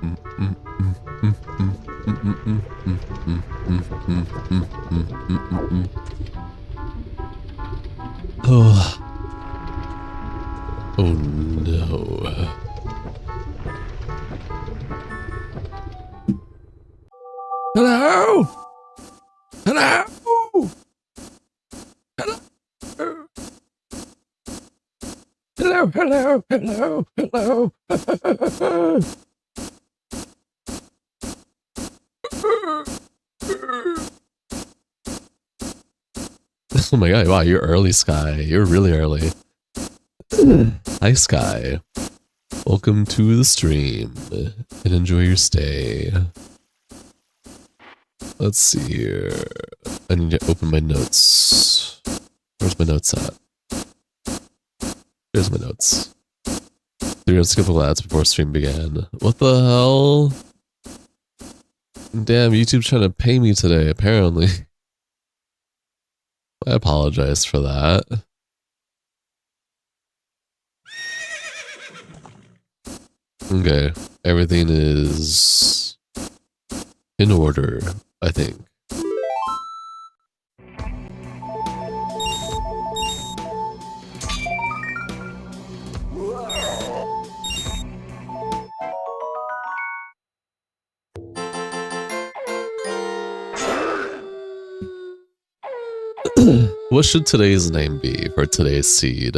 Oh. Oh no. Hello? Hello? Hello? Hello, hello, hello, hello. Oh my god, wow, you're early, Sky. You're really early. Hi, Sky. Welcome to the stream, and enjoy your stay. Let's see here. I need to open my notes. Where's my notes at? Here's my notes. 3 skip ads before stream began. What the hell? Damn, YouTube's trying to pay me today, apparently. I apologize for that. Okay, everything is in order, I think. What should today's name be for today's seed?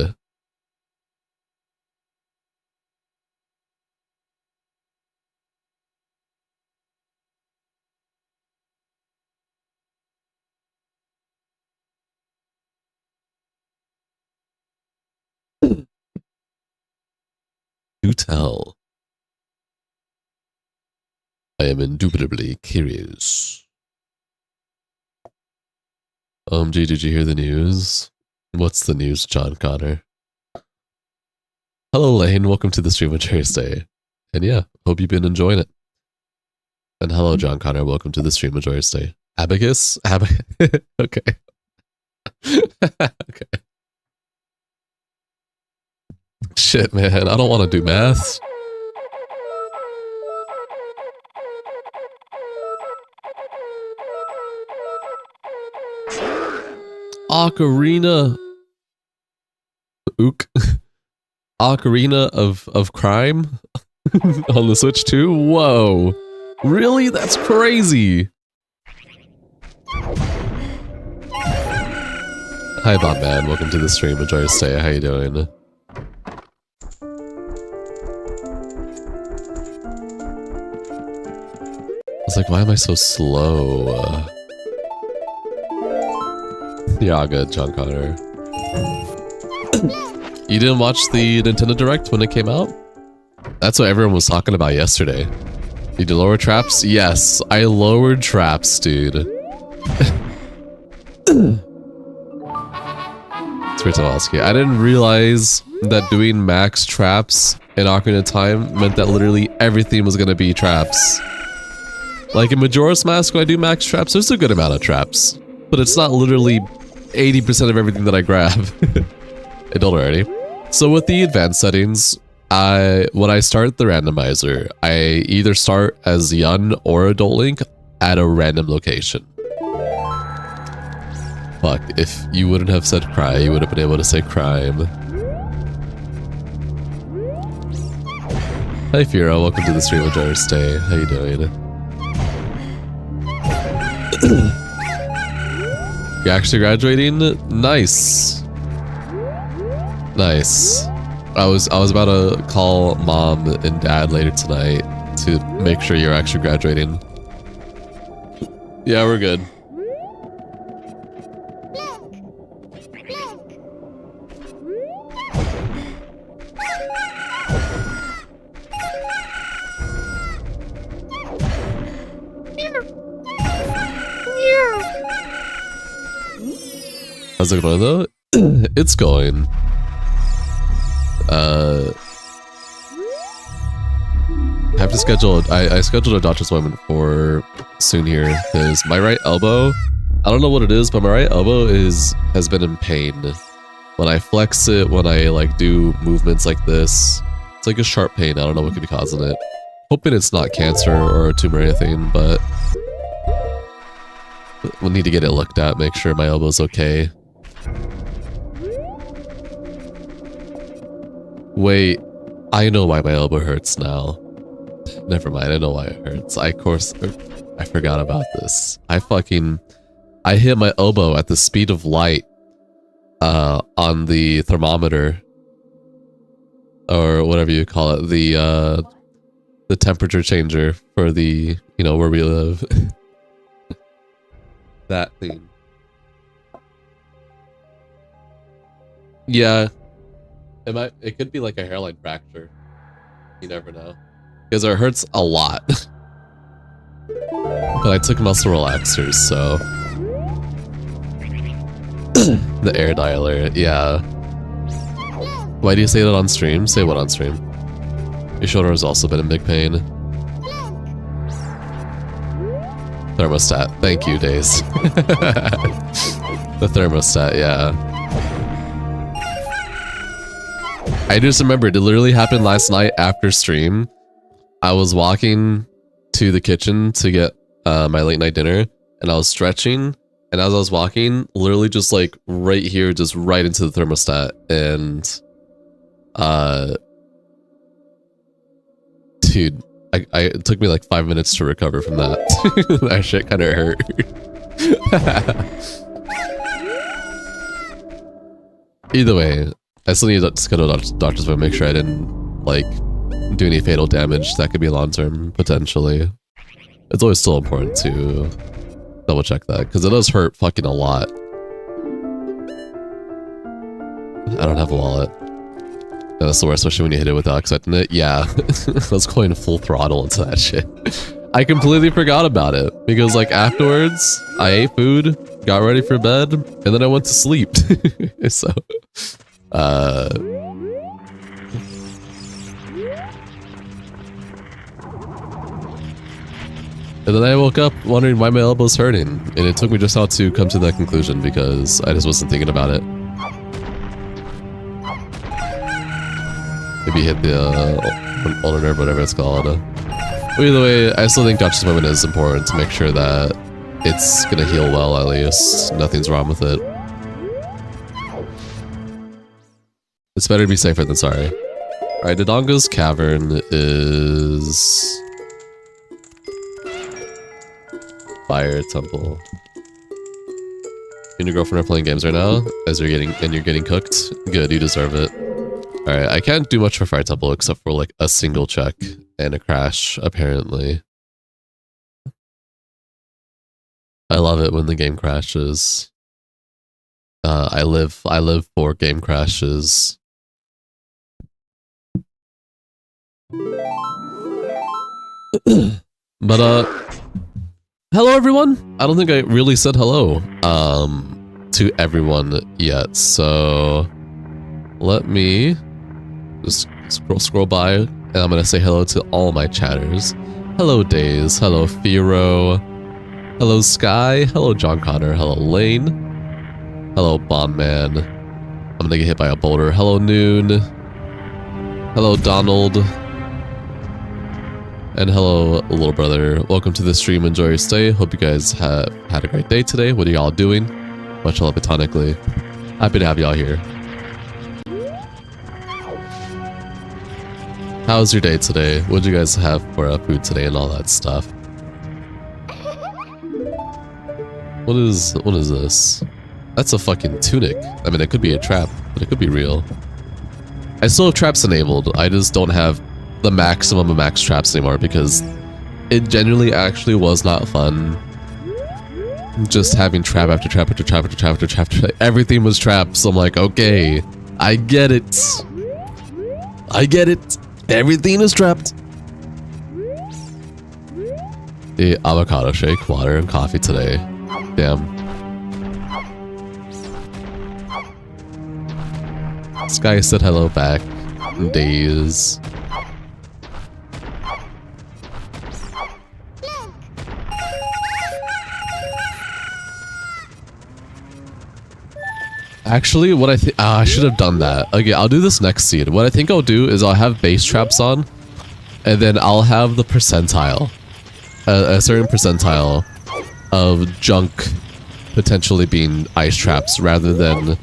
Do tell. I am indubitably curious. Gee, did you hear the news? What's the news, John Connor? Hello, Lane. Welcome to the stream of Thursday. And yeah, hope you've been enjoying it. And hello, John Connor. Welcome to the stream of Thursday. Abacus? Okay. Okay. Shit, man. I don't want to do math. Ocarina. Ook. Ocarina of Crime on the Switch too? Whoa. Really? That's crazy. Hi, Bobman. Welcome to the stream. Enjoy your stay. How you doing? I was like, why am I so slow? Yeah, good, John Connor. You didn't watch the Nintendo Direct when it came out? That's what everyone was talking about yesterday. Did you lower traps? Yes, I lowered traps, dude. Svirtowski. I didn't realize that doing max traps in Ocarina of Time meant that literally everything was gonna be traps. Like in Majora's Mask, when I do max traps, there's a good amount of traps. But it's not literally 80% of everything that I grab. I told her already. So with the advanced settings, when I start the randomizer, I either start as young or adult Link at a random location. Fuck, if you wouldn't have said cry, you would have been able to say crime. Hi Fira, welcome to the stream of Jar Stay. How you doing? You're actually graduating? Nice. Nice. I was about to call mom and dad later tonight to make sure you're actually graduating. Yeah, we're good. How's it going though? It's going. I have to schedule. I scheduled a doctor's appointment for soon here because my right elbow. I don't know what it is, but my right elbow has been in pain. When I flex it, when I like do movements like this, it's like a sharp pain. I don't know what could be causing it. Hoping it's not cancer or a tumor or anything, but we'll need to get it looked at, make sure my elbow's okay. Wait, I know why my elbow hurts now. Never mind, I know why it hurts. I forgot about this. I hit my elbow at the speed of light on the thermometer, or whatever you call it, the temperature changer for the, you know, where we live. That thing. Yeah. It could be like a hairline fracture. You never know. Because it hurts a lot. But I took muscle relaxers, so... The air dialer, yeah. Why do you say that on stream? Say what on stream? Your shoulder has also been in big pain. Thermostat. Thank you, Days. The thermostat, yeah. I just remembered, it literally happened last night after stream. I was walking to the kitchen to get my late night dinner, and I was stretching, and as I was walking, literally just like right here, just right into the thermostat, and dude, it took me like 5 minutes to recover from that. That shit kind of hurt. Either way, I still need to go to a doctor's to make sure I didn't like do any fatal damage that could be long term potentially. It's always still important to double check that because it does hurt fucking a lot. I don't have a wallet. Yeah, that's the worst, especially when you hit it without expecting it. Yeah, I was going full throttle into that shit. I completely forgot about it because like afterwards I ate food, got ready for bed, and then I went to sleep. So and then I woke up wondering why my elbow's hurting, and it took me just now to come to that conclusion because I just wasn't thinking about it. Maybe hit the ulnar nerve, whatever it's called. But either way, I still think doctor's appointment is important to make sure that it's gonna heal well at least. Nothing's wrong with it. It's better to be safer than sorry. Alright, Dodongo's Cavern is... Fire Temple. You and your girlfriend are playing games right now as you're getting cooked? Good, you deserve it. Alright, I can't do much for Fire Temple except for like a single check and a crash, apparently. I love it when the game crashes. I live for game crashes. But hello everyone! I don't think I really said hello to everyone yet, so let me just scroll by and I'm gonna say hello to all my chatters. Hello Days, hello Firo, hello Sky, hello John Connor, hello Lane, hello Bondman. I'm gonna get hit by a boulder. Hello Noon, hello Donald, and hello little brother. Welcome to the stream. Enjoy your stay. Hope you guys have had a great day today. What are y'all doing? Much love platonically. Happy to have y'all here. How's your day today? What did you guys have for food today and all that stuff? What is this? That's a fucking tunic. I mean, it could be a trap, but it could be real. I still have traps enabled. I just don't have the maximum of max traps anymore because it genuinely actually was not fun. Just having trap after trap after trap after trap after trap after trap. Everything was traps. So I'm like, okay, I get it. I get it. Everything is trapped. The avocado shake, water, and coffee today. Damn. Sky said hello back. Days. Actually, what I should have done that. Okay, I'll do this next seed. What I think I'll do is I'll have base traps on, And then I'll have the percentile. A certain percentile of junk potentially being ice traps rather than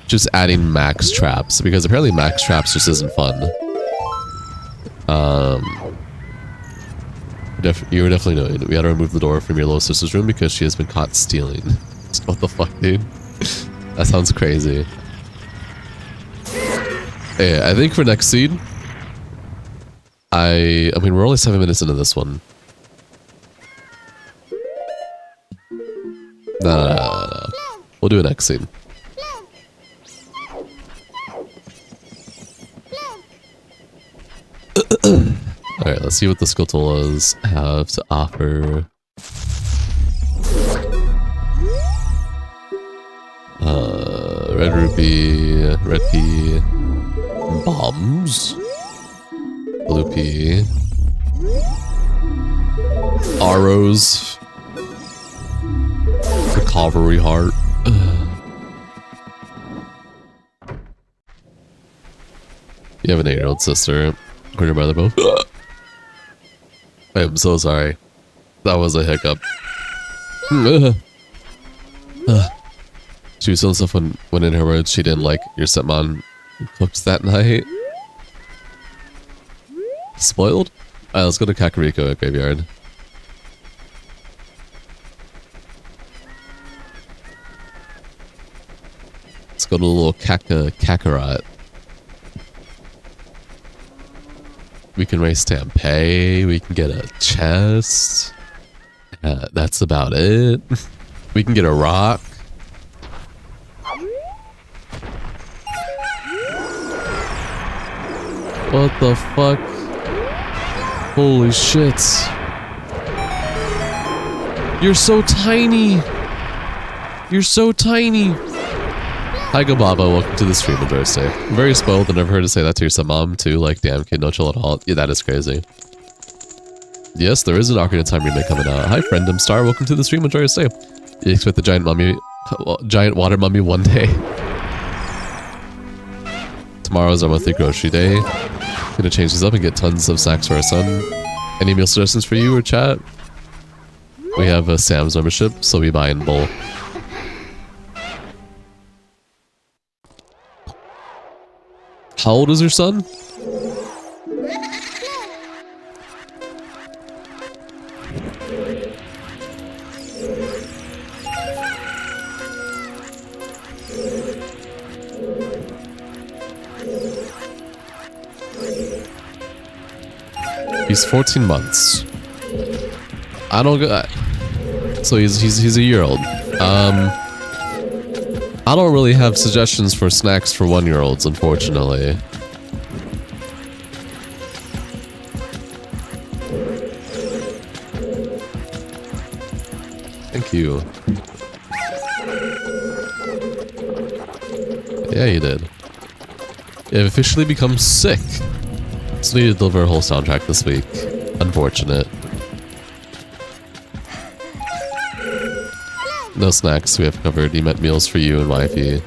just adding max traps. Because apparently max traps just isn't fun. You were definitely knowing. We had to remove the door from your little sister's room because she has been caught stealing. What the fuck, dude? That sounds crazy. Yeah, I think for next seed, I mean, we're only 7 minutes into this one. No. We'll do a next scene. Alright, let's see what the Skulltulas have to offer. Red rupee, red pea, bombs, blue pea, arrows, recovery heart. You have an 8-year-old sister. Or your brother both. I'm so sorry. That was a hiccup. She was saying stuff when in her words she didn't like your stepmom cooked that night. Spoiled? Alright, let's go to Kakariko Graveyard. Let's go to the little Kakarot. We can raise Stampede, we can get a chest. That's about it. We can get a rock. What the fuck? Holy shit. You're so tiny. You're so tiny. Hi, Gobaba. Welcome to the stream. Enjoy your stay. I'm very spoiled. I never heard her say that to your stepmom, too. Like, damn, kid, no chill at all. Yeah, that is crazy. Yes, there is an Ocarina of Time remake coming out. Hi, Friendom Star. Welcome to the stream. Enjoy your stay. You expect the giant water mummy one day. Tomorrow is our monthly grocery day. Gonna change these up and get tons of snacks for our son. Any meal suggestions for you or chat? We have a Sam's membership, so we buy in bulk. How old is your son? He's 14 months. I don't go. So he's a year old. I don't really have suggestions for snacks for 1-year-olds, unfortunately. Thank you. Yeah, you did. You've officially become sick. So we need to deliver a whole soundtrack this week. Unfortunate. No snacks, we have covered. You meant meals for you and wifey.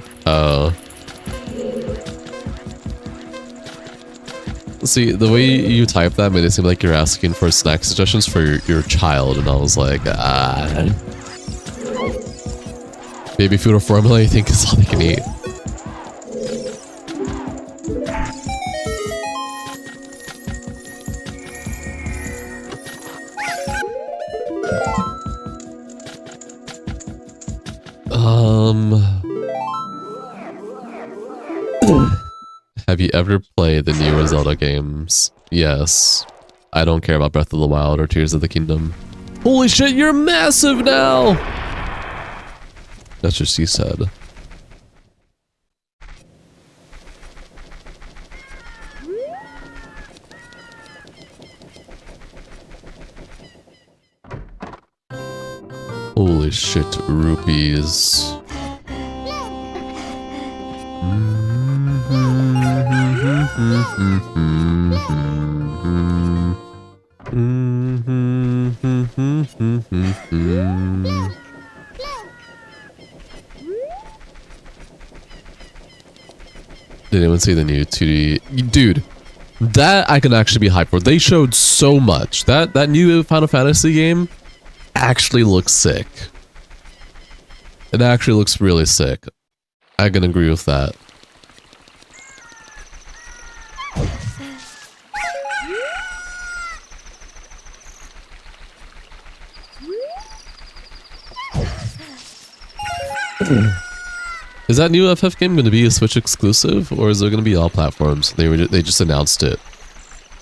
See, the way you type that made it seem like you're asking for snack suggestions for your child, and I was like, baby food or formula, you think is all they can eat. Have you ever played the newer Zelda games? Yes. I don't care about Breath of the Wild or Tears of the Kingdom. Holy shit, you're massive now! That's what she said. Holy shit, rupees. Did anyone see the new 2D? Dude, That I can actually be hyped for. They showed so much. That new Final Fantasy game actually looks sick. It actually looks really sick. I can agree with that. Is that new FF game going to be a Switch exclusive, or is it going to be all platforms? They just announced it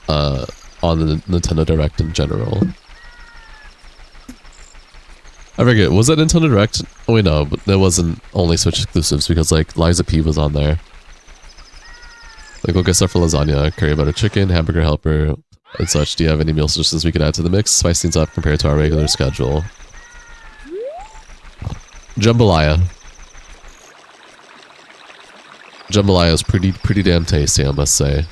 on the Nintendo Direct in general. I forget, was that Nintendo Direct? Oh wait, no, but there wasn't only Switch exclusives because like Liza P was on there. Like, go get stuff for lasagna, curry butter chicken, hamburger helper, and such. Do you have any meal suggestions we could add to the mix? Spice things up compared to our regular schedule. Jambalaya. Jambalaya is pretty damn tasty, I must say.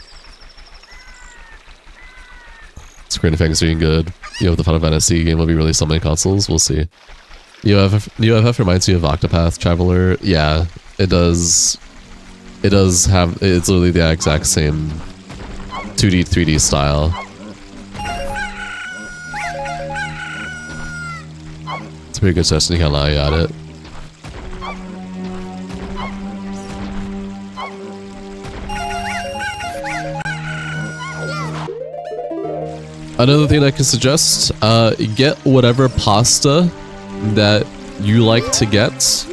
Square Enix doing good. You know, the Final Fantasy game will be released on many consoles. We'll see. UFF reminds me of Octopath Traveler. Yeah, it does. It does have. It's literally the exact same 2D, 3D style. It's a pretty good session. You can't lie at it. Another thing I can suggest, get whatever pasta that you like to get.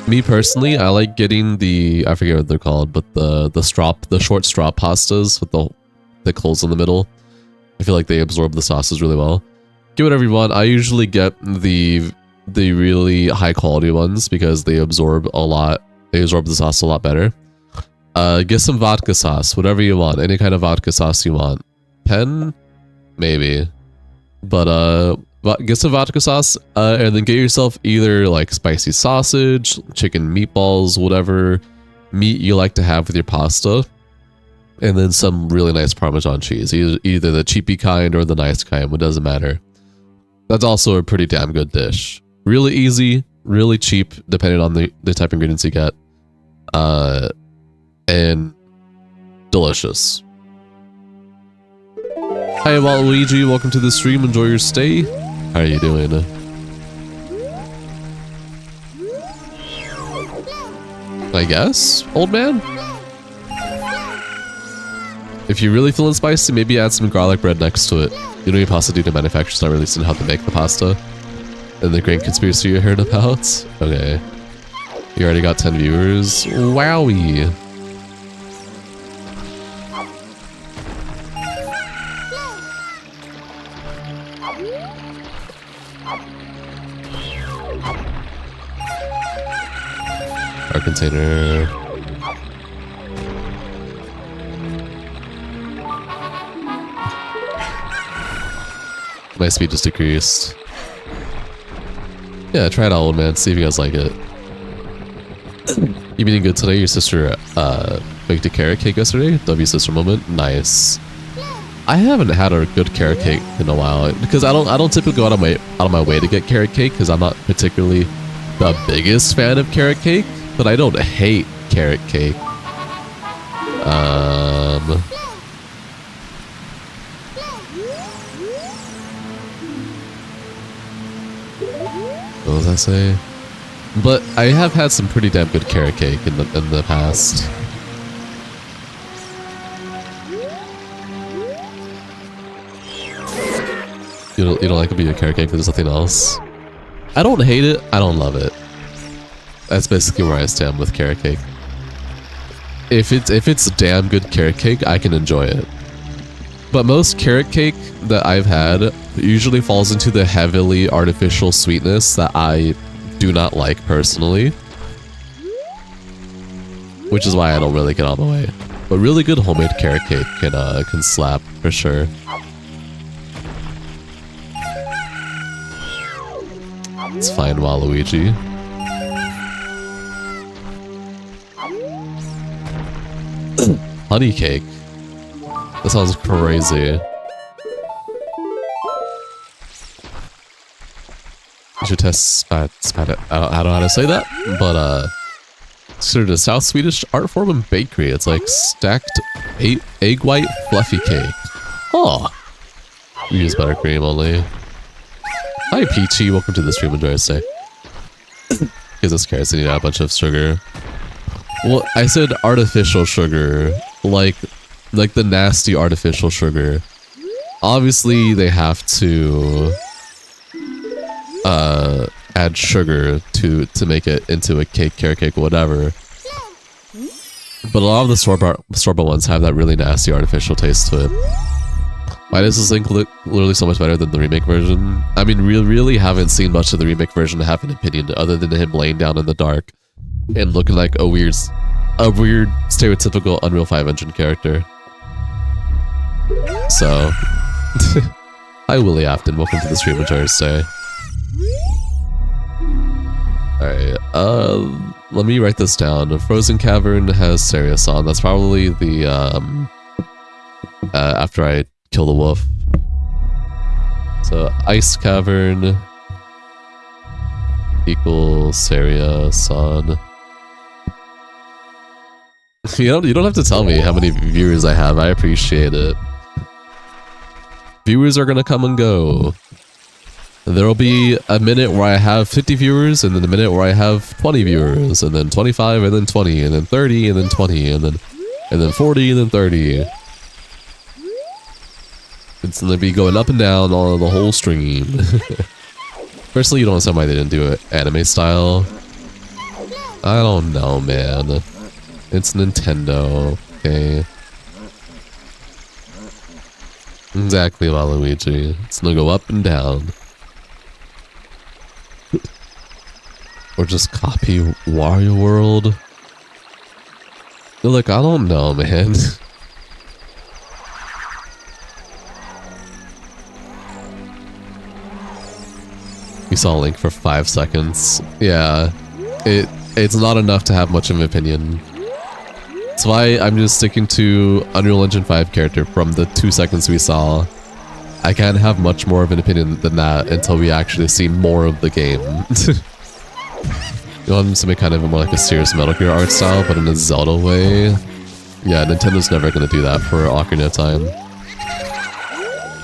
Me personally, I like getting the, I forget what they're called, but the short straw pastas with the thick holes in the middle. I feel like they absorb the sauces really well. Get whatever you want. I usually get the really high quality ones because they absorb a lot. They absorb the sauce a lot better. Get some vodka sauce, whatever you want, any kind of vodka sauce you want. Pen, maybe, but get some vodka sauce, and then get yourself either like spicy sausage, chicken meatballs, whatever meat you like to have with your pasta, and then some really nice Parmesan cheese, either the cheapy kind or the nice kind, it doesn't matter. That's also a pretty damn good dish. Really easy, really cheap, depending on the type of ingredients you get, and delicious. Hi Waluigi, welcome to the stream, enjoy your stay. How are you doing? I guess, old man? If you're really feeling spicy, maybe add some garlic bread next to it. You know your pasta due to manufacturers not releasing how to make the pasta? And the grain conspiracy you heard about? Okay. You already got 10 viewers? Wowie! Our container. My speed just decreased. Yeah, try it out, old man. See if you guys like it. You eating good today? Your sister baked a carrot cake yesterday? W sister moment. Nice. I haven't had a good carrot cake in a while because I don't typically go out of my way to get carrot cake because I'm not particularly the biggest fan of carrot cake. But I don't hate carrot cake. What was I say? But I have had some pretty damn good carrot cake in the past. You don't like a carrot cake, but there's nothing else. I don't hate it. I don't love it. That's basically where I stand with carrot cake. If it's damn good carrot cake, I can enjoy it. But most carrot cake that I've had usually falls into the heavily artificial sweetness that I do not like personally. Which is why I don't really get on my way. But really good homemade carrot cake can slap for sure. It's fine, Waluigi. Honey cake. That sounds crazy. You should test spat. I don't know how to say that, but it's sort of a South Swedish art form and bakery. It's like stacked Egg white fluffy cake. Oh. We use buttercream only. Hi Peachy, welcome to the stream, enjoy your stay. Because this carrots need a bunch of sugar. Well, I said artificial sugar. Like the nasty artificial sugar. Obviously, they have to add sugar to make it into a cake, carrot cake, whatever. But a lot of the store-bought ones have that really nasty artificial taste to it. Why does this link look literally so much better than the remake version? I mean, we really haven't seen much of the remake version to have an opinion other than him laying down in the dark and looking like a weird stereotypical Unreal 5 engine character. So, hi Willie Afton, welcome to the stream, enjoy your stay. Alright, let me write this down. Frozen Cavern has Serious on. That's probably the, after I kill the wolf. So, Ice Cavern equals Serious on. You don't have to tell me how many viewers I have. I appreciate it. Viewers are gonna come and go. There'll be a minute where I have 50 viewers, and then a minute where I have 20 viewers, and then 25, and then 20, and then 30, and then 20, and then 40, and then 30. It's gonna be going up and down on the whole stream. Personally, you don't understand why they didn't do it anime style. I don't know, man. It's Nintendo, okay? Exactly, Waluigi. It's gonna go up and down. Or just copy Wario World. Look, I don't know, man. You saw Link for 5 seconds. Yeah, it's not enough to have much of an opinion. That's why I'm just sticking to Unreal Engine 5 character from the 2 seconds we saw. I can't have much more of an opinion than that until we actually see more of the game. You want something kind of more like a serious Metal Gear art style, but in a Zelda way? Yeah, Nintendo's never gonna do that for Ocarina of Time.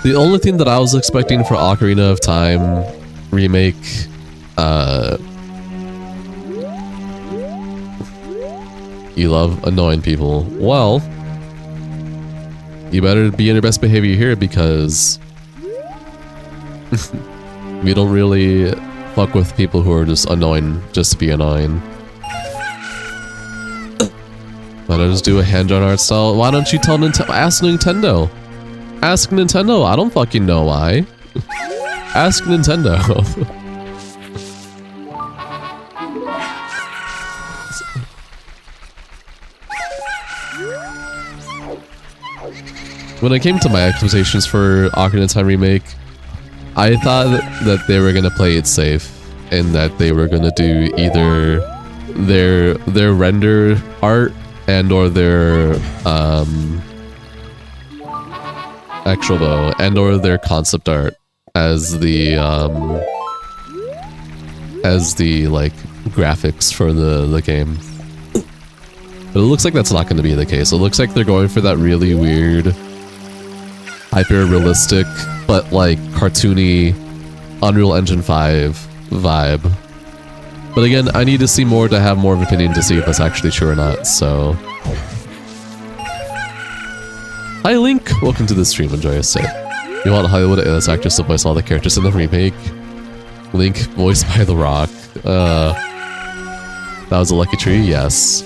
The only thing that I was expecting for Ocarina of Time remake, you love annoying people. Well, you better be in your best behavior here because we don't really fuck with people who are just annoying just to be annoying. Why don't I just do a hand-drawn art style? Why don't you tell Nintendo? Ask Nintendo. Ask Nintendo. I don't fucking know why. Ask Nintendo. When it came to my expectations for Ocarina of Time Remake, I thought that they were gonna play it safe and that they were gonna do either their render art and or their their concept art as the like graphics for the game. But it looks like that's not going to be the case. It looks like they're going for that really weird, hyper-realistic, but like cartoony Unreal Engine 5 vibe. But again, I need to see more to have more of an opinion to see if that's actually true or not, so... Hi Link! Welcome to the stream, enjoy your stay. You want Hollywood as actress to voice all the characters in the remake? Link, voiced by The Rock. That was a lucky tree? Yes.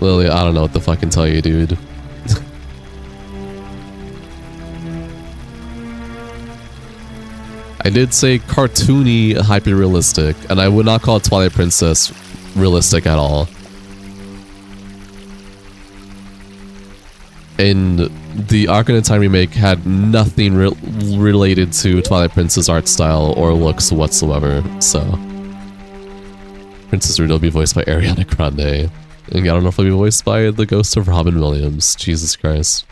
Lily, I don't know what to fucking tell you, dude. I did say cartoony, hyper-realistic, and I would not call Twilight Princess realistic at all. And the Ocarina of Time remake had nothing related to Twilight Princess art style or looks whatsoever, so... Princess Rude will be voiced by Ariana Grande. And I don't know if it'll be voiced by the ghost of Robin Williams. Jesus Christ.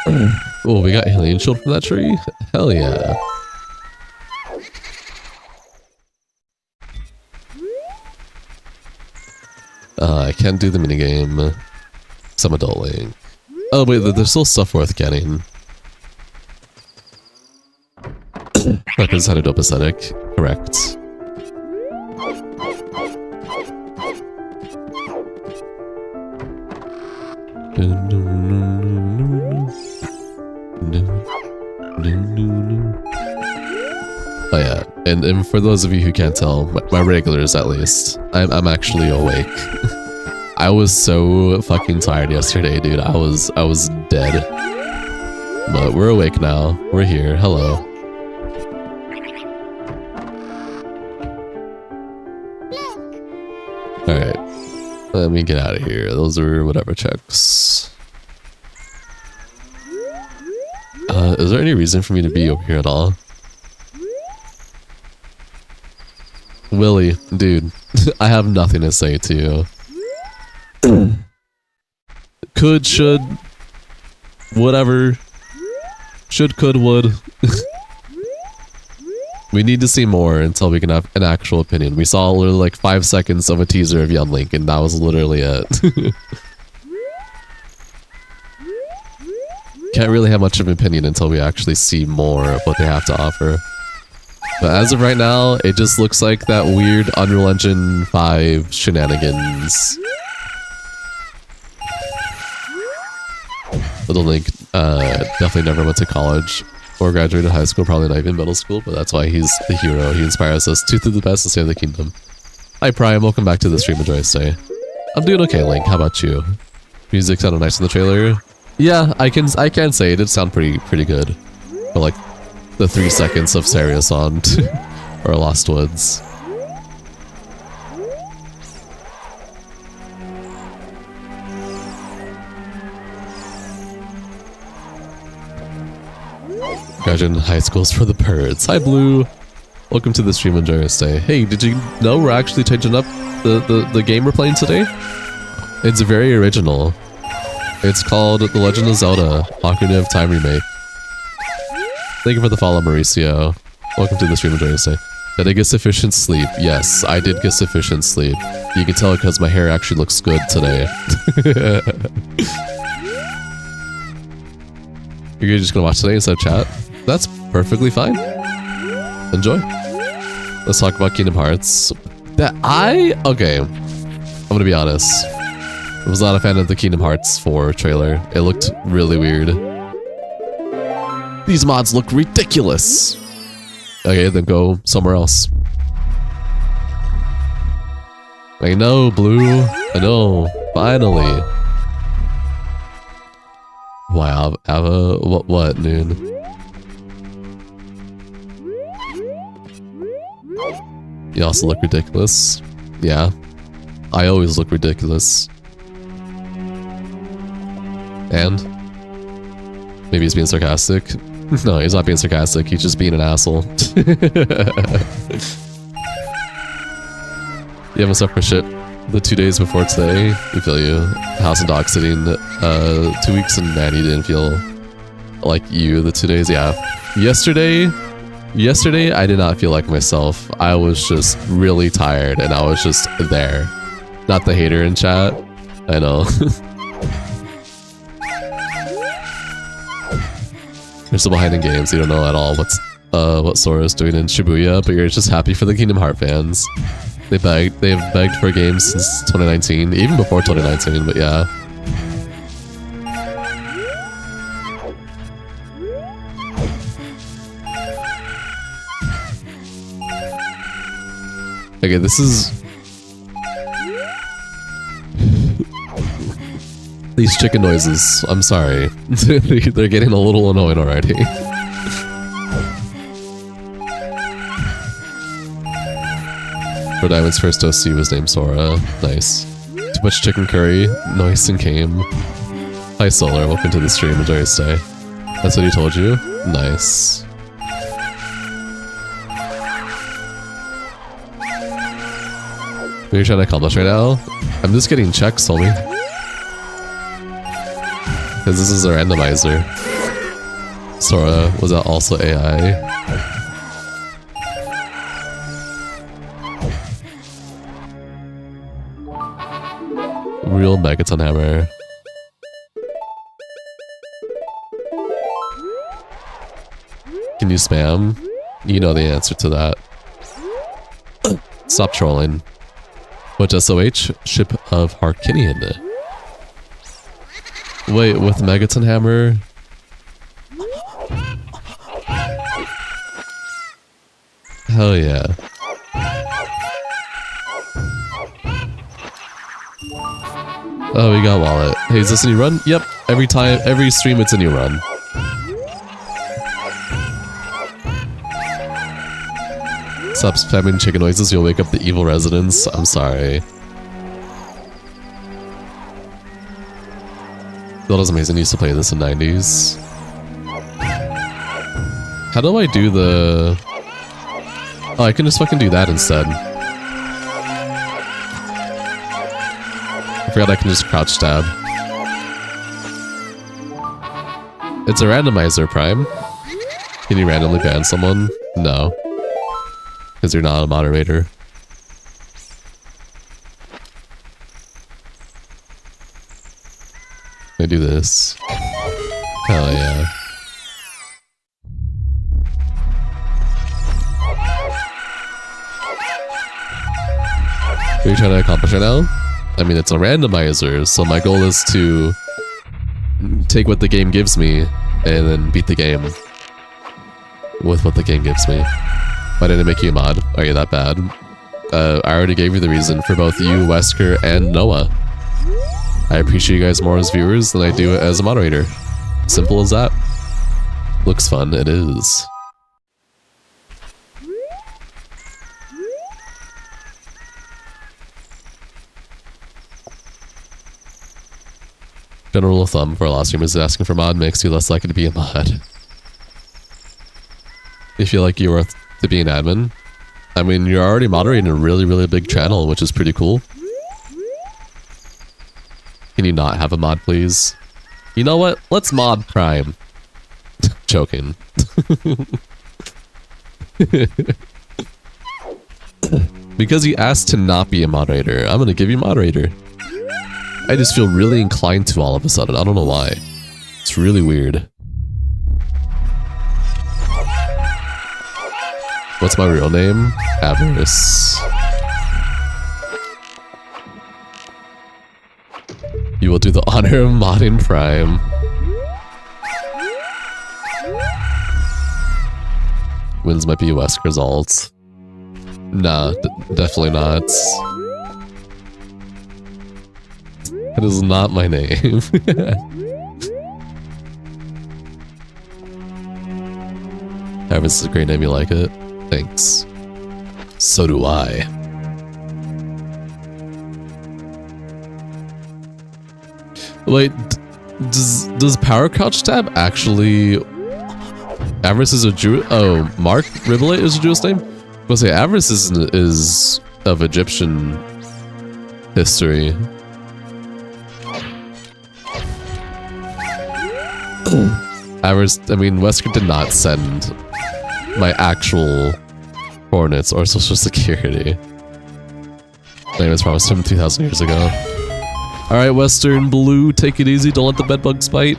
Oh, we got alien shield from that tree? Hell yeah. I can't do the minigame. Some adult Link. Oh wait, there's still stuff worth getting. Like it's had a dope aesthetic. Correct. Oh yeah, and for those of you who can't tell, my regulars at least, I'm actually awake. I was so fucking tired yesterday, dude. I was dead. But we're awake now. We're here. Hello. Alright. Let me get out of here. Those are whatever checks. Is there any reason for me to be over here at all? Willie, dude, I have nothing to say to you. Could, should, whatever. Should, could, would. We need to see more until we can have an actual opinion. We saw literally like 5 seconds of a teaser of Young Link, and that was literally it. Can't really have much of an opinion until we actually see more of what they have to offer. But as of right now, it just looks like that weird Unreal Engine 5 shenanigans. Little Link definitely never went to college or graduated high school, probably not even middle school, but that's why he's the hero. He inspires us to do the best and save the kingdom. Hi Prime, welcome back to the stream. Enjoy stay. I'm doing okay, Link. How about you? Music sounded nice in the trailer. Yeah, I can say it did sound pretty good. But like the 3 seconds of Saria song or Lost Woods. Graduating high school's for the birds. Hi Blue. Welcome to the stream. Enjoy your stay. Hey, did you know we're actually changing up the game we're playing today? It's very original. It's called The Legend of Zelda Ocarina of Time Remake. Thank you for the follow, Mauricio. Welcome to the stream. Enjoy your stay. Did I get sufficient sleep? Yes, I did get sufficient sleep. You can tell because my hair actually looks good today. You're just gonna watch today instead of chat? That's perfectly fine. Enjoy. Let's talk about Kingdom Hearts. Okay, I'm gonna be honest. I was not a fan of the Kingdom Hearts 4 trailer. It looked really weird. These mods look ridiculous. Okay, then go somewhere else. I know, Blue. I know. Finally. Wow, Ava, what, dude? You also look ridiculous. Yeah. I always look ridiculous. And? Maybe he's being sarcastic? No, he's not being sarcastic, he's just being an asshole. You haven't slept for shit the 2 days before today. We feel you. House and dog sitting 2 weeks and man, you didn't feel like you the 2 days. Yeah. Yesterday I did not feel like myself. I was just really tired and I was just there. Not the hater in chat. I know. You're still behind in games. You don't know at all what Sora's doing in Shibuya, but you're just happy for the Kingdom Hearts fans. They've begged for games since 2019, even before 2019, but yeah. Okay, this is... These chicken noises, I'm sorry. They're getting a little annoying already. For Diamond's first OC was named Sora. Nice. Too much chicken curry. Nice and came. Hi Solar, welcome to the stream. Enjoy your stay. That's what he told you? Nice. What are you trying to accomplish right now? I'm just getting checks, homie. Because this is a randomizer. Sora, was that also AI? Real Megaton Hammer. Can you spam? You know the answer to that. Stop trolling. Which SOH? Ship of Harkinian. Wait, with Megaton Hammer? Hell yeah. Oh, we got wallet. Hey, is this a new run? Yep. Every time, every stream, it's a new run. Stop spamming chicken noises, you'll wake up the evil residents. I'm sorry. That was amazing. I used to play this in the 90s. How do I do the... Oh, I can just fucking do that instead. I forgot I can just crouch tab. It's a randomizer, Prime. Can you randomly ban someone? No. Because you're not a moderator. I do this. Hell yeah. What are you trying to accomplish right now? I mean, it's a randomizer, so my goal is to take what the game gives me and then beat the game with what the game gives me. Why didn't it make you a mod? Are you that bad? I already gave you the reason for both you, Wesker, and Noah. I appreciate you guys more as viewers than I do as a moderator. Simple as that. Looks fun, it is. General rule of thumb for a lot of streamers is asking for mod makes you less likely to be a mod. You feel like you're worth to be an admin. I mean, you're already moderating a really, really big channel, which is pretty cool. Can you not have a mod, please? You know what? Let's mod Prime. Joking. Because you asked to not be a moderator, I'm gonna give you moderator. I just feel really inclined to all of a sudden. I don't know why. It's really weird. What's my real name? Avarice. You will do the honor of modding Prime. Wins might be Wesker's alt. Nah, definitely not. That is not my name. Avarice is a great name, you like it? Thanks. So do I. Wait, does Power Crouch tab actually... Avarice is a Jew... Oh, Mark Ribbolate is a Jewish name? I was gonna say, Avarice is of Egyptian history. Avarice, I mean, Wesker did not send my actual coordinates or social security. I was promised him 2,000 years ago. Alright, Western Blue, take it easy, don't let the bedbugs bite.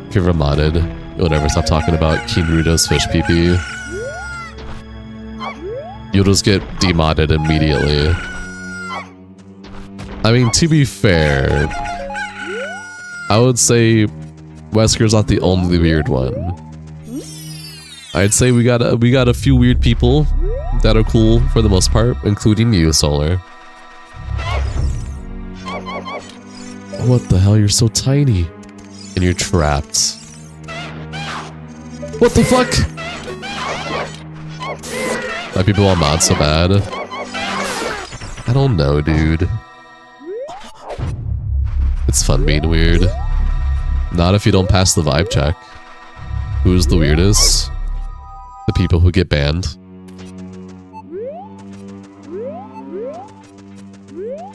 If you're ever modded, you'll never stop talking about Kinrudo's fish PP. You'll just get demodded immediately. I mean, to be fair, I would say Wesker's not the only weird one. I'd say we got a few weird people that are cool for the most part, including you, Solar. What the hell? You're so tiny. And you're trapped. What the fuck? Why people want mods so bad? I don't know, dude. It's fun being weird. Not if you don't pass the vibe check. Who's the weirdest? The people who get banned.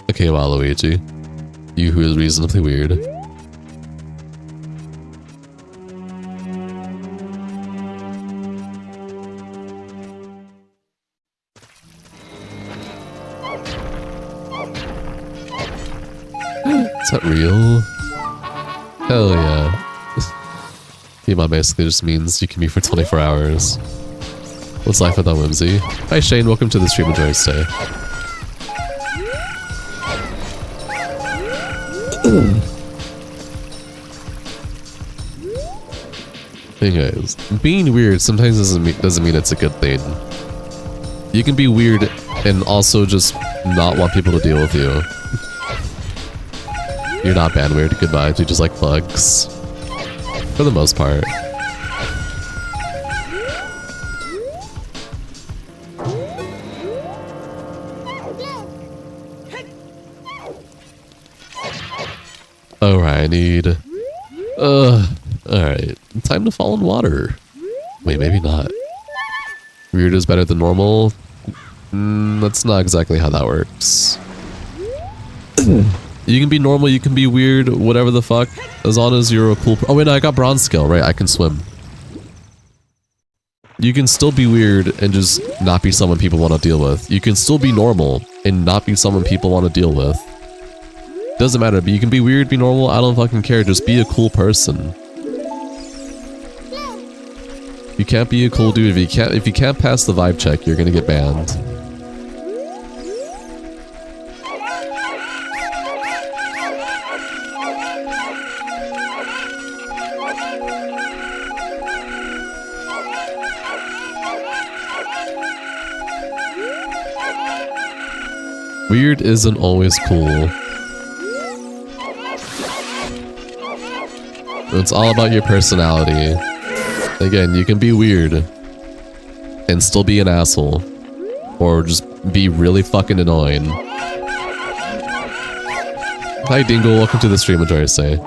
Okay, Waluigi. You who is reasonably weird. Is that real? Hell yeah. Pima basically just means you can be for 24 hours. What's life without whimsy? Hi Shane, welcome to the stream. Enjoy your stay. Anyways, being weird sometimes doesn't mean it's a good thing. You can be weird and also just not want people to deal with you. You're not band weird, good vibes, you just like bugs. For the most part. Alright, I need... Alright, time to fall in water. Wait, maybe not. Weird is better than normal? That's not exactly how that works. You can be normal, you can be weird, whatever the fuck, as long as you're a cool... Oh wait, no, I got bronze skill, right? I can swim. You can still be weird and just not be someone people want to deal with. You can still be normal and not be someone people want to deal with. Doesn't matter, but you can be weird, be normal, I don't fucking care, just be a cool person. You can't be a cool dude, if you can't pass the vibe check, you're gonna get banned. Weird isn't always cool. It's all about your personality. Again, you can be weird and still be an asshole. Or just be really fucking annoying. Hi Dingle, welcome to the stream, enjoy your stay.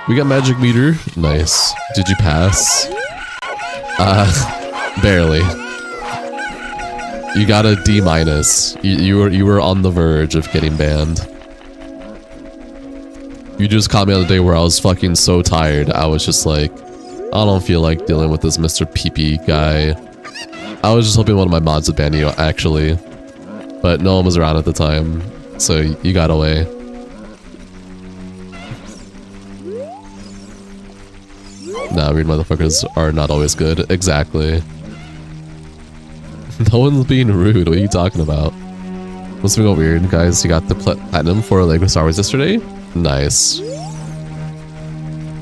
We got magic meter. Nice. Did you pass? Barely. You got a D-. You were on the verge of getting banned. You just caught me on the day where I was fucking so tired. I was just like, I don't feel like dealing with this Mr. PP guy. I was just hoping one of my mods would ban you, actually. But no one was around at the time, so you got away. Nah, weird motherfuckers are not always good. Exactly. No one's being rude. What are you talking about? Let's go weird, guys. You got the platinum for Lego Star Wars yesterday? Nice.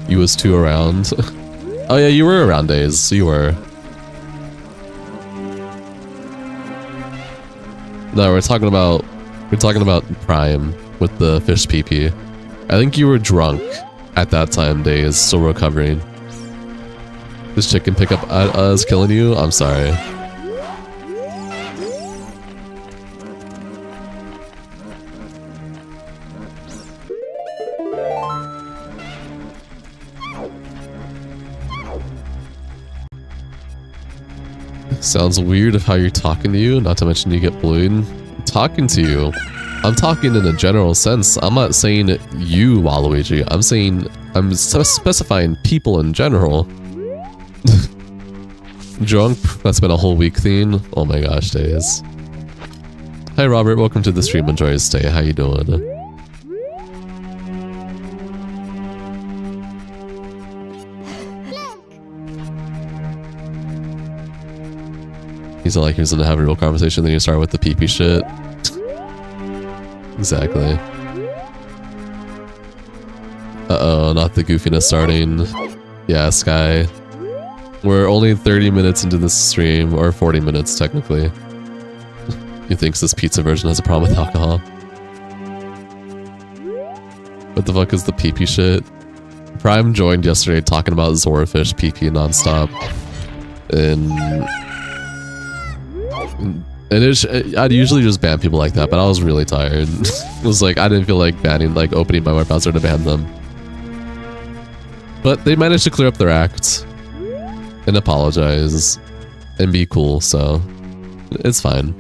You was 2 around. Oh yeah, you were around days. You were. No, we're talking about Prime with the fish PP. I think you were drunk at that time, days, still recovering. This chicken pickup at us killing you? I'm sorry. Sounds weird of how you're talking to you, not to mention you get bullied. Talking to you. I'm talking in a general sense. I'm not saying you, Waluigi. I'm specifying people in general. Drunk? That's been a whole week theme. Oh my gosh, days. Hi Robert, welcome to the stream. Enjoy your stay. How you doing? He's like, he's gonna have a real conversation, then you start with the pee-pee shit. Exactly. Uh-oh, not the goofiness starting. Yeah, Sky. We're only 30 minutes into this stream, or 40 minutes technically. He thinks this pizza version has a problem with alcohol. What the fuck is the pee-pee shit? Prime joined yesterday talking about Zorafish pee-pee nonstop. And I'd usually just ban people like that, but I was really tired. It was like, I didn't feel like banning, like opening my web browser to ban them. But they managed to clear up their act and apologize and be cool, so it's fine.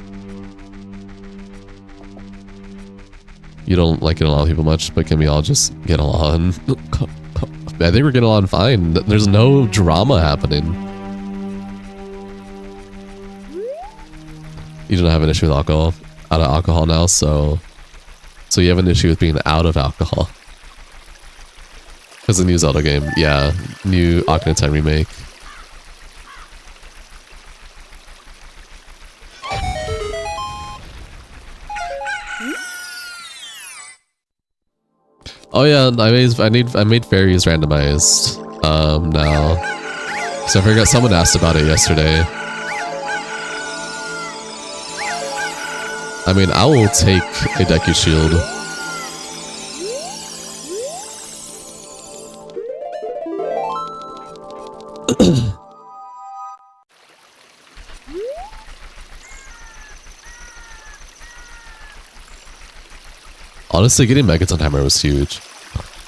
You don't like getting along with people much, but can we all just get along? I think we're getting along fine. There's no drama happening. You don't have an issue with alcohol. Out of alcohol now, so you have an issue with being out of alcohol. Because the new Zelda game, yeah, new Ocarina of Time remake. Oh yeah, I made fairies randomized now. So I forgot someone asked about it yesterday. I mean, I will take a Deku Shield. Honestly, getting Megaton Hammer was huge.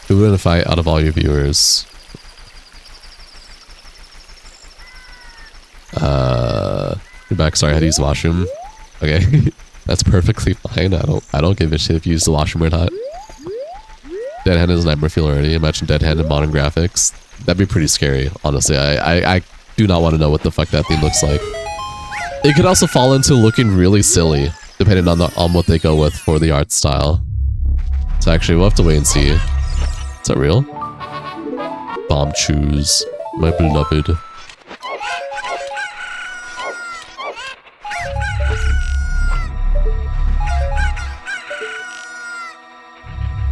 Who would win a fight out of all your viewers? You're back. Sorry, I had to use the washroom. Okay, that's perfectly fine. I don't give a shit if you use the washroom or not. Dead Hand is a nightmare feel already. Imagine Dead Hand in modern graphics. That'd be pretty scary, honestly. I do not want to know what the fuck that thing looks like. It could also fall into looking really silly, depending on what they go with for the art style. So actually, we'll have to wait and see. Is that real? Bomb Chews, my beloved.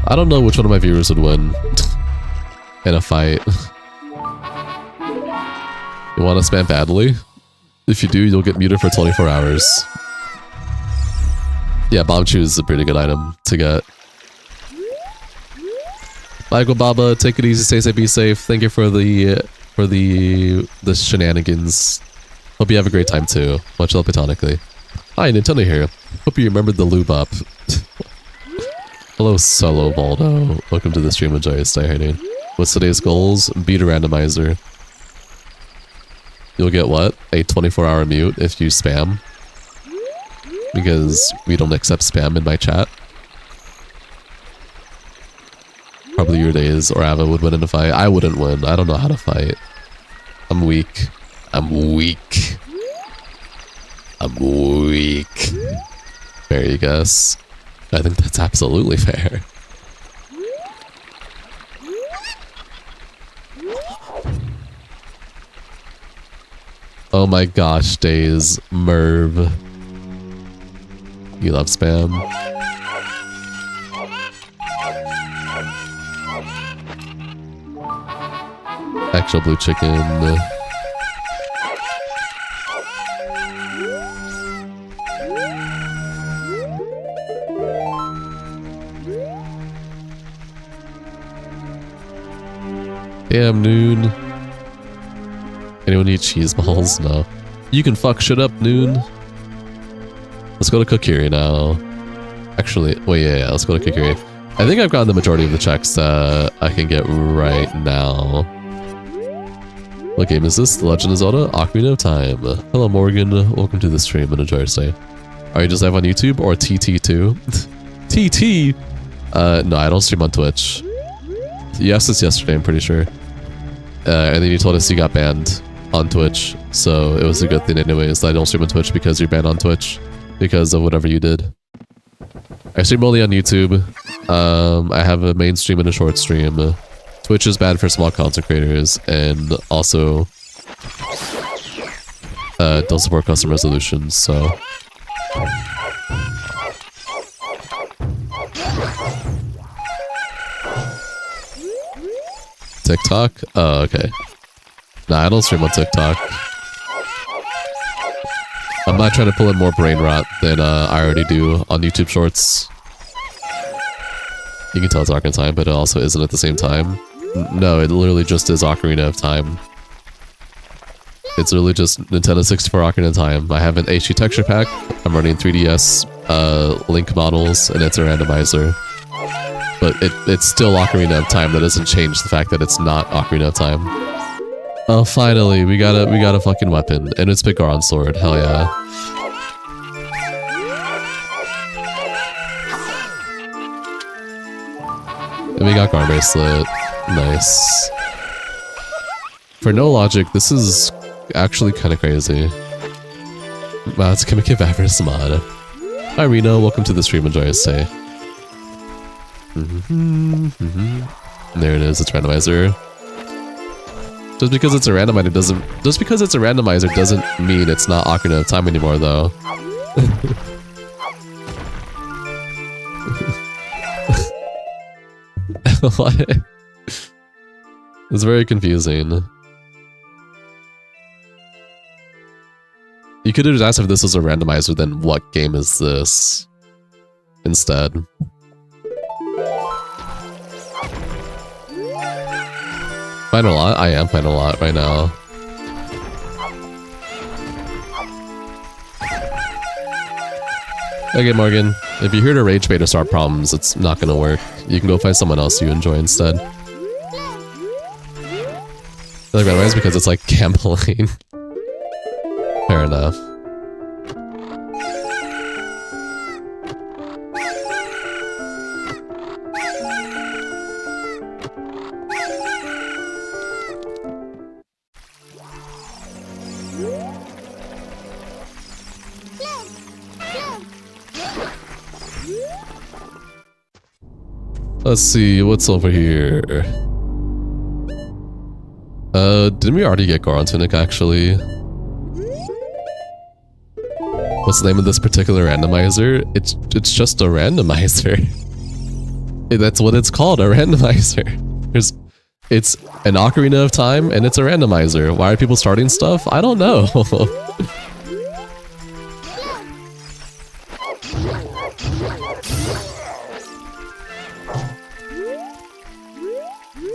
I don't know which one of my viewers would win in a fight. You want to spam badly? If you do, you'll get muted for 24 hours. Yeah, Bomb Chews is a pretty good item to get. Michael Baba, take it easy, stay safe, be safe. Thank you for the shenanigans. Hope you have a great time too. Much love platonically. Hi, Nintendo here. Hope you remembered the lube up. Hello, Solo Baldo. Welcome to the stream. Enjoy your stay hiding. What's today's goals? Beat a randomizer. You'll get what? A 24-hour mute if you spam. Because we don't accept spam in my chat. Probably your days or Ava would win in a fight. I wouldn't win. I don't know how to fight. I'm weak. I'm weak. I'm weak. Fair, you guess. I think that's absolutely fair. Oh my gosh, Days. Merv. You love spam. Actual blue chicken. Damn, Noon. Anyone need cheese balls? No. You can fuck shit up, Noon. Let's go to Kokiri now. Actually, wait, yeah, let's go to Kokiri. I think I've gotten the majority of the checks that I can get right now. What game is this? The Legend of Zelda? Ocarina of Time. Hello, Morgan. Welcome to the stream and enjoy your stay. Are you just live on YouTube or TT2? TT? No, I don't stream on Twitch. Yes, it's yesterday, I'm pretty sure. And then you told us you got banned on Twitch. So it was a good thing anyways that I don't stream on Twitch because you're banned on Twitch. Because of whatever you did. I stream only on YouTube. I have a main stream and a short stream. Twitch is bad for small content creators, and also don't support custom resolutions, so... TikTok? Oh, okay. Nah, I don't stream on TikTok. I'm not trying to pull in more brain rot than I already do on YouTube Shorts. You can tell it's Ocarina of Time, but it also isn't at the same time. No, it literally just is Ocarina of Time. It's really just Nintendo 64 Ocarina of Time. I have an HD texture pack. I'm running 3DS Link models, and it's a randomizer. But it's still Ocarina of Time. That doesn't change the fact that it's not Ocarina of Time. Oh, finally, we got a fucking weapon, and it's Bigaron Sword. Hell yeah. And we got Garm Bracelet. Nice. For no logic, this is actually kind of crazy. Wow, it's gonna give Avarice mod. Hi Reno, welcome to the stream, enjoy your stay. There it is, it's Randomizer. Just because it's a randomizer doesn't mean it's not Ocarina of Time anymore though. What? It's very confusing. You could have just asked if this was a randomizer, then what game is this? Instead. Playing a lot? I am playing a lot right now. Okay, Morgan. If you're here to rage bait or start problems, it's not gonna work. You can go find someone else you enjoy instead. I like randomizer because it's like gambling. Fair enough. Let's see, what's over here? Didn't we already get Goron Tunic actually? What's the name of this particular randomizer? It's just a randomizer. That's what it's called, a randomizer. It's an Ocarina of Time and it's a randomizer. Why are people starting stuff? I don't know.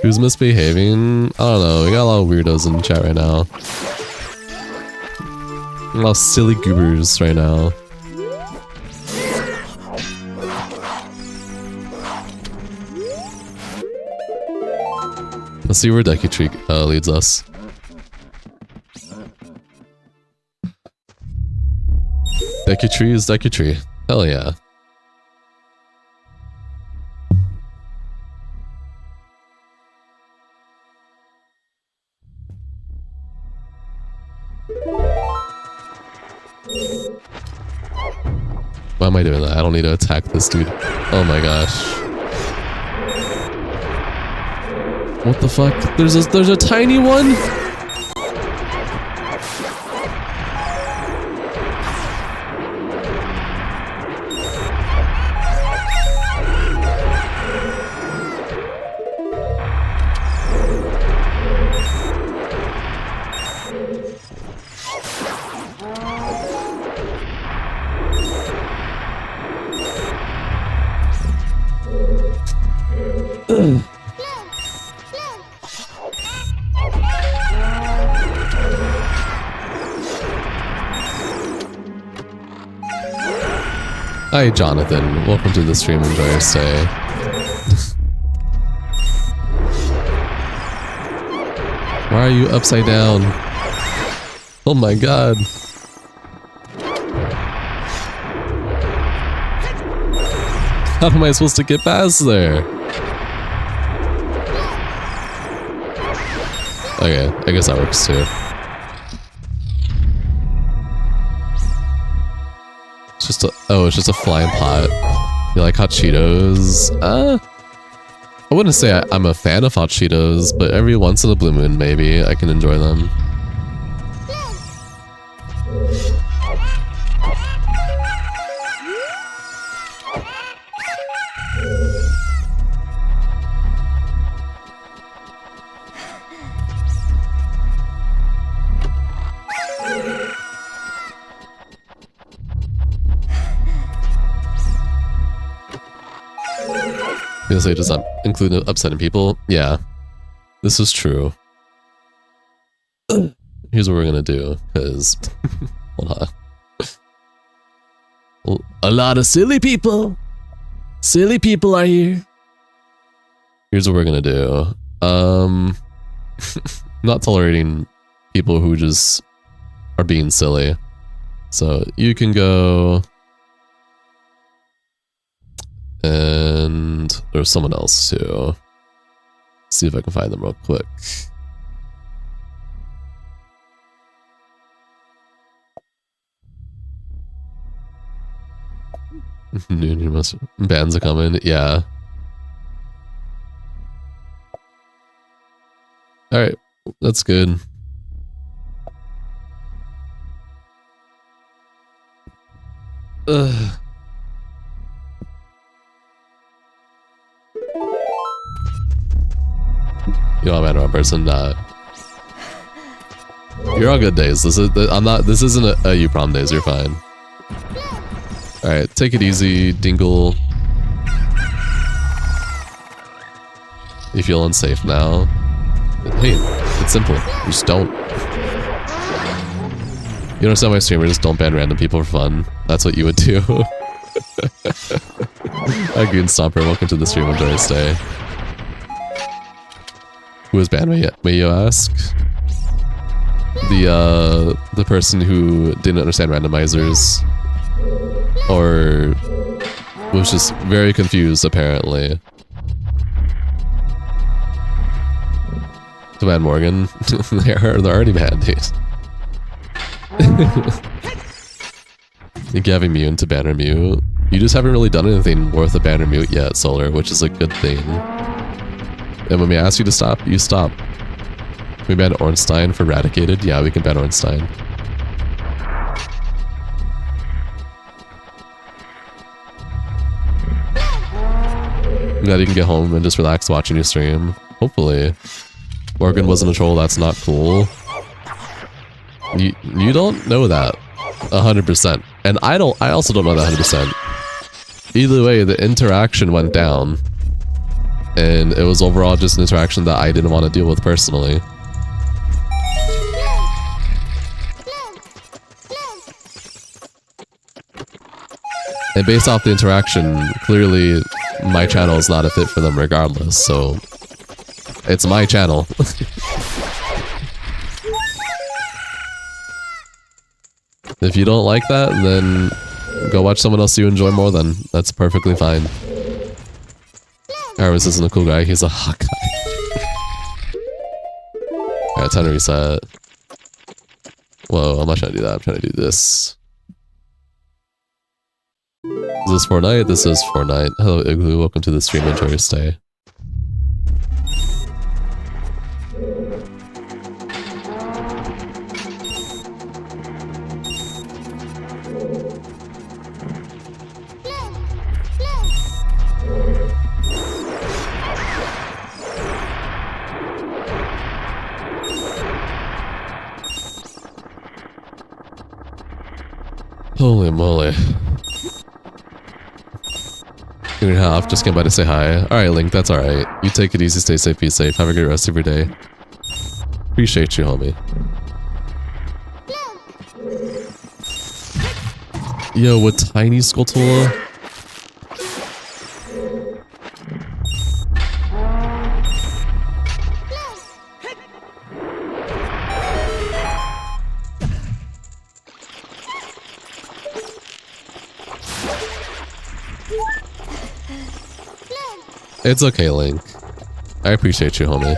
Who's misbehaving? I don't know. We got a lot of weirdos in the chat right now. A lot of silly goobers right now. Let's see where Deku Tree leads us. Deku Tree is Deku Tree. Hell yeah. Why am I doing that? I don't need to attack this dude. Oh my gosh. What the fuck? There's a tiny one? Hi Jonathan, welcome to the stream, enjoy your stay. Why are you upside down? Oh my god. How am I supposed to get past there? Okay, I guess that works too. It's just a flying pot. You like hot Cheetos? I wouldn't say I'm a fan of hot Cheetos, but every once in a blue moon, maybe I can enjoy them. Say does not include upsetting people. Yeah, this is true. Here's what we're gonna do, because hold on. A lot of silly people are here. Here's what we're gonna do. Not tolerating people who just are being silly. So you can go And there's someone else too. See if I can find them real quick. Bands are coming, yeah. Alright, that's good. Ugh. You know, I'm a person. You're on good days. This isn't a you prom days. You're fine. All right, take it easy, Dingle. You feel unsafe now? Hey, it's simple. You just don't. You understand my streamer? Just don't ban random people for fun. That's what you would do. Hi, Goon Stomper. Welcome to the stream. Enjoy your stay. Who was banned, may you ask? The person who didn't understand randomizers. Or was just very confused, apparently. To ban Morgan. they're already banned, dude. Gavin immune to banner mute. You just haven't really done anything worth a banner mute yet, Solar, which is a good thing. And when we ask you to stop, you stop. Can we ban Ornstein for Radicated? Yeah, we can ban Ornstein. I'm glad you can get home and just relax watching your stream. Hopefully. Morgan wasn't a troll, that's not cool. You don't know that 100%. And I also don't know that 100%. Either way, the interaction went down. And it was overall just an interaction that I didn't want to deal with personally. And based off the interaction, clearly my channel is not a fit for them regardless, so it's my channel. If you don't like that, then go watch someone else you enjoy more then. That's perfectly fine. Arvis isn't a cool guy, he's a hot guy. Alright, time to reset. Whoa, I'm not trying to do that, I'm trying to do this. Is this Fortnite? This is Fortnite. Hello Igloo, welcome to the stream, enjoy your stay. Holy moly. You're half, just came by to say hi. Alright, Link, that's alright. You take it easy, stay safe, be safe. Have a good rest of your day. Appreciate you, homie. Yo, what tiny Skulltula? It's okay, Link. I appreciate you, homie.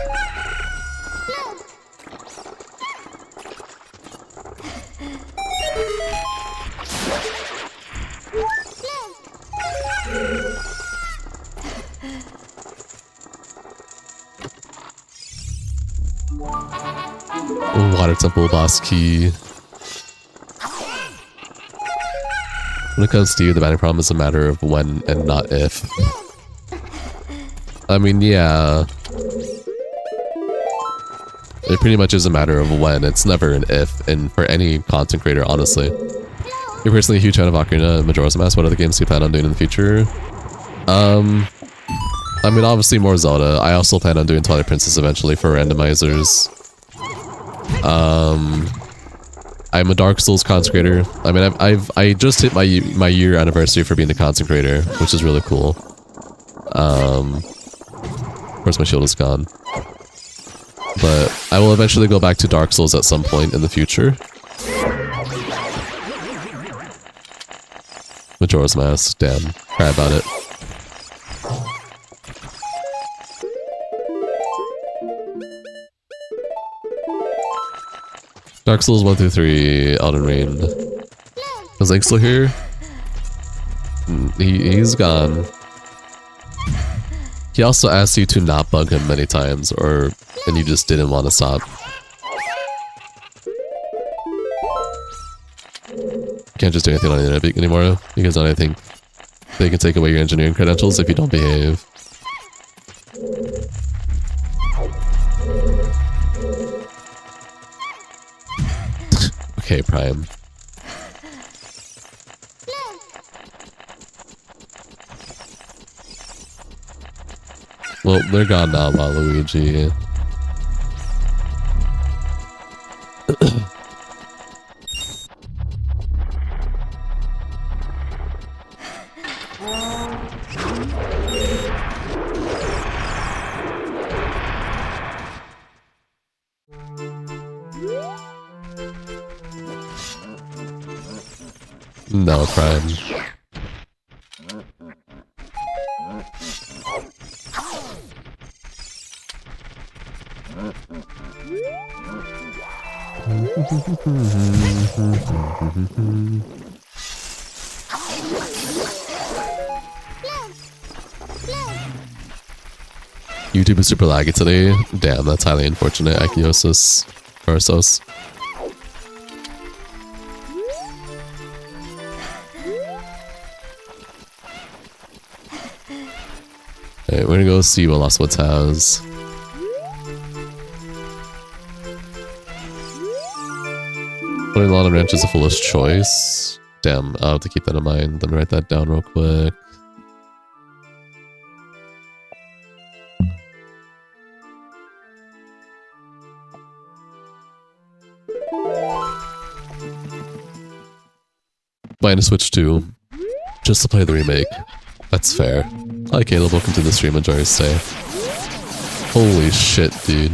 Water Temple boss key. When it comes to you, the banning problem is a matter of when and not if. I mean, yeah. It pretty much is a matter of when. It's never an if, and for any content creator, honestly. You're personally a huge fan of Ocarina and Majora's Mask. What other games do you plan on doing in the future? I mean, obviously more Zelda. I also plan on doing Twilight Princess eventually for randomizers. I'm a Dark Souls content creator. I mean, I just hit my year anniversary for being a content creator, which is really cool. Of course, my shield is gone. But I will eventually go back to Dark Souls at some point in the future. Majora's Mask, damn. Cry about it. Dark Souls 1 through 3, Elden Ring. Is Link still here? He's gone. He also asked you to not bug him many times, and you just didn't want to stop. Can't just do anything on the internet anymore, because I think they can take away your engineering credentials if you don't behave. Okay, Prime. Well, they're gone now, Waluigi. No, Prime. YouTube is super laggy today. Damn, that's highly unfortunate. Akiosis. Ursos. Alright, we're gonna go see what Lost Woods has. Putting a lot of ranch is a foolish choice. Damn, I'll have to keep that in mind. Let me write that down real quick. Buying a Switch 2 just to play the remake. That's fair. Hi Caleb, welcome to the stream, enjoy your stay. Holy shit, dude.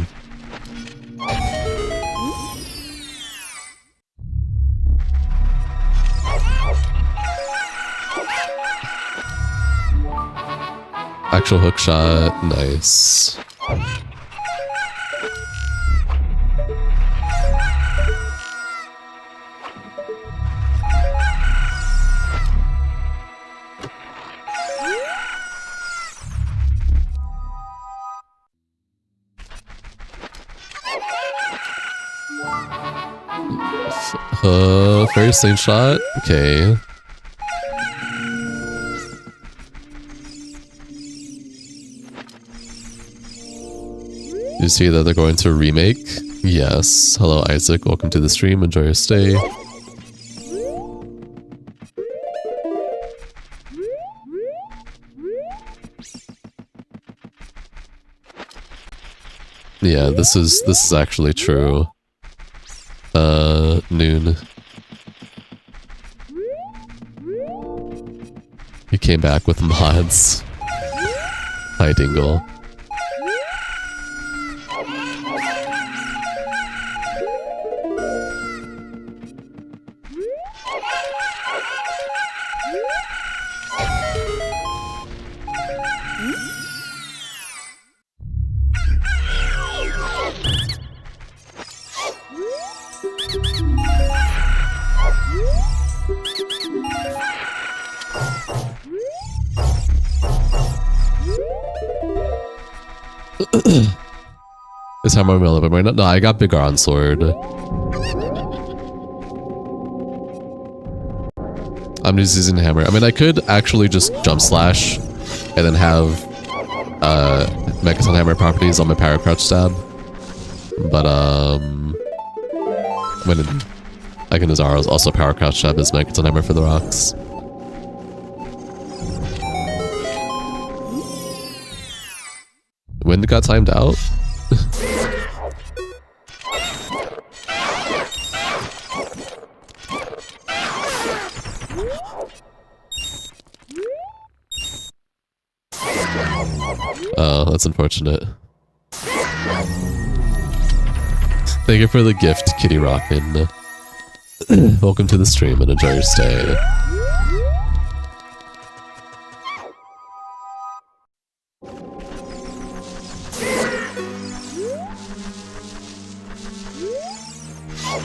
Actual hook shot, nice. Fairy slingshot? Okay. You see that they're going to remake? Yes. Hello Isaac, welcome to the stream, enjoy your stay. Yeah, this is actually true. Noon. He came back with mods. Hi, Dingle. Is hammer relevant right now? No, I got bigger on sword. I'm just using hammer. I mean, I could actually just jump slash and then have Mechaton hammer properties on my power crouch stab. But when I can also power crouch stab as Mechaton hammer for the rocks. Wind got timed out. Oh, that's unfortunate. Thank you for the gift, Kitty Rockin'. Welcome to the stream and enjoy your stay.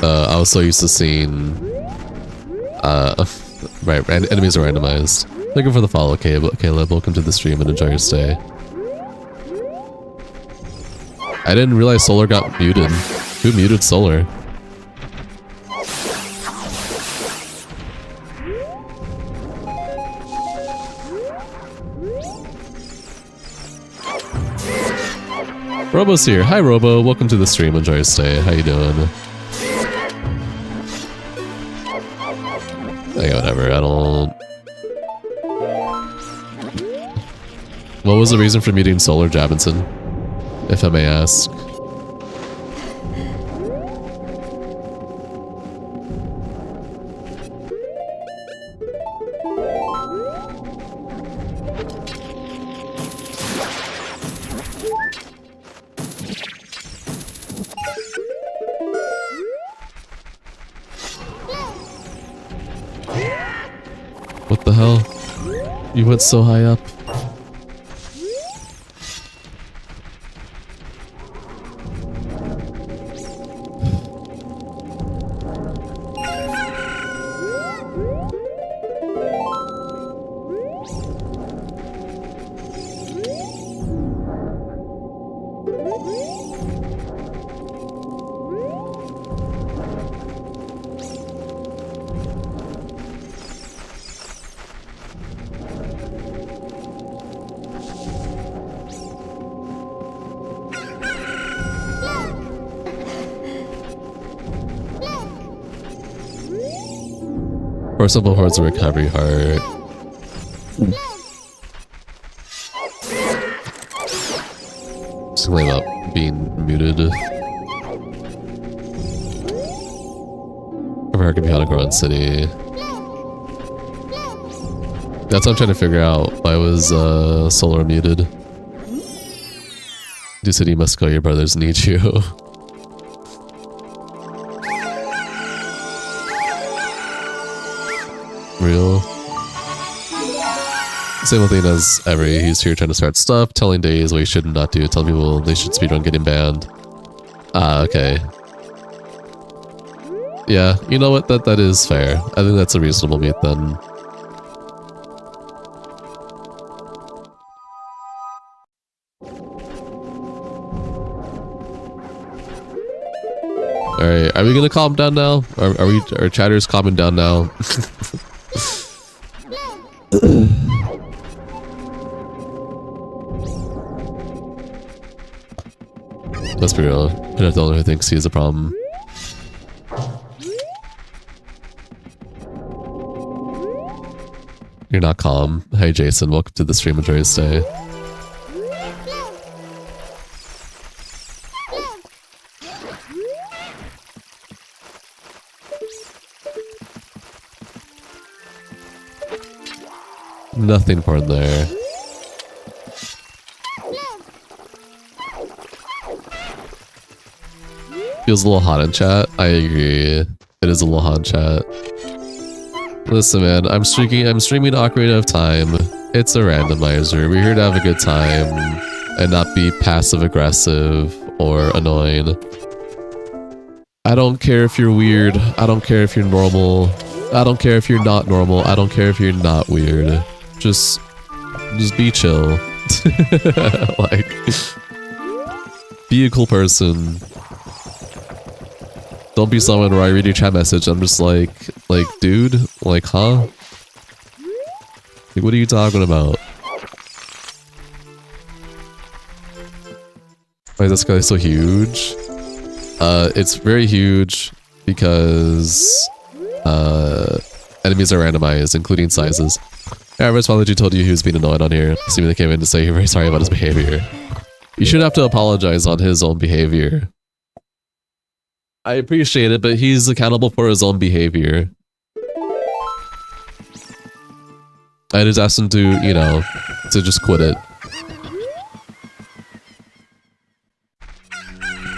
I was so used to seeing... right, enemies are randomized. Thank you for the follow, Caleb. Welcome to the stream and enjoy your stay. I didn't realize Solar got muted. Who muted Solar? Robo's here. Hi, Robo. Welcome to the stream. Enjoy your stay. How you doing? Okay, whatever. I don't... What was the reason for meeting Solar Jabinson? If I may ask. What the hell? You went so high up. Forcible Horde's a recovery heart. Something about being muted. Or can be on a growing city. That's what I'm trying to figure out. Why was Solar muted? Do city must go, your brothers need you. Real. Same thing as every. He's here trying to start stuff, telling days what he should not do, telling people they should speedrun getting banned. Ah, okay. Yeah, you know what? That is fair. I think that's a reasonable meet then. Alright, are we gonna calm down now? Are chatters calming down now? Let's be real. You're not the only one who thinks he has a problem. You're not calm. Hey Jason, welcome to the stream. Enjoy your stay. Nothing important there. Feels a little hot in chat. I agree. It is a little hot in chat. Listen, man, I'm streaming Ocarina of Time. It's a randomizer. We're here to have a good time and not be passive aggressive or annoying. I don't care if you're weird. I don't care if you're normal. I don't care if you're not normal. I don't care if you're not weird. Just be chill. Like, be a cool person. Don't be someone where I read your chat message, I'm just like, dude, like, huh? Like, what are you talking about? Why is this guy so huge? It's very huge because enemies are randomized, including sizes. Yeah, Red Apology told you he was being annoyed on here. Assuming they came in to say you're very sorry about his behavior. You shouldn't have to apologize on his own behavior. I appreciate it, but he's accountable for his own behavior. I just asked him to, you know, to just quit it.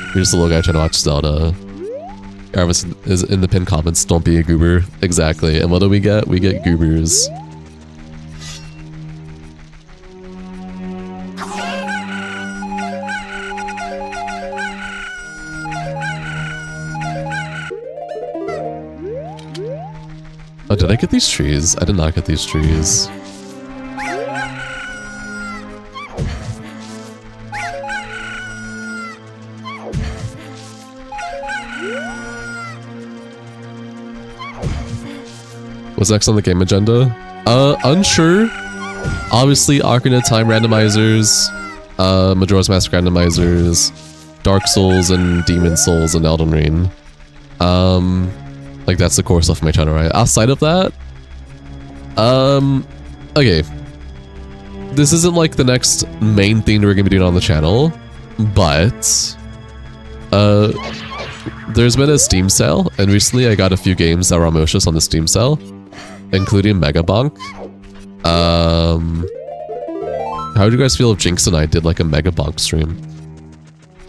You're just a little guy trying to watch Zelda. Jarvis is in the pinned comments, don't be a goober. Exactly. And what do we get? We get goobers. Oh, did I get these trees? I did not get these trees. What's next on the game agenda? Unsure. Obviously, Ocarina of Time randomizers, Majora's Mask randomizers, Dark Souls and Demon Souls and Elden Ring. Like that's the core stuff of my channel, right? Outside of that, okay. This isn't like the next main thing that we're gonna be doing on the channel, but there's been a Steam sale, and recently I got a few games that were on Moshus on the Steam sale, including Mega Bonk. How would you guys feel if Jinx and I did like a Mega Bonk stream?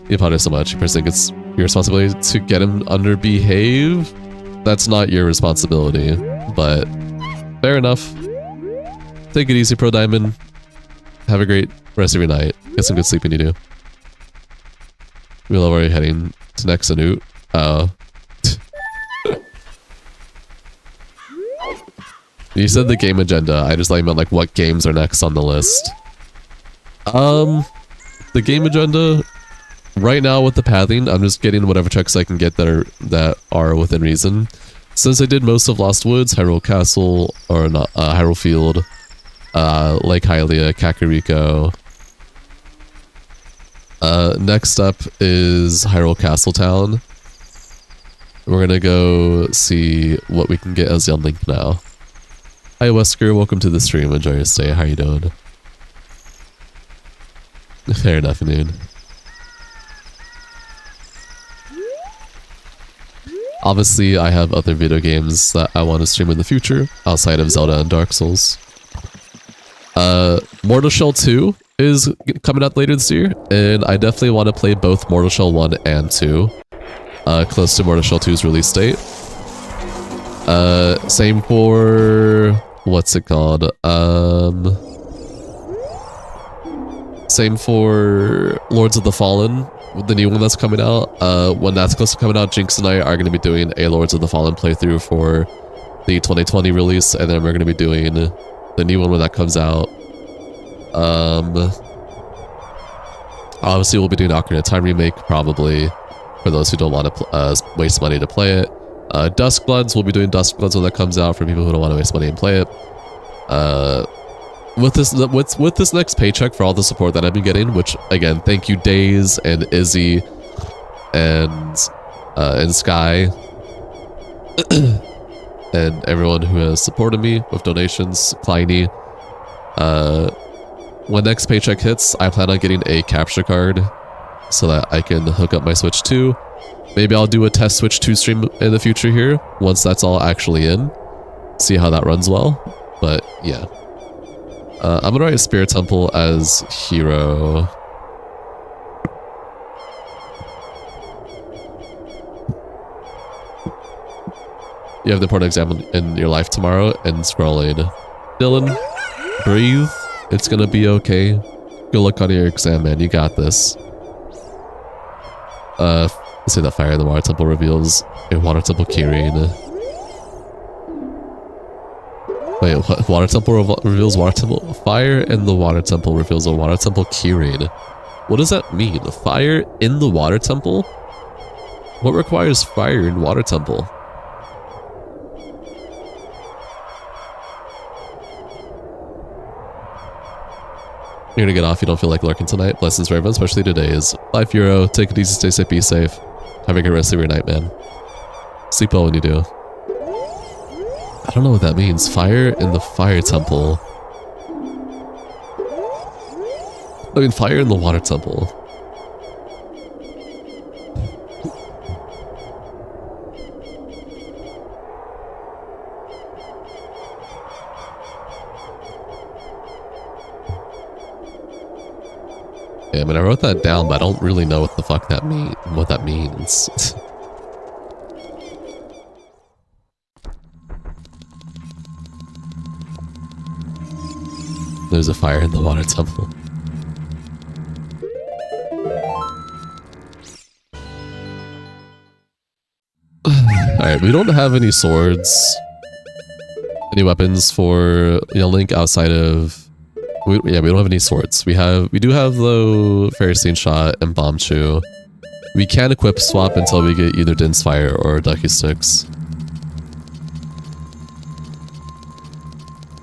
You apologize so much. You personally think it's your responsibility to get him under behave? That's not your responsibility, but fair enough. Take it easy, Pro Diamond. Have a great rest of your night. Get some good sleep when you do. We love where you're heading to next, Anut. You said the game agenda. I just thought you meant like what games are next on the list. The game agenda right now with the pathing, I'm just getting whatever checks I can get that are within reason. Since I did most of Lost Woods, Hyrule Castle, or not, Hyrule Field, Lake Hylia, Kakariko. Next up is Hyrule Castle Town. We're gonna go see what we can get as Young Link now. Hi Wesker, welcome to the stream. Enjoy your stay. How are you doing? Fair enough, dude. Obviously, I have other video games that I want to stream in the future, outside of Zelda and Dark Souls. Mortal Shell 2 is coming out later this year, and I definitely want to play both Mortal Shell 1 and 2, close to Mortal Shell 2's release date. Same for... what's it called? Same for Lords of the Fallen, the new one that's coming out. When that's close to coming out, Jinx and I are going to be doing a Lords of the Fallen playthrough for the 2020 release, and then we're going to be doing the new one when that comes out. Obviously, we'll be doing Ocarina of Time remake, probably, for those who don't want to waste money to play it. Duskbloods, we'll be doing Duskbloods when that comes out for people who don't want to waste money and play it. With this next paycheck for all the support that I've been getting, which again, thank you Days and Izzy and Sky and everyone who has supported me with donations, Kleiny. When next paycheck hits, I plan on getting a capture card so that I can hook up my Switch 2. Maybe I'll do a test Switch 2 stream in the future here, once that's all actually in. See how that runs well. But yeah. I'm gonna write a Spirit Temple as hero. You have the important exam in your life tomorrow and scrolling. Dylan, breathe. It's gonna be okay. Good luck on your exam, man. You got this. Let's say that fire in the water temple reveals a water temple keyring. Wait, what? Water temple reveals water temple? Fire in the water temple reveals a water temple keyring. What does that mean? Fire in the water temple? What requires fire in water temple? You're gonna get off, you don't feel like lurking tonight. Blessings for everyone, especially today's. Life Euro, take it easy, stay safe, be safe. Have a good rest of your night, man. Sleep well when you do. I don't know what that means. Fire in the fire temple. I mean, fire in the water temple. Yeah, I mean, I wrote that down, but I don't really know what the fuck that means. There's a fire in the water temple. Alright, we don't have any swords. Any weapons for Link outside of? Yeah, we don't have any swords. We do have the Fairy Stain Shot and Bomb Chew. We can equip swap until we get either Din's Fire or Ducky Sticks.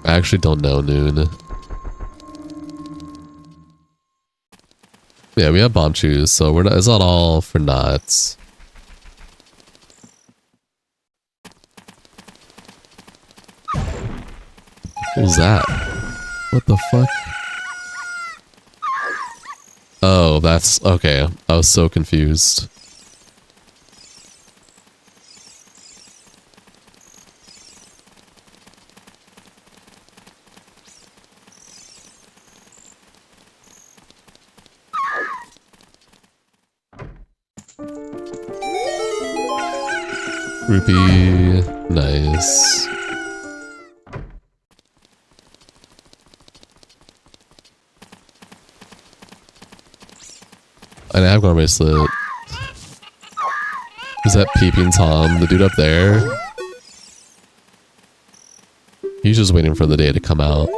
I actually don't know, Noon. Yeah, we have Bomb Chews, so it's not all for naught. What was that? What the fuck? Oh, that's... okay. I was so confused. Rupee. Nice. And I have Ground Bracelet. Is that Peeping Tom? The dude up there? He's just waiting for the day to come out.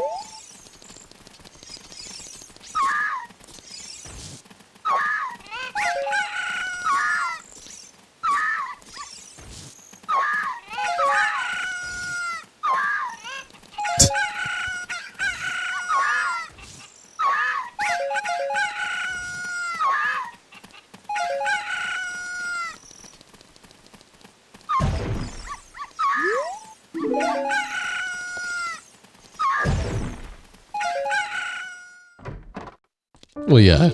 Well, yeah.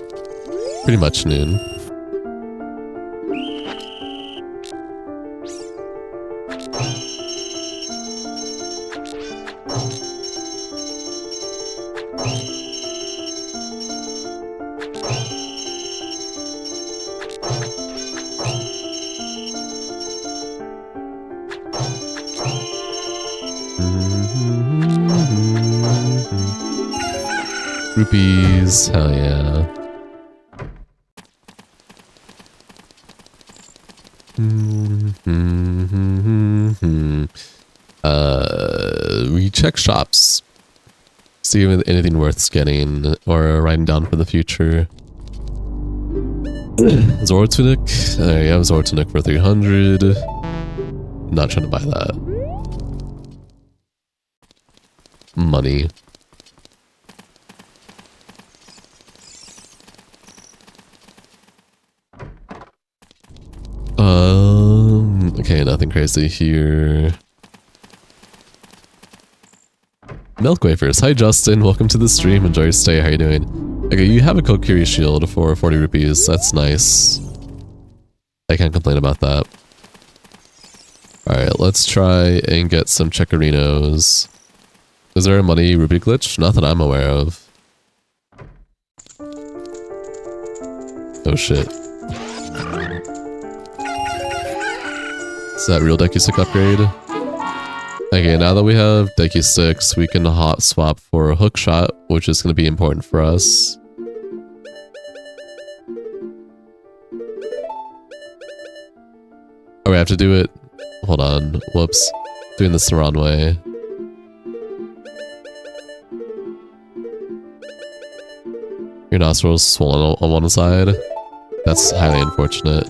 Pretty much noon. Rupees, hell yeah. We check shops. See if anything worth getting or writing down for the future. Zora Tunic. There you have Zora Tunic for 300. Not trying to buy that. Money. Okay, nothing crazy here. Milk wafers. Hi Justin, welcome to the stream. Enjoy your stay. How you doing? Okay, you have a Kokiri shield for 40 rupees. That's nice. I can't complain about that. Alright, let's try and get some checkerinos. Is there a money rupee glitch? Not that I'm aware of. Oh shit. Is that real Deku Stick upgrade? Okay, now that we have Deku Sticks, we can hot swap for a hook shot, which is going to be important for us. Oh, we have to do it. Hold on. Whoops. Doing this the wrong way. Your nostrils swollen on one side. That's highly unfortunate.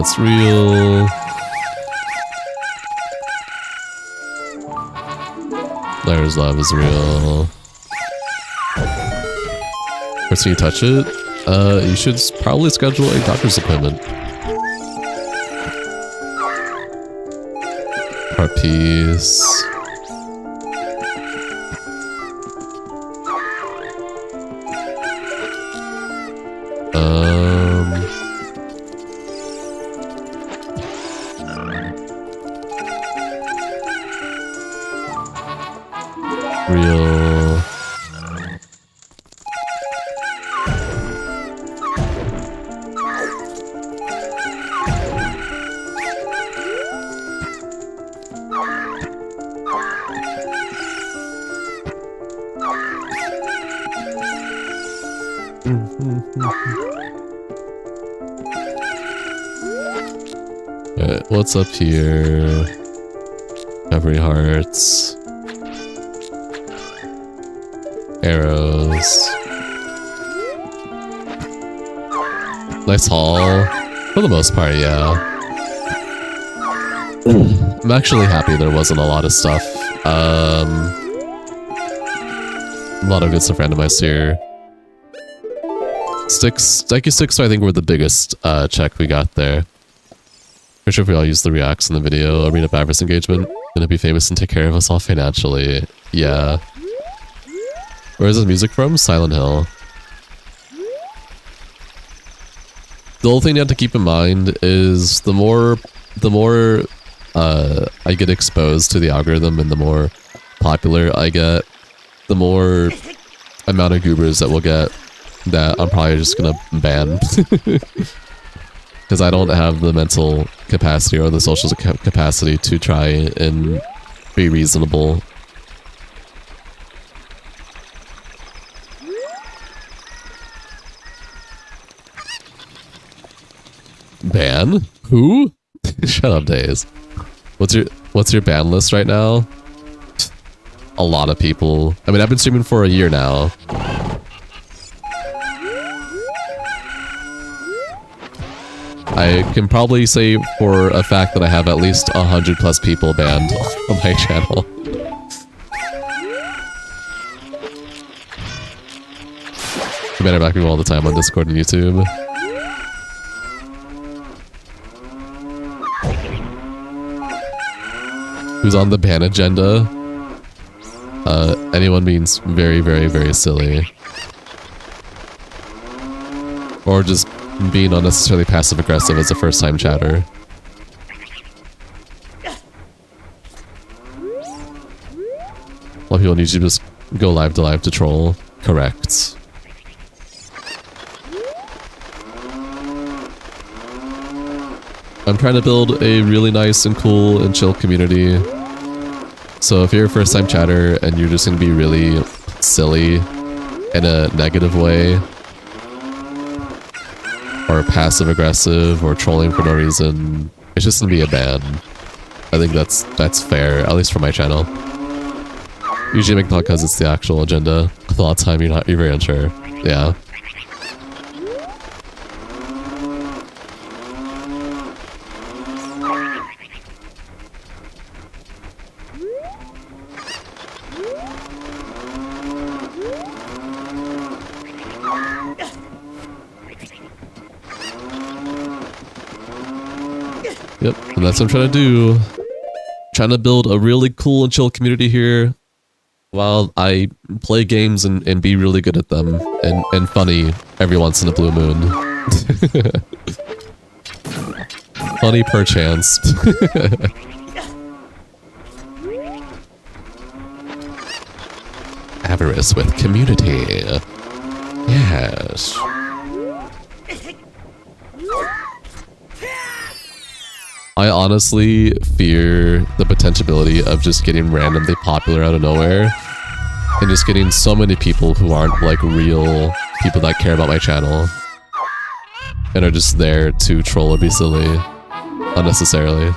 That's real. Liar's Love is real. First you touch it, you should probably schedule a doctor's appointment. Heart piece. Real. Okay, what's up here? Every hearts. Arrows. Nice haul. For the most part, yeah. I'm actually happy there wasn't a lot of stuff. A lot of good stuff randomized here. Sticky sticks, I think, were the biggest check we got there. For sure if we all use the reacts in the video. Arena Bavris engagement. Gonna be famous and take care of us all financially. Yeah. Where is this music from? Silent Hill. The whole thing you have to keep in mind is the more I get exposed to the algorithm and the more popular I get, the more amount of goobers that we'll get that I'm probably just gonna ban. Because I don't have the mental capacity or the social capacity to try and be reasonable. Ban? Who? Shut up, Days. What's your ban list right now? A lot of people. I mean, I've been streaming for a year now. I can probably say for a fact that I have at least 100+ people banned on my channel. I ban back people all the time on Discord and YouTube. Who's on the ban agenda? Anyone means very, very, very silly. Or just being unnecessarily passive-aggressive as a first-time chatter. A lot of people need to just go live to troll. Correct. I'm trying to build a really nice and cool and chill community. So if you're a first-time chatter and you're just gonna be really silly in a negative way, or passive-aggressive, or trolling for no reason, it's just gonna be a ban. I think that's fair, at least for my channel. Usually I make talk because it's the actual agenda. A lot of time you're very unsure. Yeah. Yep, and that's what I'm trying to do. Trying to build a really cool and chill community here while I play games and be really good at them and funny every once in a blue moon. Funny perchance. Avarice with community. Yes. I honestly fear the potentiality of just getting randomly popular out of nowhere and just getting so many people who aren't like real people that care about my channel and are just there to troll or be silly unnecessarily.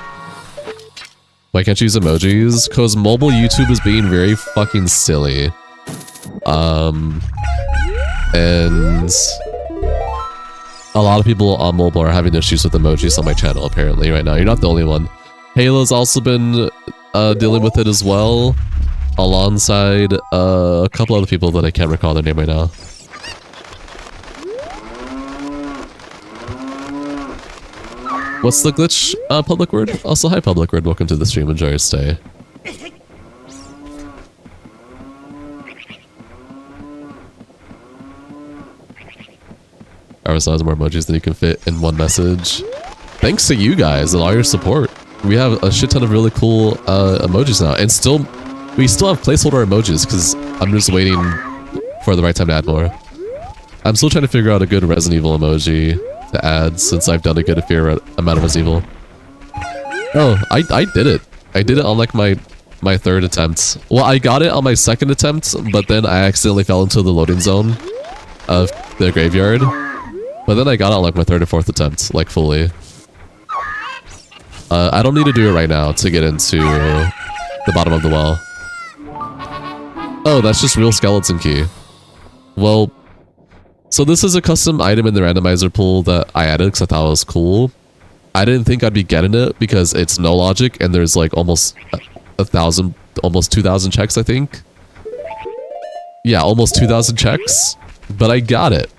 Why can't you use emojis? Because mobile YouTube is being very fucking silly. And a lot of people on mobile are having issues with emojis on my channel apparently right now. You're not the only one. Halo's also been dealing with it as well, alongside a couple other people that I can't recall their name right now. What's the glitch, Public Word? Also, hi Public Word, welcome to the stream, enjoy your stay. Ours has more emojis than you can fit in one message. Thanks to you guys and all your support. We have a shit ton of really cool emojis now, and we still have placeholder emojis because I'm just waiting for the right time to add more. I'm still trying to figure out a good Resident Evil emoji to add since I've done a good fair amount of Resident Evil. Oh, I did it. I did it on like my third attempt. Well, I got it on my second attempt, but then I accidentally fell into the loading zone of the graveyard. But then I got it on like my third or fourth attempt, like fully. I don't need to do it right now to get into the bottom of the well. Oh, that's just real skeleton key. Well, so this is a custom item in the randomizer pool that I added because I thought it was cool. I didn't think I'd be getting it because it's no logic and there's like almost 1,000, almost 2,000 checks, I think. Yeah, almost 2,000 checks, but I got it.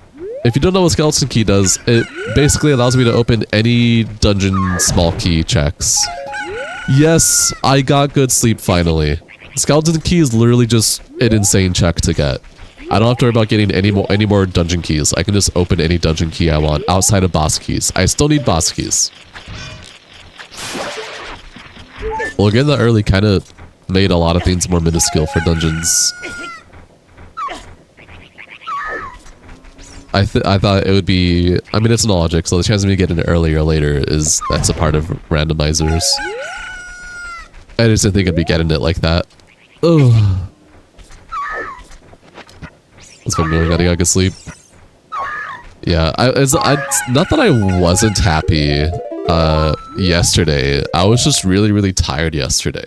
If you don't know what skeleton key does, it basically allows me to open any dungeon small key checks. Yes, I got good sleep finally. Skeleton key is literally just an insane check to get. I don't have to worry about getting any more dungeon keys. I can just open any dungeon key I want outside of boss keys. I still need boss keys. Well, getting that early kind of made a lot of things more minuscule for dungeons. I thought it would be... I mean, it's no logic, so the chance of me getting it earlier or later is... That's a part of randomizers. I just didn't think I'd be getting it like that. Ugh. That's what I'm doing. I gotta get sleep. Yeah, it's not that I wasn't happy yesterday. I was just really tired yesterday.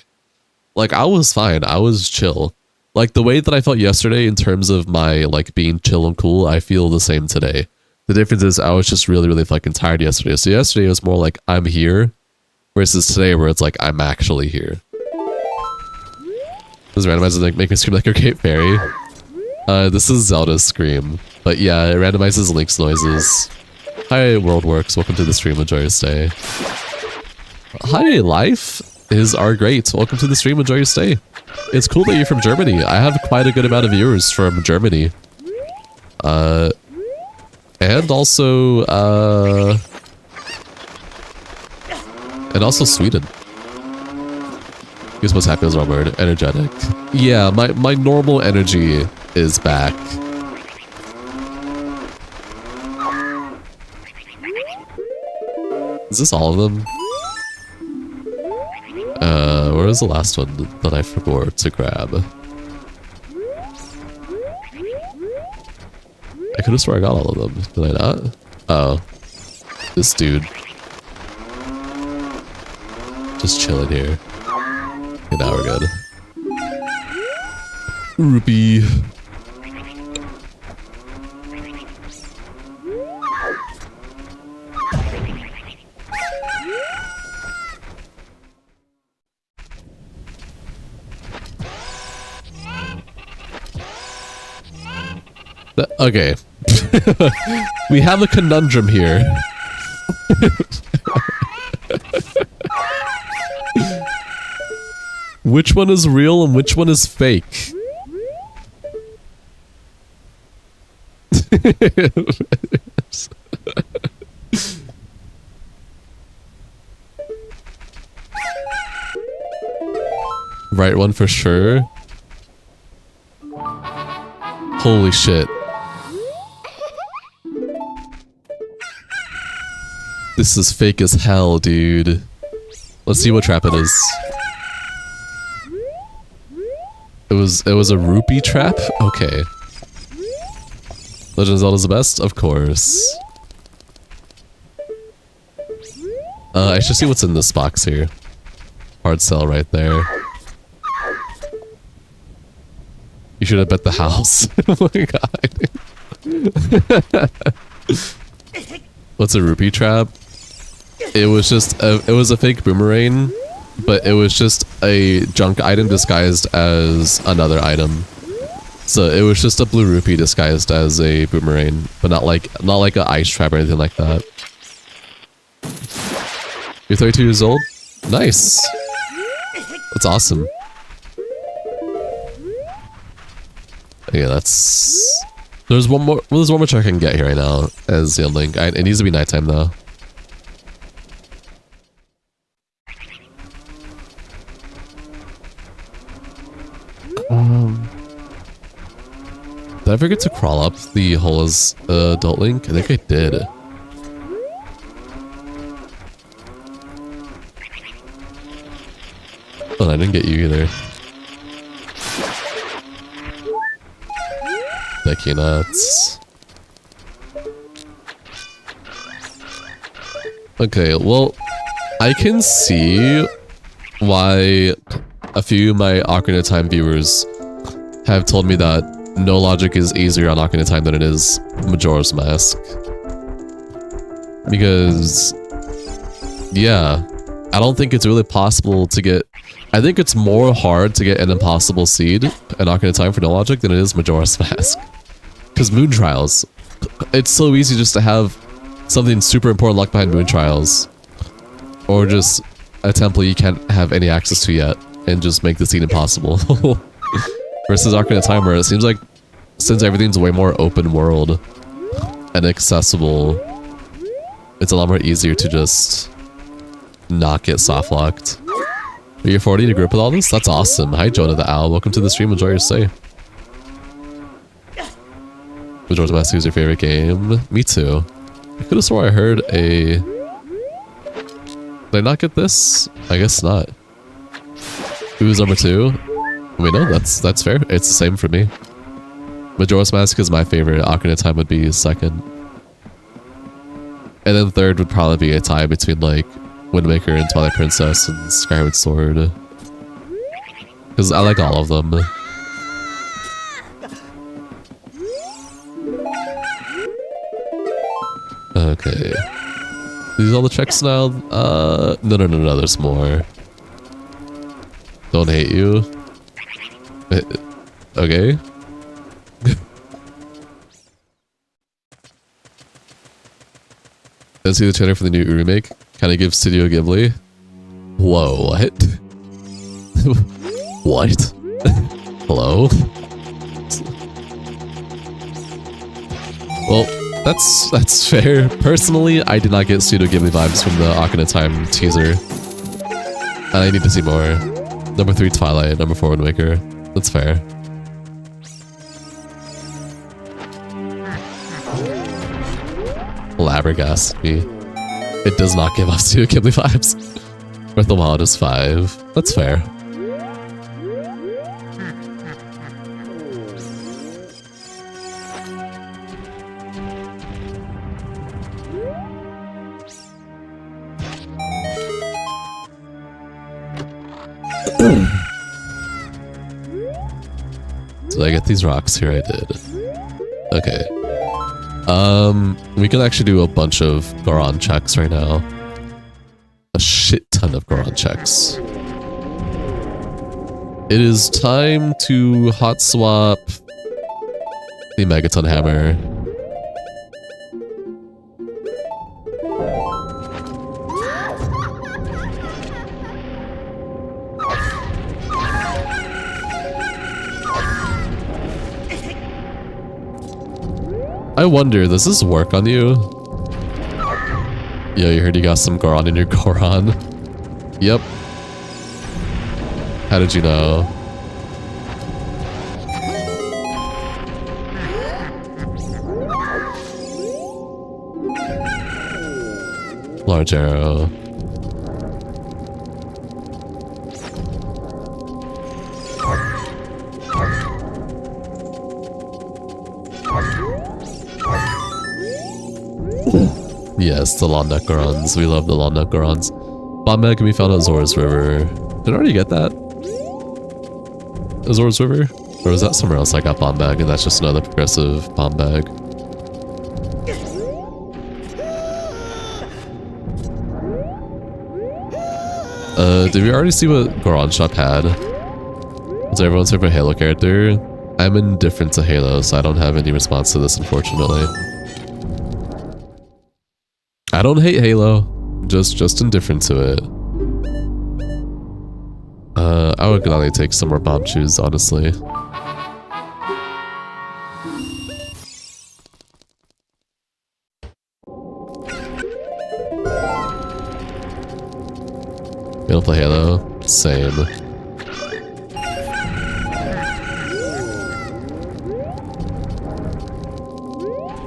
Like, I was fine. I was chill. Like, the way that I felt yesterday in terms of my, like, being chill and cool, I feel the same today. The difference is I was just really fucking tired yesterday. So yesterday it was more like, I'm here, versus today where it's like, I'm actually here. This randomizer like, make me scream like a Cape Fairy. This is Zelda's scream. But yeah, it randomizes Link's noises. Hi, WorldWorks. Welcome to the stream. Enjoy your stay. Hi, life is our great. Welcome to the stream. Enjoy your stay. It's cool that you're from Germany. I have quite a good amount of viewers from Germany. And also Sweden. Guess what's happy is one word. Energetic. Yeah, my normal energy is back. Is this all of them? Where was the last one that I forgot to grab? I could have swore I got all of them. Did I not? Oh. This dude. Just chilling here. Okay, now we're good. Rupee. Okay. We have a conundrum here. Which one is real and which one is fake? Right one for sure. Holy shit. This is fake as hell, dude. Let's see what trap it is. It was a rupee trap? Okay. Legend of Zelda's the best? Of course. I should see what's in this box here. Hard sell right there. You should have bet the house. Oh my god. What's a rupee trap? It was just it was a fake boomerang, but it was just a junk item disguised as another item. So it was just a blue rupee disguised as a boomerang, but not like an ice trap or anything like that. You're 32 years old? Nice. That's awesome. Okay, that's... There's one more check I can get here right now as the link. It needs to be nighttime though. Did I forget to crawl up the hole as adult Link? I think I did. Oh, I didn't get you either. Decky nuts. Okay, well, I can see why a few of my Ocarina of Time viewers have told me that no logic is easier on Ocarina of Time than it is Majora's Mask. Because, yeah, I don't think it's really possible to get... I think it's more hard to get an impossible seed in Ocarina of Time for no logic than it is Majora's Mask. Because Moon Trials, it's so easy just to have something super important locked behind Moon Trials. Or just a temple you can't have any access to yet and just make the seed impossible. Versus Ocarina of Time, where it seems like since everything's way more open world and accessible, it's a lot more easier to just not get soft locked. Are you 40 to group with all this? That's awesome. Hi Jonah the Owl, welcome to the stream, enjoy your stay. Majora's Mask is your favorite game? Me too. I could have swore I heard a... Did I not get this? I guess not. Who's number 2? Wait, no, that's fair. It's the same for me. Majora's Mask is my favorite. Ocarina of Time would be second. And then third would probably be a tie between like Wind Waker and Twilight Princess and Skyward Sword. Because I like all of them. Okay. These are all the checks now? No, there's more. Don't hate you. Okay. Let's see the trailer for the new remake. Kind of gives Studio Ghibli. Whoa, what? What? Hello? Well, that's fair. Personally, I did not get Studio Ghibli vibes from the Ocarina of Time teaser. And I need to see more. Number 3, Twilight. Number 4, Wind Waker. That's fair. Flabbergasted me. It does not give off Studio Ghibli vibes. Breath of the Wild is 5. That's fair. Did I get these rocks? Here I did. Okay. We can actually do a bunch of Goron checks right now. A shit ton of Goron checks. It is time to hot swap the Megaton Hammer. I wonder, does this work on you? Yo, you heard you got some Goron in your Goron? Yep. How did you know? Large arrow. Yes, the long neck Gorons. We love the long neck Gorons. Bomb bag can be found at Zora's River. Did I already get that? Zora's River? Or was that somewhere else I got bomb bag and that's just another progressive bomb bag? Did we already see what Goron Shop had? Was everyone's favorite Halo character? I'm indifferent to Halo, so I don't have any response to this, unfortunately. I don't hate Halo, just indifferent to it. I would gladly take some more bomb shoes, honestly. You don't play Halo? Same.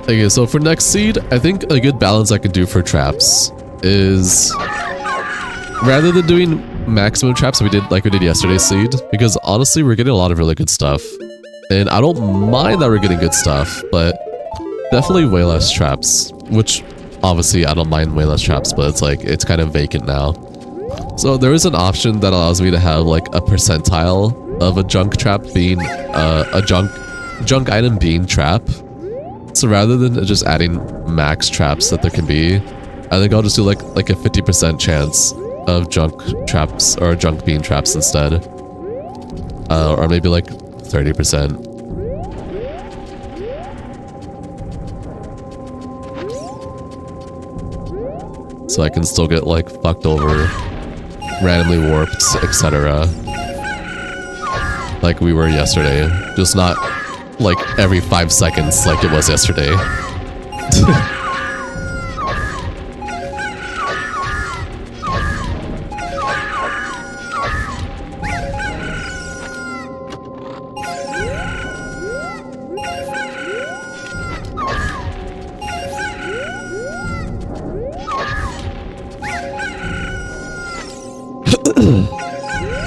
Okay, so for next seed, I think a good balance I could do for traps is rather than doing maximum traps like we did yesterday's seed, because honestly we're getting a lot of really good stuff. And I don't mind that we're getting good stuff, but definitely way less traps, which Obviously, I don't mind way less traps, but it's like, it's kind of vacant now. So there is an option that allows me to have like a percentile of a junk trap being a junk item being trap. So rather than just adding max traps that there can be, I think I'll just do like a 50% chance of junk traps or junk being traps instead. Or maybe like 30%. So I can still get like fucked over, randomly warped, etc. Like we were yesterday. Just not like every 5 seconds like it was yesterday.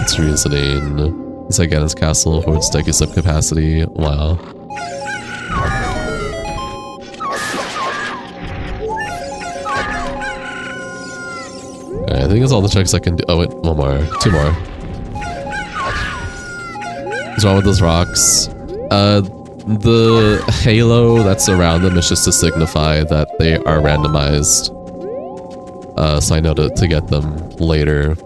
It's reasoning. It's like Ganon's castle holds sticky sub capacity. Wow. Okay, I think it's all the checks I can do. Oh wait, one more. 2 more. What's wrong with those rocks? The halo that's around them is just to signify that they are randomized. So I know to get them later.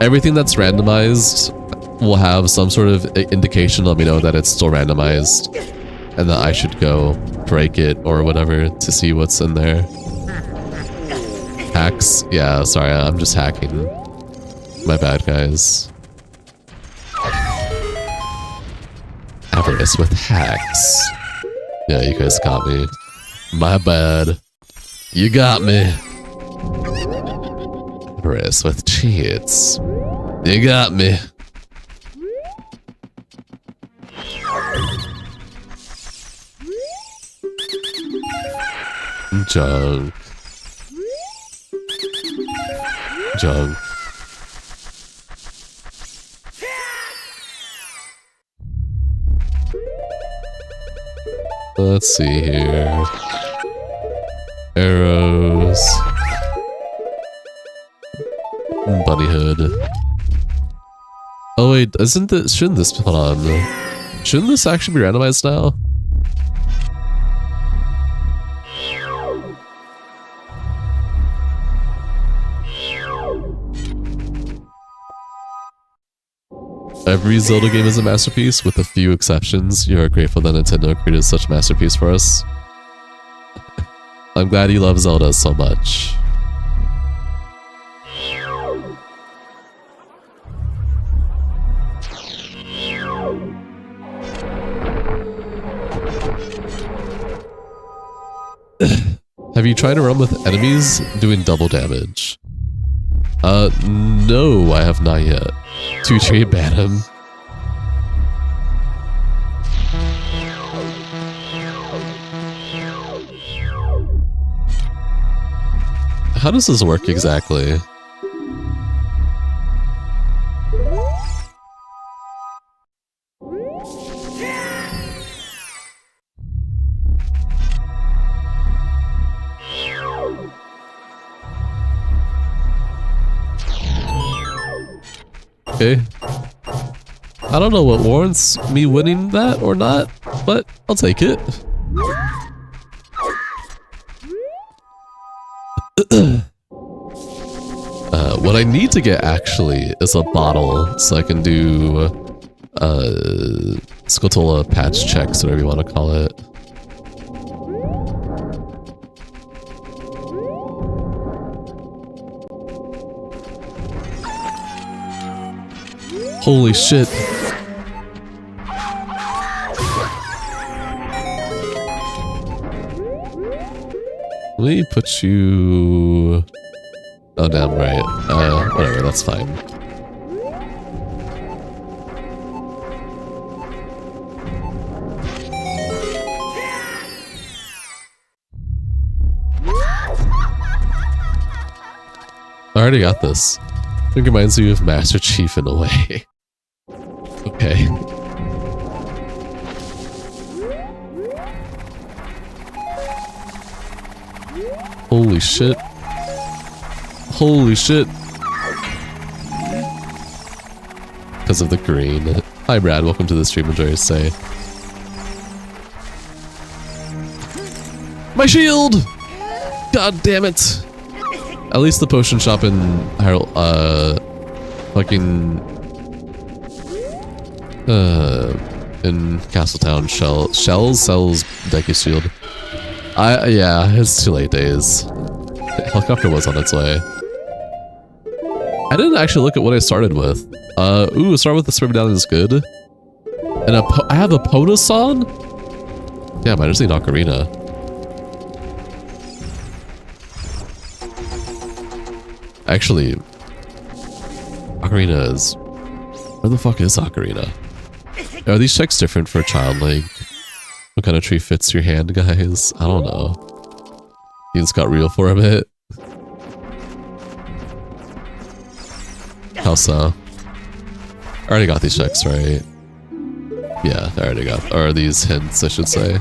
Everything that's randomized will have some sort of indication to let me know that it's still randomized and that I should go break it or whatever to see what's in there. Hacks? Yeah, sorry, I'm just hacking. My bad, guys. Avarice with hacks. Yeah, you guys got me. My bad. You got me. Avarice with cheats. You got me. Junk. Junk. Let's see here. Arrows. Bunny hood. Oh wait, shouldn't this, hold on. Shouldn't this actually be randomized now? Every Zelda game is a masterpiece, with a few exceptions. You are grateful that Nintendo created such a masterpiece for us. I'm glad you love Zelda so much. Have you tried to run with enemies doing double damage? No, I have not yet. 2-tree ban him. How does this work exactly? Okay. I don't know what warrants me winning that or not, but I'll take it. What I need to get actually is a bottle so I can do Scotola patch checks, whatever you want to call it. Holy shit. Let me put you... Oh, damn right. Whatever, that's fine. I already got this. I think it reminds me of Master Chief in a way. Okay. Holy shit. Holy shit. Because of the green. Hi Brad, welcome to the stream, enjoy your stay. My shield! God damn it! At least the potion shop in in Castletown Shells sells Deku Shield. Yeah, it's too late days. The helicopter was on its way. I didn't actually look at what I started with. Ooh, start with the Spring Medallion is good. And I have a Potosan? Damn, I just need Ocarina. Actually, Ocarina is... Where the fuck is Ocarina? Are these checks different for Child Link? What kind of tree fits your hand, guys? I don't know. Things got real for a bit. How so? I already got these checks, right? Yeah, I already got... Or these hints, I should say.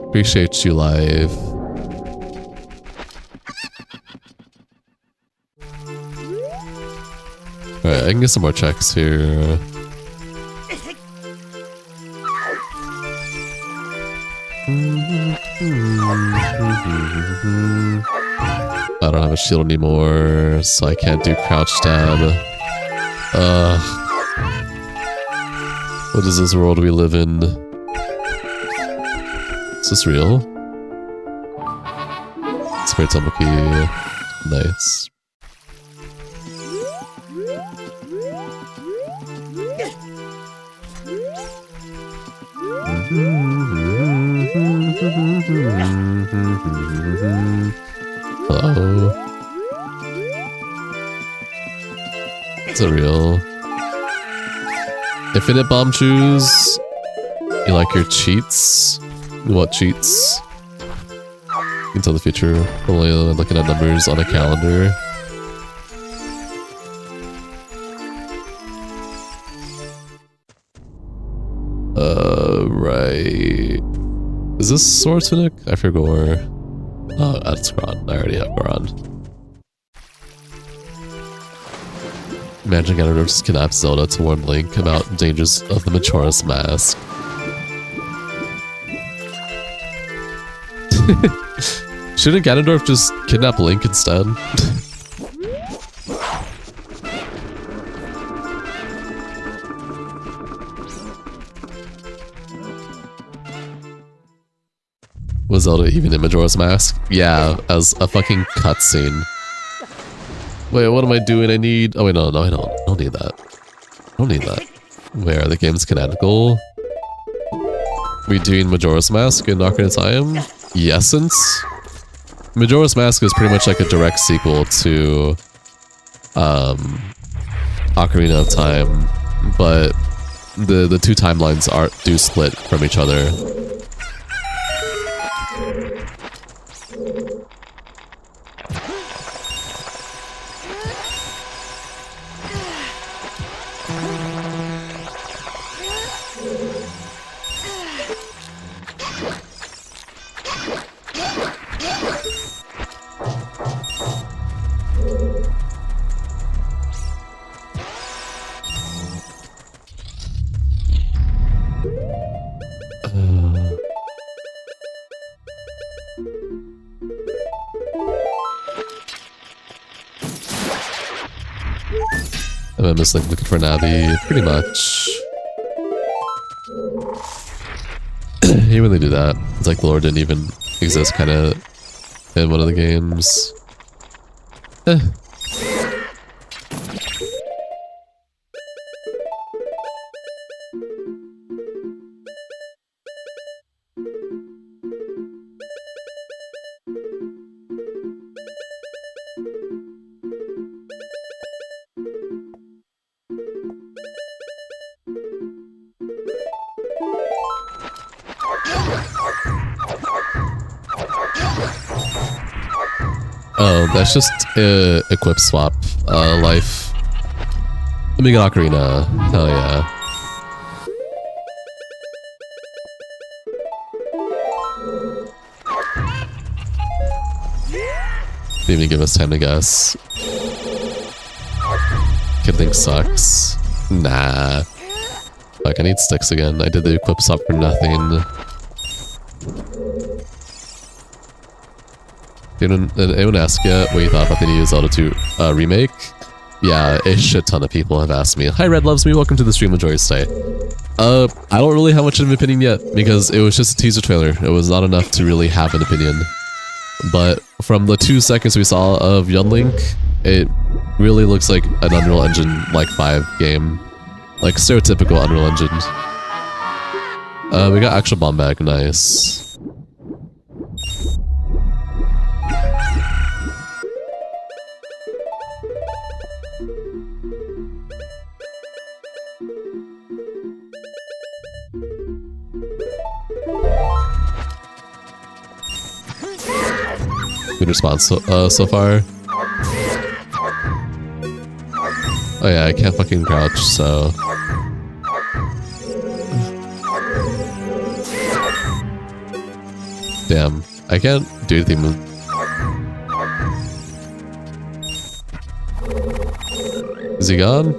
Appreciate you, live. Alright, I can get some more checks here. I don't have a shield anymore, so I can't do crouch stab. What is this world we live in? Is this real? Spirit Temple Key. Nice. Hello. Is it real? Infinite bomb shoes. You like your cheats? What cheats? You can tell the future. Only looking at numbers on a calendar. Right. Is this Sword Tunic? I forgot where. Oh, that's Goron. I already have Goron. Imagine Ganondorf just kidnaps Zelda to warn Link about dangers of the Majora's Mask. Shouldn't Ganondorf just kidnap Link instead? Was Zelda even in Majora's Mask? Yeah, as a fucking cutscene. Wait, what am I doing? I need... Oh wait, no, I don't. I don't need that. I don't need that. Where? The game's canonical? We doing Majora's Mask in Ocarina of Time? Yesence? Majora's Mask is pretty much like a direct sequel to Ocarina of Time, but the two timelines do split from each other. I'm just like looking for Navi, pretty much. Even when they do that, it's like the lore didn't even exist kind of in one of the games. Oh, that's just equip swap life. Let me get Ocarina. Hell yeah. Didn't even give us time to guess. Kid thing sucks. Nah. Fuck, I need sticks again. I did the equip swap for nothing. Anyone ask yet what you thought about the new Zelda 2 remake? Yeah, a shit ton of people have asked me. Hi, Red Loves Me. Welcome to the stream. Enjoy your stay. I don't really have much of an opinion yet because it was just a teaser trailer. It was not enough to really have an opinion. But from the 2 seconds we saw of Young Link, it really looks like an Unreal Engine like 5 game. Like stereotypical Unreal Engine. We got actual bomb bag, nice. Good response so far. Oh yeah, I can't fucking crouch, so... Damn, I can't do anything with... Is he gone?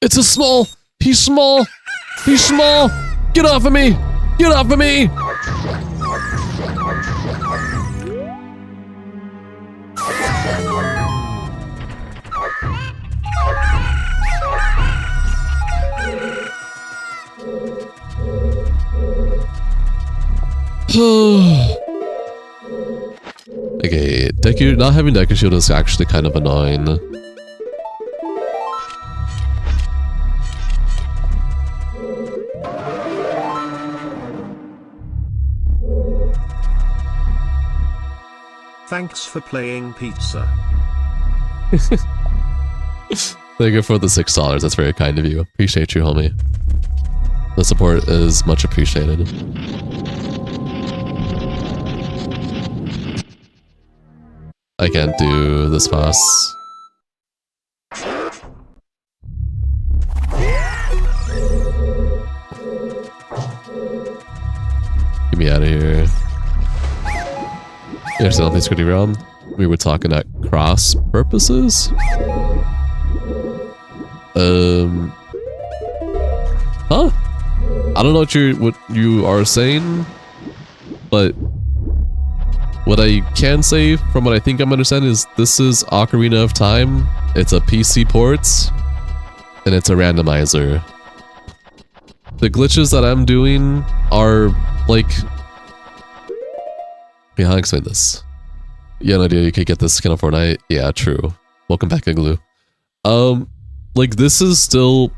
It's a small! He's small! He's small! Get off of me! Get off of me! Okay, Deku, not having Deku Shield is actually kind of annoying. Thanks for playing pizza. Thank you for the $6. That's very kind of you. Appreciate you, homie. The support is much appreciated. I can't do this boss. Get me out of here. Yeah, so nothing's pretty wrong. We were talking at cross purposes. Huh? I don't know what you are saying, but what I can say from what I think I'm understanding is this is Ocarina of Time. It's a PC port, and it's a randomizer. The glitches that I'm doing are like... Yeah, I'll explain this. You have no idea you could get this skin on Fortnite? Yeah, true. Welcome back, Igloo. Like this is still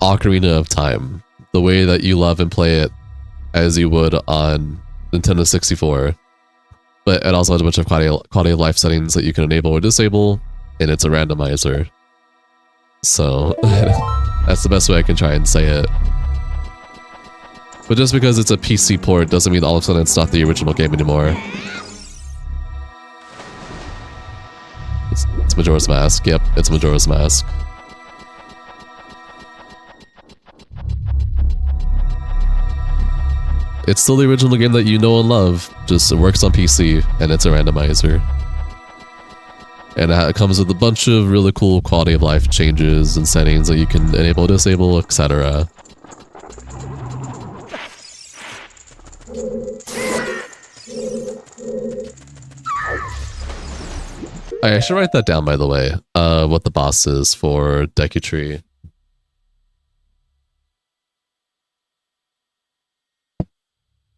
Ocarina of Time. The way that you love and play it as you would on Nintendo 64. But it also has a bunch of quality of life settings that you can enable or disable, and it's a randomizer. So, that's the best way I can try and say it. But just because it's a PC port doesn't mean all of a sudden it's not the original game anymore. It's Majora's Mask. Yep, it's Majora's Mask. It's still the original game that you know and love, just it works on PC, and it's a randomizer. And it comes with a bunch of really cool quality of life changes and settings that you can enable, disable, etc. I should write that down, by the way, what the boss is for Deku Tree.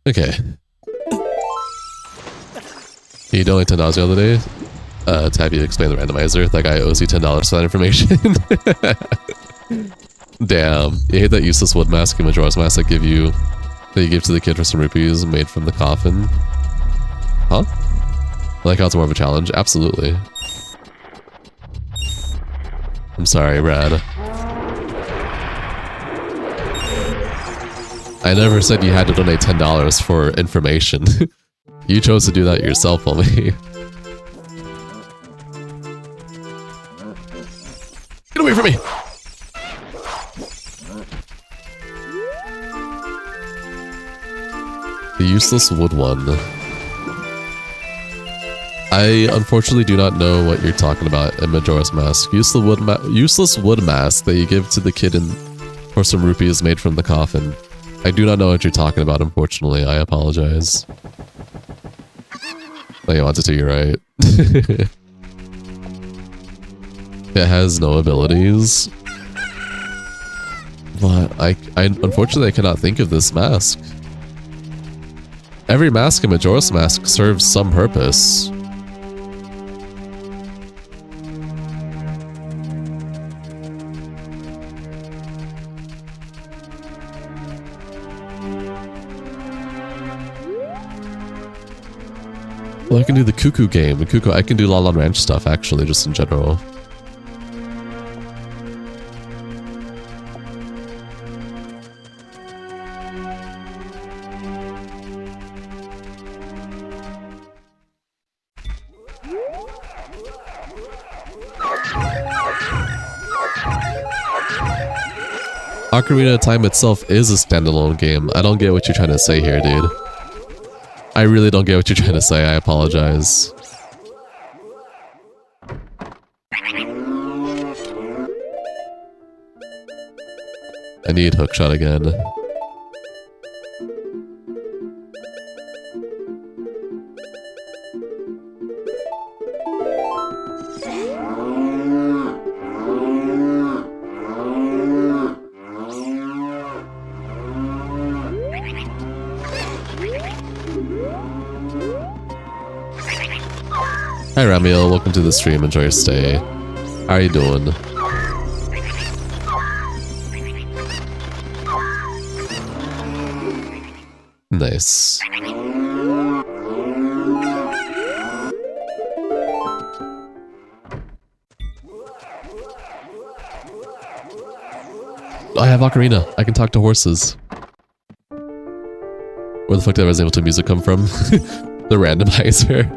Okay. You donate $10 the other day to have you explain the randomizer. That guy owes you $10 for that information. Damn. You hate that useless wood mask in Majora's Mask that you give to the kid for some rupees made from the coffin. Huh? I like how it's more of a challenge. Absolutely. I'm sorry, Brad. I never said you had to donate $10 for information. You chose to do that yourself, homie. Get away from me! The useless wood one. I unfortunately do not know what you're talking about in Majora's Mask. Useless wood mask that you give to the kid for some rupees made from the coffin. I do not know what you're talking about, unfortunately. I apologize. Oh, you wanted to, you're right. It has no abilities. But I unfortunately I cannot think of this mask. Every mask in Majora's Mask serves some purpose. Well, I can do the Cuckoo game. I can do La La Ranch stuff, actually, just in general. Ocarina of Time itself is a standalone game. I don't get what you're trying to say here, dude. I really don't get what you're trying to say. I apologize. I need hookshot again. Hi Ramiel, welcome to the stream, enjoy your stay. How are you doing? Nice. I have Ocarina, I can talk to horses. Where the fuck did Resident Evil 2 music come from? The randomizer.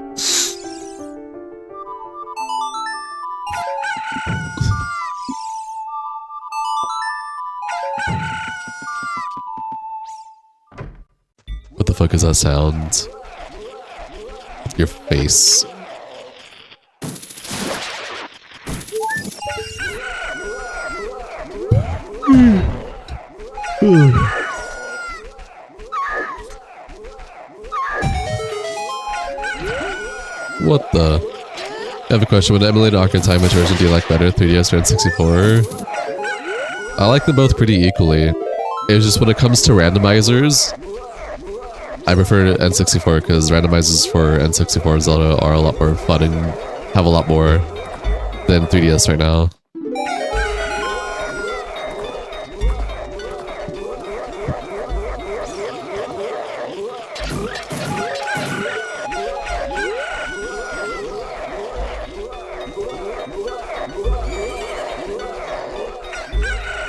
What the fuck is that sound? Your face. What the? I have a question. When emulated Ocarina of Time version, do you like better 3DS or N64? I like them both pretty equally. It's just when it comes to randomizers, I prefer N64 because randomizers for N64 and Zelda are a lot more fun and have a lot more than 3DS right now.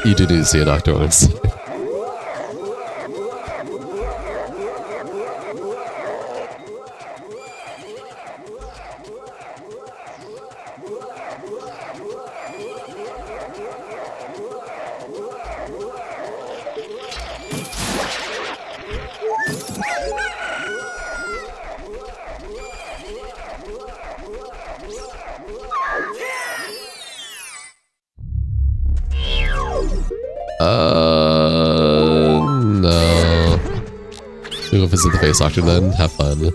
You do need to see a doctor once. No. We'll go visit the face doctor then. Have fun.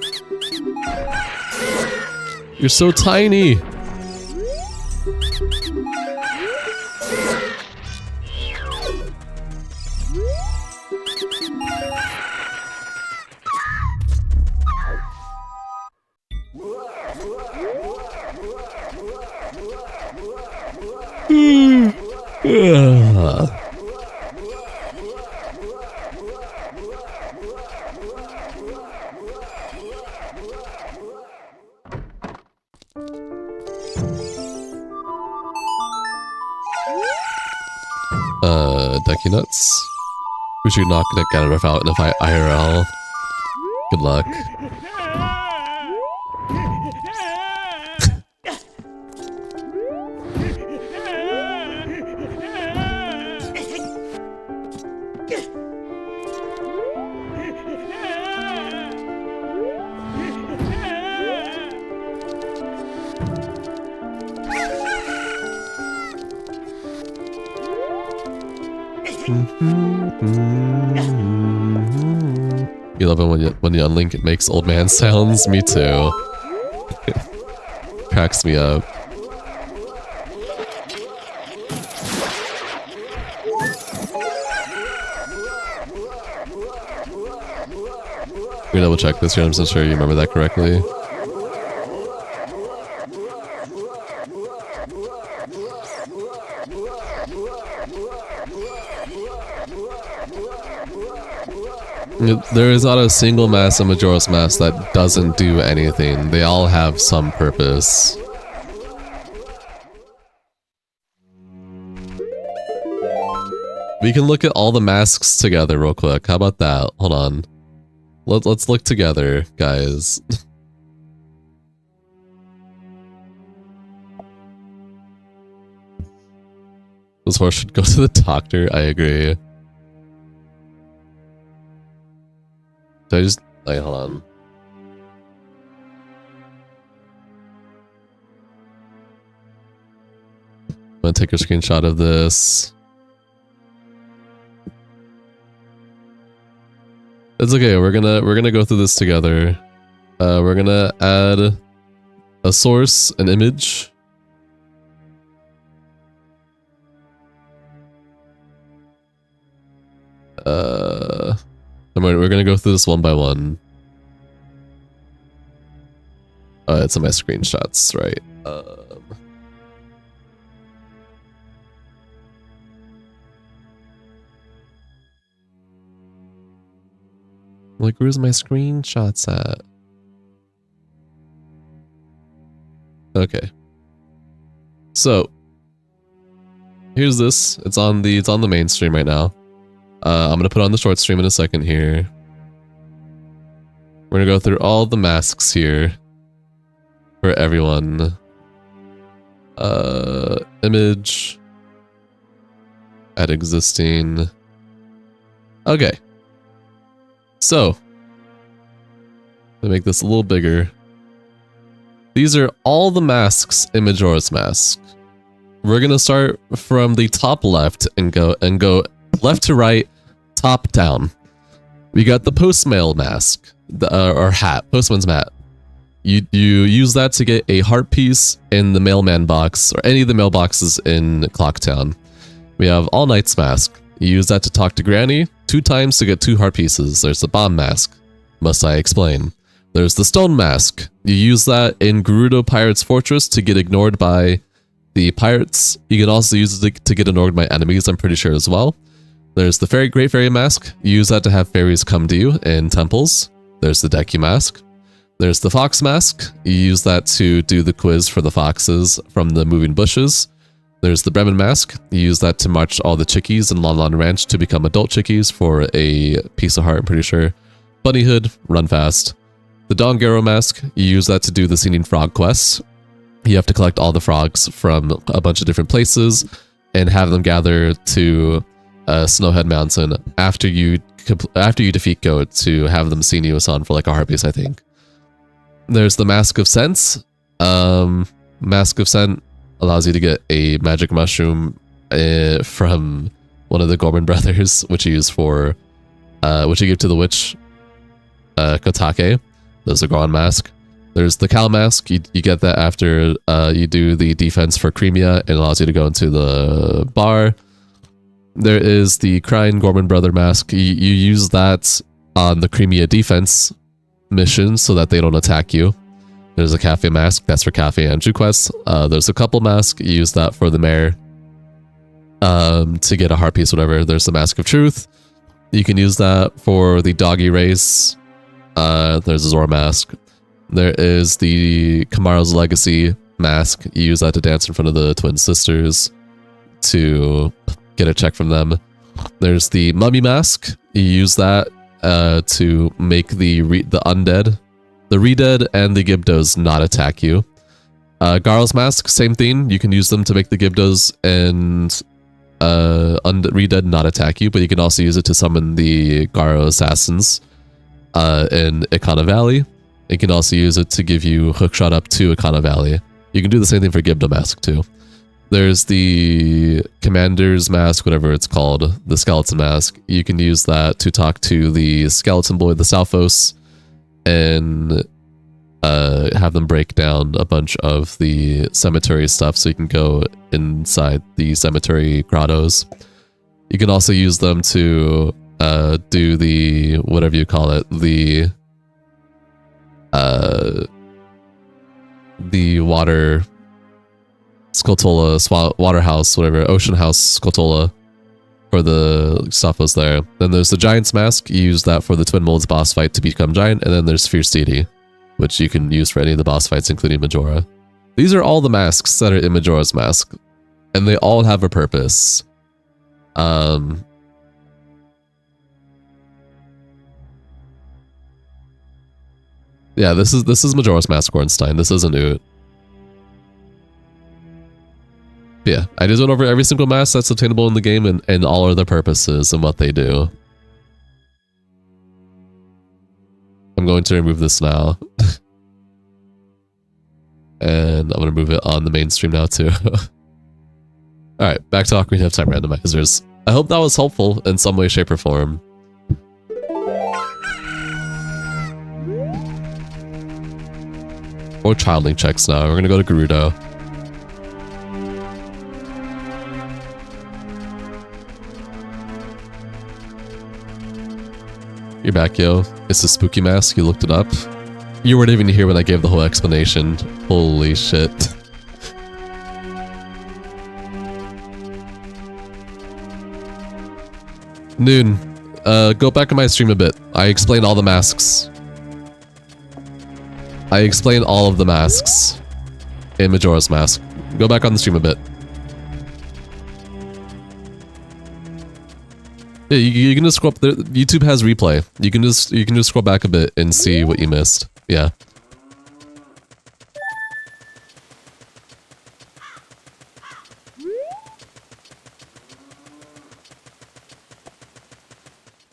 You're so tiny! Ducky nuts. We should knock Nick Ganondorf out in a fight IRL. Good luck. You love it when you unlink it makes old man sounds? Me too. Cracks me up. We double check this here. I'm so sure you remember that correctly. There is not a single mask in Majora's Mask that doesn't do anything. They all have some purpose. We can look at all the masks together real quick. How about that? Hold on. Let's look together, guys. This horse should go to the doctor. I agree. Did I just... Wait, hold on. I'm gonna take a screenshot of this. It's okay, we're gonna go through this together. We're gonna add a source, an image. We're gonna go through this one by one. It's in my screenshots, right? Like, where's my screenshots at? Okay. So here's this. It's on the main stream right now. I'm gonna put on the short stream in a second here. We're gonna go through all the masks here for everyone. Image. Add existing. Okay. So, to make this a little bigger, these are all the masks in Majora's Mask. We're gonna start from the top left and go left to right, top down. We got the postmail mask, or hat, postman's hat. You use that to get a heart piece in the mailman box, or any of the mailboxes in Clocktown. We have All Knight's mask. You use that to talk to Granny 2 times to get 2 heart pieces. There's the bomb mask. Must I explain? There's the stone mask. You use that in Gerudo Pirate's Fortress to get ignored by the pirates. You can also use it to get ignored by enemies, I'm pretty sure, as well. There's the Great Fairy mask. You use that to have fairies come to you in temples. There's the Deku mask. There's the fox mask. You use that to do the quiz for the foxes from the moving bushes. There's the Bremen mask. You use that to march all the chickies in Lon Lon Ranch to become adult chickies for a piece of heart, I'm pretty sure. Bunny Hood, run fast. The Dongero mask. You use that to do the singing frog quests. You have to collect all the frogs from a bunch of different places and have them gather to Snowhead Mountain after you defeat Goat to have them sing you a song for like a heart piece, I think. There's the Mask of Sense. Mask of Scent allows you to get a magic mushroom from one of the Gorman brothers, which you use for which you give to the witch Kotake. There's the Goron mask. There's the Cow mask. You get that after you do the defense for Cremia. It allows you to go into the bar. There is the Crying Gorman Brother mask. You use that on the Cremia defense mission so that they don't attack you. There's a Cafe mask. That's for Cafe and Andrew quests. There's a Couple mask. You use that for the mayor to get a heart piece, whatever. There's the Mask of Truth. You can use that for the doggy race. There's a Zora mask. There is the Kamaro's Legacy mask. You use that to dance in front of the twin sisters to get a check from them. There's the Mummy mask. You use that to make the undead, the Redead and the Gibdos not attack you. Garl's mask, same thing. You can use them to make the Gibdos and Redead not attack you, but you can also use it to summon the Garo assassins in Ikana Valley. You can also use it to give you hookshot up to Ikana Valley. You can do the same thing for Gibdo mask too. There's the commander's mask, whatever it's called, the skeleton mask. You can use that to talk to the skeleton boy, the Salphos, and have them break down a bunch of the cemetery stuff so you can go inside the cemetery grottos. You can also use them to do the, whatever you call it, the water Skulltula, water house, whatever, ocean house Skulltula for the stuff was there. Then there's the Giant's Mask. You use that for the Twin Molds boss fight to become giant. And then there's Fierce Deity, which you can use for any of the boss fights, including Majora. These are all the masks that are in Majora's Mask, and they all have a purpose. Yeah, this is Majora's Mask Ornstein. This isn't Oot. Yeah, I just went over every single mask that's obtainable in the game and all of their purposes and what they do. I'm going to remove this now. And I'm going to move it on the main stream now too. Alright, back to Ocarina of Time randomizers. I hope that was helpful in some way, shape, or form. Or childling checks now. We're going to go to Gerudo. You're back, yo. It's a spooky mask. You looked it up. You weren't even here when I gave the whole explanation. Holy shit. Noon, go back in my stream a bit. I explained all the masks. I explained all of the masks in Majora's Mask. Go back on the stream a bit. Yeah, you can just scroll up there. YouTube has replay. You can just scroll back a bit and see what you missed. Yeah.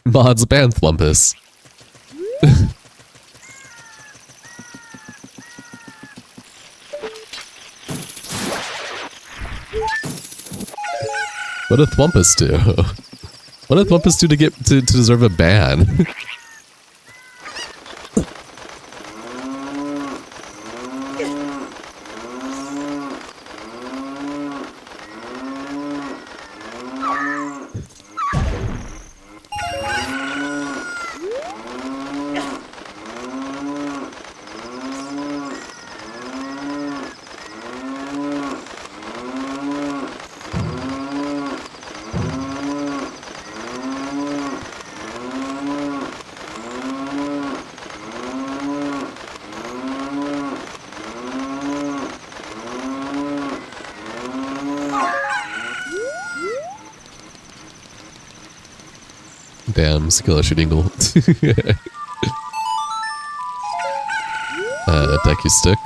Mods ban Thwumpus. What did Thwumpus do? What did Thwumpus do to deserve a ban? Damn, Skilla shooting goal. Deku stick.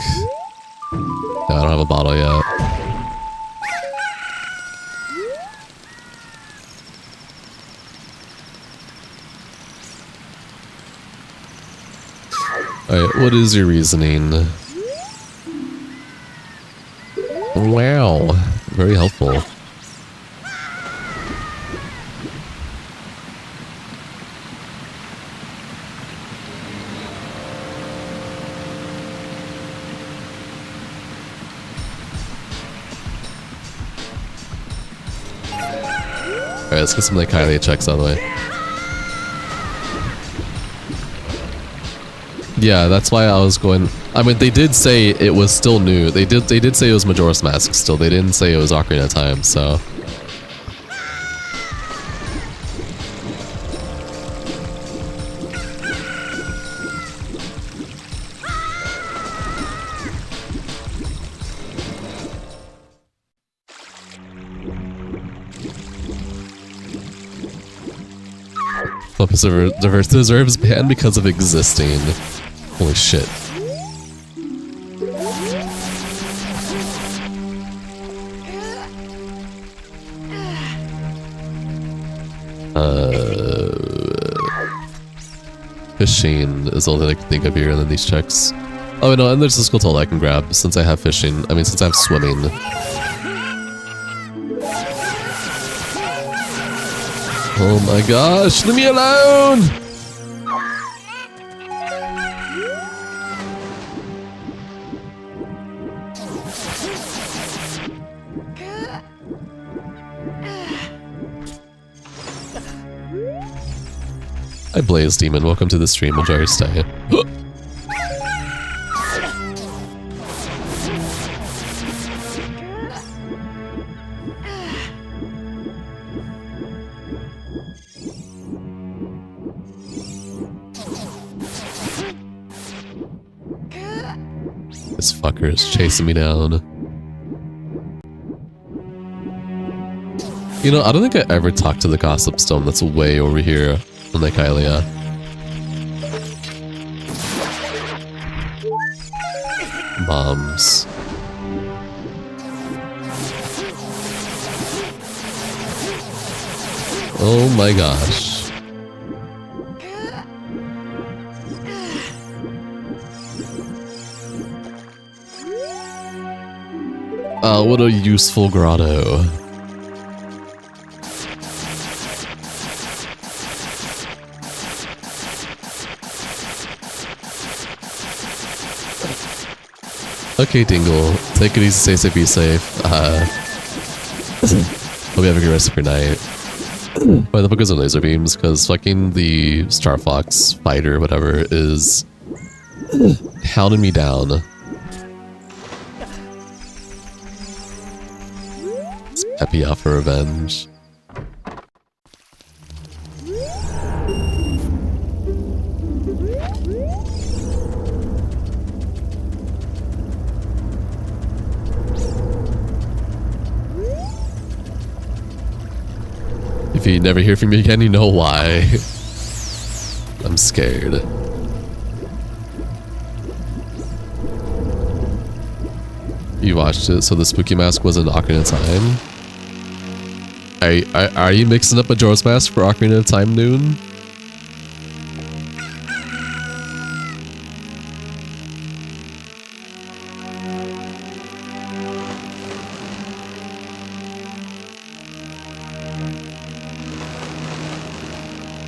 No, I don't have a bottle yet. Alright, what is your reasoning? Wow, very helpful. Alright, let's get some like Kylie checks out of the way. Yeah, that's why I was going. I mean, they did say it was still new. They did say it was Majora's Mask still. They didn't say it was Ocarina of Time, so. Deserves ban because of existing. Holy shit. Fishing is all that I can think of here, and then these checks. Oh no, and there's a Skulltula I can grab since I have fishing. I mean, since I have swimming. Oh my gosh, leave me alone! Hi Blaze Demon, welcome to the stream, enjoy your stay. This fucker is chasing me down. You know, I don't think I ever talked to the Gossip Stone that's way over here on Lake Hylia. Bombs. Oh my gosh. What a useful grotto. Okay, Dingle. Take it easy, stay safe, be safe. Hope you have a good rest of your night. Why the fuck is it laser beams? Because fucking the Star Fox fighter, whatever, is hounding me down. It's Peppy out for revenge. If you never hear from me again, you know why. I'm scared. You watched it, so the spooky mask was an Ocarina of Time? Are you mixing up Majora's Mask for Ocarina of Time, Noon?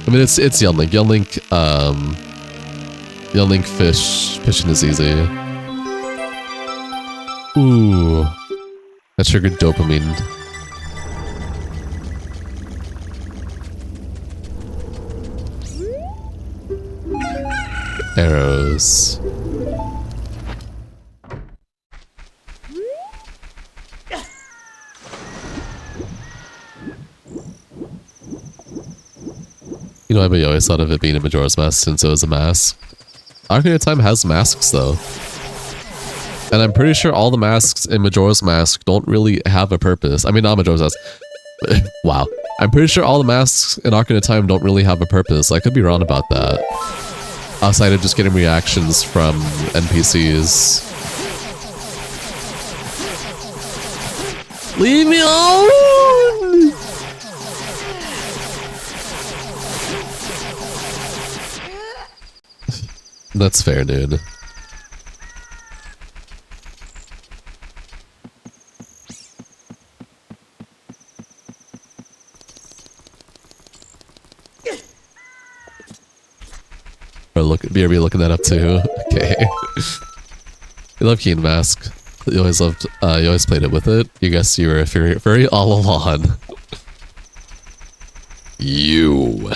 I mean, it's Young Link. Young Link fishing is easy. Ooh, that triggered dopamine. Arrows. You know, I always thought of it being a Majora's Mask since it was a mask. Ocarina of Time has masks though. And I'm pretty sure all the masks in Majora's Mask don't really have a purpose. I mean, not Majora's Mask. Wow. I'm pretty sure all the masks in Ocarina of Time don't really have a purpose. I could be wrong about that. Outside of just getting reactions from NPCs. Leave me alone! That's fair, dude. Or look, BRB looking that up too. Okay. You love Keen Mask. You always loved. You always played it with it. You guess you were a furry all along. You.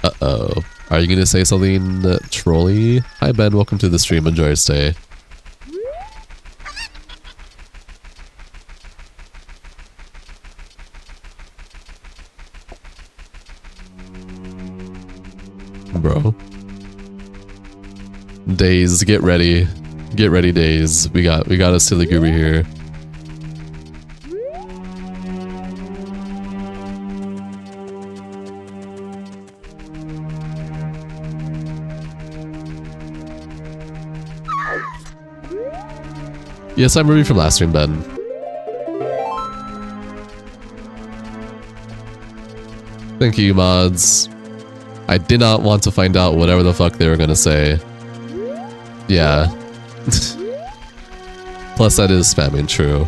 Uh-oh. Are you gonna say something trolly? Hi Ben, welcome to the stream. Enjoy your stay. Bro. Days, get ready. Get ready, Days. We got a silly goober here. Yes, I'm Ruby from last stream, Ben. Thank you, mods. I did not want to find out whatever the fuck they were gonna say. Yeah. Plus, that is spamming, true.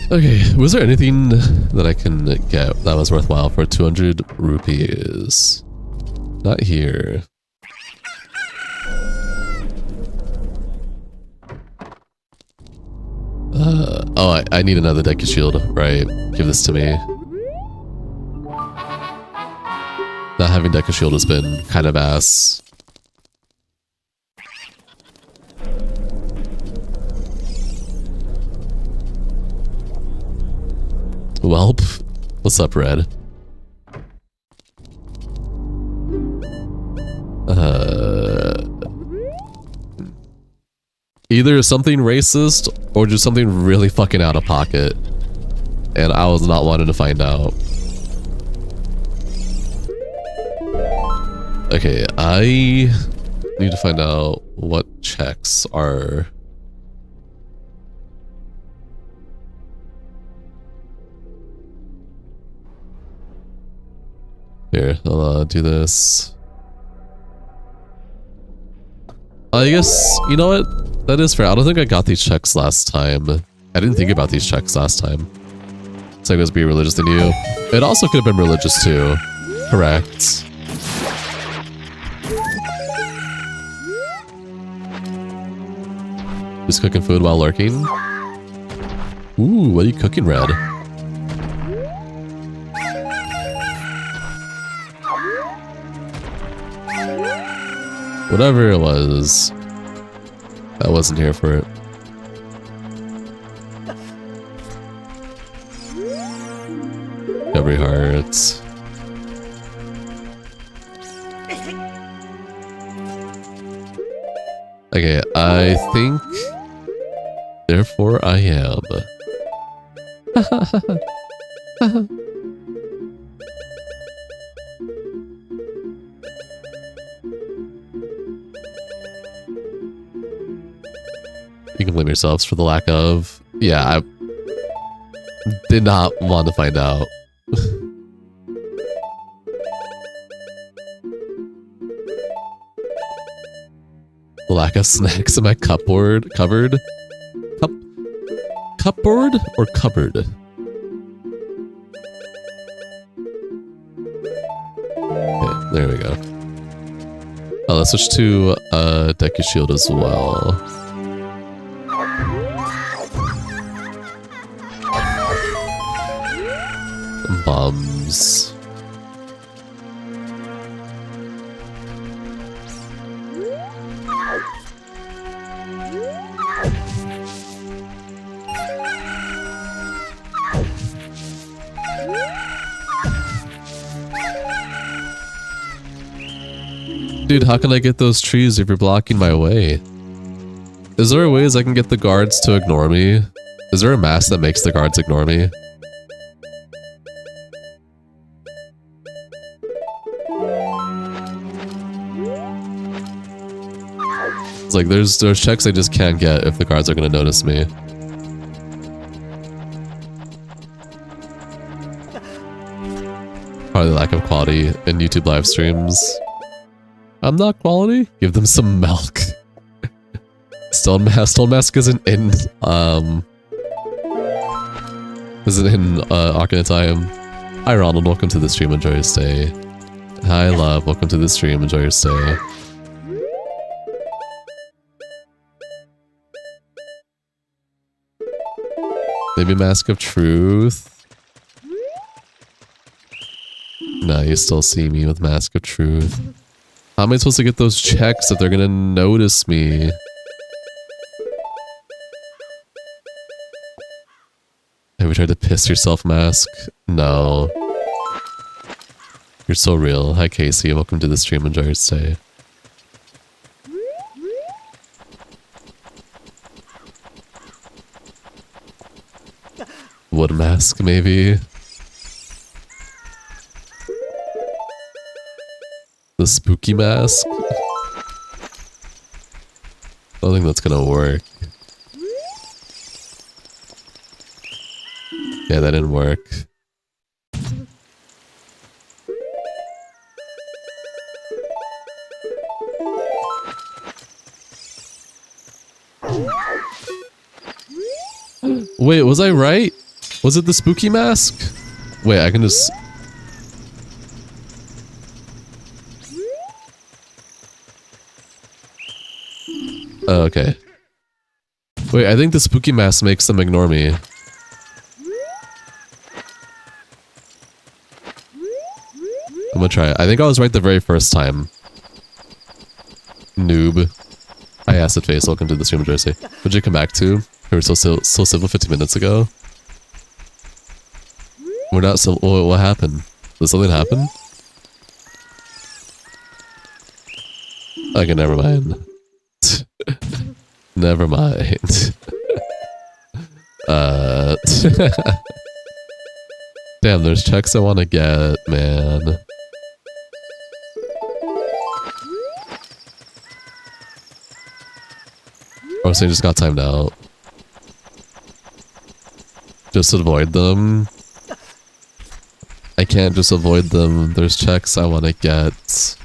Okay, was there anything that I can get that was worthwhile for 200 rupees? Not here. Oh, I need another deck of shield. Right, give this to me. Not having deck of shield has been kind of ass. Welp, what's up, Red? Either something racist or just something really fucking out of pocket. And I was not wanting to find out. Okay, I need to find out what checks are... Here, I'll do this. I guess, you know what? That is fair. I don't think I got these checks last time. I didn't think about these checks last time. So I guess be religious than you. It also could have been religious too. Correct. Just cooking food while lurking. Ooh, what are you cooking, Red? Whatever it was, I wasn't here for it. Every heart. Okay, I think, therefore I am. You can blame yourselves for the lack of... Yeah, I did not want to find out. The lack of snacks in my cupboard. Cupboard? Cupboard or cupboard? Okay, there we go. Oh, let's switch to Deku Shield as well. Bombs. Dude, how can I get those trees if you're blocking my way? Is there ways I can get the guards to ignore me? Is there a mask that makes the guards ignore me? It's like there's checks I just can't get if the guards are gonna notice me. Probably lack of quality in YouTube live streams. I'm not quality? Give them some milk. Stone Mask isn't in Ocarina of Time. Hi Ronald, welcome to the stream, enjoy your stay. Hi Love, welcome to the stream, enjoy your stay. Maybe Mask of Truth. No, you still see me with Mask of Truth. How am I supposed to get those checks if they're gonna notice me? Have you tried to piss yourself, Mask? No. You're so real. Hi Casey, welcome to the stream, enjoy your stay. Wood Mask, maybe? The spooky mask? I don't think that's gonna work. Yeah, that didn't work. Wait, was I right? Was it the spooky mask? Wait, I can just... Oh, okay. Wait, I think the spooky mask makes them ignore me. I'm gonna try it. I think I was right the very first time. Noob. Hi, Acid Face. Welcome to the stream, Jersey. What'd you come back to? We were so civil 15 minutes ago. We're not civil. Oh, what happened? Did something happen? Okay, never mind. Never mind. Damn, there's checks I want to get, man. Oh, so you just got timed out. Just avoid them. I can't just avoid them. There's checks I want to get.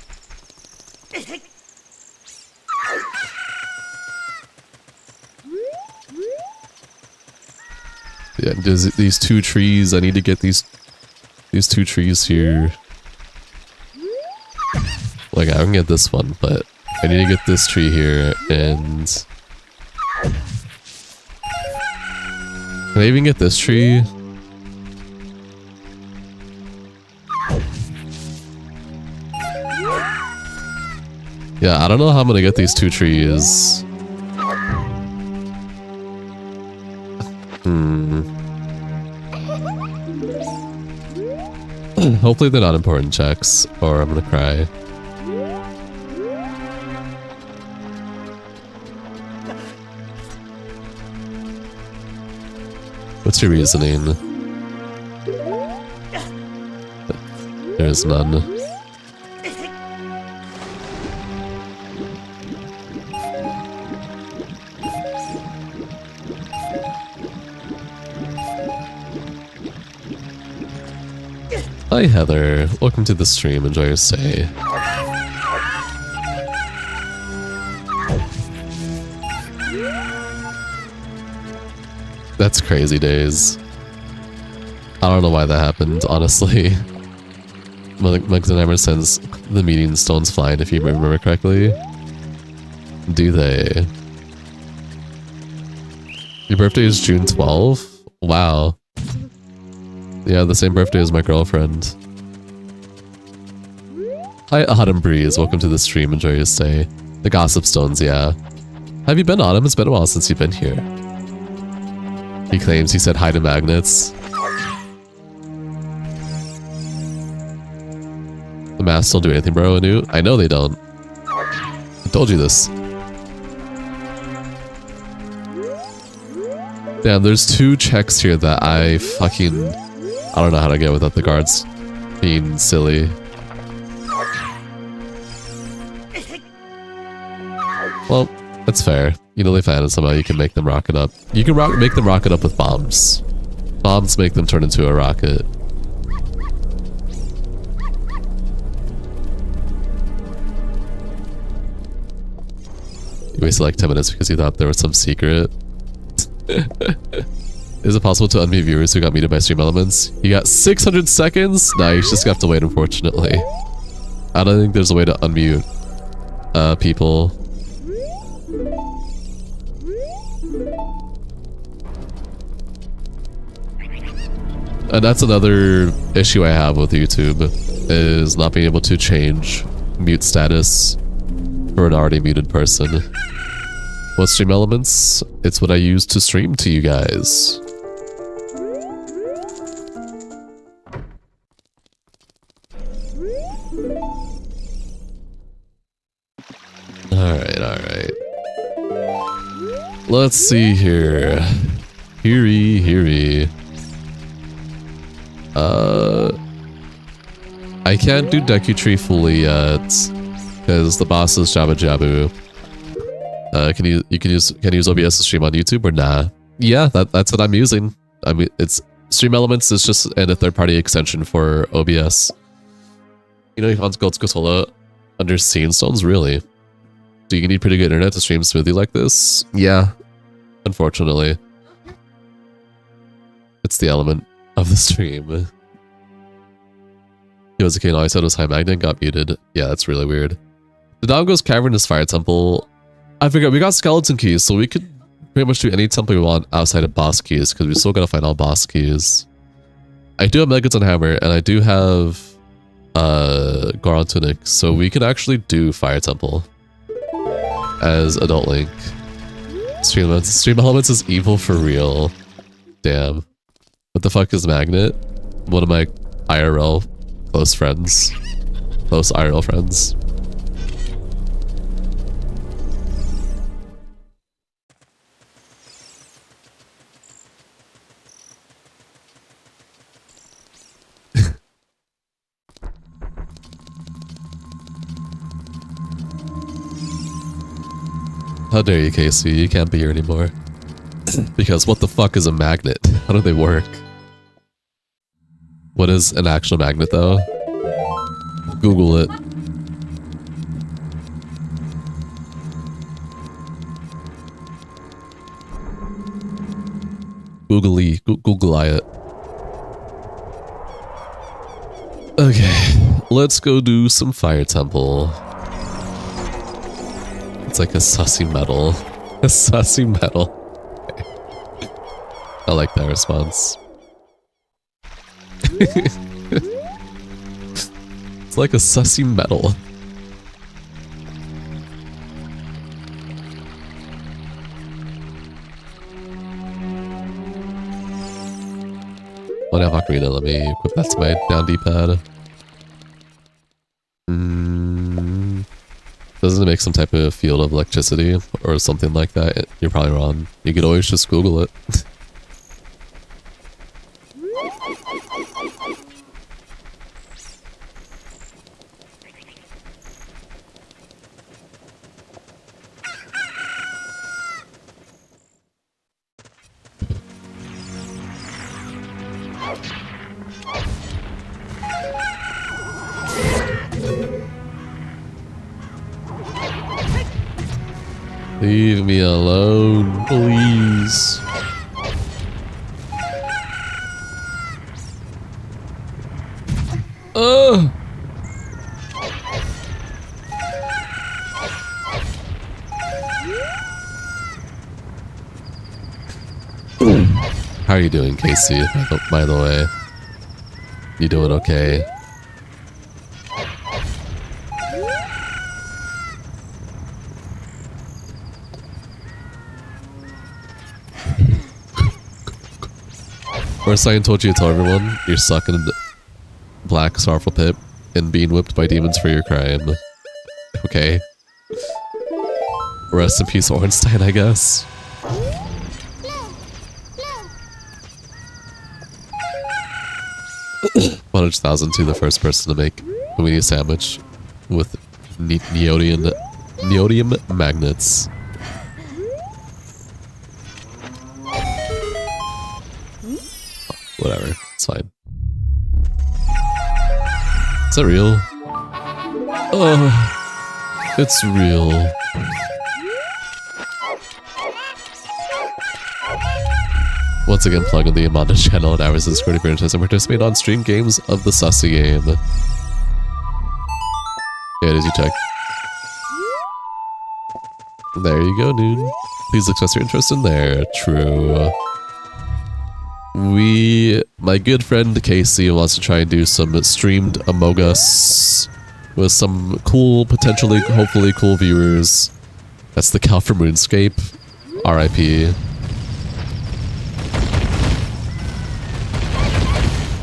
Yeah, there's these 2 trees. I need to get these 2 trees here. Like, I can get this one, but I need to get this tree here, and... Can I even get this tree? Yeah, I don't know how I'm gonna get these 2 trees. Hopefully they're not important checks, or I'm gonna cry. What's your reasoning? There is none. Hi Heather, welcome to the stream, enjoy your stay. That's crazy days. I don't know why that happened, honestly. Mugsonhammer sends the meeting stones flying, if you remember correctly. Do they? Your birthday is June 12th? Wow. Yeah, the same birthday as my girlfriend. Hi, Autumn Breeze. Welcome to the stream. Enjoy your stay. The Gossip Stones, yeah. Have you been, Autumn? It's been a while since you've been here. He claims he said hi to magnets. The masks don't do anything, bro, Anu. I know they don't. I told you this. Damn, there's 2 checks here that I don't know how to get without the guards being silly. Well, that's fair. You know, if I had somehow you can make them rocket up. You can make them rocket up with bombs. Bombs make them turn into a rocket. You wasted like 10 minutes because you thought there was some secret. Is it possible to unmute viewers who got muted by stream elements? You got 600 seconds? Nah, you just have to wait, unfortunately. I don't think there's a way to unmute people. And that's another issue I have with YouTube, is not being able to change mute status for an already muted person. What stream elements? It's what I use to stream to you guys. Alright. Let's see here. Here. I can't do Deku Tree fully yet, because the boss is Jabba Jabu. Can you use OBS to stream on YouTube or nah? Yeah, that's what I'm using. I mean, it's Stream Elements is just a third-party extension for OBS. You know, you can't go to Kotola under Scene Stones, really? Do you need pretty good internet to stream smoothly like this? Yeah, Unfortunately. It's the element of the stream. He was a king, all I said was high magnet, got muted. Yeah, that's really weird. The Dongo's Cavernous Fire Temple. I forgot, we got skeleton keys, so we could pretty much do any temple we want outside of boss keys, because we still gotta find all boss keys. I do have Megaton Hammer, and I do have Goron Tunic, so we can actually do Fire Temple as Adult Link. Stream Elements is evil for real. Damn. What the fuck is Magnet? One of my IRL close friends. Close IRL friends. How dare you, Casey? You can't be here anymore. Because what the fuck is a magnet? How do they work? What is an actual magnet, though? Google it. Google it. Okay, let's go do some Fire Temple. It's like a sussy metal. A sussy metal. Okay. I like that response. It's like a sussy metal. I have Ocarina, let me equip that to my down D-pad. Doesn't it make some type of field of electricity or something like that? You're probably wrong. You could always just Google it. Leave me alone, please. How are you doing, Casey? By the way, you doing okay? Or Sign told you to tell everyone you're stuck in a black sorrowful pit and being whipped by demons for your crime. Okay. Rest in peace, Ornstein, I guess. 100,000 to the first person to make a weenie sandwich with neodymium magnets. Whatever, it's fine. Is that real? Oh, it's real. Once again, plug in the Amanda channel and hours of Discord if you're interested and participate on stream games of the Sussy game. Yeah, it is, you check. There you go, dude. Please express your interest in there. True. My good friend Casey wants to try and do some streamed Among Us with some cool, potentially, hopefully cool viewers. That's the Cal from RuneScape. RIP.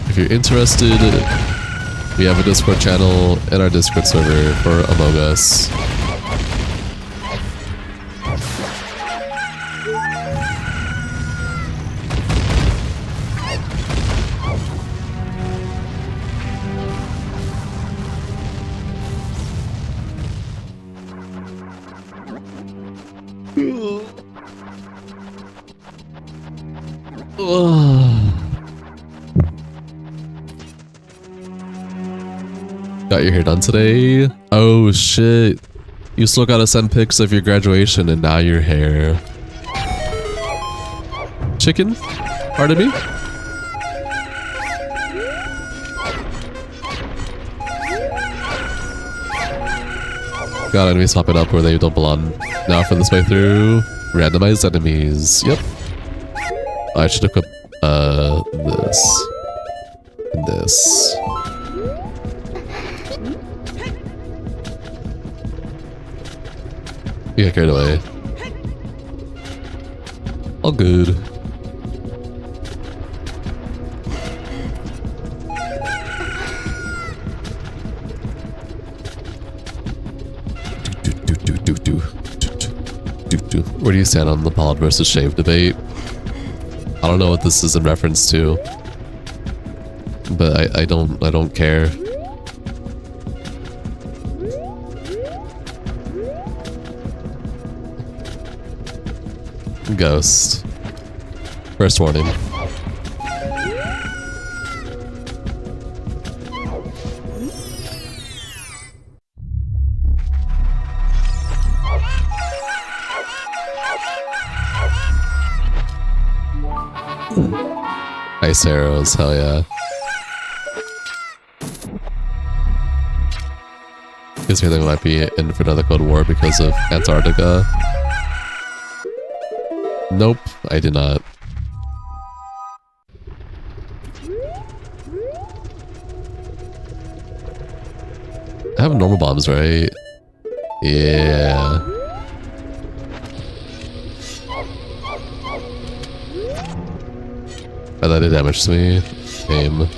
If you're interested, we have a Discord channel and our Discord server for Among Us. Got your hair done today? Oh shit. You still gotta send pics of your graduation and now your hair. chicken? Pardon me? Got enemies popping up where they don't belong. Now for this way through, randomized enemies. Yep. I should equip this. And this. You got carried away. All good. Where do you stand on the bald versus shaved debate? I don't know what this is in reference to, but I don't care. Ghost. First warning. Ice arrows, hell yeah. Gives me they might be in for another Cold War because of Antarctica. Nope, I did not. I have normal bombs, right? Yeah. Oh, that did damage to me. Aim.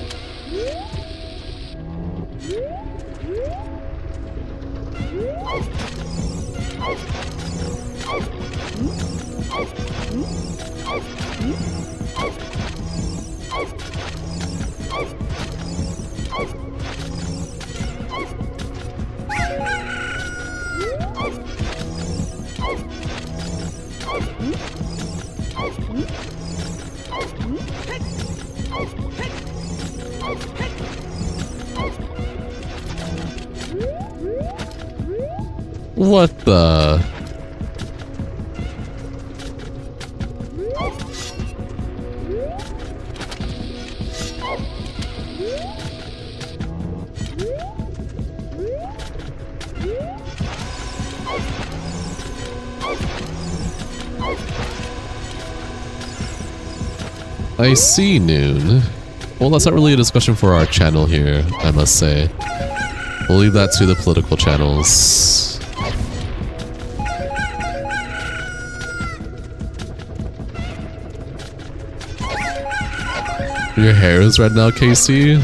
What the? I see, Noon. Well, that's not really a discussion for our channel here, I must say. We'll leave that to the political channels. Your hair is red now, Casey?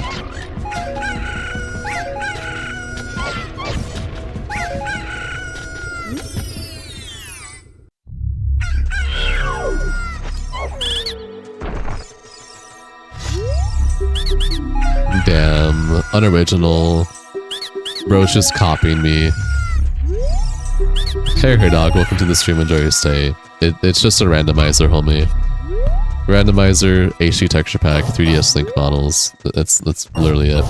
Damn, unoriginal. Bro's just copying me. Hey, dog, welcome to the stream, enjoy your stay. It's just a randomizer, homie. Randomizer, HD texture pack, 3DS Link models. That's literally it.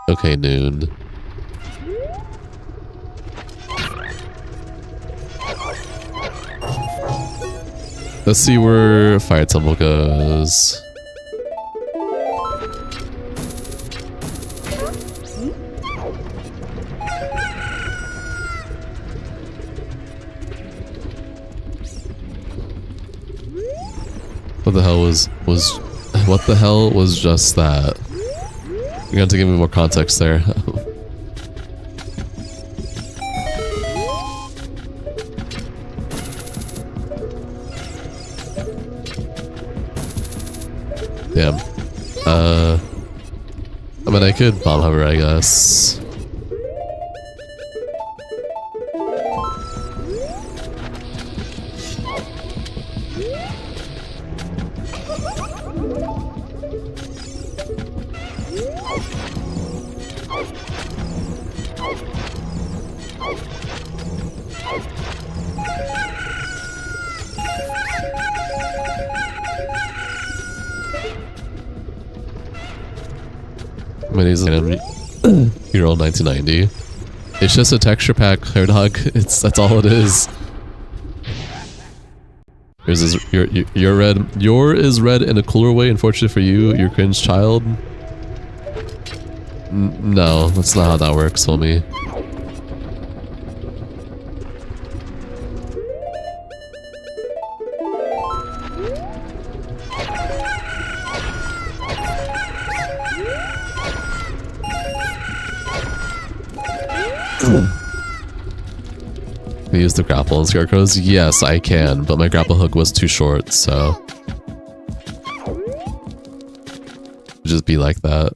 Okay, Noon. Let's see where Fire Temple goes. What the hell what the hell was just that? You're gonna have to give me more context there. Damn. I mean, I could bomb hover, I guess. I mean, he's an Hero 1990. It's just a texture pack, hair dog. That's all it is. Yours is your red. Your is red in a cooler way. Unfortunately for you, your cringe child. No, that's not how that works, homie. Can you use the grapple on scarecrows? Yes, I can, but my grapple hook was too short, so just be like that.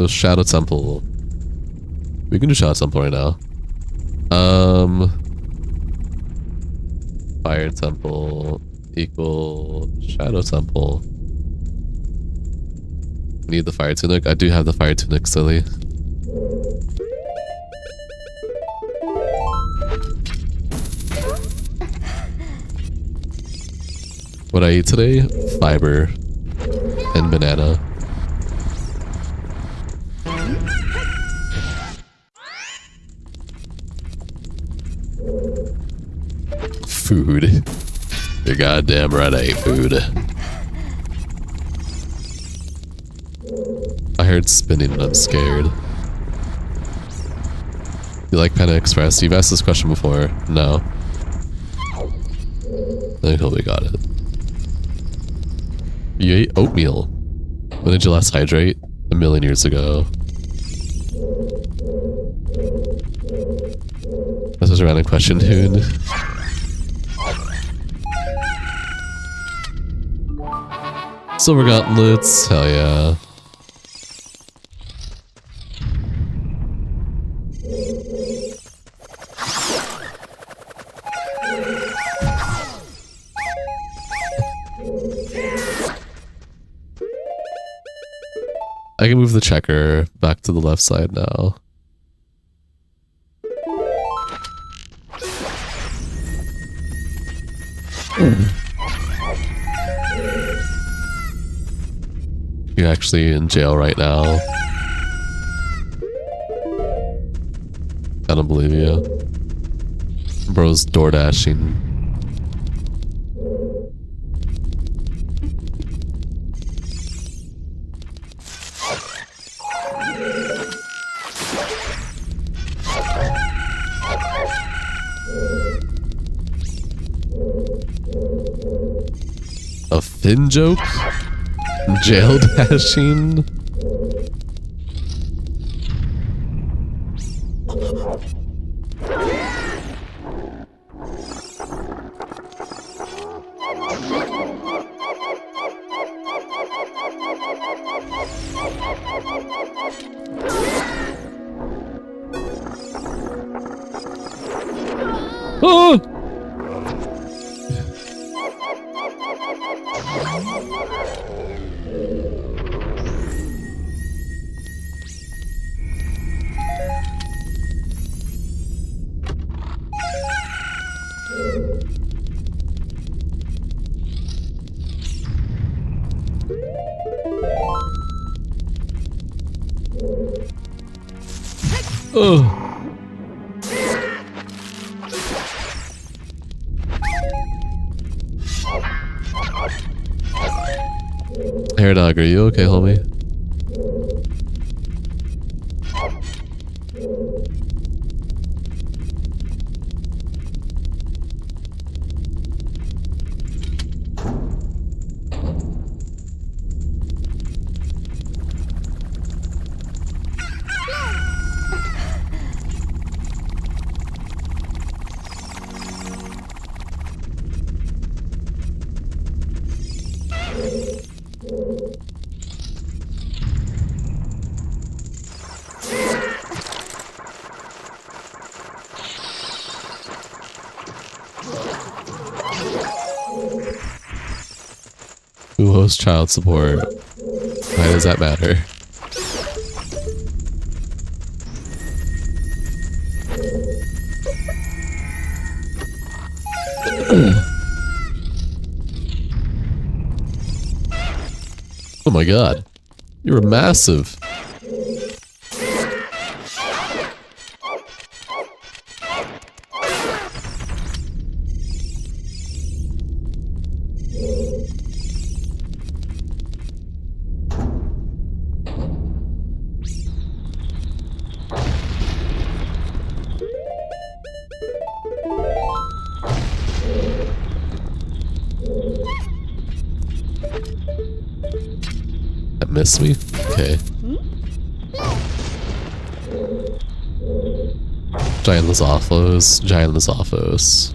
Shadow Temple. We can do Shadow Temple right now. Fire Temple equal Shadow Temple. Need the Fire Tunic? I do have the Fire Tunic, silly. What I eat today? Fiber and banana. Food. You're goddamn right I ate food. I heard spinning and I'm scared. You like Panda Express? You've asked this question before. No. I hope we got it. You ate oatmeal. When did you last hydrate? A million years ago. That's such a random question, dude. Silver gauntlets, hell yeah. I can move the checker back to the left side now. You're actually in jail right now. I don't believe you. Bro's door dashing. A Finn joke? Jail dashing? Oh! Oh. Hair dog, are you okay, homie? Who hosts child support? Why does that matter? Oh my god. You're massive. miss me? Okay. Giant Lisophos. Giant Lisophos.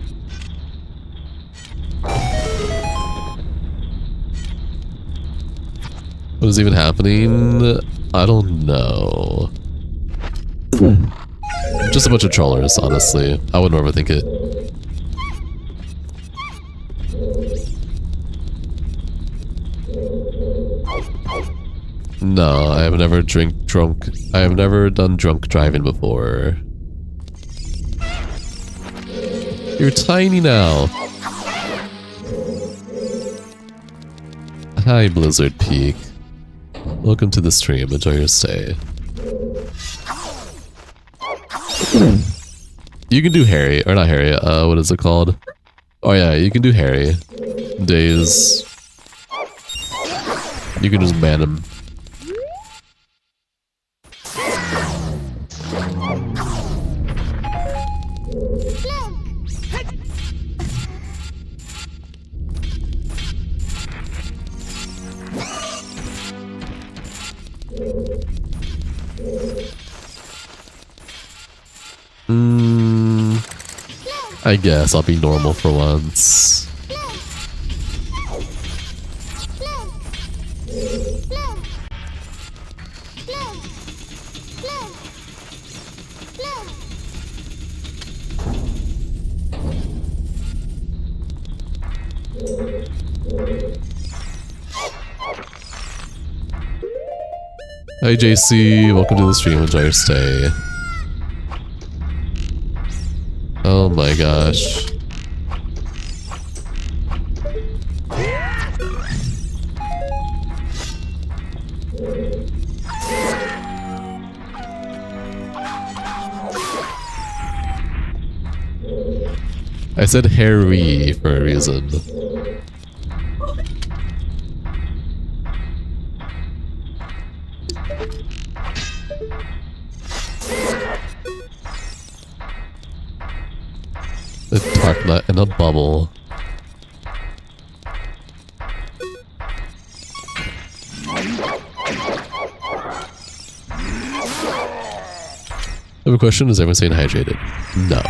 What is even happening? I don't know. Just a bunch of trollers, honestly. I wouldn't overthink it. No, I have never I have never done drunk driving before. You're tiny now. Hi, Blizzard Peak. Welcome to the stream. Enjoy your stay. You can do Harry, or not Harry, what is it called? Oh yeah, you can do Harry. Days. You can just ban him. I guess I'll be normal for once. Hi JC, welcome to the stream, enjoy your stay. Oh my gosh. I said Harry for a reason. A dark nut in a bubble. I have a question. Is everyone staying hydrated? No.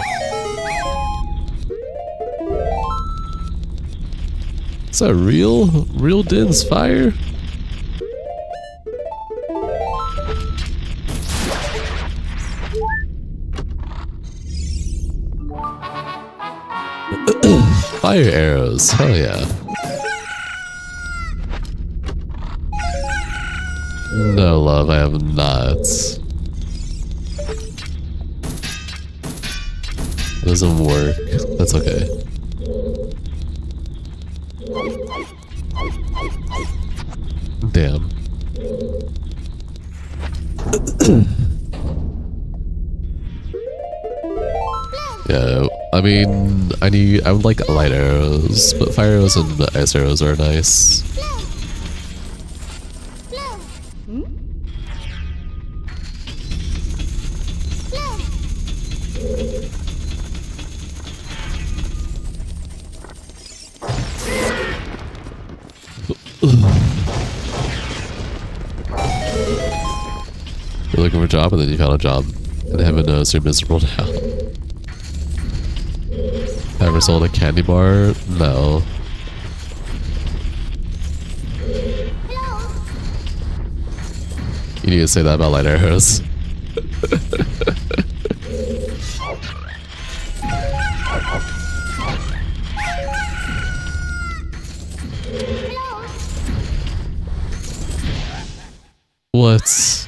Is that real Din's fire? Fire arrows, hell yeah. No love, I have not. It doesn't work. That's okay. Damn. Yeah, I mean, I would like light arrows, but fire arrows and ice arrows are nice. You're looking for a job and then you found a job, and heaven knows you're miserable now. Ever sold a candy bar? No. You need to say that about light arrows. What?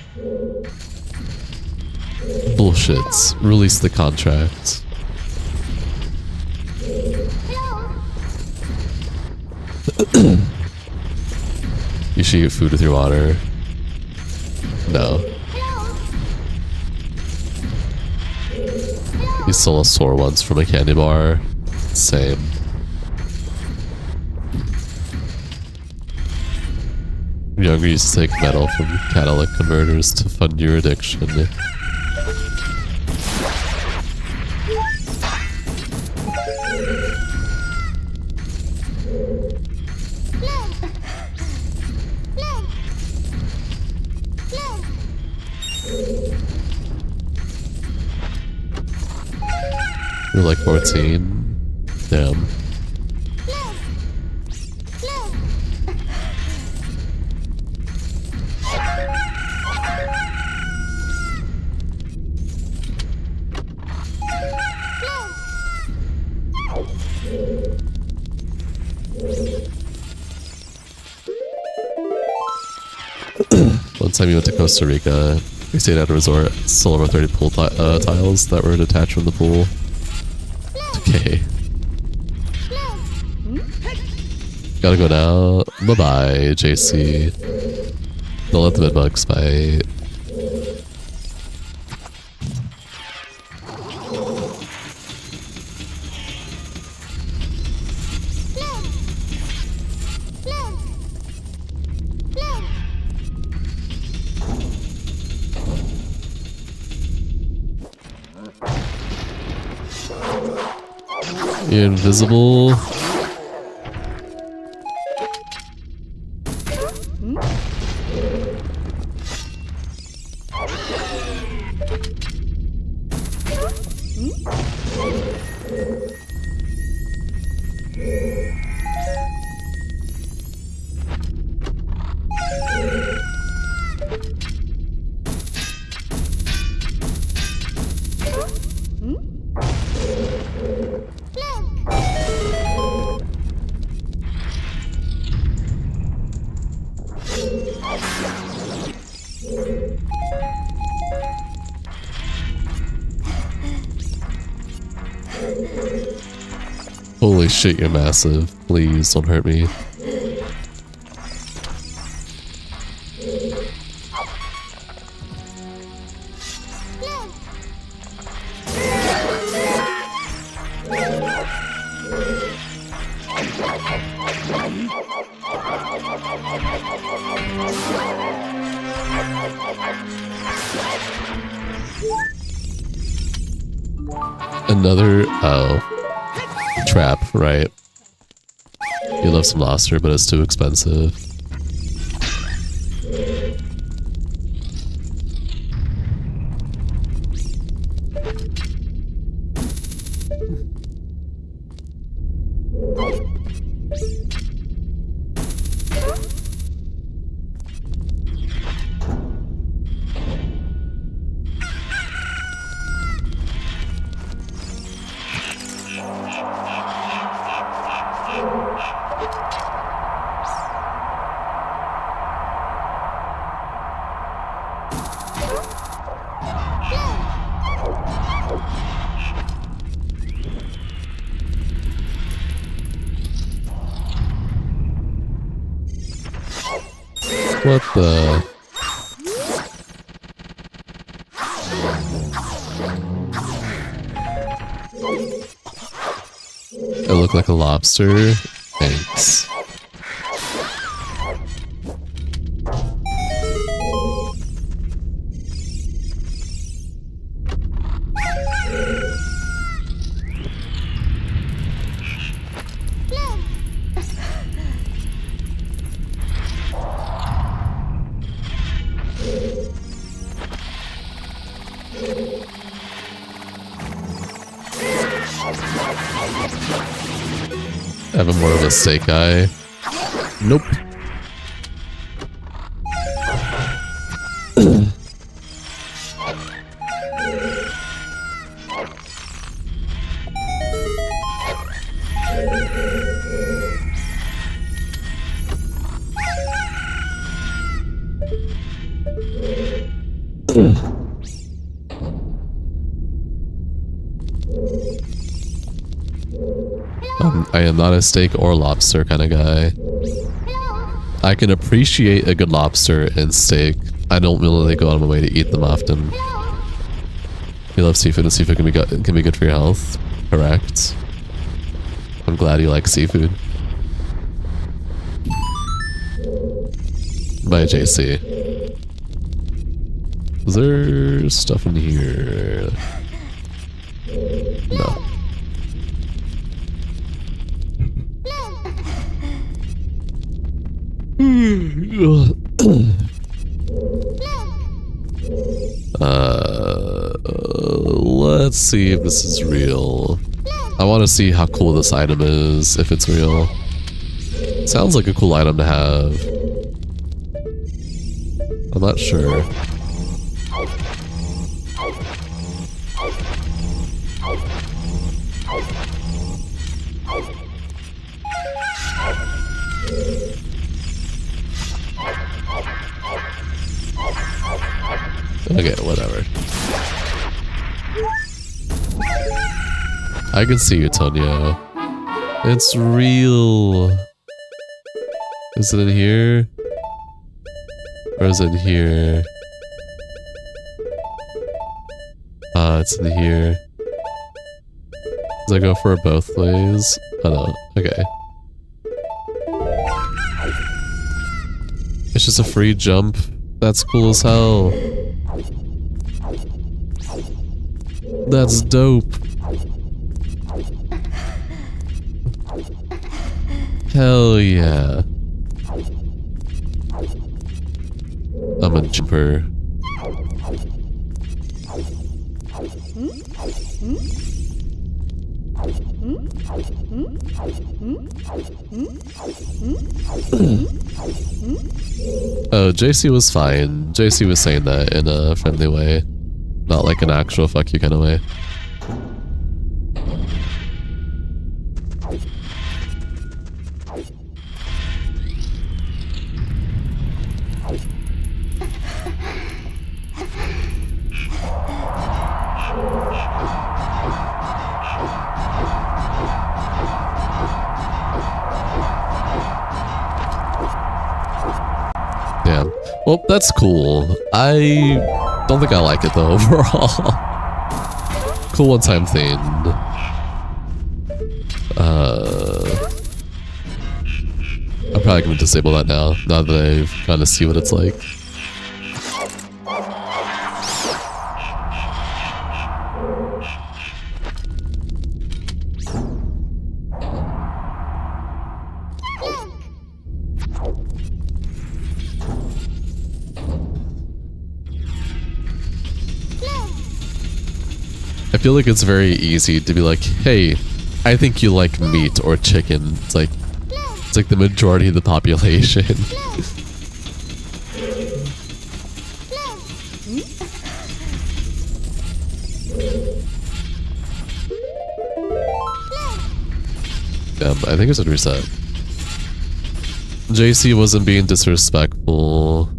Bullshit. Release the contract. You should eat food with your water. No. You stole a sore once from a candy bar. Same. Younger used to take metal from catalytic converters to fund your addiction. You're like 14. Damn. One time we went to Costa Rica, we stayed at a resort, stole over 30 pool tiles that were detached from the pool. Okay. Gotta go now. Bye-bye, JC. Don't let the bedbugs bite. You're invisible. Holy shit, you're massive. Please don't hurt me. Another, trap, right? You love some lobster, but it's too expensive. What the? It looked like a lobster. Thanks. I have more of a steak eye. Nope. I am not a steak or lobster kind of guy. I can appreciate a good lobster and steak. I don't really go out of my way to eat them often. You love seafood, and seafood can be good for your health. Correct. I'm glad you like seafood. Bye, JC. Is there stuff in here? No. Let's see if this is real. I want to see how cool this item is, if it's real. Sounds like a cool item to have. I'm not sure. Okay, whatever. I can see you, Tonya. It's real. Is it in here? Or is it in here? It's in here. Does I go for it both ways? Oh no, okay. It's just a free jump. That's cool as hell. That's dope. Hell yeah. I'm a jumper. Oh, JC was fine. JC was saying that in a friendly way. Not like an actual fuck you kind of way. Damn. Well, that's cool. I don't think I like it though overall. Cool one-time thing. I'm probably gonna disable that now that I've gotten to see what it's like. I feel like it's very easy to be like, hey, I think you like meat or chicken. It's like the majority of the population. I think it's a reset. JC wasn't being disrespectful.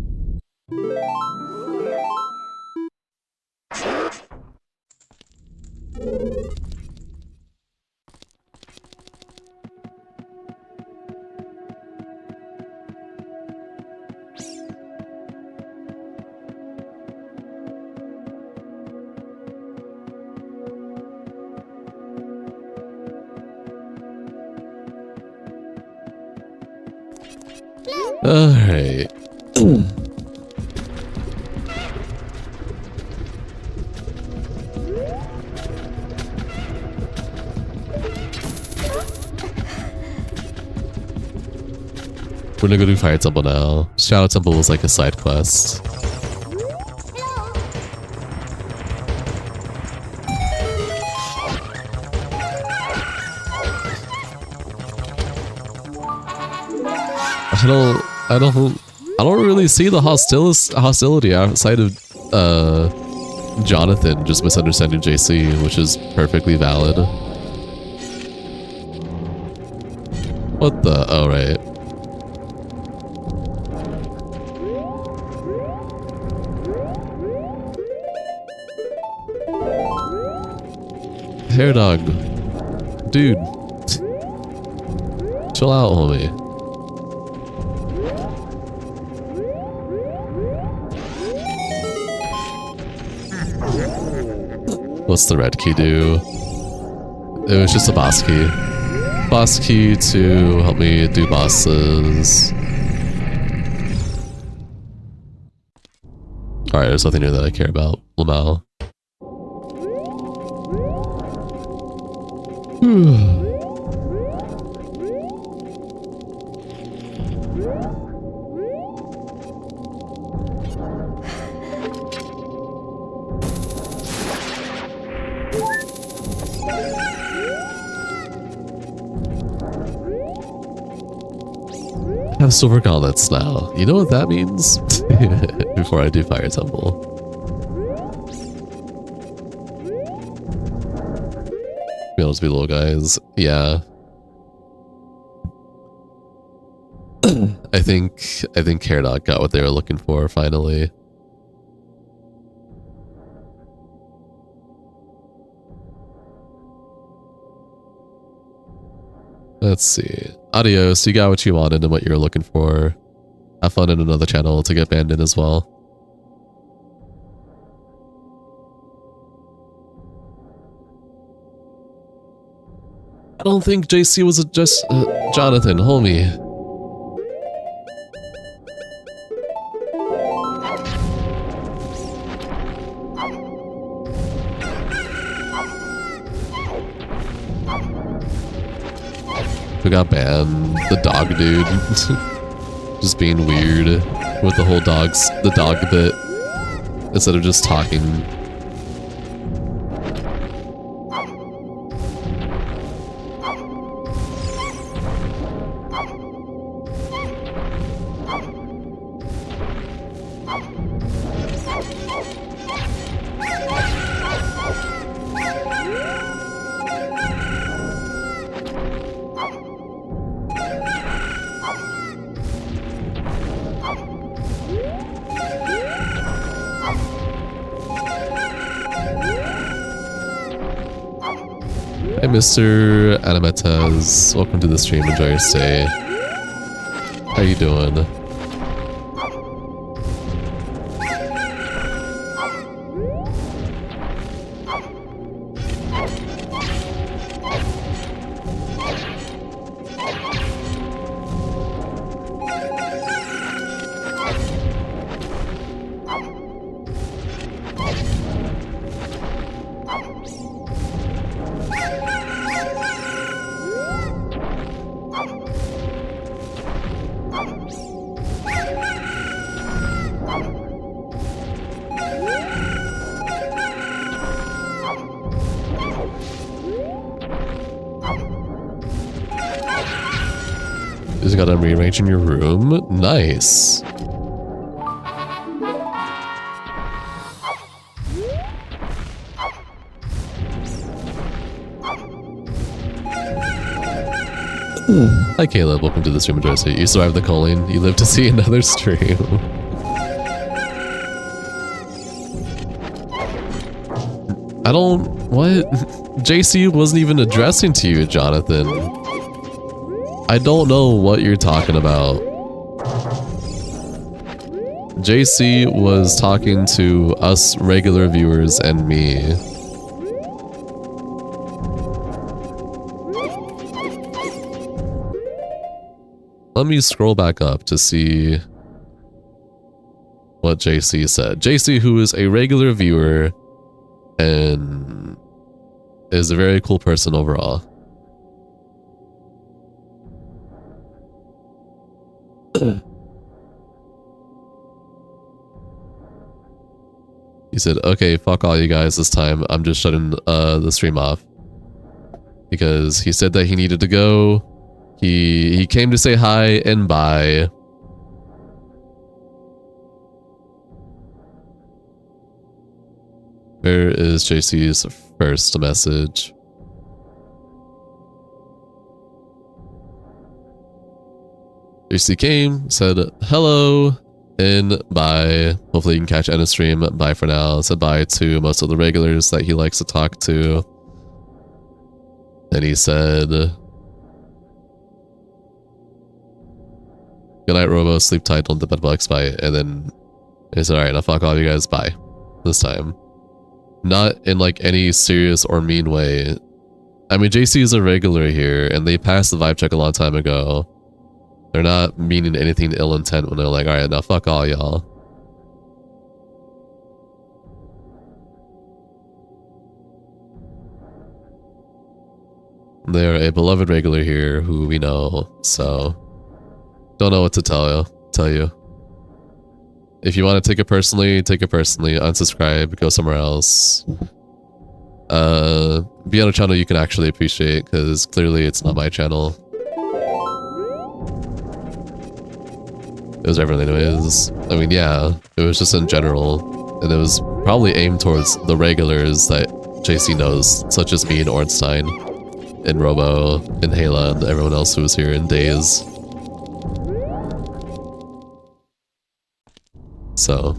Alright. We're gonna go do Fire Temple now. Shadow Temple was like a side quest. I don't really see the hostility outside of Jonathan just misunderstanding JC, which is perfectly valid. What the? Oh, right. Hair dog. Dude. Chill out, homie. What's the red key do? It was just a boss key. Boss key to help me do bosses. Alright, there's nothing here that I care about. Lamau. have silver gauntlets now. You know what that means? Before I do Fire Temple. Be honest with you, little guys. Yeah. I think Caredog got what they were looking for finally. Let's see. Adios, you got what you wanted and what you were looking for. Have fun in another channel to get banned in as well. I don't think JC was just Jonathan, homie. Who got banned? The dog dude. Just being weird with the whole the dog bit. Instead of just talking. Hey, Mr. Animetas. Welcome to the stream. Enjoy your stay. How you doing? Just got them rearranging your room. Nice. Hi Caleb, welcome to the stream. Enjoy it. You survived the calling. You live to see another stream. I don't... What? JC wasn't even addressing to you, Jonathan. I don't know what you're talking about. JC was talking to us regular viewers and me. Let me scroll back up to see what JC said. JC, who is a regular viewer and is a very cool person overall. He said, okay, fuck all you guys this time. I'm just shutting the stream off. Because he said that he needed to go. He came to say hi and bye. Where is JC's first message? JC came, said hello and bye. Hopefully you can catch Anna's stream. Bye for now. Said bye to most of the regulars that he likes to talk to. Then he said, good night, Robo. Sleep tight. Don't let bed bugs bite. And then he said, alright, now fuck all of you guys. Bye. This time. Not in like any serious or mean way. I mean, JC is a regular here and they passed the vibe check a long time ago. They're not meaning anything ill intent when they're like, alright, now fuck all y'all. They're a beloved regular here who we know, so don't know what to tell you. If you want to take it personally, take it personally. Unsubscribe, go somewhere else. Be on a channel you can actually appreciate, because clearly it's not my channel. It was everyone anyways. I mean, yeah, it was just in general. And it was probably aimed towards the regulars that JC knows, such as me and Ornstein, and Robo, and Hela, and everyone else who was here in Days. So,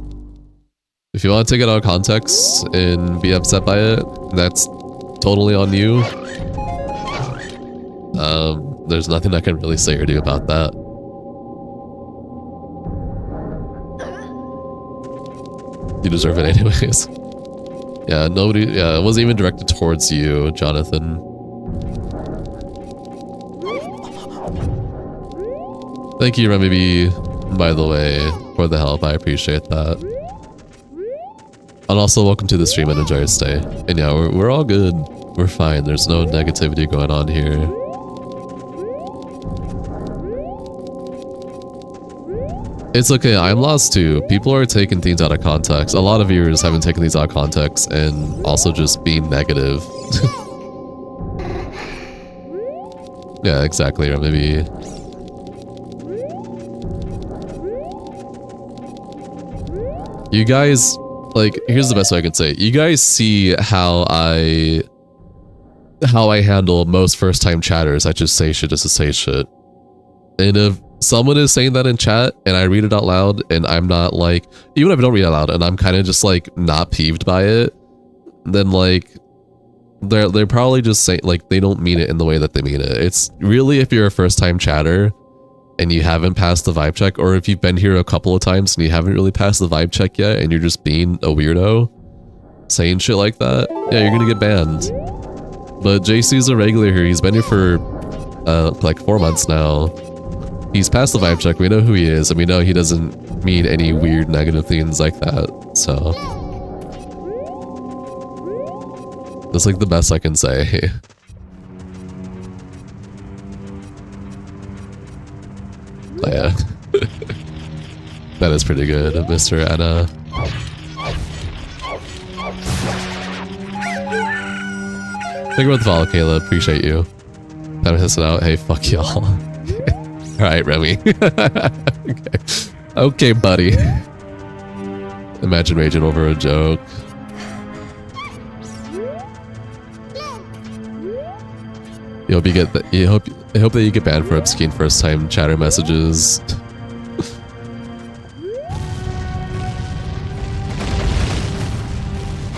if you want to take it out of context and be upset by it, that's totally on you. There's nothing I can really say or do about that. You deserve it anyways. Yeah, nobody, yeah, it wasn't even directed towards you, Jonathan. Thank you, Remy B, by the way, for the help. I appreciate that. And also, welcome to the stream and enjoy your stay. And yeah, we're all good. We're fine. There's no negativity going on here. It's okay, I'm lost too. People are taking things out of context. A lot of viewers haven't taken these out of context and also just being negative. Yeah, exactly, or maybe... You guys, like, here's the best way I can say it. You guys see how I handle most first-time chatters. I just say shit just to say shit. And if someone is saying that in chat and I read it out loud and I'm not like, even if I don't read it out loud and I'm kind of just like not peeved by it, then like they're probably just saying like they don't mean it in the way that they mean it. It's really if you're a first time chatter and you haven't passed the vibe check, or if you've been here a couple of times and you haven't really passed the vibe check yet and you're just being a weirdo saying shit like that, yeah, you're gonna get banned. But JC's a regular here. He's been here for like 4 months now. He's passed the vibe check, we know who he is, and we know he doesn't mean any weird negative things like that, so... That's like the best I can say. Oh yeah. That is pretty good, Mr. Anna. Thank you for the follow, Kayla, appreciate you. Time to hiss it out, hey, fuck y'all. Alright, Remy. Okay. Okay, buddy. Imagine raging over a joke. I hope that you get banned for obscene first-time chatter messages.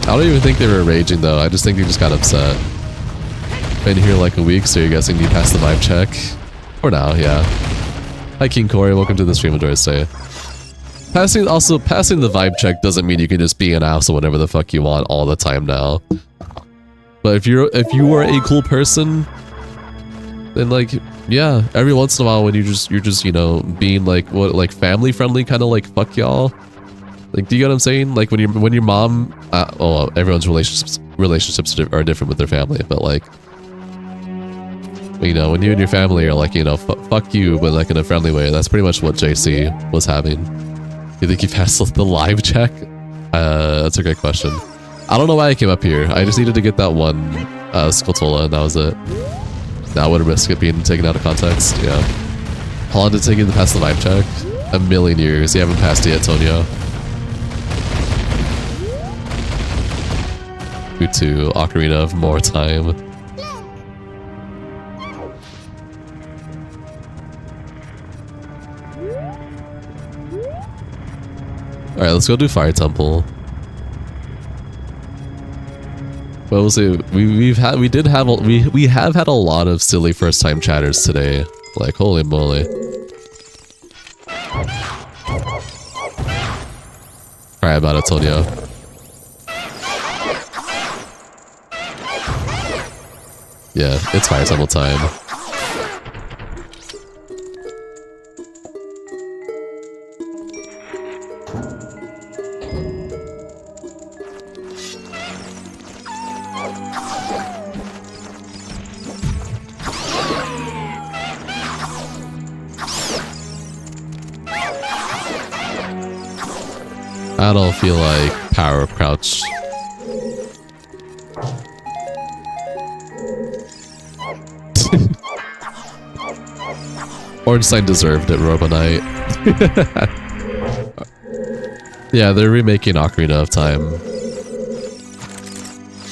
I don't even think they were raging though. I just think they just got upset. Been here like a week, so you're guessing you passed the vibe check. For now, yeah. Hi King Corey, welcome to the stream, enjoy your stay. Passing the vibe check doesn't mean you can just be an asshole whenever the fuck you want all the time now. But if you are a cool person, then like, yeah, every once in a while when you're just, you know, being like, what, like family friendly, kind of like fuck y'all. Like, do you get what I'm saying? Like when your mom, well, everyone's relationships are different with their family, but like, you know, when you and your family are like, you know, fuck you, but like in a friendly way, that's pretty much what JC was having. You think you passed the live check? That's a great question. I don't know why I came up here. I just needed to get that one Scotola, and that was it. Now I would risk it being taken out of context, yeah. How long did it take you to pass the vibe check? A million years. You haven't passed it yet, Tonio. Due to Ocarina of more time. Alright, let's go do Fire Temple. But we'll see. We have had a lot of silly first time chatters today. Like, holy moly. Alright, about it, Tonio. Yeah, it's Fire Temple time. I don't feel like power crouch. Ornstein deserved it, Robonite. Yeah, they're remaking Ocarina of Time.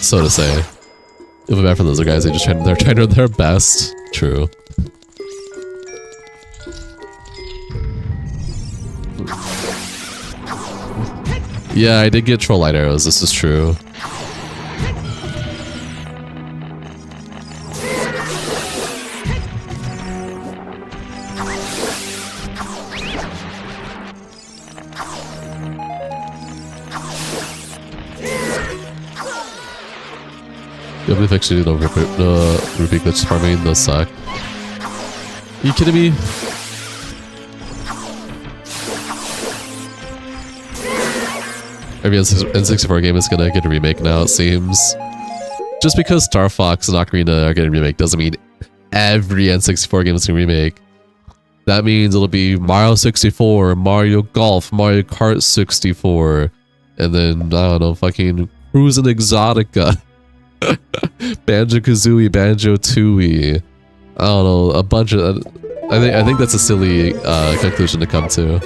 So to say. Even bad for those guys, they're trying their best. True. Yeah, I did get troll light arrows, this is true. You have actually no Ruby glitch farming, those suck. Are you kidding me? Every N64 game is gonna get a remake now, it seems. Just because Star Fox and Ocarina are getting a remake doesn't mean every N64 game is gonna remake. That means it'll be Mario 64, Mario Golf, Mario Kart 64, and then, I don't know, fucking Cruisin' Exotica. Banjo-Kazooie, Banjo-Tooie. I don't know, a bunch of... I think that's a silly conclusion to come to.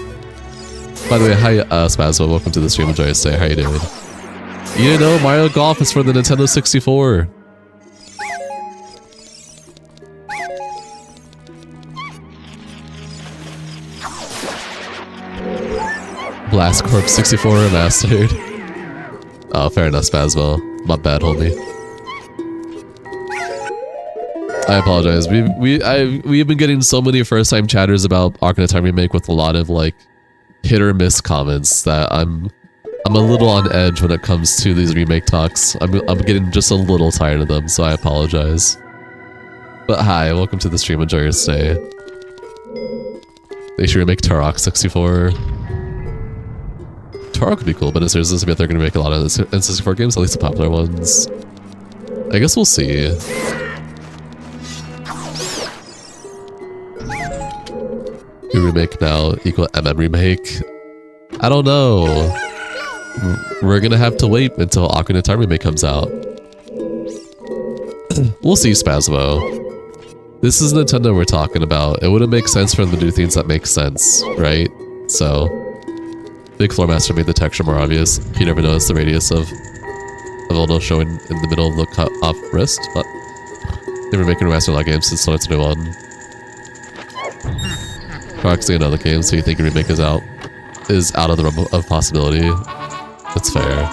By the way, hi Spazmo, welcome to the stream, enjoy your stay, how you doing? You didn't know Mario Golf is for the Nintendo 64. Blast Corp 64 remastered. Oh, fair enough, Spazmo. My bad, homie. I apologize. We've been getting so many first-time chatters about Ocarina of Time Remake with a lot of like hit or miss comments that I'm a little on edge when it comes to these remake talks. I'm getting just a little tired of them, so I apologize. But hi, welcome to the stream. Enjoy your stay. They should remake Turok 64. Turok would be cool, but it's seriously if they're going to make a lot of N64 games, at least the popular ones. I guess we'll see. Remake now equal MM remake? I don't know. We're gonna have to wait until Ocarina of Time remake comes out. We'll see, Spazmo. This is Nintendo we're talking about. It wouldn't make sense for them to do things that make sense, right? So, Big Floor Master made the texture more obvious. He never noticed the radius of Voldo showing in the middle of the cut off wrist, but they were making a remaster of that game since it's a new one. Actually another game, so you think a remake is out of the realm of possibility. That's fair.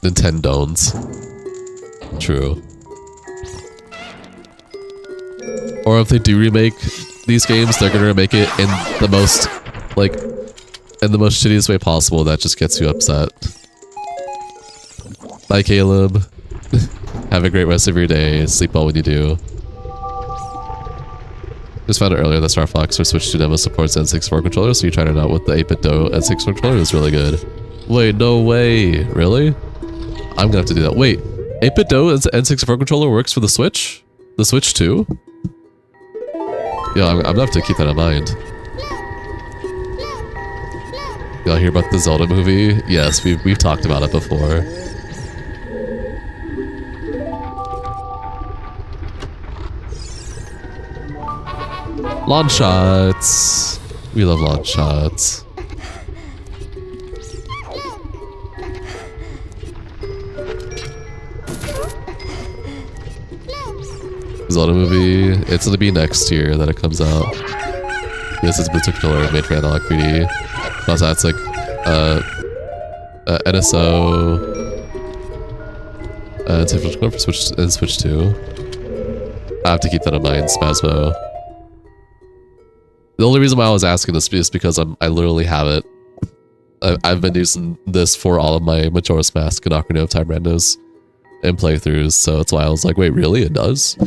Nintendo's. True. Or if they do remake these games, they're gonna remake it in the most, like, in the most shittiest way possible. That just gets you upset. Bye, Caleb. Have a great rest of your day. Sleep well when you do. Just found out earlier that Star Fox for Switch 2 demo supports N64 controller, so you tried it out with the 8-bit Do N64 controller. It was really good. Wait, no way. Really? I'm gonna have to do that. Wait, 8-bit Do N64 controller works for the Switch? The Switch 2? Yeah, I'm gonna have to keep that in mind. Y'all hear about the Zelda movie? Yes, we've talked about it before. Launch shots. We love launch shots. Zelda movie. It's gonna be next year that it comes out. This is Bluetooth controller made for analog 3D. Also, it's like NSO and controller for Switch 2. I have to keep that in mind, Spazmo. The only reason why I was asking this is because I literally have it. I've been using this for all of my Majora's Mask and Ocarina of Time randos and playthroughs, so that's why I was like, wait, really? It does?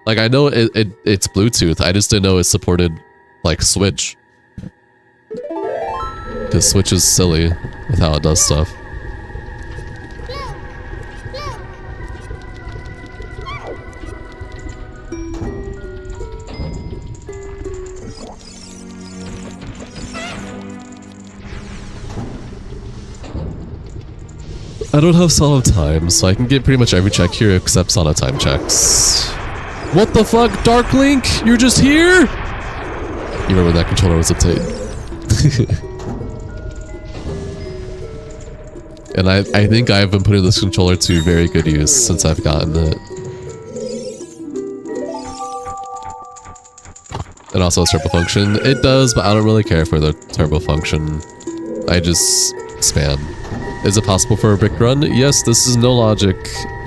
Like, I know it's Bluetooth, I just didn't know it supported, like, Switch. Because Switch is silly with how it does stuff. I don't have solid time, so I can get pretty much every check here except solid time checks. What the fuck, Dark Link? You're just here? You remember that controller was uptight. And I think I've been putting this controller to very good use since I've gotten it. It also has turbo function. It does, but I don't really care for the turbo function. I just spam. Is it possible for a brick run? Yes, this is no logic.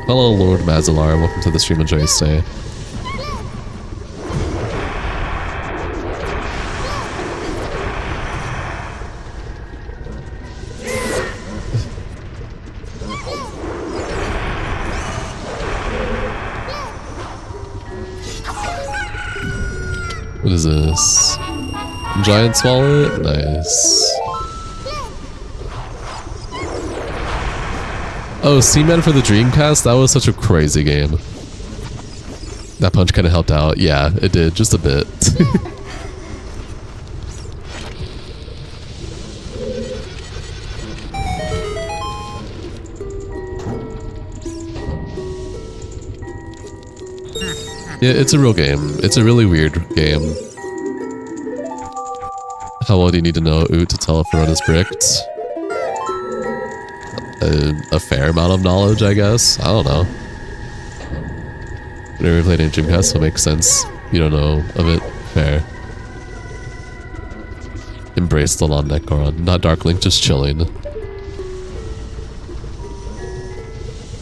Hello, Lord Mazalar. Welcome to the stream. Enjoy your stay. What is this? Giant's wallet? Nice. Oh, Seaman for the Dreamcast? That was such a crazy game. That punch kind of helped out. Yeah, it did. Just a bit. Yeah, it's a real game. It's a really weird game. How well do you need to know to tell if a run is bricked? A fair amount of knowledge, I guess. I don't know. Never played any Dreamcast, so it makes sense. You don't know of it. Fair. Embrace the long neck Goron. Not Dark Link, just chilling.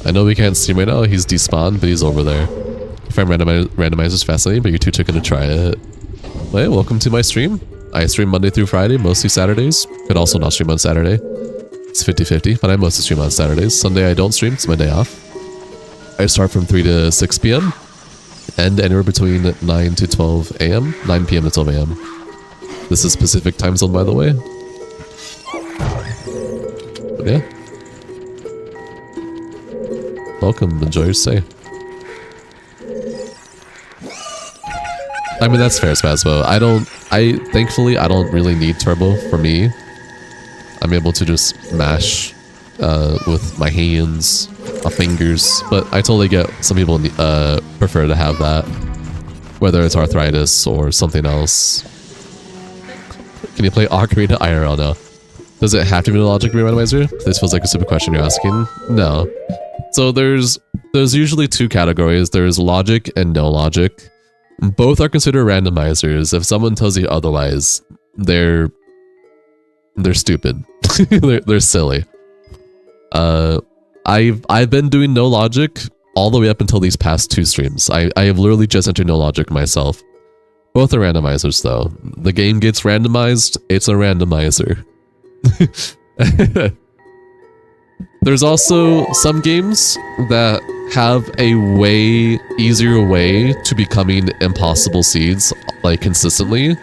I know we can't see him right now. He's despawned, but he's over there. I find randomizers fascinating, but you're too chicken to try it. Hey, welcome to my stream. I stream Monday through Friday, mostly Saturdays. Could also not stream on Saturday. It's 50-50, but I mostly stream on Saturdays. Sunday I don't stream, it's my day off. I start from 3 to 6 p.m. and anywhere between 9 to 12 a.m. 9 p.m. to 12 a.m. This is Pacific time zone, by the way. But yeah. Welcome, enjoy your stay. I mean, that's fair, Spazbo. Thankfully, I don't really need turbo for me. I'm able to just mash with my hands, my fingers, but I totally get some people prefer to have that, whether it's arthritis or something else. Can you play Ocarina IRL now? Does it have to be a logic randomizer? This feels like a stupid question you're asking. No. So there's usually two categories. There's logic and no logic. Both are considered randomizers. If someone tells you otherwise, they're stupid. they're silly. I've been doing no logic all the way up until these past two streams. I have literally just entered no logic myself. Both are randomizers though. The game gets randomized, it's a randomizer. There's also some games that have a way easier way to becoming impossible seeds, like consistently.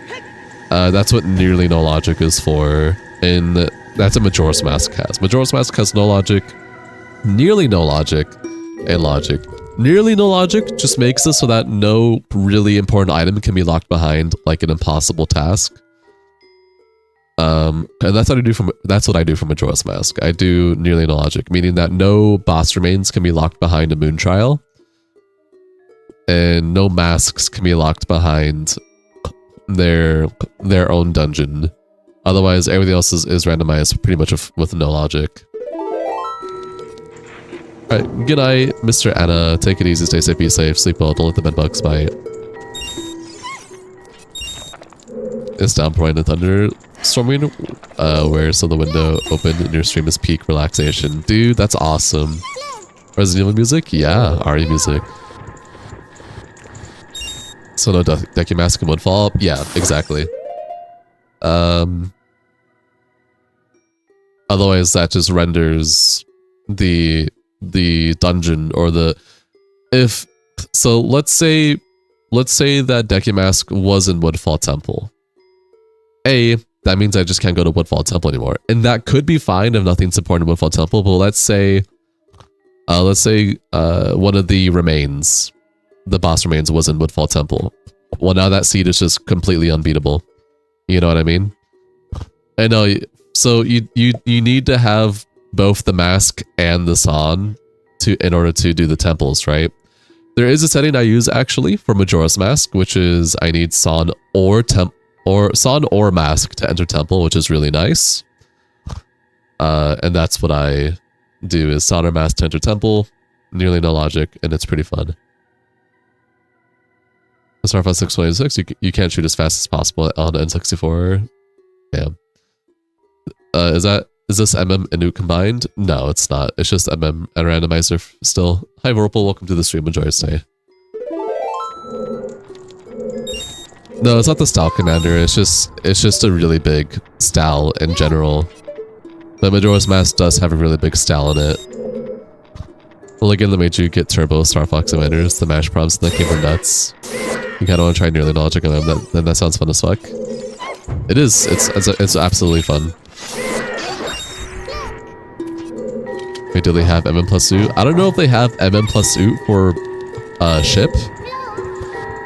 That's what nearly no logic is for, and that's what Majora's Mask has. Majora's Mask has no logic, nearly no logic, and logic. Nearly no logic just makes it so that no really important item can be locked behind like an impossible task. And that's what I do for Majora's Mask. I do nearly no logic, meaning that no boss remains can be locked behind a moon trial, and no masks can be locked behind their own dungeon. Otherwise, everything else is randomized pretty much with no logic. Alright, good night, Mr. Anna. Take it easy, stay safe, be safe, sleep well, don't let the bedbugs bite. It's downpouring and thunderstorming. Where so the window open in your stream is peak relaxation. Dude, that's awesome. Resident Evil music? Yeah, Ari music. So no Decky Mask and Woodfall? Yeah, exactly. Otherwise that just renders the dungeon or the let's say that Decky Mask was in Woodfall Temple. That means I just can't go to Woodfall Temple anymore. And that could be fine if nothing's important in Woodfall Temple, but let's say one of the remains, the boss remains, was in Woodfall Temple. Well, now that seed is just completely unbeatable. You know what I mean? I know. So you need to have both the mask and the San in order to do the temples, right? There is a setting I use actually for Majora's Mask, which is I need Son or Mask to enter temple, which is really nice. And that's what I do is Son or Mask to enter temple. Nearly no logic, and it's pretty fun. Star Fox 626, you can't shoot as fast as possible on N64. Damn. Is this MM and Newt combined? No, it's not. It's just MM and Randomizer still. Hi Vorpal, welcome to the stream. Enjoy your stay. No, it's not the style commander. It's just a really big style in general. But Majora's Mask does have a really big style in it. Well, again, that made you get Turbo Star Fox Commanders. The mash prompts and the came from nuts. You kind of want to try nearly logic on them. Then that sounds fun as fuck. It is. It's absolutely fun. Wait, do they have MM plus Oot? I don't know if they have MM plus Oot for ship,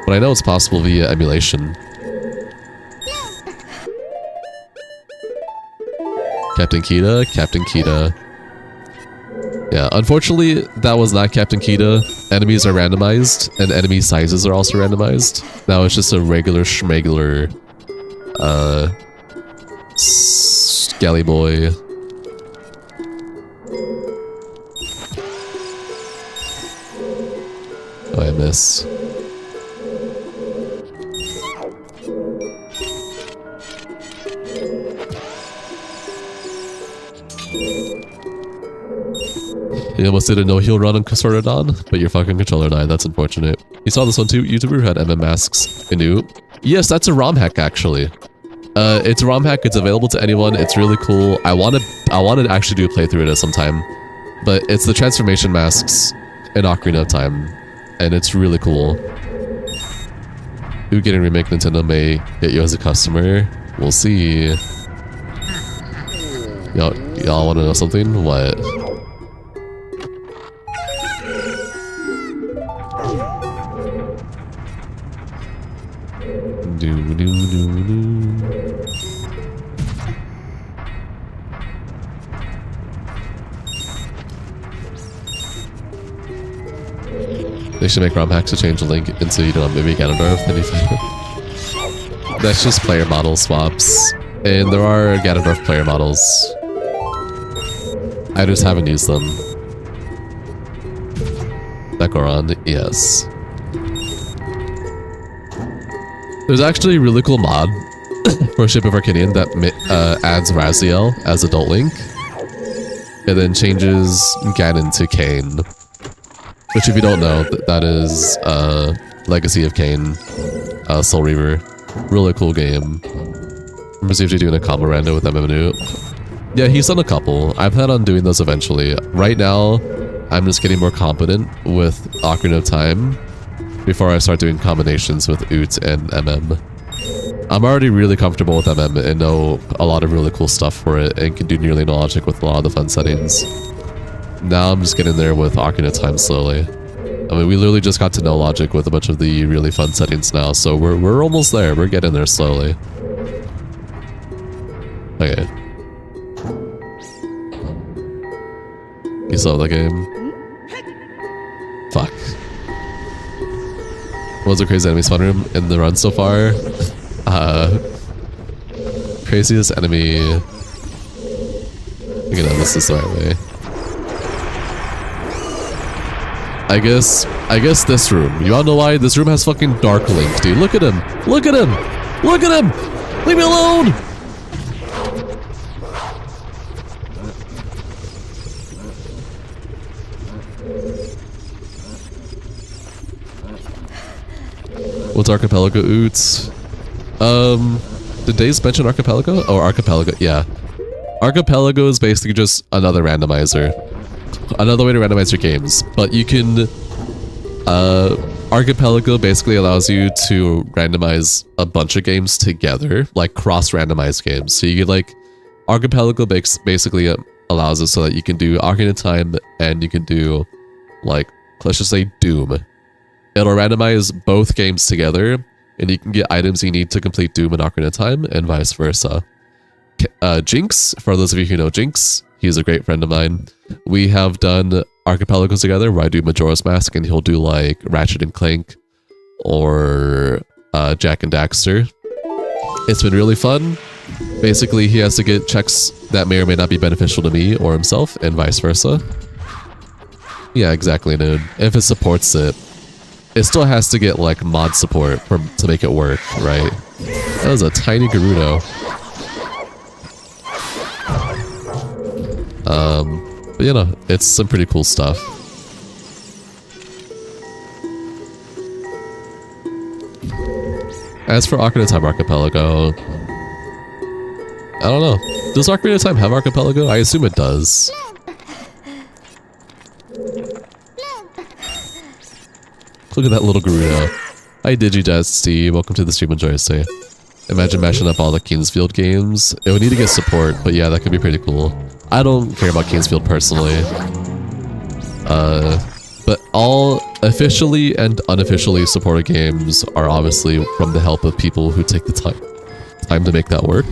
but I know it's possible via emulation. Captain Kita. Yeah, unfortunately, that was not Captain Kita. Enemies are randomized, and enemy sizes are also randomized. Now it's just a regular schmegular, Skelly boy. Oh, I missed. You almost did a no-heal run on Sordidon, but your fucking controller died. That's unfortunate. You saw this one too, YouTuber who had MM masks in. Yes, that's a ROM hack actually. It's a ROM hack. It's available to anyone. It's really cool. I want to actually do a playthrough of it sometime, but it's the transformation masks in Ocarina of Time, and it's really cool. Who getting remake Nintendo may get you as a customer. We'll see. Y'all want to know something? What? They should make ROM hacks to change the link into, you know, maybe Ganondorf. That's just player model swaps. And there are Ganondorf player models. I just haven't used them. Goron, yes. There's actually a really cool mod for Ship of Arcadian that adds Raziel as Adult Link. And then changes Ganon to Kain. Which, if you don't know, that is Legacy of Kain, Soul Reaver. Really cool game. I'm usually doing a combo rando with MMNU. Yeah, he's done a couple. I plan on doing those eventually. Right now, I'm just getting more competent with Ocarina of Time before I start doing combinations with Oot and MM. I'm already really comfortable with MM and know a lot of really cool stuff for it and can do nearly no logic with a lot of the fun settings. Now I'm just getting there with Ocarina of Time slowly. I mean, we literally just got to know logic with a bunch of the really fun settings now, so we're almost there. We're getting there slowly. Okay. You saw the game? Fuck. What was the crazy enemy spawn room in the run so far? Craziest enemy... You know, this is the right way. I guess this room. You all know why? This room has fucking Dark Link, dude. Look at him! Look at him! Look at him! Leave me alone! What's Archipelago Oots? Did Days mention Archipelago? Oh, Archipelago, yeah. Archipelago is basically just another randomizer. Another way to randomize your games. But you can... Archipelago basically allows you to randomize a bunch of games together. Like, cross-randomized games. So you get, like... Archipelago basically allows it so that you can do Ocarina of Time and you can do, like, let's just say Doom. It'll randomize both games together, and you can get items you need to complete Doom and Ocarina of Time, and vice versa. Jinx, for those of you who know Jinx, he's a great friend of mine. We have done archipelagos together where I do Majora's Mask and he'll do like Ratchet and Clank or Jack and Daxter. It's been really fun. Basically, he has to get checks that may or may not be beneficial to me or himself, and vice versa. Yeah, exactly, dude. If it supports it, it still has to get like mod support to make it work, right? That was a tiny Gerudo. But you know, it's some pretty cool stuff. As for Ocarina of Time Archipelago, I don't know. Does Ocarina of Time have Archipelago? I assume it does. Look at that little Gerudo. Hi DigiJazz, welcome to the stream, enjoy stay. Imagine mashing up all the Kingsfield games. It would need to get support, but yeah, that could be pretty cool. I don't care about Kingsfield personally. But all officially and unofficially supported games are obviously from the help of people who take the time to make that work.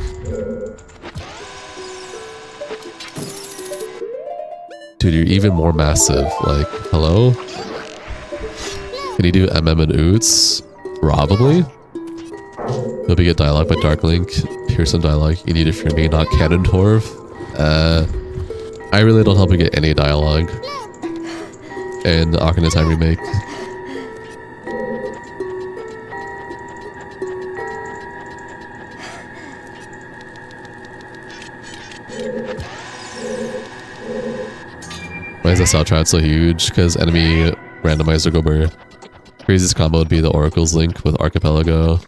Dude, you're even more massive. Like, hello? Can you do MM and Oots? Probably. Maybe get dialogue by Dark Link. Pearson dialogue. You need it for me, not Canon Torv. I really don't help you get any dialogue. And Ocarina of Time remake. Why is that soundtrack so huge? Because enemy randomizer gober. Craziest combo would be the Oracle's Link with Archipelago.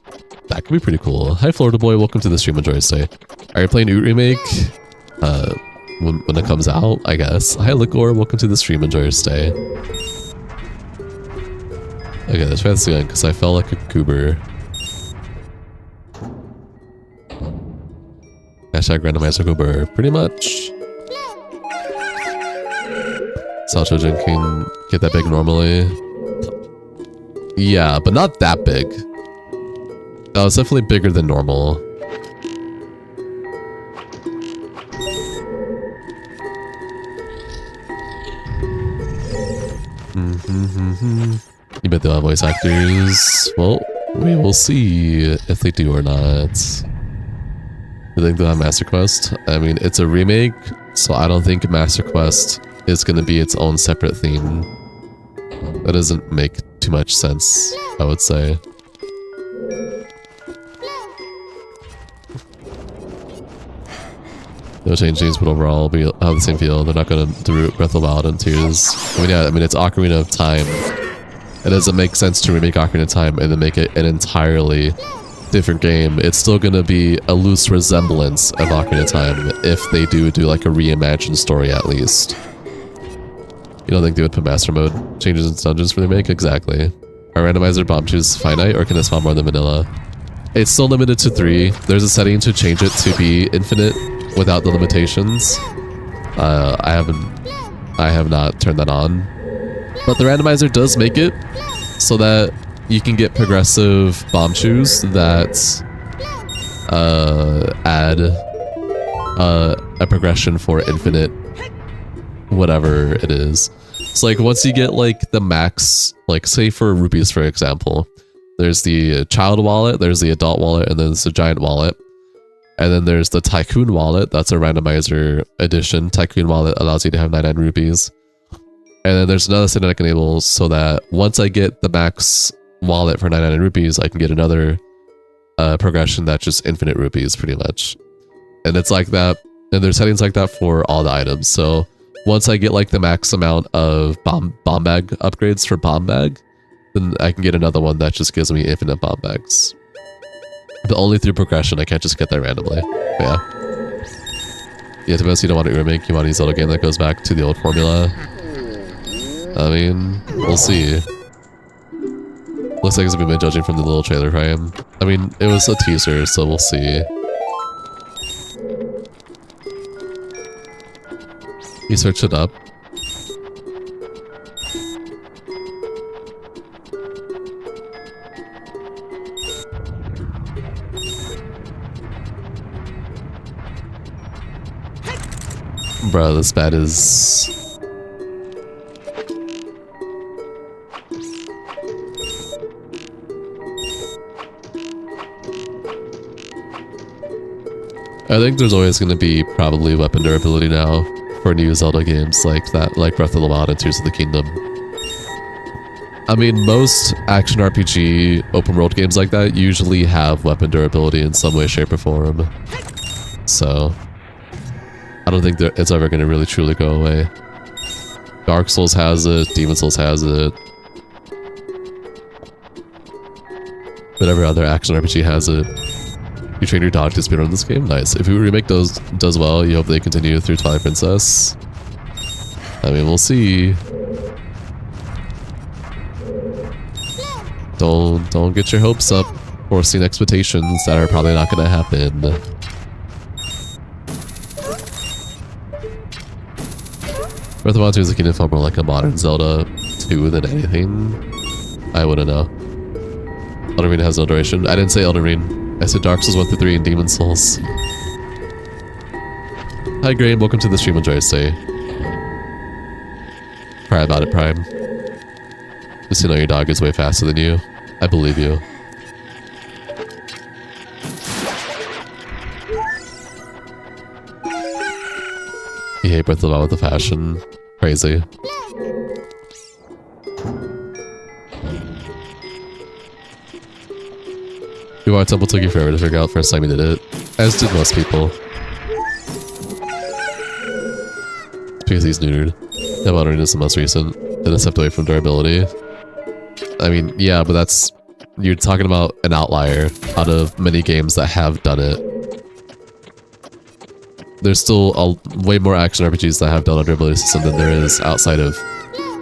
That could be pretty cool. Hi Florida Boy, welcome to the stream, enjoy stay. Are you playing Oot Remake? When it comes out, I guess. Hi Liquor, welcome to the stream, enjoy your stay. Okay, let's try this again, because I felt like a goober. Hashtag randomizer goober, pretty much. Salchogen can get that big normally. Yeah, but not that big. Oh, it's definitely bigger than normal. You bet they'll have voice actors. Well, we will see if they do or not. You think they'll have Master Quest? I mean, it's a remake, so I don't think Master Quest is going to be its own separate theme. That doesn't make too much sense, I would say. No changes, but overall will have the same feel. They're not going to do Breath of the Wild and Tears. I mean, yeah, I mean, it's Ocarina of Time. It doesn't make sense to remake Ocarina of Time and then make it an entirely different game. It's still going to be a loose resemblance of Ocarina of Time if they do like a reimagined story at least. You don't think they would put Master Mode changes in dungeons for the remake? Exactly. Are randomizer bomb choose finite or can it spawn more than vanilla? It's still limited to 3. There's a setting to change it to be infinite without the limitations. I have not turned that on. But the randomizer does make it so that you can get progressive bomb chews that add a progression for infinite whatever it is. So like once you get like the max, like say for rupees for example, there's the child wallet, there's the adult wallet, and then there's the giant wallet. And then there's the Tycoon wallet, that's a randomizer edition. Tycoon wallet allows you to have 99 rupees. And then there's another setting I can enable so that once I get the max wallet for 99 rupees, I can get another progression that's just infinite rupees pretty much. And it's like that, and there's settings like that for all the items. So once I get like the max amount of bomb bag upgrades for bomb bag, then I can get another one that just gives me infinite bomb bags. But only through progression, I can't just get that randomly. But yeah. Yeah, to be honest, you don't want to remake, you want to use a little game that goes back to the old formula. I mean, we'll see. Looks like it's been judging from the little trailer frame. I mean, it was a teaser, so we'll see. You search it up. Bro, this bat is... I think there's always going to be probably weapon durability now for new Zelda games like that, like Breath of the Wild and Tears of the Kingdom. I mean, most action RPG open world games like that usually have weapon durability in some way, shape, or form. So, I don't think it's ever going to really truly go away. Dark Souls has it, Demon Souls has it. But every other action RPG has it. You train your dog to speedrun this game? Nice. If remake does well, you hope they continue through Twilight Princess. I mean, we'll see. Don't get your hopes up, forcing expectations that are probably not gonna happen. Breath of the Wild 2 is a kingdom felt more like a modern Zelda 2 than anything. I wouldn't know. Elden Ring has no duration. I didn't say Elden Ring. I said Dark Souls 1 through 3 and Demon Souls. Hi Graham, welcome to the stream. Enjoy your stay. Cry about it, Prime. Just to know your dog is way faster than you. I believe you. You hate Breath of the Wild with the fashion. Crazy. Your temple took you forever to figure out first time you did it. As did most people. It's because he's neutered. Yeah, Ocarina is the most recent. Didn't step away from durability. I mean, yeah, but that's... You're talking about an outlier out of many games that have done it. There's still way more action RPGs that have done a durability system than there is outside of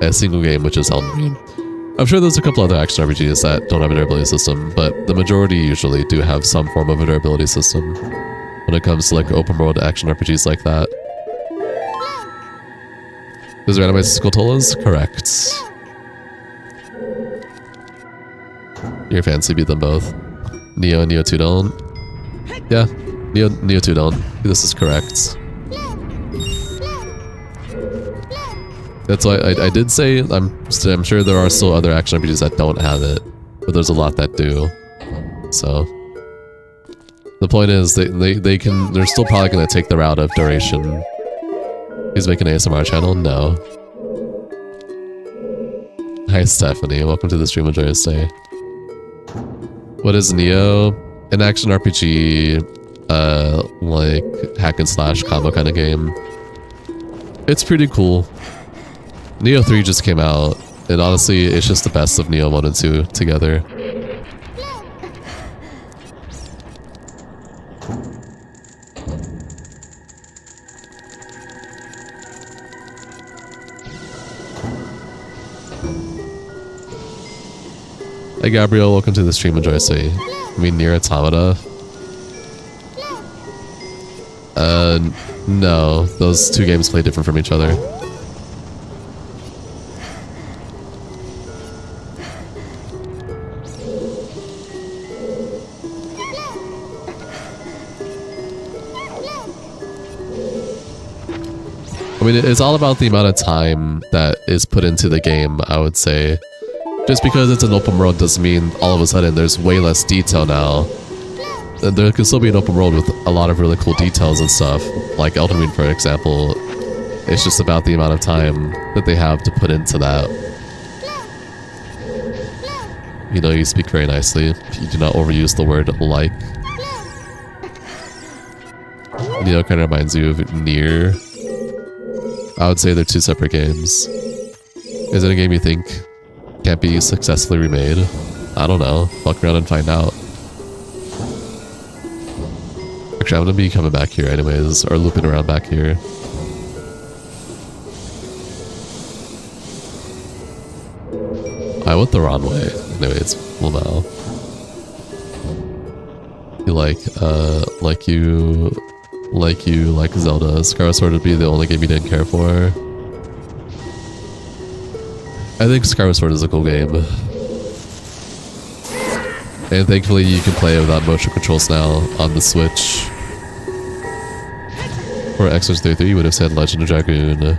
a single game, which is Elden Ring. I'm sure there's a couple other action RPGs that don't have a durability system, but the majority usually do have some form of a durability system when it comes to like open world action RPGs like that. Does Randomizer Skulltulas? Correct. Your fancy beat them both. Neo and Neo 2 don't. Yeah, Neo 2 don't. This is correct. That's why I did say I'm sure there are still other action RPGs that don't have it, but there's a lot that do. So the point is they're still probably gonna take the route of duration. He's making an ASMR channel? No. Hi Stephanie, welcome to the stream. Enjoy your stay. What is Neo? An action RPG, like hack and slash combo kind of game. It's pretty cool. Neo 3 just came out, and honestly, it's just the best of Neo 1 and 2 together. Hey Gabriel, welcome to the stream. Enjoy stay. I mean, Nier Automata? No. Those two games play different from each other. I mean, it's all about the amount of time that is put into the game, I would say. Just because it's an open world doesn't mean all of a sudden there's way less detail now. There can still be an open world with a lot of really cool details and stuff, like Elden Ring for example. It's just about the amount of time that they have to put into that. You know, you speak very nicely. You do not overuse the word like. Neo kind of reminds you of Nier. I would say they're two separate games. Is it a game you think can't be successfully remade? I don't know. Fuck around and find out. Actually, I'm gonna be coming back here anyways, or looping around back here. I went the wrong way. Anyways, well now. You like Zelda. Skyward Sword would be the only game you didn't care for. I think Skyward Sword is a cool game. And thankfully you can play it without motion controls now on the Switch. For Xbox 360 you would have said Legend of Dragoon.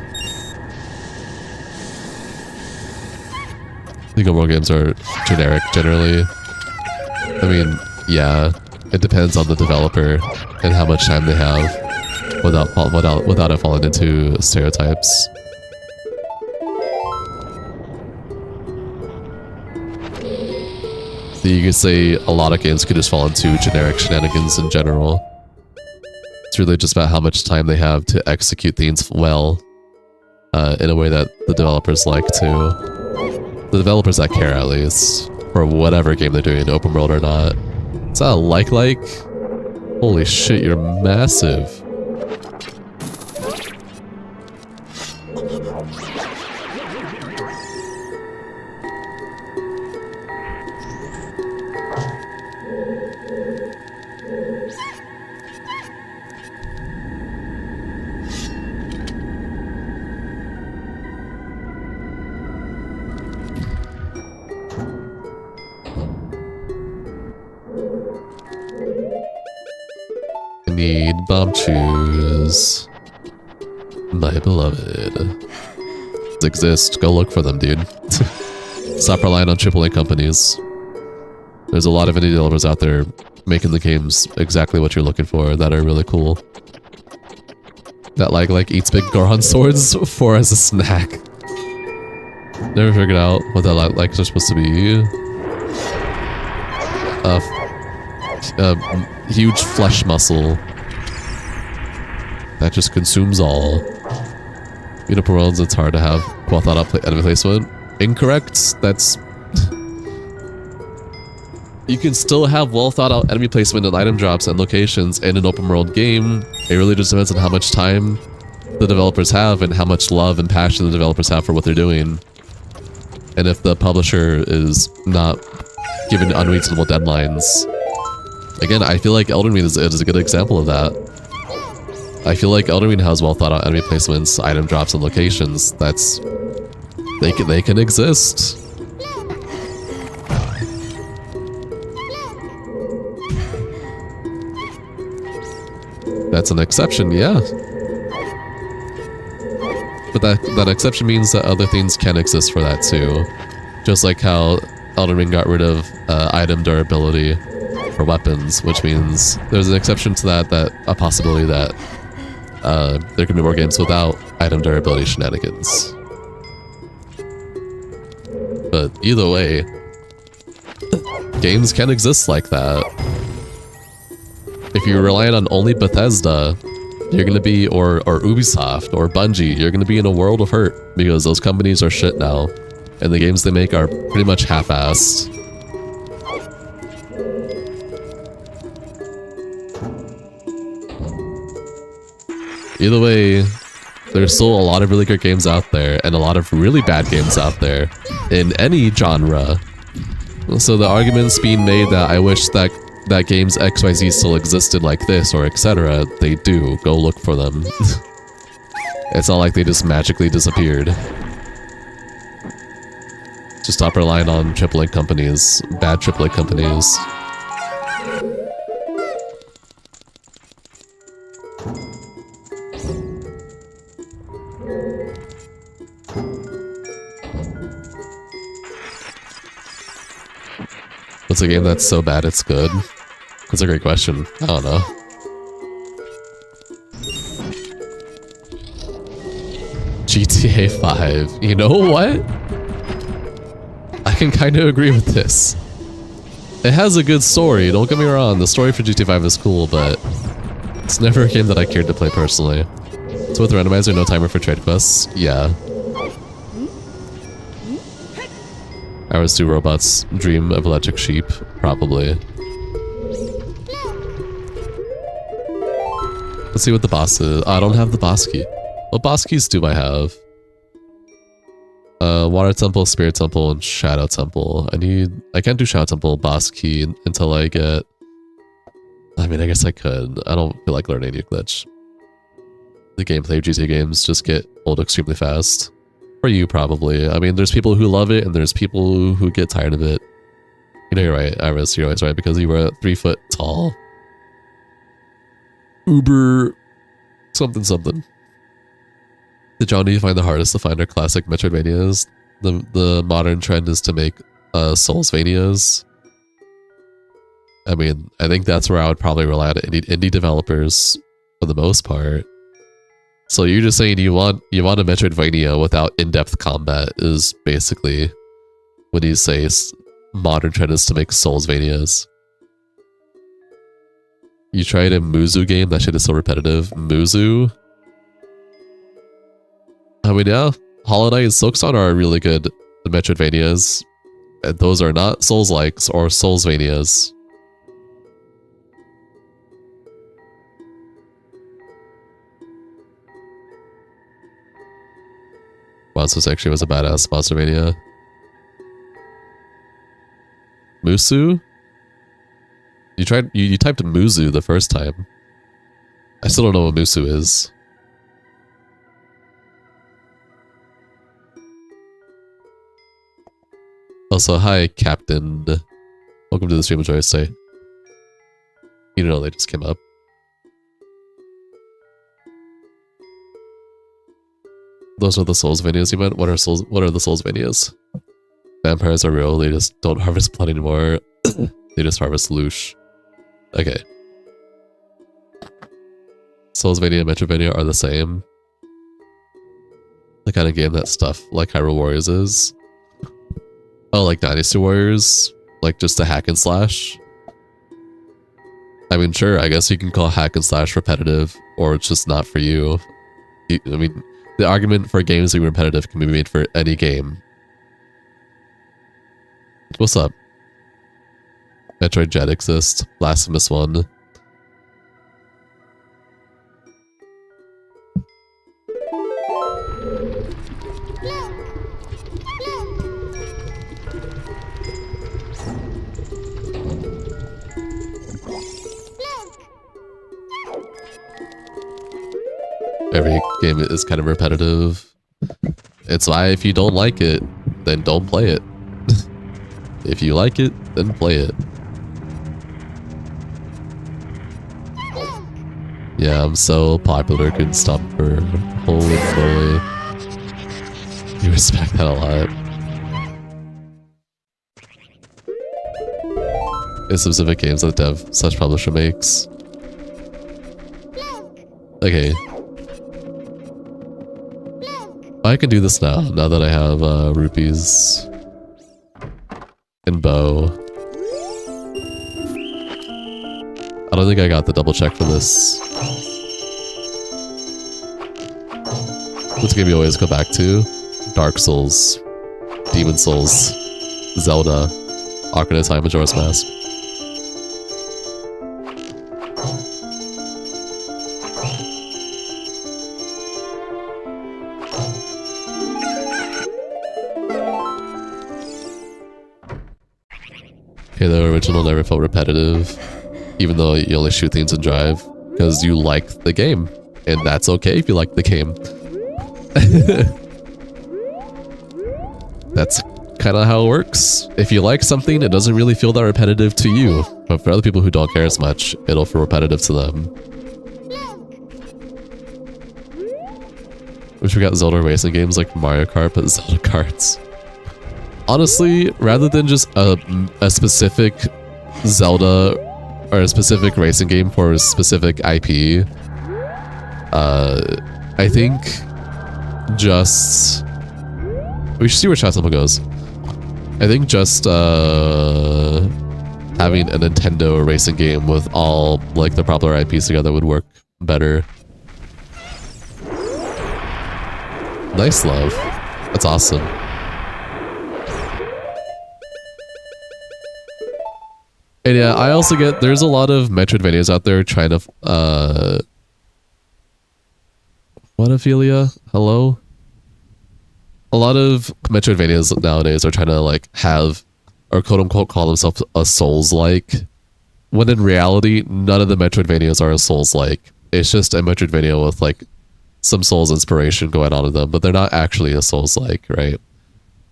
The open world games are generic generally. I mean, yeah. It depends on the developer and how much time they have without it falling into stereotypes. You could say a lot of games could just fall into generic shenanigans in general. It's really just about how much time they have to execute things well, in a way that the developers like to. The developers that care, at least, for whatever game they're doing, open world or not. Is that a like? Holy shit, you're massive. Need bomb shoes. My beloved. Exist. Go look for them, dude. Stop relying on AAA companies. There's a lot of indie developers out there making the games exactly what you're looking for that are really cool. That like eats big Goron swords for as a snack. Never figured out what that likes are supposed to be. Huge flesh muscle that just consumes all. In open worlds, it's hard to have well thought out enemy placement. Incorrect. That's you can still have well thought out enemy placement and item drops and locations in an open world game. It really just depends on how much time the developers have and how much love and passion the developers have for what they're doing. And if the publisher is not given unreasonable deadlines. Again, I feel like Elden Ring is a good example of that. I feel like Elden Ring has well thought out enemy placements, item drops, and locations. They can exist. That's an exception, yeah. But that exception means that other things can exist for that too. Just like how Elden Ring got rid of item durability for weapons, which means there's an exception to that a possibility that there can be more games without item durability shenanigans. But either way, games can exist like that. If you're relying on only Bethesda, you're gonna be, or Ubisoft, or Bungie, you're gonna be in a world of hurt, because those companies are shit now, and the games they make are pretty much half-assed. Either way, there's still a lot of really good games out there, and a lot of really bad games out there, in any genre. So the arguments being made that I wish that games XYZ still existed like this, or etc., they do. Go look for them. It's not like they just magically disappeared. Just stop relying on AAA companies, bad AAA companies. What's a game that's so bad it's good? That's a great question. I don't know. GTA 5. You know what? I can kind of agree with this. It has a good story, don't get me wrong. The story for GTA 5 is cool, but it's never a game that I cared to play personally. So with Randomizer, no timer for trade quests? Yeah. Hours do robots dream of electric sheep? Probably. Let's see what the boss is. I don't have the boss key. What boss keys do I have? Water Temple, Spirit Temple, and Shadow Temple. I can't do Shadow Temple boss key until I get... I mean, I guess I could. I don't feel like learning new glitch. The gameplay of GTA games just get old extremely fast. For you, probably. I mean, there's people who love it, and there's people who get tired of it. You know, you're right, Iris. You're always right, because you were 3 foot tall. Uber... something. Did Johnny find the hardest to find our classic Metroidvanias? The modern trend is to make Soulsvanias. I mean, I think that's where I would probably rely on indie developers for the most part. So you're just saying you want a Metroidvania without in-depth combat is basically when you say modern trend is to make Soulsvanias. You tried a Muzu game? That shit is so repetitive. Muzu? I mean, yeah, Hollow Knight and Silksong are really good Metroidvanias. And those are not Souls-likes or Soulsvanias. Monsters actually was a badass Monstervania. Musu? You typed Muzu the first time. I still don't know what Musu is. Also, hi, Captain. Welcome to the stream of Joyous Day. You know they just came up. Those are the Soulsvanias you meant? What are the Soulsvanias? Vampires are real, they just don't harvest blood anymore. They just harvest loosh. Okay. Soulsvania and Metrovania are the same. The kind of game that stuff like Hyrule Warriors is. Oh, like Dynasty Warriors? Like just a hack and slash? I mean, sure, I guess you can call hack and slash repetitive, or it's just not for you. I mean, the argument for games being repetitive can be made for any game. What's up? Metroid Jet exists. Blasphemous one. Every game is kind of repetitive. It's why if you don't like it, then don't play it. If you like it, then play it. Yeah, I'm so popular, couldn't stop her. Holy moly. You respect that a lot. In specific games that dev/publisher makes. Okay. I can do this now that I have rupees and bow. I don't think I got the double check for this. What's game you always go back to? Dark Souls, Demon Souls, Zelda, Ocarina of Time, Majora's Mask. Okay, the original never felt repetitive, even though you only shoot things in drive, because you like the game, and that's okay if you like the game. That's kind of how it works. If you like something, it doesn't really feel that repetitive to you, but for other people who don't care as much, it'll feel repetitive to them. Wish we got Zelda racing games like Mario Kart, but Zelda karts. Honestly, rather than just a specific Zelda or a specific racing game for a specific IP, I think just... we should see where Chat goes. I think just having a Nintendo racing game with all like the popular IPs together would work better. Nice, love. That's awesome. And yeah, I also get there's a lot of Metroidvanias out there trying to what, Ophelia? Hello? A lot of Metroidvanias nowadays are trying to like have or quote unquote call themselves a Souls-like, when in reality none of the Metroidvanias are a Souls-like. It's just a Metroidvania with like some Souls inspiration going on in them, but they're not actually a Souls-like, right?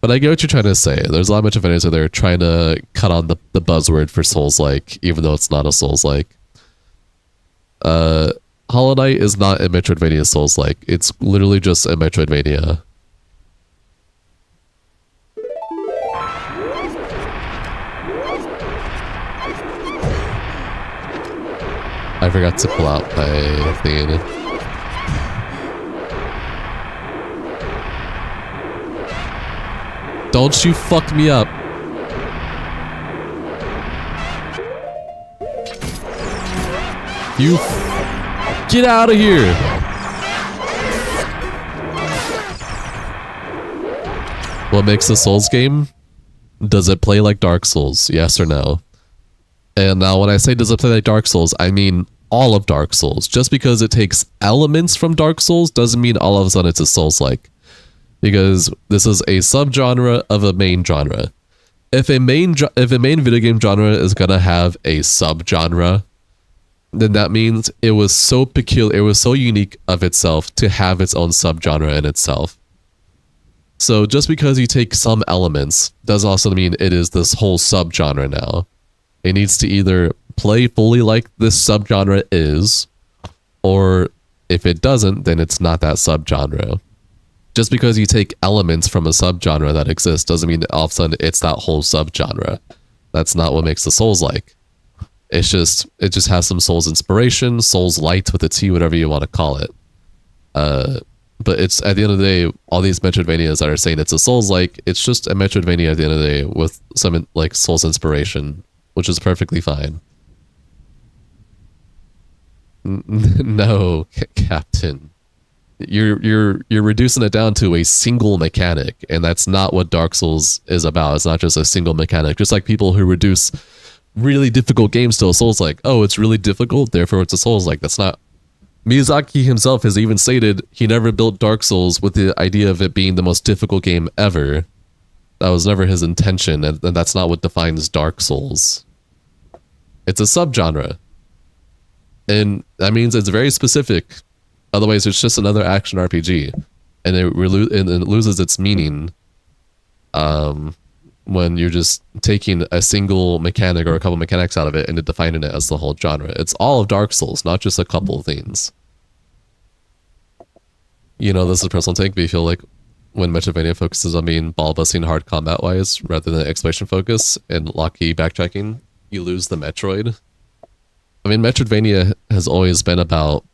But I get what you're trying to say. There's a lot of Metroidvanias where they're trying to cut on the buzzword for Souls-like, even though it's not a Souls-like. Hollow Knight is not a Metroidvania Souls-like. It's literally just a Metroidvania. forgot to pull out my thing. Don't you fuck me up. You get out of here. What makes a Souls game? Does it play like Dark Souls? Yes or no? And now when I say does it play like Dark Souls, I mean all of Dark Souls. Just because it takes elements from Dark Souls doesn't mean all of a sudden it's a Souls-like. Because this is a subgenre of a main genre. If a main video game genre is gonna have a subgenre, then that means it was so peculiar, it was so unique of itself to have its own subgenre in itself. So just because you take some elements does also mean it is this whole subgenre now. It needs to either play fully like this subgenre is, or if it doesn't, then it's not that subgenre. Just because you take elements from a subgenre that exists doesn't mean that all of a sudden it's that whole subgenre. That's not what makes the Souls like. It just has some Souls inspiration, Souls light with a T, whatever you want to call it. But it's at the end of the day, all these Metroidvanias that are saying it's a Souls-like, it's just a Metroidvania at the end of the day with some like Souls inspiration, which is perfectly fine. No, Captain. You're reducing it down to a single mechanic, and that's not what Dark Souls is about. It's not just a single mechanic. Just like people who reduce really difficult games to a Souls-like. Oh, it's really difficult, therefore it's a Souls-like. That's not... Miyazaki himself has even stated he never built Dark Souls with the idea of it being the most difficult game ever. That was never his intention, and that's not what defines Dark Souls. It's a subgenre. And that means it's very specific. Otherwise, it's just another action RPG. And it loses its meaning when you're just taking a single mechanic or a couple mechanics out of it and defining it as the whole genre. It's all of Dark Souls, not just a couple of things. You know, this is a personal take, but you feel like when Metroidvania focuses on being ball-busting hard combat-wise rather than exploration focus and lock-key backtracking, you lose the Metroid. I mean, Metroidvania has always been about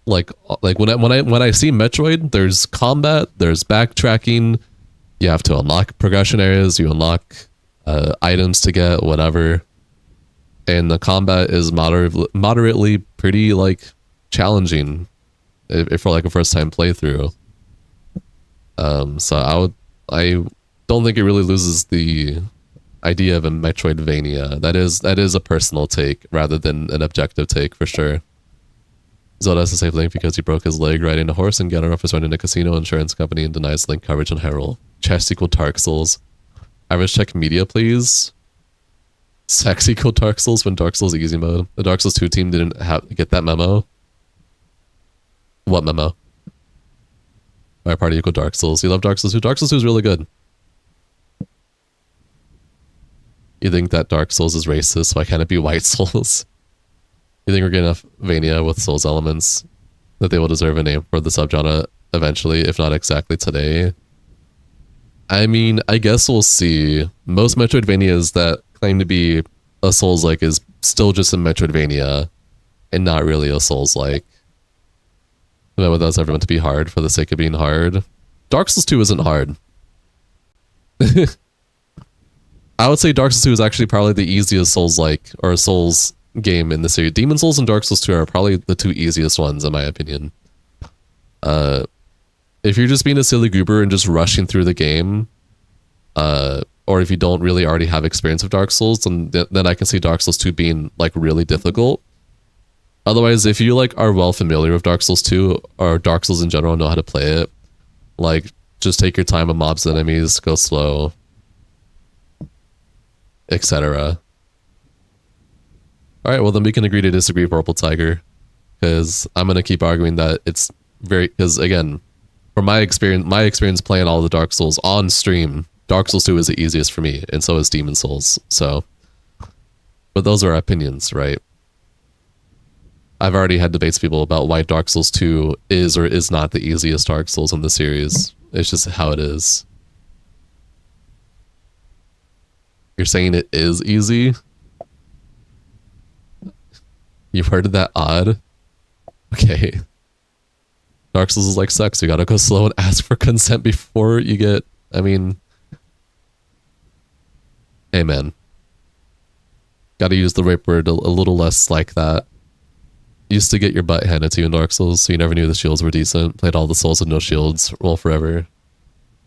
like when I see Metroid, there's combat, there's backtracking, you have to unlock progression areas, you unlock items to get whatever, and the combat is moderately pretty like challenging if for like a first time playthrough. So I don't think it really loses the idea of a Metroidvania. That is a personal take rather than an objective take for sure. Zelda has to save Link because he broke his leg riding a horse, and Ganondorf is running a casino insurance company and denies Link coverage on Hyrule. Chess equal Dark Souls. Average check media, please. Sex equal Dark Souls when Dark Souls easy mode. The Dark Souls 2 team didn't get that memo. What memo? My party equal Dark Souls. You love Dark Souls 2? Dark Souls 2 is really good. You think that Dark Souls is racist? Why can't it be White Souls? You think we're getting enough Vania with Souls elements that they will deserve a name for the subgenre eventually, if not exactly today? I mean, I guess we'll see. Most Metroidvanias that claim to be a Souls-like is still just a Metroidvania and not really a Souls-like. That without everyone to be hard for the sake of being hard. Dark Souls 2 isn't hard. I would say Dark Souls 2 is actually probably the easiest Souls-like or Souls game in the series. Demon Souls and Dark Souls 2 are probably the two easiest ones in my opinion. If you're just being a silly goober and just rushing through the game, or if you don't really already have experience with Dark Souls, then I can see Dark Souls 2 being like really difficult. Otherwise, if you like are well familiar with Dark Souls 2 or Dark Souls in general, know how to play it, like just take your time with mobs and enemies, go slow, etc. All right, well then we can agree to disagree, Purple Tiger, because I'm gonna keep arguing that it's very, because again, from my experience playing all the Dark Souls on stream, Dark Souls 2 is the easiest for me, and so is Demon Souls. So, but those are opinions, right? I've already had debates with people about why Dark Souls 2 is or is not the easiest Dark Souls in the series. It's just how it is. You're saying it is easy? You've heard of that odd? Okay. Dark Souls is like sex. You gotta go slow and ask for consent before you get... I mean... Hey, man. Gotta use the rape word a little less like that. Used to get your butt handed to you in Dark Souls, so you never knew the shields were decent. Played all the souls with no shields. Roll forever.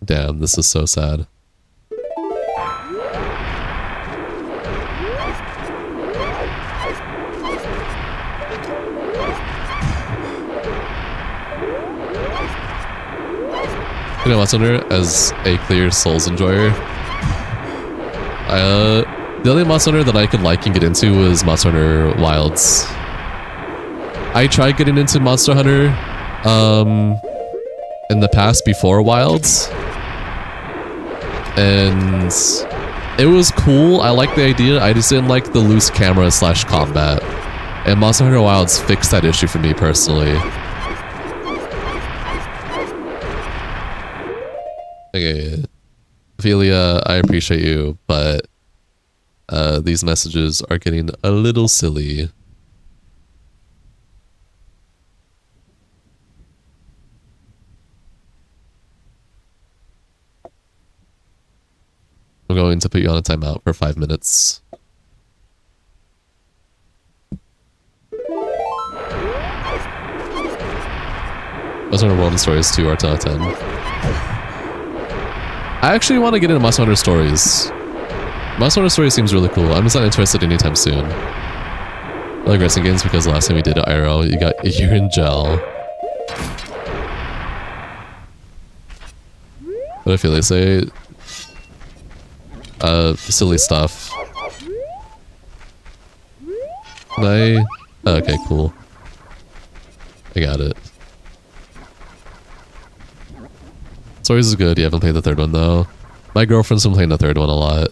Damn, this is so sad. You know, Monster Hunter, as a clear Souls enjoyer, the only Monster Hunter that I could like and get into was Monster Hunter Wilds. I tried getting into Monster Hunter in the past before Wilds, and it was cool. I liked the idea. I just didn't like the loose camera / combat, and Monster Hunter Wilds fixed that issue for me personally. Okay, Ophelia, I appreciate you, but these messages are getting a little silly. I'm going to put you on a timeout for 5 minutes. Monster Hunter World and Stories 2 are 10 out of 10. I actually want to get into Monster Hunter Stories. Monster Hunter Stories seems really cool. I'm just not interested anytime soon. I like racing games because the last time we did IRL, you got urine gel. What I feel they say? Silly stuff. Can I? Oh, okay, cool. I got it. Stories is good. You haven't played the third one though. My girlfriend's been playing the third one a lot.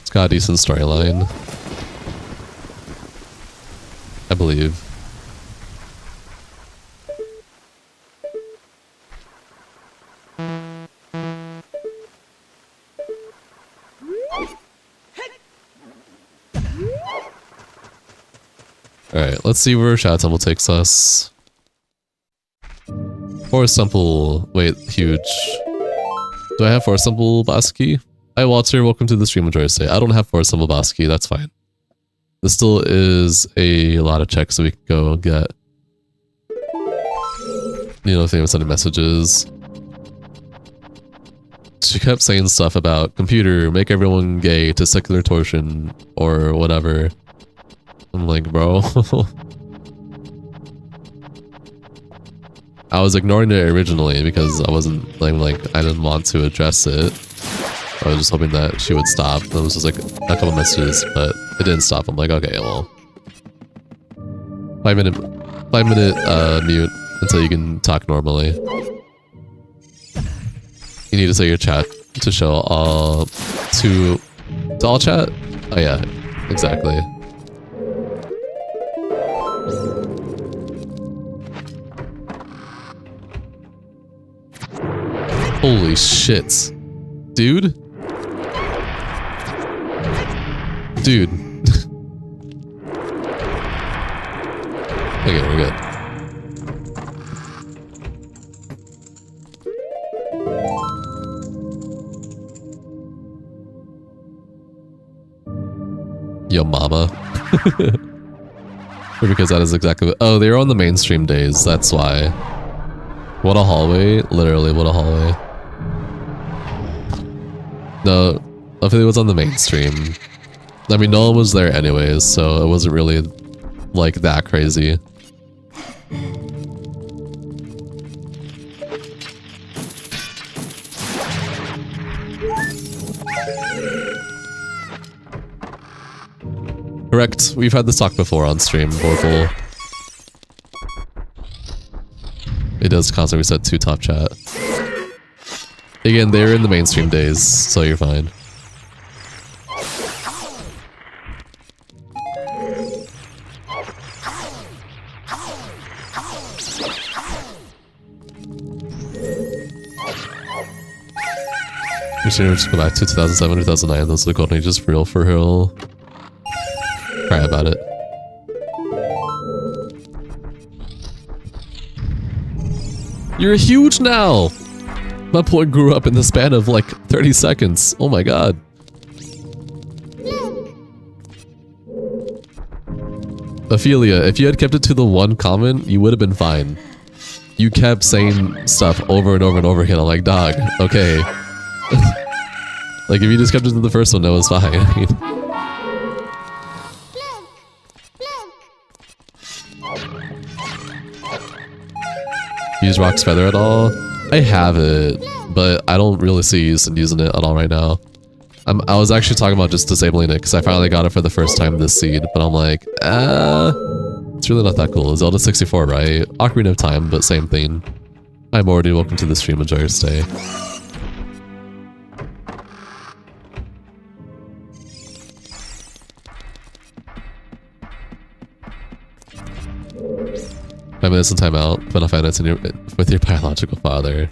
It's got a decent storyline, I believe. Alright, let's see where Shadow Temple takes us. Forest Temple. Wait, huge. Do I have Forest Temple Bosky? Hi Walter, welcome to the stream. Enjoy your stay. I don't have Forest Temple Bosky, that's fine. This still is a lot of checks that we can go get. You know, famous sending messages. She kept saying stuff about computer, make everyone gay, testicular torsion, or whatever. I'm like, bro. I was ignoring it originally because I wasn't like I didn't want to address it. I was just hoping that she would stop. There was just like a couple messages, but it didn't stop. I'm like, okay, well, 5 minute mute until you can talk normally. You need to say your chat to show all to all chat. Oh yeah, exactly. Holy shit. Dude? Dude. Okay, we're good. Yo mama. Because that is exactly... Oh, they were on the mainstream days, that's why. What a hallway. Literally, what a hallway. No, I think it was on the mainstream. I mean, no one was there anyways, so it wasn't really, like, that crazy. Correct. We've had this talk before on stream, Vorpal. It does constantly reset to top chat. Again, they're in the mainstream days, so you're fine. You should just go back to 2007, 2009. Those are the golden ages for real. Cry about it. You're huge now! My boy grew up in the span of like 30 seconds. Oh my god. Ophelia, if you had kept it to the one comment, you would have been fine. You kept saying stuff over and over and over again. I'm like, dog, okay. Like, if you just kept it to the first one, that was fine. I mean, use Rock's Feather at all? I have it, but I don't really see use in using it at all right now. I was actually talking about just disabling it because I finally got it for the first time this seed, but I'm like, it's really not that cool. Zelda 64, right? Ocarina of Time, but same thing. Hi Morty, welcome to the stream, enjoy your stay. Five minutes in timeout, Final 5 minutes with your biological father.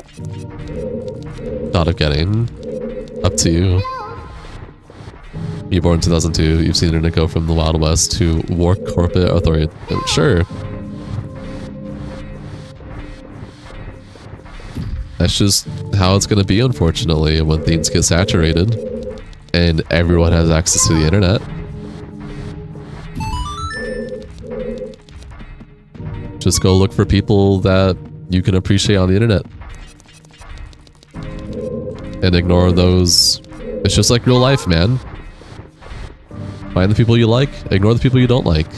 Thought of getting. Up to you. You born in 2002, you've seen internet go from the Wild West to war corporate authority. Sure. That's just how it's gonna be, unfortunately, when things get saturated and everyone has access to the internet. Just go look for people that you can appreciate on the internet. And ignore those. It's just like real life, man. Find the people you like, ignore the people you don't like.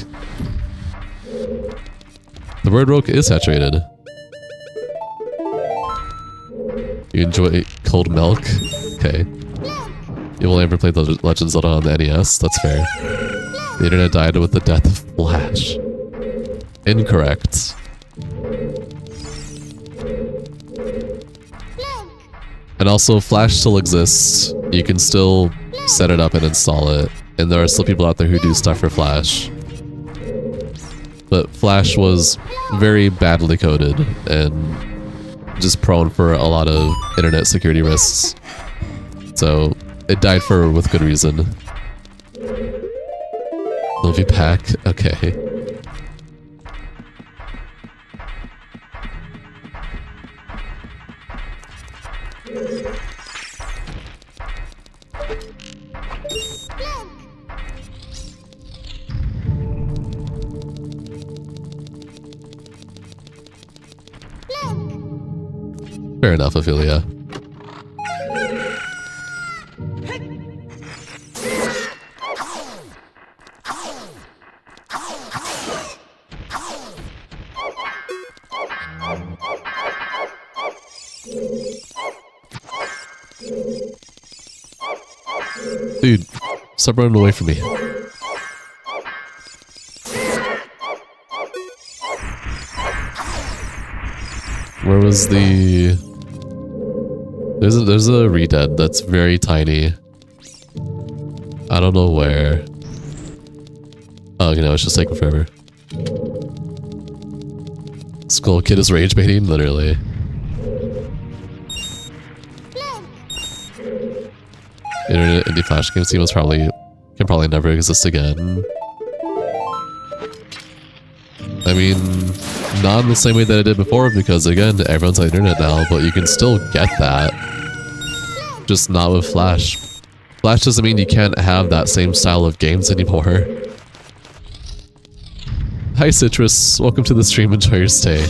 The word rogue is saturated. You enjoy cold milk? Okay. You will never play the Legend of Zelda on the NES? That's fair. The internet died with the death of Flash. Incorrect. And also, Flash still exists. You can still set it up and install it. And there are still people out there who do stuff for Flash. But Flash was very badly coded and just prone for a lot of internet security risks. So it died with good reason. Love you, Pack. Okay. Fair enough, Ophelia. Dude, stop running away from me. Where was the... There's a redead that's very tiny. I don't know where. Oh, you know, it's just taking forever. Skull Kid is rage baiting, literally. Internet indie flash game scene can probably never exist again. I mean, not in the same way that it did before, because again, everyone's on the internet now, but you can still get that. Just not with Flash. Flash doesn't mean you can't have that same style of games anymore. Hi Citrus, welcome to the stream, enjoy your stay.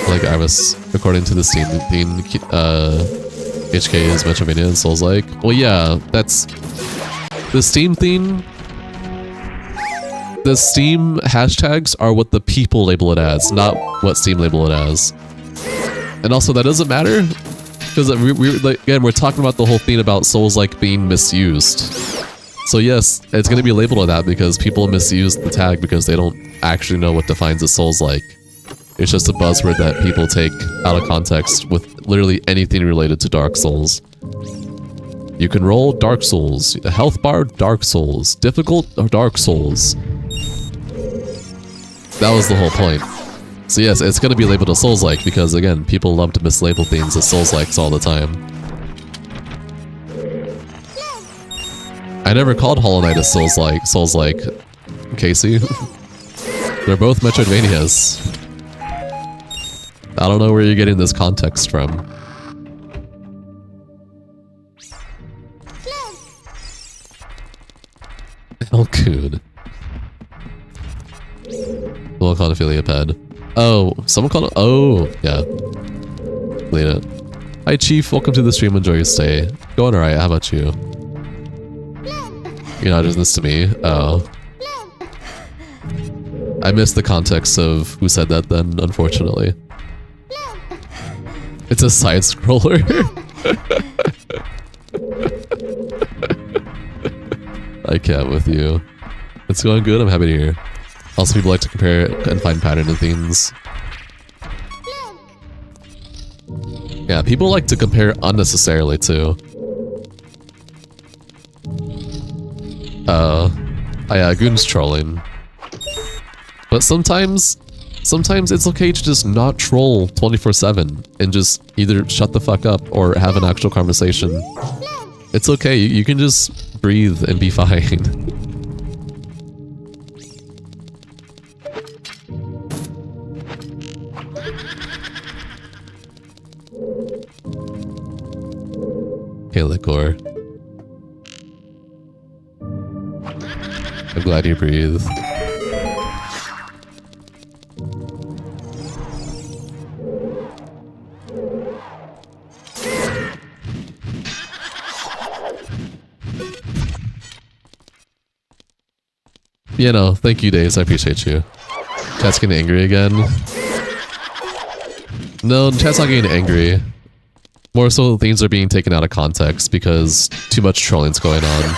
Like I was, according to the Steam theme, HK is Metroidvania and Souls-like. Well yeah, that's... The Steam theme... The Steam hashtags are what the people label it as, not what Steam label it as. And also that doesn't matter, because again, we're talking about the whole thing about Souls-like being misused. So yes, it's going to be labeled on that because people misuse the tag because they don't actually know what defines a Souls-like. It's just a buzzword that people take out of context with literally anything related to Dark Souls. You can roll Dark Souls, a health bar, Dark Souls, difficult or Dark Souls. That was the whole point. So yes, it's gonna be labeled as Souls-like because again, people love to mislabel things as Souls-likes all the time. I never called Hollow Knight a Souls-like, Casey. They're both Metroidvanias. I don't know where you're getting this context from. Elcoon. We'll call it Philioped. Oh, someone called it. Oh, yeah. Clean it. Hi, Chief. Welcome to the stream. Enjoy your stay. Going alright. How about you? You're not doing this to me. Oh. I missed the context of who said that then, unfortunately. It's a side scroller. I can't with you. It's going good. I'm happy to hear. Also, people like to compare and find pattern in things. Yeah, people like to compare unnecessarily too. Oh yeah, Goon's trolling. But sometimes it's okay to just not troll 24/7 and just either shut the fuck up or have an actual conversation. It's okay, you can just breathe and be fine. Okay, Liquor. I'm glad you breathe. You know, thank you, Days. I appreciate you. Chat's getting angry again. No, chat's not getting angry. More so, things are being taken out of context because too much trolling's going on.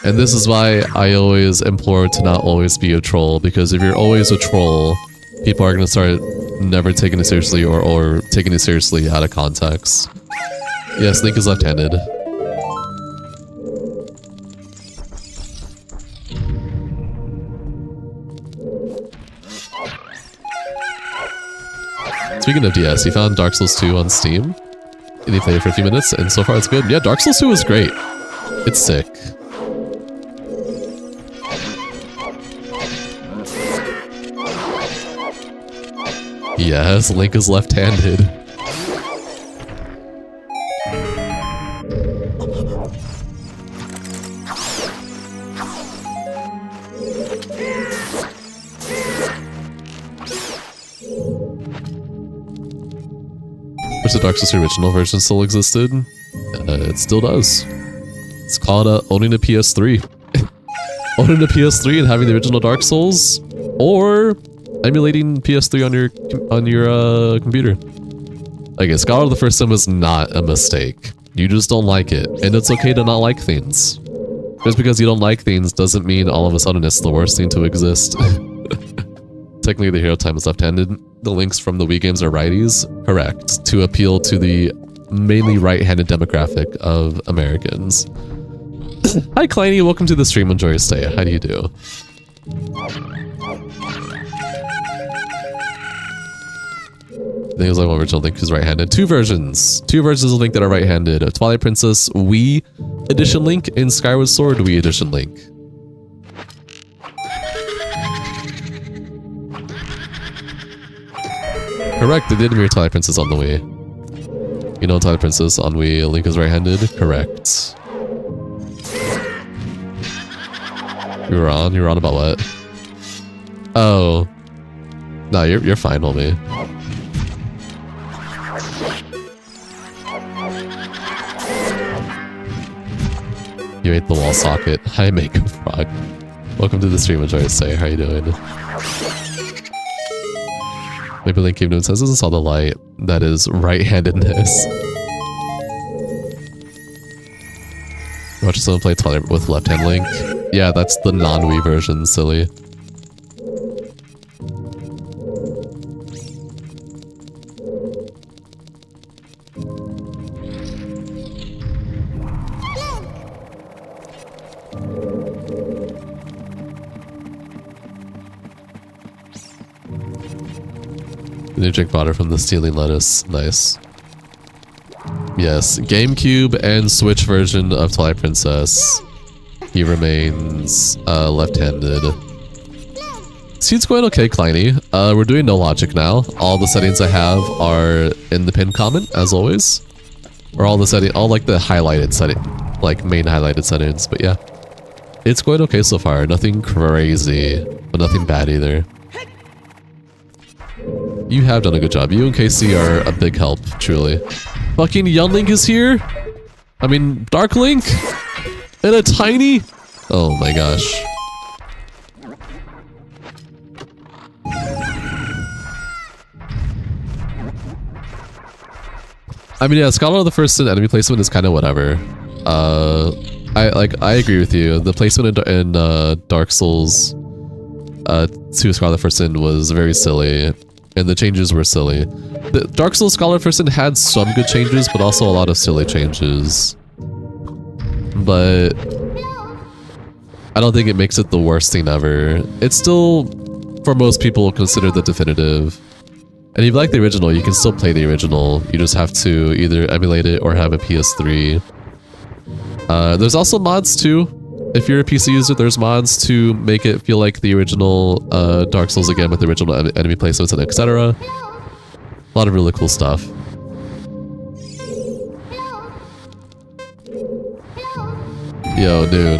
And this is why I always implore to not always be a troll, because if you're always a troll, people are going to start never taking it seriously or taking it seriously out of context. Yes, Link is left-handed. Speaking of DS, he found Dark Souls 2 on Steam. And he played it for a few minutes, and so far it's good. Yeah, Dark Souls 2 is great. It's sick. Yes, Link is left-handed. Wish the Dark Souls original version still existed. It still does. It's called owning a PS3. Owning a PS3 and having the original Dark Souls, or emulating PS3 on your computer. Okay, Scholar of the First Sin was not a mistake. You just don't like it, and it's okay to not like things. Just because you don't like things doesn't mean all of a sudden it's the worst thing to exist. Technically, the hero time is left-handed. The links from the Wii games are righties. Correct. To appeal to the mainly right-handed demographic of Americans. Hi, Kleiny. Welcome to the stream. Enjoy your stay. How do you do? I think there's like one original Link who's right-handed. Two versions of Link that are right-handed. Twilight Princess Wii Edition Link and Skyward Sword Wii Edition Link. Correct, they did mirror Twilight Princess on the Wii. You know Twilight Princess on Wii, Link is right-handed? Correct. You were on? You were on about what? Oh. No, you're fine, homie. You ate the wall socket. Hi, Makeup Frog. Welcome to the stream. Enjoy your stay. How you doing? Maybe Link came to and says, "This is all the light." That is right-handedness. Watch someone play Twilight with left-hand Link. Yeah, that's the non-Wii version, silly. You drink water from the stealing lettuce. Nice. Yes, GameCube and Switch version of Twilight Princess. He remains left-handed. Seems going okay, Kleiny. We're doing no logic now. All the settings I have are in the pinned comment, as always. Or all like the highlighted setting, like main highlighted settings. But yeah, it's going okay so far. Nothing crazy, but nothing bad either. You have done a good job. You and Casey are a big help, truly. Fucking Young Link is here? I mean, Dark Link? And a tiny? Oh my gosh. I mean, yeah, Scholar of the First Sin enemy placement is kind of whatever. I agree with you. The placement in Dark Souls 2 Scholar of the First Sin was very silly, and the changes were silly. The Dark Souls Scholar of the First Sin had some good changes, but also a lot of silly changes. But I don't think it makes it the worst thing ever. It's still, for most people, considered the definitive. And if you like the original, you can still play the original. You just have to either emulate it or have a PS3. There's also mods too. If you're a PC user, there's mods to make it feel like the original Dark Souls again with the original enemy placements and etc. A lot of really cool stuff. Yo, dude.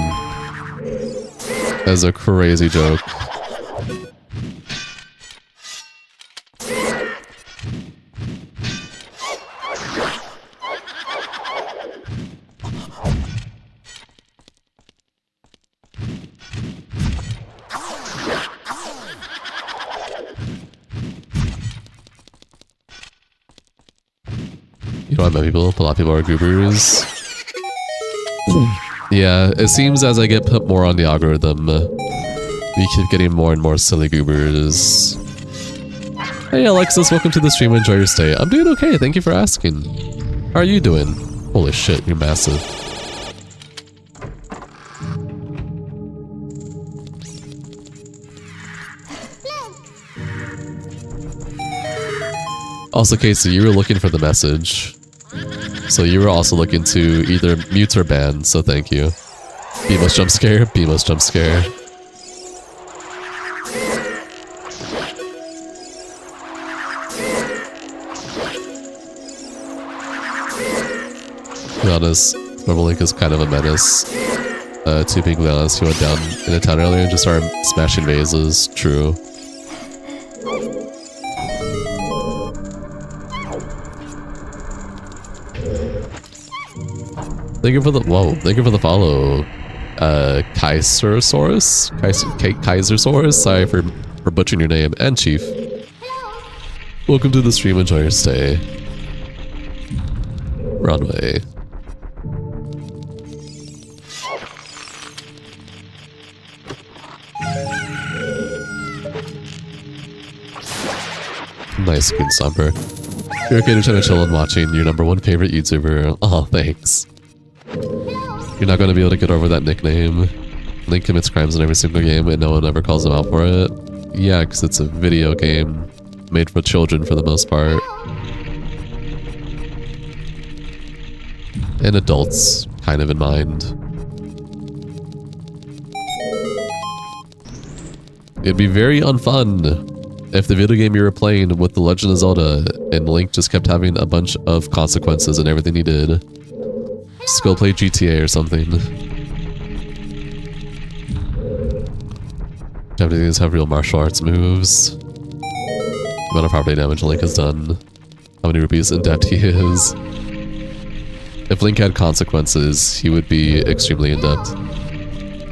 That's a crazy joke. You know what I met people? A lot of people are goobers. Yeah, it seems as I get put more on the algorithm, we keep getting more and more silly goobers. Hey Alexis, welcome to the stream. Enjoy your stay. I'm doing okay, thank you for asking. How are you doing? Holy shit, you're massive. Also, Casey, you were looking for the message. So you were also looking to either mute or ban, so thank you. Beamos jump scare, Beamos jump scare. To be honest, Marble Link is kind of a menace. To be completely honest, he went down in a town earlier and just started smashing vases. True. Thank you for the thank you for the follow, Kaisersaurus. Kaisersaurus. Sorry for butchering your name. And Chief. Welcome to the stream. Enjoy your stay. Runway. Nice, Queen Stomper. You're okay to try to chill and watching your #1 favorite YouTuber. Oh, thanks. You're not going to be able to get over that nickname. Link commits crimes in every single game and no one ever calls him out for it. Yeah, because it's a video game made for children for the most part. And adults, kind of in mind. It'd be very unfun if the video game you were playing with The Legend of Zelda and Link just kept having a bunch of consequences in everything he did. Just go play GTA or something. Japanese have real martial arts moves. The amount of property damage Link has done. How many rupees in debt he is. If Link had consequences, he would be extremely in debt.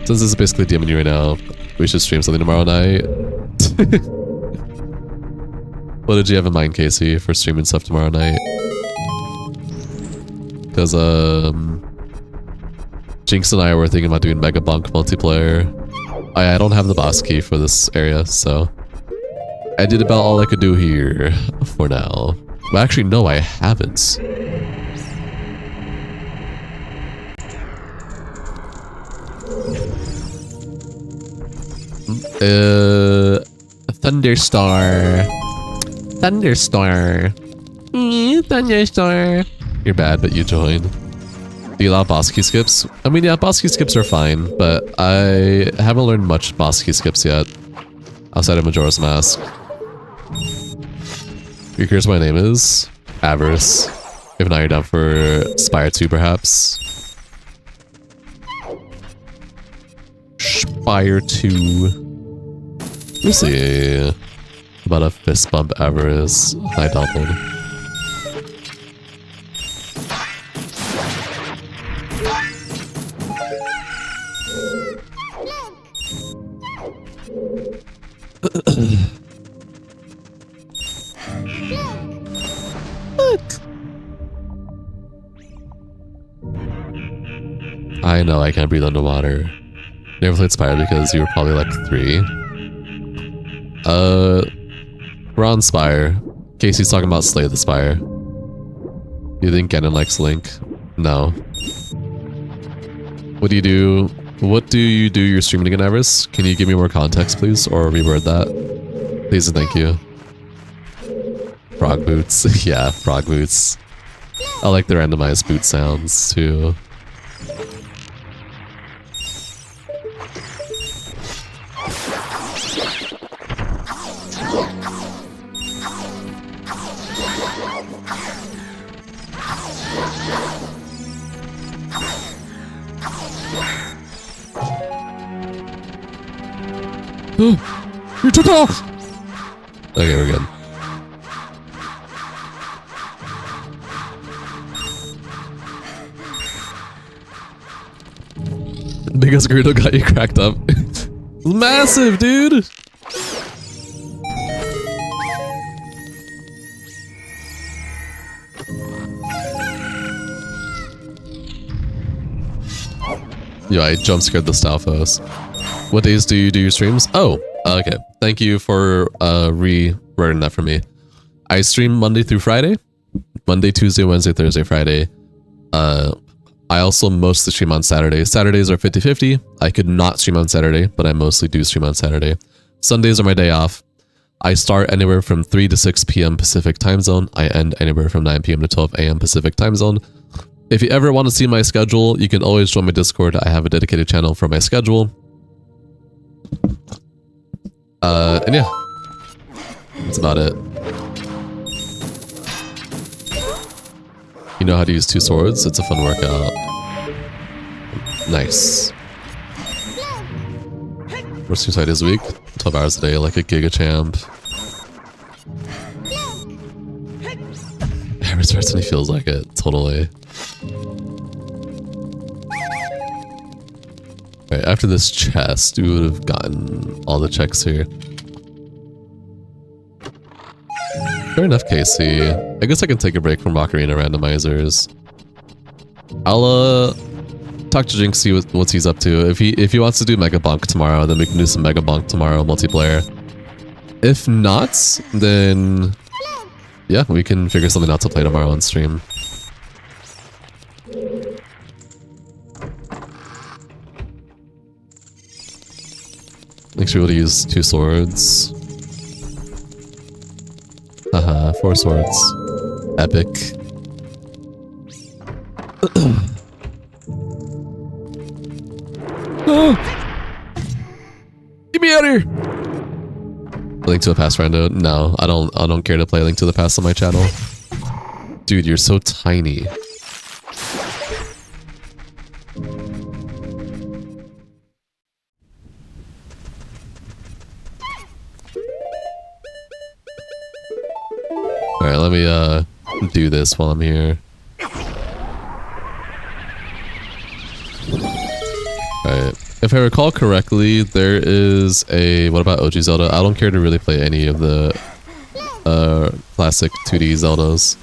Since this is basically DMing you right now, we should stream something tomorrow night. What did you have in mind, Casey, for streaming stuff tomorrow night? Because, Jinx and I were thinking about doing Mega Bunk multiplayer. I don't have the boss key for this area, so I did about all I could do here for now. Well, actually, no, I haven't. Thunderstar. thunderstorm. Thunderstorm. You're bad, but you join. Do you allow boss key skips? I mean, yeah, boss key skips are fine, but I haven't learned much boss key skips yet. Outside of Majora's Mask. You're curious what my name is? Avarice. If not, you're down for Spire 2, perhaps. Spire 2. We'll see. About a fist bump, Avarice. I doubled. I know I can't breathe underwater. Never played Spire because you were probably like 3. We're on Spire. Casey's talking about Slay the Spire. You think Ganon likes Link? No. What do you do? What do you do you're streaming again, Everest? Can you give me more context, please? Or reword that? Please and thank you. Frog boots. Yeah, frog boots. I like the randomized boot sounds, too. You took off! Okay, we're good. Biggest Gerudo got you cracked up. Massive, dude! Yo, I jump scared the Stalfos. What days do you do your streams? Oh, okay. Thank you for rewording that for me. I stream Monday through Friday. Monday, Tuesday, Wednesday, Thursday, Friday. I also mostly stream on Saturdays. Saturdays are 50-50. I could not stream on Saturday, but I mostly do stream on Saturday. Sundays are my day off. I start anywhere from 3 to 6 p.m. Pacific time zone. I end anywhere from 9 p.m. to 12 a.m. Pacific time zone. If you ever want to see my schedule, you can always join my Discord. I have a dedicated channel for my schedule. And yeah, that's about it. You know how to use 2 swords? It's a fun workout. Nice. Worst 2 side days a week, 12 hours a day, like a giga champ. Every starts and he feels like it, totally. Alright, after this chest, we would have gotten all the checks here. Fair enough, Casey. I guess I can take a break from Ocarina randomizers. I'll talk to Jinx, see what he's up to. If he wants to do Mega Bonk tomorrow, then we can do some Mega Bonk tomorrow multiplayer. If not, then yeah, we can figure something out to play tomorrow on stream. Make sure to use 2 swords. Haha, 4 swords. Epic. Get me out of here! Link to the Past rando? No, I don't care to play Link to the Past on my channel. Dude, you're so tiny. Alright, let me do this while I'm here. Alright. If I recall correctly, there is a... What about OG Zelda? I don't care to really play any of the classic 2D Zeldas.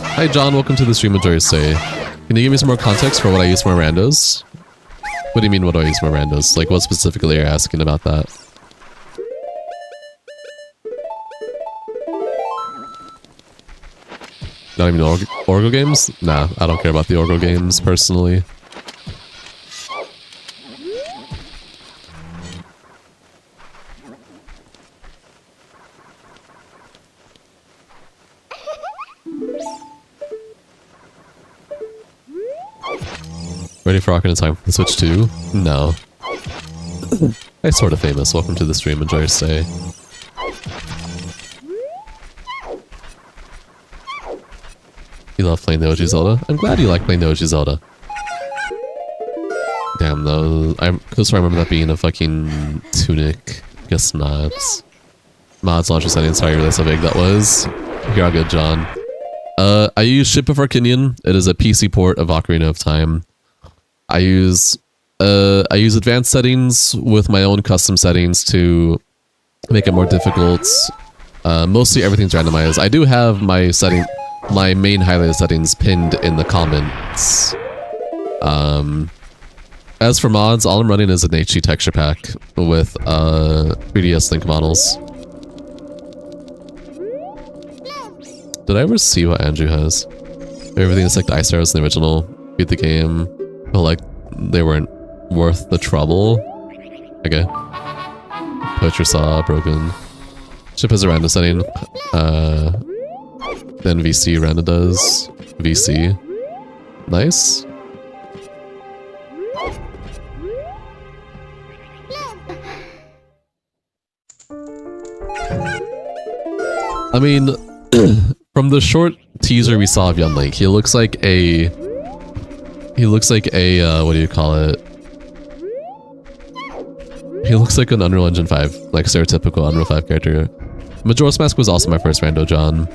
Hi John, welcome to the stream. Enjoy your stay. Can you give me some more context for what I use for my randos? What do you mean, what do I use for randos? Like, what specifically are you asking about that? Not even Orgo games? Nah, I don't care about the Orgo games, personally. Ready for Ocarina of Time for the Switch 2? No. Hey, sort of famous. Welcome to the stream. Enjoy your stay. You love playing the OG Zelda? I'm glad you like playing the OG Zelda. Damn, though. I'm close. I remember that being a fucking Tunic. Guess not. Mods launcher settings. Sorry, I realized how big that was. You're all good, John. I use Ship of Arcinian. It is a PC port of Ocarina of Time. I use advanced settings with my own custom settings to make it more difficult. Mostly everything's randomized. I do have my main highlighted settings pinned in the comments. As for mods, all I'm running is an HD texture pack with 3DS Link models. Did I ever see what Andrew has? Everything is like the ice arrows in the original. Beat the game, but like they weren't worth the trouble. Okay. Poacher saw broken. Ship has a random setting. Then VC random does VC. Nice. I mean, from the short teaser we saw of Young Link, he looks like a what do you call it? He looks like an Unreal Engine 5, like stereotypical Unreal 5 character. Majora's Mask was also my first rando, John.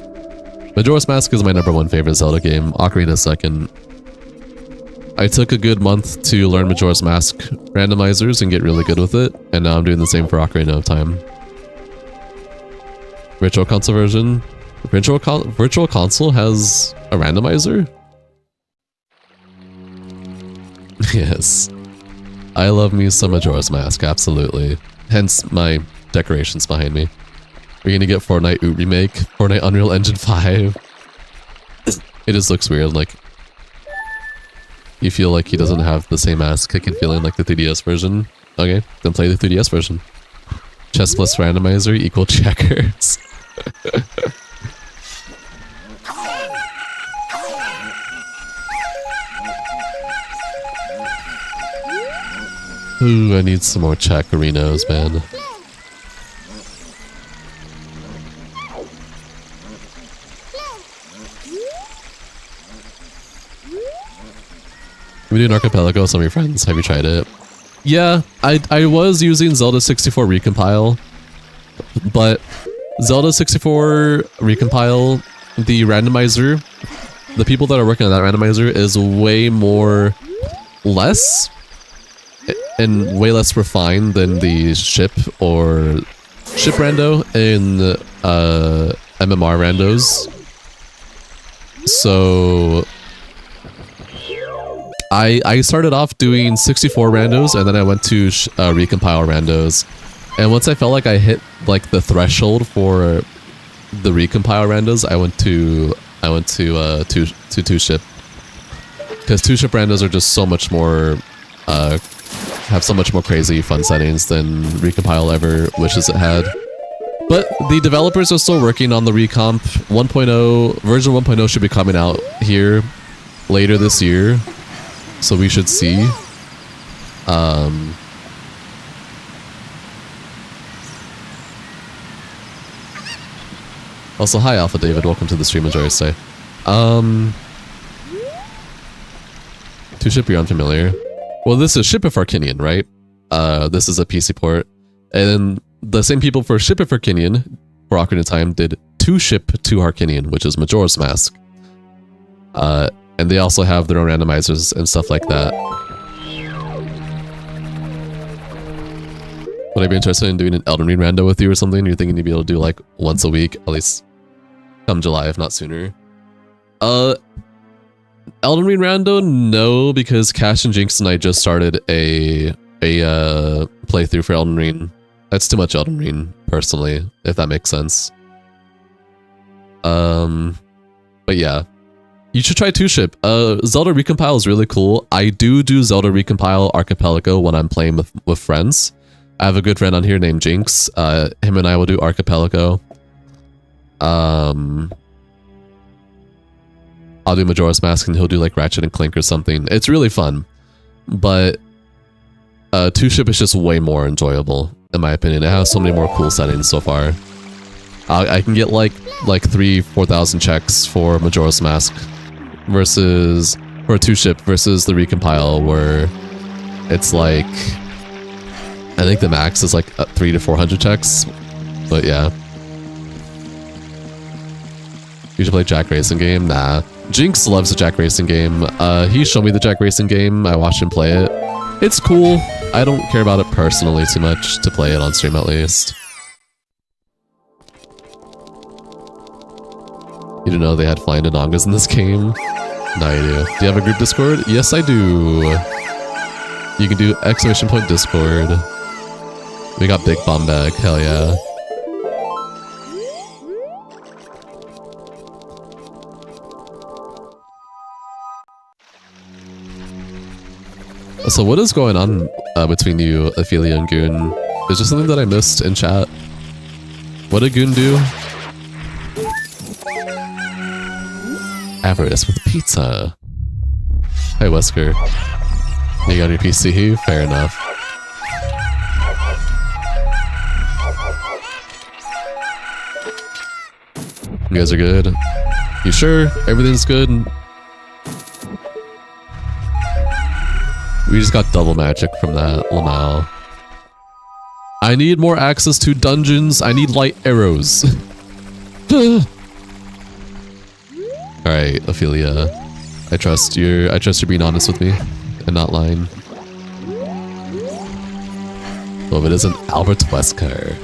Majora's Mask is my #1 favorite Zelda game. Ocarina second. I took a good month to learn Majora's Mask randomizers and get really good with it, and now I'm doing the same for Ocarina of Time. Virtual Console version. Virtual Console has a randomizer? Yes. I love me some Majora's Mask, absolutely. Hence my decorations behind me. We're gonna get Fortnite Oot Remake, Fortnite Unreal Engine 5. It just looks weird, like... You feel like he doesn't have the same ass kicking feeling like the 3DS version. Okay, then play the 3DS version. Chess plus randomizer equal checkers. Ooh, I need some more checkerinos, man. We do an archipelago with some of your friends. Have you tried it? Yeah, I was using Zelda 64 Recompile, but Zelda 64 Recompile, the randomizer, the people that are working on that randomizer is way less and way less refined than the ship rando in MMR randos. So I started off doing 64 randos and then I went to recompile randos. And once I felt like I hit like the threshold for the recompile randos, I went to two ship, because two ship randos are just so much more have so much more crazy fun settings than recompile ever wishes it had. But the developers are still working on the recomp. 1.0 version 1.0 should be coming out here later this year, so we should see. Also, hi Alpha David, welcome to the stream. Enjoy your stay. To ship you're unfamiliar. Well, this is Ship of Arcinian, right? This is a PC port. And then the same people for Ship of Arcinian for Ocarina of Time did To Ship to Arcinian, which is Majora's Mask. And they also have their own randomizers and stuff like that. Would I be interested in doing an Elden Ring rando with you or something? You're thinking you'd be able to do like once a week, at least come July, if not sooner. Elden Ring rando, no, because Cash and Jinx and I just started a playthrough for Elden Ring. That's too much Elden Ring, personally, if that makes sense. But yeah. You should try Two Ship. Zelda Recompile is really cool. I do Zelda Recompile Archipelago when I'm playing with friends. I have a good friend on here named Jinx. Him and I will do Archipelago. I'll do Majora's Mask and he'll do like Ratchet and Clank or something. It's really fun. but two-ship is just way more enjoyable, in my opinion. It has so many more cool settings so far. I can get like 3,000-4,000 checks for Majora's Mask versus for a two-ship versus the recompile where it's like I think the max is like 300 to 400 checks. But yeah. You should play Jack Racing game? Nah. Jinx loves the Jack Racing game. He showed me the Jack Racing game. I watched him play it. It's cool. I don't care about it personally too much to play it on stream at least. You didn't know they had flying Nanongas in this game? No, you do. Do you have a group Discord? Yes, I do. You can do ! Discord. We got Big Bomb Bag. Hell yeah. So what is going on between you, Ophelia and Goon? Is there something that I missed in chat? What did Goon do? Avarice with pizza. Hey Wesker. You got your PC? Fair enough. You guys are good? You sure? Everything's good? We just got double magic from that, Lamau. I need more access to dungeons. I need light arrows. Alright, Ophelia. I trust you're being honest with me and not lying. Oh, it is an Albert Wesker.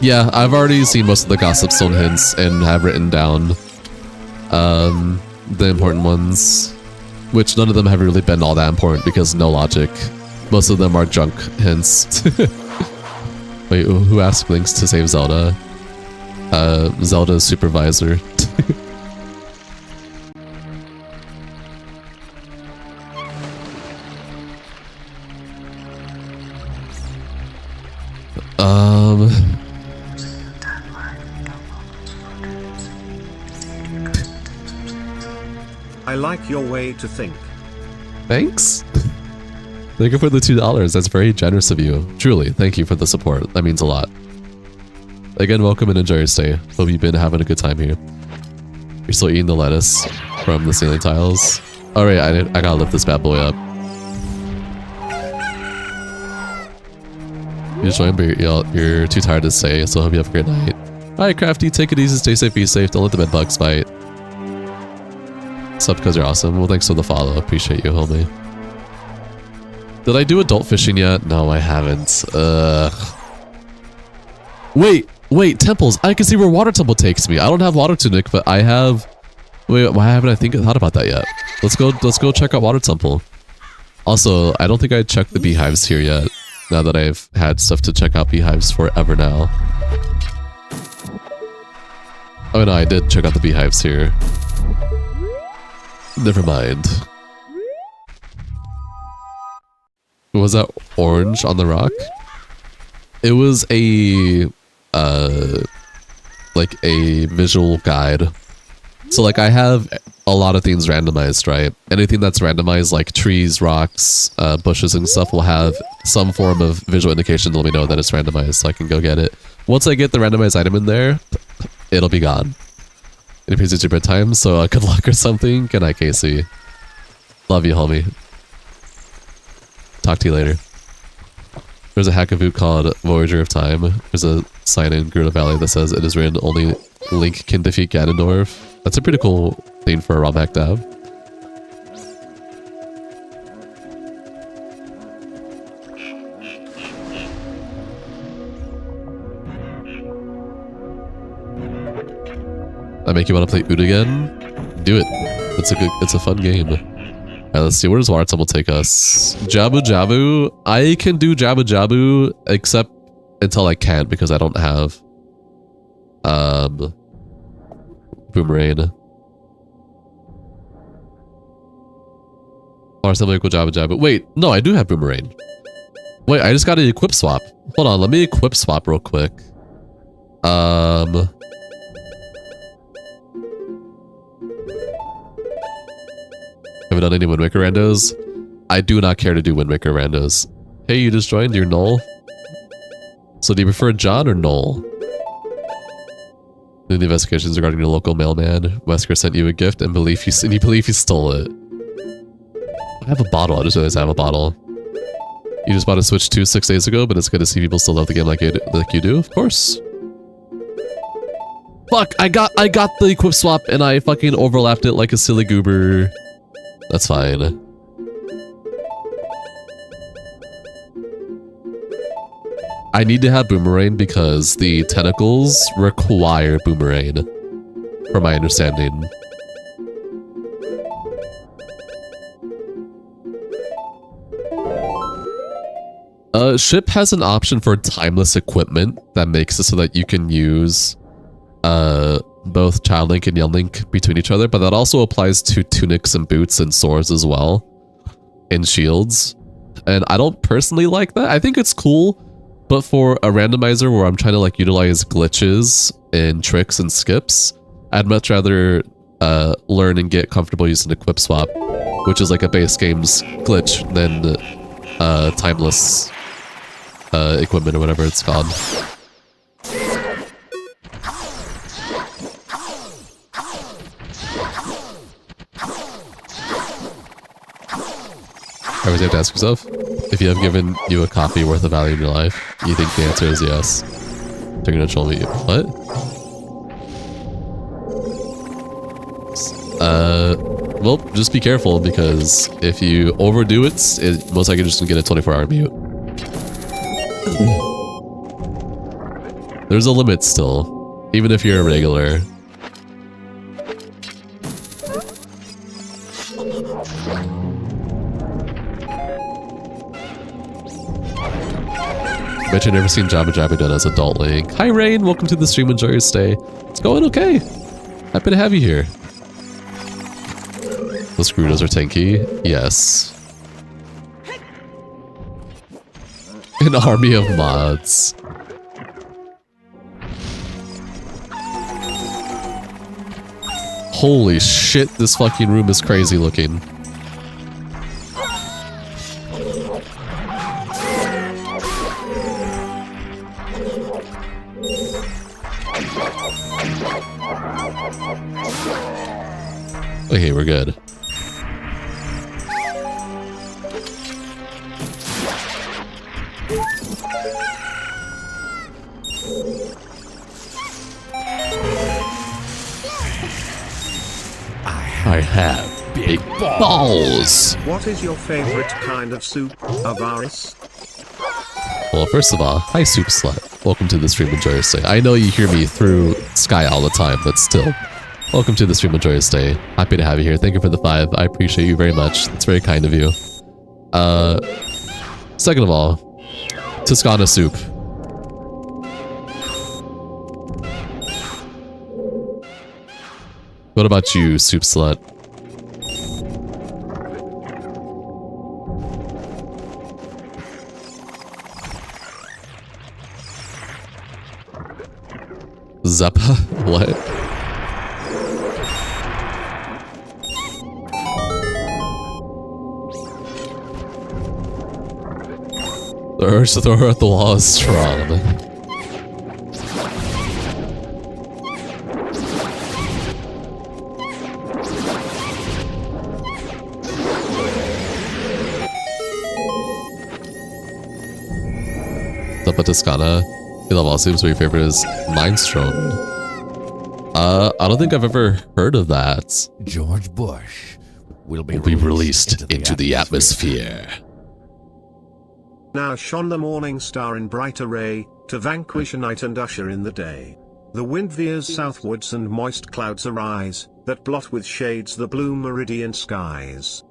Yeah, I've already seen most of the Gossip Stone hints and have written down the important ones, which none of them have really been all that important because no logic. Most of them are junk hints. Wait, who asked Blinks to save Zelda? Zelda's supervisor. I like your way to think. Thanks. Thank you for the $2. That's very generous of you. Truly, thank you for the support. That means a lot. Again, welcome and enjoy your stay. Hope you've been having a good time here. You're still eating the lettuce from the ceiling tiles. Alright, I gotta lift this bad boy up. You're joined, but you're too tired to stay, so I hope you have a great night. Alright, Crafty, take it easy, stay safe, be safe, don't let the bed bugs bite. Sup, because you're awesome. Well, thanks for the follow. Appreciate you, homie. Did I do adult fishing yet? No, I haven't. Wait, temples. I can see where Water Temple takes me. I don't have Water Tunic, but I have... Wait, why haven't I thought about that yet? Let's go check out Water Temple. Also, I don't think I checked the beehives here yet. Now that I've had stuff to check out beehives forever now. Oh no, I did check out the beehives here. Never mind. Was that orange on the rock? It was a like a visual guide. So like I have a lot of things randomized, right? Anything that's randomized like trees, rocks, bushes and stuff will have some form of visual indication to let me know that it's randomized so I can go get it. Once I get the randomized item in there, it'll be gone. It appears it's your bedtime, so good luck or something. Good night, Casey. Love you, homie. Talk to you later. There's a hackavoot called Voyager of Time. There's a sign in Gerudo Valley that says it is written only Link can defeat Ganondorf. That's a pretty cool thing for a ROM hack to have. I make you want to play Oot again? Do it. It's a fun game. Alright, let's see. Where does Water Temple take us? Jabu Jabu. I can do Jabu Jabu, except until I can't because I don't have Boomerang. Water Temple equal Jabu Jabu. Wait, no, I do have Boomerang. Wait, I just got an equip swap. Hold on, let me equip swap real quick. Have you done any Wind Waker randos? I do not care to do Wind Waker randos. Hey, you just joined, you're Noel. So do you prefer John or Noel? The investigations regarding your local mailman. Wesker sent you a gift and you believe he stole it. I have a bottle. I just realized I have a bottle. You just bought a Switch 2 6 days ago, but it's good to see people still love the game like you do. Of course. Fuck! I got the equip swap and I fucking overlapped it like a silly goober. That's fine. I need to have Boomerang because the tentacles require Boomerang, from my understanding. Ship has an option for timeless equipment that makes it so that you can use both Child Link and Young Link between each other, but that also applies to tunics and boots and swords as well, and shields. And I don't personally like that. I think it's cool. But for a randomizer where I'm trying to like utilize glitches and tricks and skips, I'd much rather learn and get comfortable using equip swap, which is like a base game's glitch, than timeless equipment or whatever it's called. I always have to ask yourself, if you have given you a coffee worth of value in your life, you think the answer is yes. They're gonna troll me. What? Well, just be careful, because if you overdo it, most likely just gonna get a 24-hour mute. There's a limit still, even if you're a regular. Bet you've never seen Jabba Jabba done as Adult Link. Hi Rain, welcome to the stream, enjoy your stay. It's going okay. Happy to have you here. The Screwdos are tanky? Yes. An army of mods. Holy shit, this fucking room is crazy looking. Okay, we're good. I have big balls. What is your favorite kind of soup, Avaris? Well, first of all, hi Soup Slut. Welcome to the stream, enjoy your stay. I know you hear me through Sky all the time, but still. Welcome to the stream, enjoy your stay. Happy to have you here. Thank you for the 5. I appreciate you very much. That's very kind of you. Second of all, Toscana soup. What about you, Soup Slut? Zappa? What? The urge to throw her at the wall is strong. Zappa Toscana. You love all soups, but your favorite is Minestrone. I don't think I've ever heard of that. George Bush will be released into the atmosphere. Now shone the morning star in bright array, to vanquish a night and usher in the day. The wind veers southwards and moist clouds arise, that blot with shades the blue meridian skies.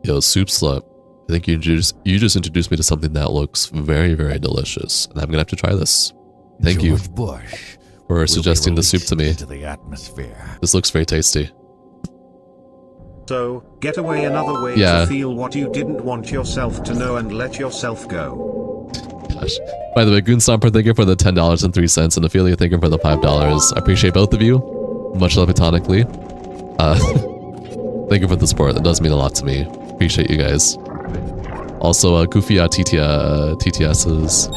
Yo, Soup Slut. I think you just introduced me to something that looks very, very delicious, and I'm gonna have to try this. Thank you Bush for suggesting the soup to me. into the atmosphere. This looks very tasty. So, get away another way to feel what you didn't want yourself to know and let yourself go. Gosh. By the way, Goonstomper, thank you for the $10.03 and Ophelia, thank you for the $5. I appreciate both of you. much love platonically. Thank you for the support. That does mean a lot to me. Appreciate you guys. Also, Kufia TTS's.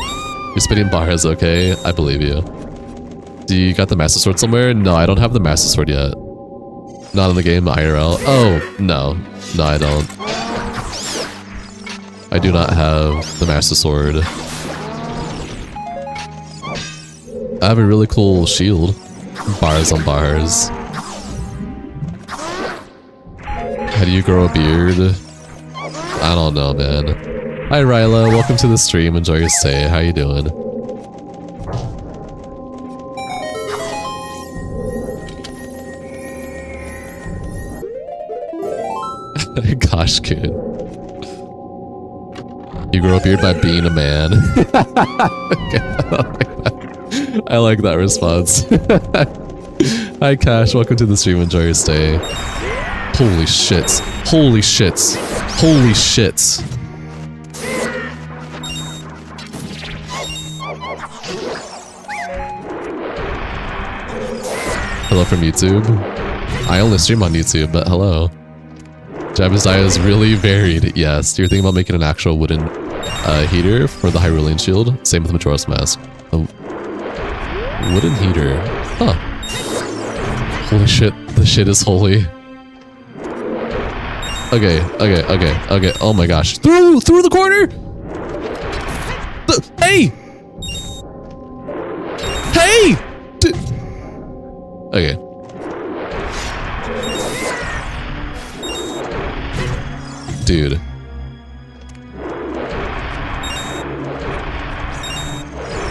You're spitting bars, okay? I believe you. Do you got the Master Sword somewhere? No, I don't have the Master Sword yet. Not in the game, IRL. Oh, no. No, I don't. I do not have the Master Sword. I have a really cool shield. Bars on bars. How do you grow a beard? I don't know, man. Hi, Ryla. Welcome to the stream. Enjoy your stay. How you doing? Gosh, kid. You grow a beard by being a man. Okay, I like that response. Hi, Cash. Welcome to the stream. Enjoy your stay. Holy shits. Holy shits. Holy shits. Hello from YouTube. I only stream on YouTube, but hello. Jabba's diet is really varied. Yes, you're thinking about making an actual wooden heater for the Hyrulean shield. Same with Majora's Mask. A wooden heater. Huh. Holy shit, the shit is holy. Okay. Oh my gosh. Through the corner! Hey! Hey! Okay. Dude.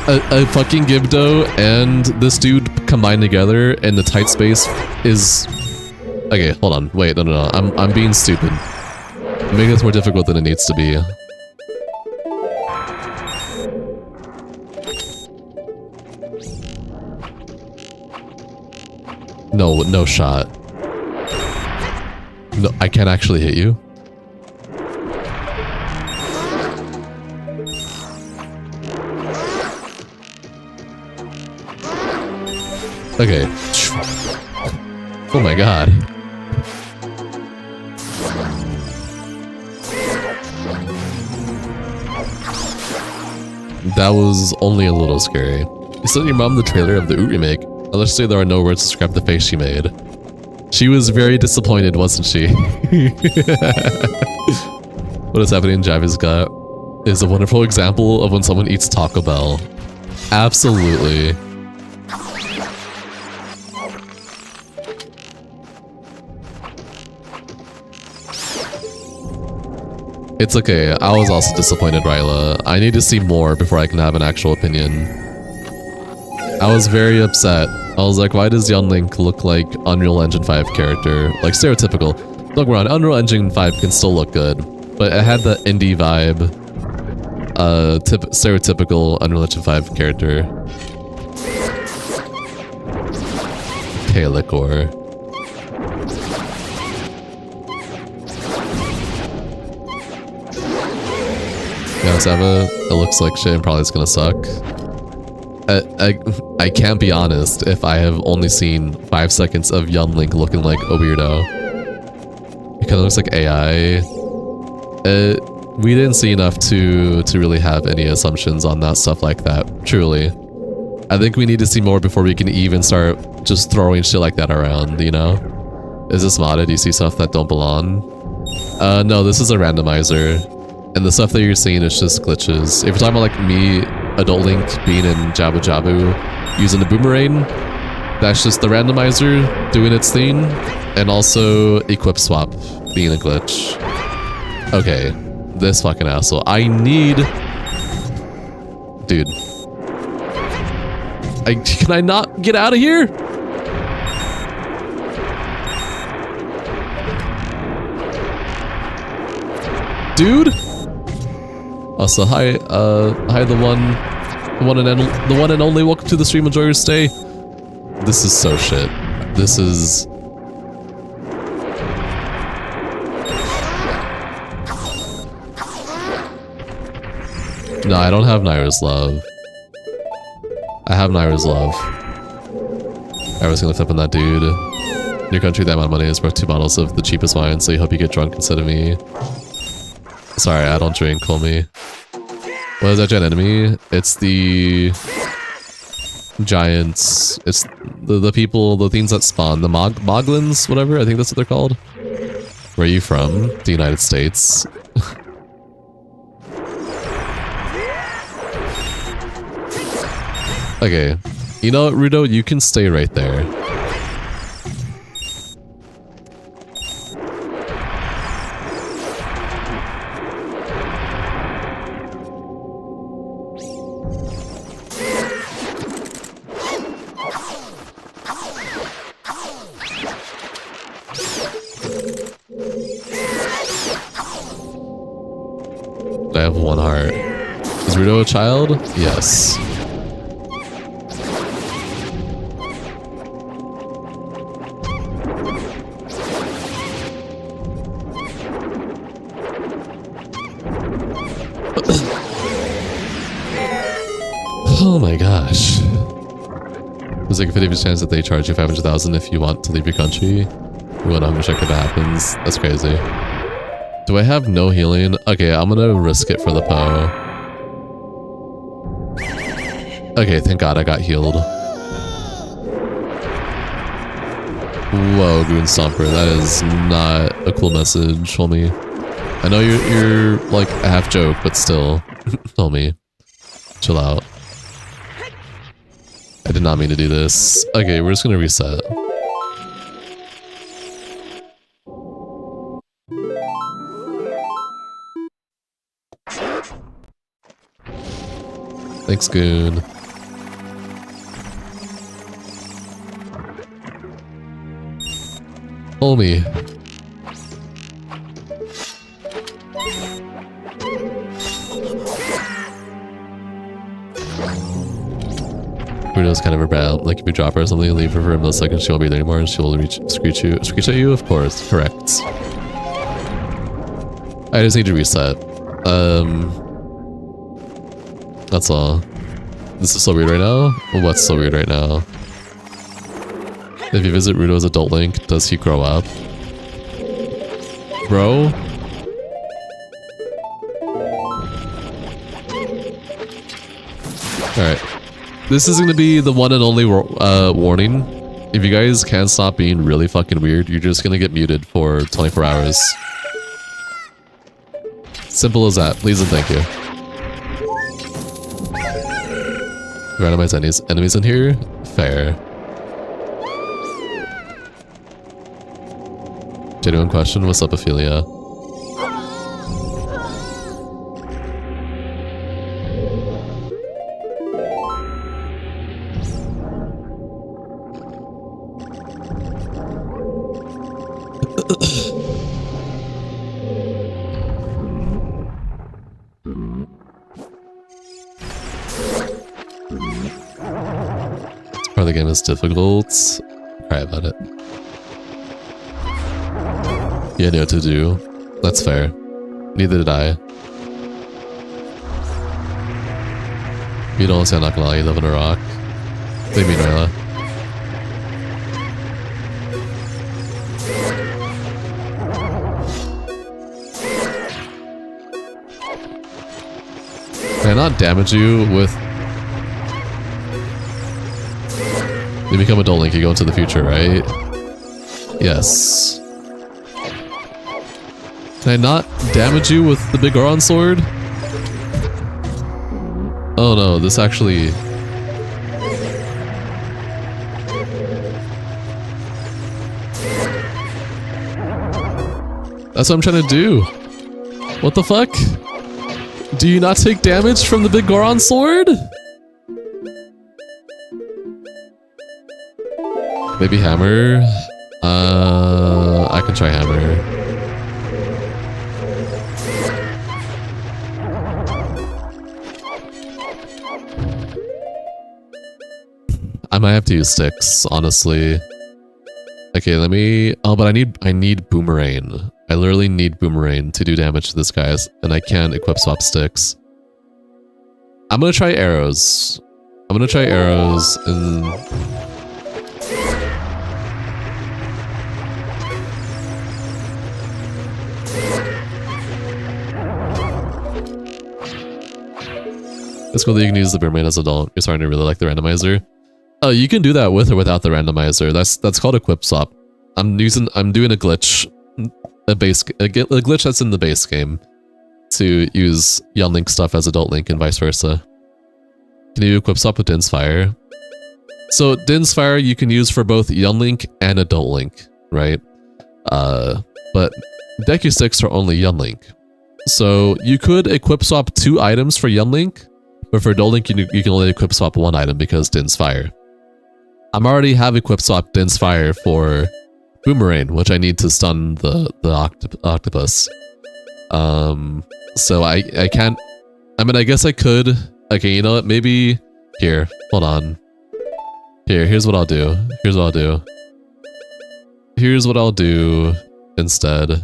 A fucking Gibdo and this dude combined together in the tight space is... Okay, hold on. Wait, no. I'm being stupid. I'm making this more difficult than it needs to be. No shot. No, I can't actually hit you. Okay. Oh my god. That was only a little scary. You sent your mom the trailer of the Oot remake. Let's say there are no words to describe the face she made. She was very disappointed, wasn't she? What is happening in Javi's gut is a wonderful example of when someone eats Taco Bell. Absolutely. It's okay, I was also disappointed, Ryla. I need to see more before I can have an actual opinion. I was very upset. I was like, why does Young Link look like Unreal Engine 5 character? Like, stereotypical. Don't get me wrong, Unreal Engine 5 can still look good, but it had the indie vibe. Stereotypical Unreal Engine 5 character. Okay, Liquor. Yeah, Sava, it looks like shit and probably it's gonna suck. I can't be honest if I have only seen 5 seconds of Young Link looking like a weirdo. It kinda looks like AI. We didn't see enough to really have any assumptions on that stuff like that, truly. I think we need to see more before we can even start just throwing shit like that around, you know? Is this modded? Do you see stuff that don't belong? No, this is a randomizer. And the stuff that you're seeing is just glitches. If you're talking about like me, Adult Link being in Jabu Jabu, using the boomerang, that's just the randomizer doing its thing. And also Equip Swap being a glitch. Okay, this fucking asshole. I need... Dude. Can I not get out of here? Dude? Also, hi the one and only. Welcome to the stream. Enjoy your stay. This is so shit. This is... No, I don't have Naira's love. I have Naira's love. I was gonna flip on that dude. In your country, that amount of money is worth 2 bottles of the cheapest wine, so you hope you get drunk instead of me. Sorry, I don't drink, homie. What is that giant enemy? It's the giants. It's the people, the things that spawn. The Moglins, whatever, I think that's what they're called. Where are you from? The United States. Okay. You know what, Rudo? You can stay right there. I have 1 heart. Is Rudo a child? Yes. Oh my gosh. There's like a 50% chance that they charge you 500,000 if you want to leave your country. We want to check if that happens. That's crazy. Do I have no healing? Okay, I'm gonna risk it for the Poe. Okay, thank God I got healed. Whoa, Goon Stomper, that is not a cool message, homie. I know you're like a half joke, but still, homie, chill out. I did not mean to do this. Okay, we're just gonna reset. Thanks, Goon. Homie. Rudo's kind of a brat. Like if you drop her or something, leave her for a millisecond, she won't be there anymore and she'll screech at you? Of course, correct. I just need to reset. That's all. This is so weird right now? What's so weird right now? If you visit Rudo's adult link, does he grow up? Bro? Alright. This is gonna be the one and only warning. If you guys can't stop being really fucking weird, you're just gonna get muted for 24 hours. Simple as that. Please and thank you. Randomize enemies in here? Fair. Genuine question, what's up, Ophelia? This part of the game is difficult. Cry about it. You know what to do. That's fair. Neither did I. You don't say I'm not gonna lie, you live in a rock. What do you mean, Rayla? Can I not damage you with... You become adult Link, you go into the future, right? Yes. Can I not damage you with the big Goron sword? Oh no, this actually... That's what I'm trying to do. What the fuck? Do you not take damage from the big Goron sword? Maybe hammer? I can try hammer. I might have to use sticks, honestly. Okay, let me... Oh, but I need boomerang. I literally need boomerang to do damage to this guy, and I can't equip swap sticks. I'm gonna try arrows. I'm gonna try arrows and... It's cool that you can use the boomerang as an adult. You're starting to really like the randomizer. Oh, you can do that with or without the randomizer. That's called a quip swap. I'm doing a glitch, a glitch that's in the base game to use young Link stuff as adult Link and vice versa. Can you do a quip swap with Din's Fire? So Din's Fire you can use for both young Link and adult Link, right? But Deku Sticks are only young Link. So you could equip swap 2 items for young Link, but for adult Link you can only equip swap 1 item because Din's Fire. I'm already have equip swap Din's Fire for Boomerang, which I need to stun the octopus. So I can't. I mean, I guess I could. Okay, you know what? Maybe here. Hold on. Here's what I'll do. Here's what I'll do instead.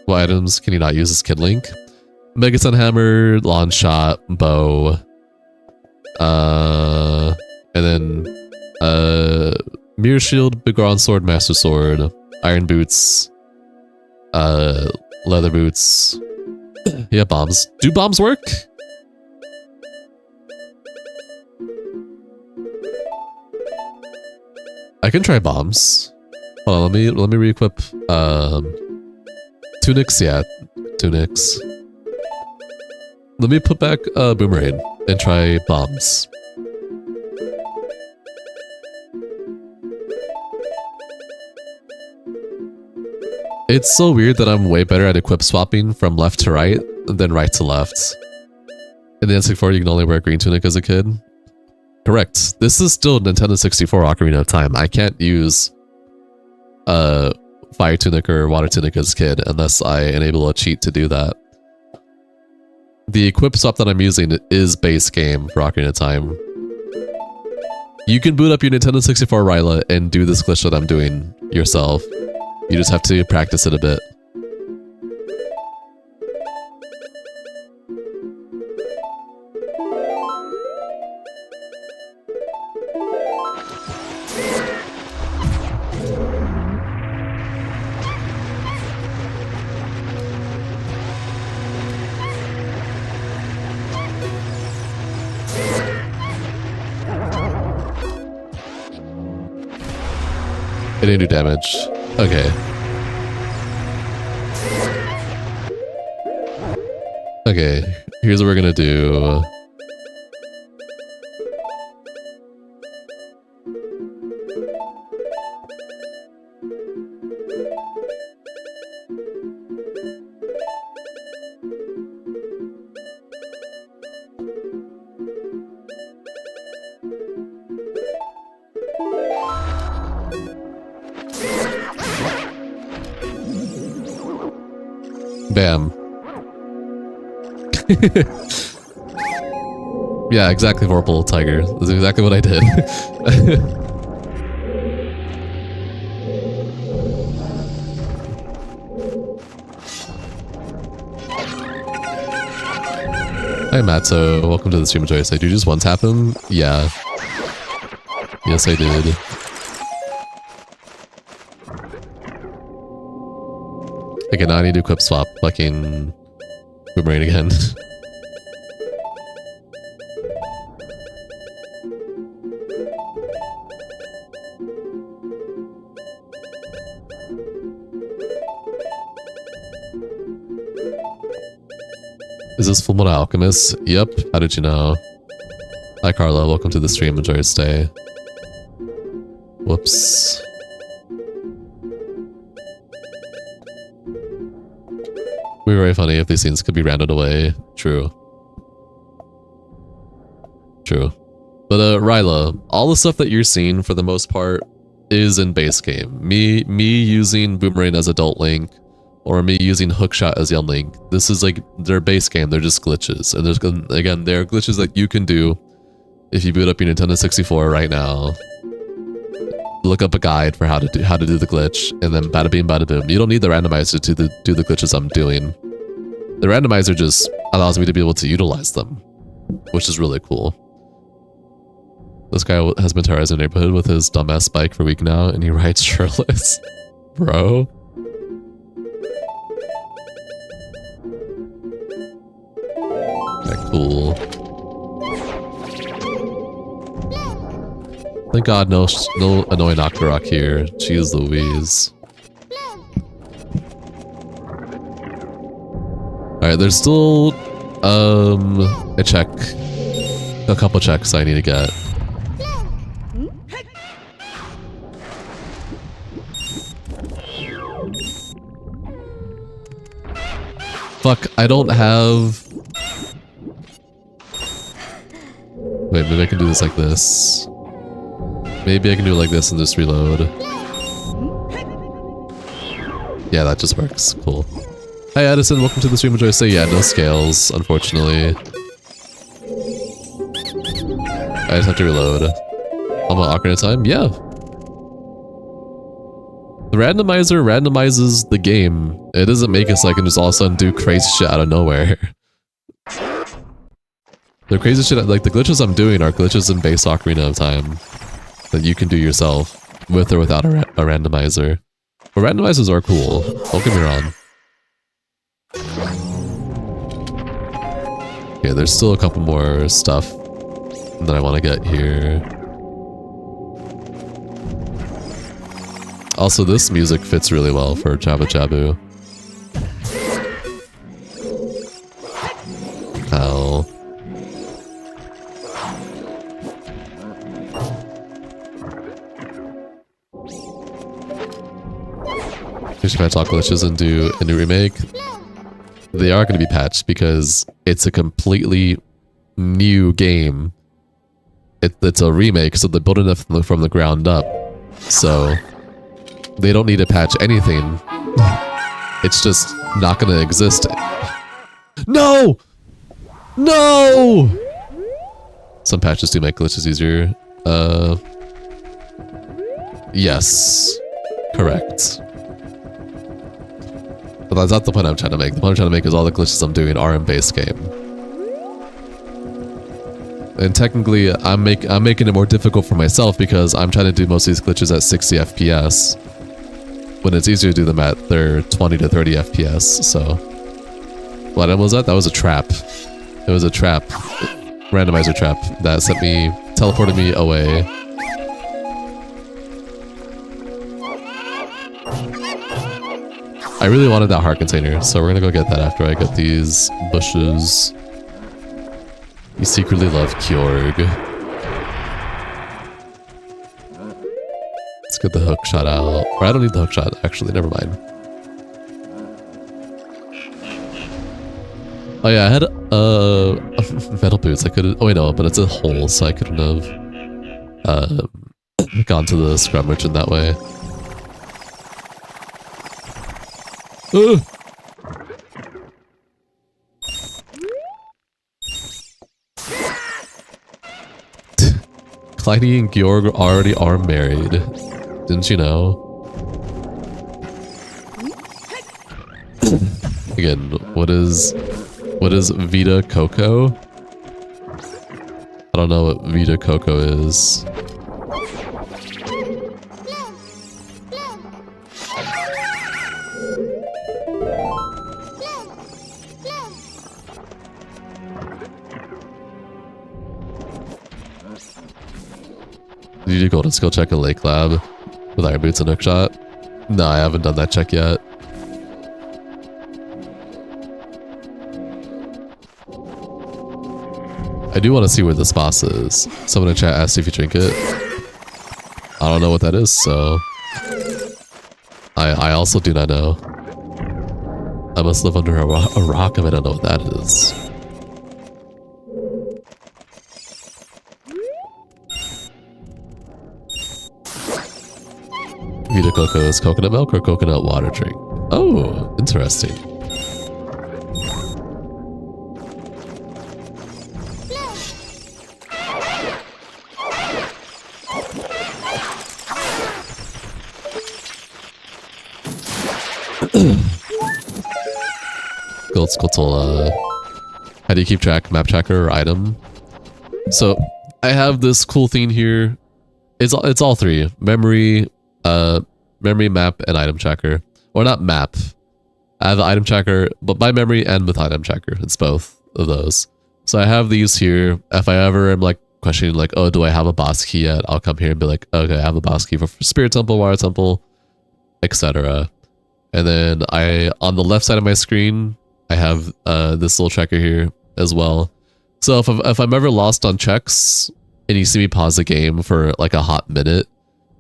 What items can you not use as Kid Link? Mega Sun Hammer, Launch Shot, Bow, and then Mirror Shield, Big Bronze Sword, Master Sword, Iron Boots, Leather Boots. Yeah, bombs. Do bombs work? I can try bombs. Hold on, let me re-equip tunics. Yeah, tunics. Let me put back Boomerang and try bombs. It's so weird that I'm way better at equip swapping from left to right than right to left. In the N64, you can only wear green tunic as a kid. Correct. This is still Nintendo 64 Ocarina of Time. I can't use fire tunic or water tunic as a kid unless I enable a cheat to do that. The equip swap that I'm using is base game for Ocarina of Time. You can boot up your Nintendo 64 Ryla and do this glitch that I'm doing yourself. You just have to practice it a bit. It didn't do damage. Okay. Okay, here's what we're gonna do. Bam. Yeah, exactly, Vorpal Tiger. That's exactly what I did. Hi, Matto. Welcome to the stream of choice. Did you just one-tap him? Yeah. Yes, I did. Okay, now I need to equip swap fucking Boomerang again. Is this Full Metal Alchemist? Yep. How did you know? Hi, Carla. Welcome to the stream. Enjoy your stay. Whoops. Would be very funny if these scenes could be rounded away. True. True. But Ryla, all the stuff that you're seeing for the most part is in base game. Me using Boomerang as adult Link, or me using Hookshot as young Link. This is like their base game. They're just glitches, and there's again there are glitches that you can do if you boot up your Nintendo 64 right now. Look up a guide for how to do the glitch, and then bada bing bada boom. You don't need the randomizer to do the glitches I'm doing. The randomizer just allows me to be able to utilize them, which is really cool. This guy has been terrorizing the neighborhood with his dumbass bike for a week now, and he rides shirtless. Bro. Okay, cool. Thank God no annoying Octorok here. Jeez Louise. Alright, there's still a couple checks I need to get. Fuck, I don't have... Wait, maybe I can do this like this. Maybe I can do it like this and just reload. Yeah, that just works. Cool. Hi Addison, welcome to the stream. Enjoy. Say yeah, no scales, unfortunately. I just have to reload. I'm on Ocarina of Time? Yeah. The randomizer randomizes the game. It doesn't make it so I can just all of a sudden do crazy shit out of nowhere. The crazy shit, like the glitches I'm doing are glitches in base Ocarina of Time that you can do yourself with or without a randomizer. But randomizers are cool. Don't get me wrong. Okay, there's still a couple more stuff that I want to get here. Also, this music fits really well for Jabu Jabu. Ow. We should patch all glitches and do a new remake. They are going to be patched because it's a completely new game. It's a remake, so they're building it from the ground up. So they don't need to patch anything. It's just not going to exist. No! No! Some patches do make glitches easier. Yes. Correct. But that's not the point I'm trying to make. The point I'm trying to make is all the glitches I'm doing are in base game. And technically, I'm making it more difficult for myself because I'm trying to do most of these glitches at 60 FPS. When it's easier to do them at their 20 to 30 FPS, so... What was that? That was a trap. It was a trap. Randomizer trap that teleported me away. I really wanted that heart container, so we're gonna go get that after I get these bushes. You secretly love Kjorg. Let's get the hook shot out. Or I don't need the hook shot, actually, never mind. Oh yeah, I had metal boots. I could've... Oh wait, no, but it's a hole, so I couldn't have gone to the scrub merchant that way. Clyde and Georg already are married. Didn't you know? Again, what is Vita Coco? I don't know what Vita Coco is. Did you go to skill check a lake lab with iron boots and hookshot? No, I haven't done that check yet. I do want to see where this boss is. Someone in chat asked if you drink it. I don't know what that is, so... I also do not know. I must live under a rock if I don't know what that is. Vita Coco is coconut milk or coconut water drink? Oh, interesting. Gold Skull, how do you keep track? Map tracker or item? So, I have this cool thing here. It's all three: memory, memory map, and item tracker. Or not map. I have the item tracker, but by memory and with item tracker. It's both of those. So I have these here. If I ever am like questioning like, oh, do I have a boss key yet? I'll come here and be like, okay, I have a boss key for Spirit Temple, Water Temple, etc. And then on the left side of my screen, I have this little tracker here as well. So if I'm ever lost on checks and you see me pause the game for like a hot minute,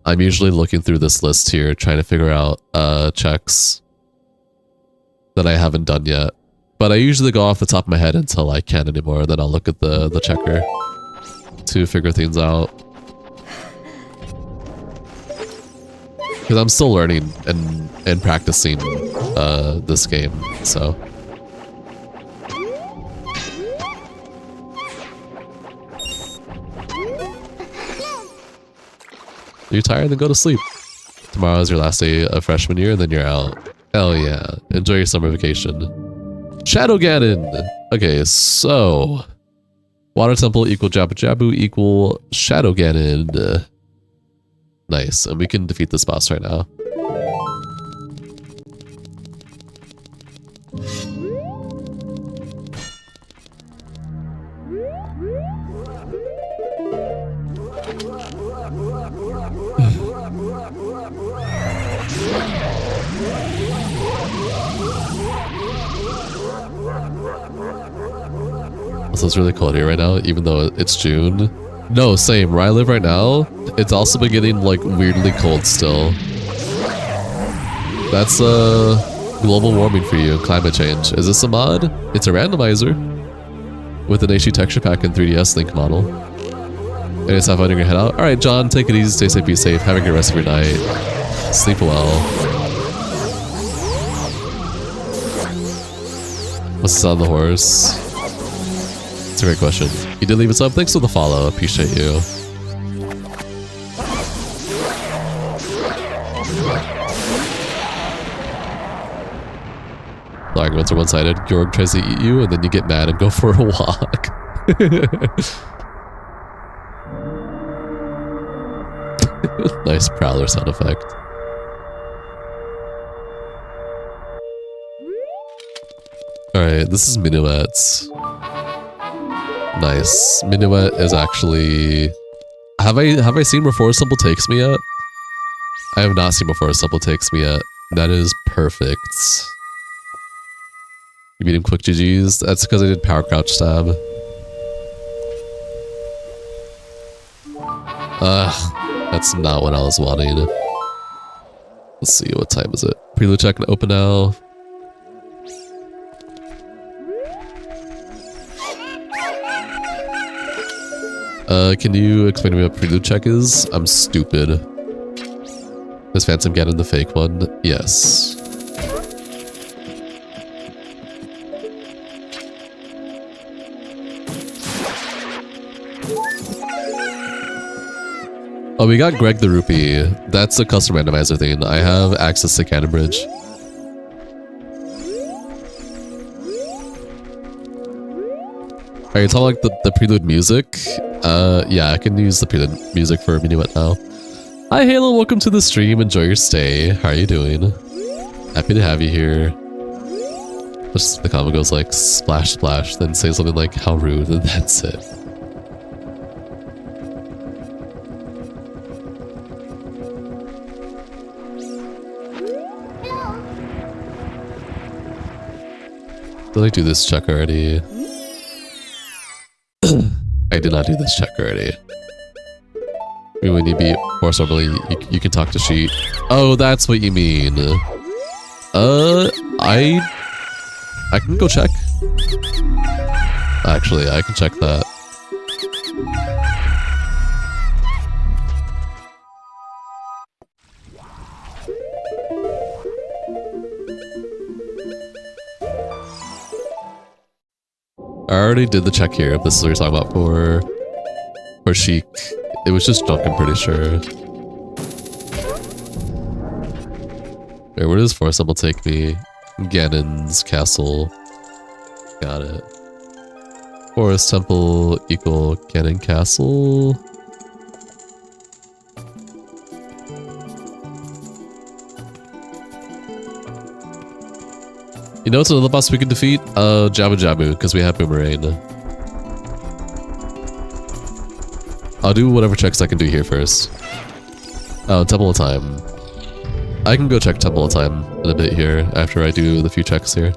I'm usually looking through this list here, trying to figure out checks that I haven't done yet. But I usually go off the top of my head until I can't anymore. Then I'll look at the checker to figure things out. Because I'm still learning and practicing this game, so. Are you tired? Then go to sleep. Tomorrow is your last day of freshman year, and then you're out. Hell yeah. Enjoy your summer vacation. Shadow Ganon! Okay, so... Water Temple equal Jabu Jabu equal Shadow Ganon. Nice, and we can defeat this boss right now. So it's really cold here right now, even though it's June. No, same. Where I live right now, it's also been getting like weirdly cold still. That's global warming for you, climate change. Is this a mod? It's a randomizer with an HD texture pack and 3DS Link model. And it's have fun your head out. All right, John, take it easy, stay safe, be safe. Have a good rest of your night. Sleep well. What's this on the horse? That's a great question. You did leave us up. Thanks for the follow. Appreciate you. The arguments are one-sided. Georg tries to eat you, and then you get mad and go for a walk. Nice Prowler sound effect. Alright, this is Minuets. Nice. Minuet is actually... Have I seen where Forest Temple takes me yet? I have not seen where Forest Temple takes me yet. That is perfect. You beat him quick GG's? That's because I did power crouch stab. That's not what I was wanting. Let's see, what time is it? Prelude check and open now. Can you explain to me what prelude check is? I'm stupid. Is Phantom Ganon the fake one? Yes. Oh, we got Greg the Rupee. That's a custom randomizer thing. I have access to Ganon Bridge. Are you talking like the prelude music? Yeah, I can use the prelude music for Minuet now. Hi Halo, welcome to the stream. Enjoy your stay. How are you doing? Happy to have you here. Just the comment goes like splash splash, then say something like how rude, and that's it. Did I do this check already? I did not do this check already. When you beat Horse Normally, you can talk to Sheet. Oh, that's what you mean. I can go check. Actually, I can check that. I already did the check here, if this is what you're talking about for Sheik. It was just junk, I'm pretty sure. Wait, where does Forest Temple take me? Ganon's castle. Got it. Forest Temple equal Cannon Castle. You know what's another boss we can defeat? Jamu Jamu, because we have Boomerang. I'll do whatever checks I can do here first. Oh, Temple of Time. I can go check Temple of Time in a bit here, after I do the few checks here.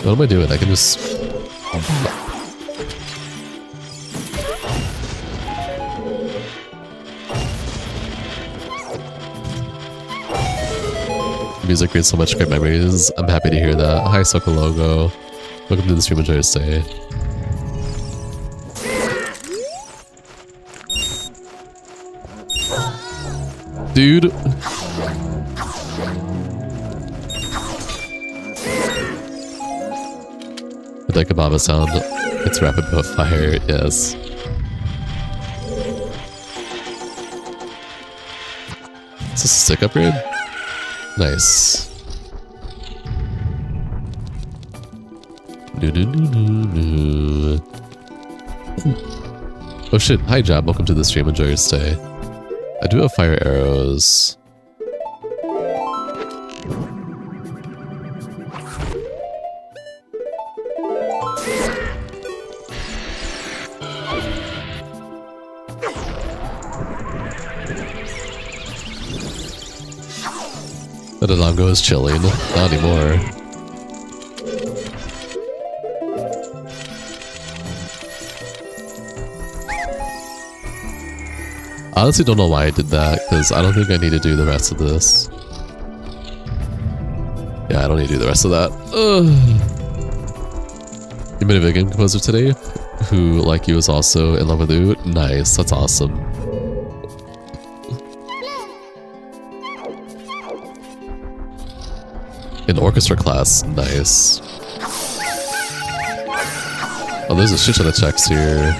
What am I doing? I can just... Music creates so much great memories. I'm happy to hear that. Hi, Sokologo. Welcome to the stream. Enjoy your stay. Dude. The Kababa sound. It's rapid but fire, yes. Is this a stick upgrade? Nice. Oh shit, hi Job, welcome to the stream, enjoy your stay. I do have fire arrows. But Alongo is chilling. Not anymore. I honestly don't know why I did that, because I don't think I need to do the rest of this. Yeah, I don't need to do the rest of that. Ugh. You made a video game composer today who, like you, is also in love with you? Nice, that's awesome. In orchestra class, nice. Oh, there's a shit ton of checks here.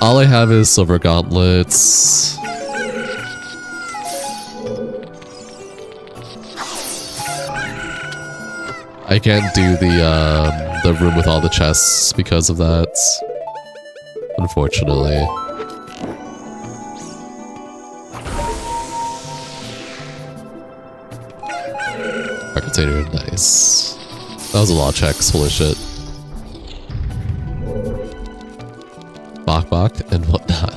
All I have is silver gauntlets. I can't do the room with all the chests because of that, unfortunately. Architator, nice. That was a lot of checks, holy shit. Bok Bok and whatnot.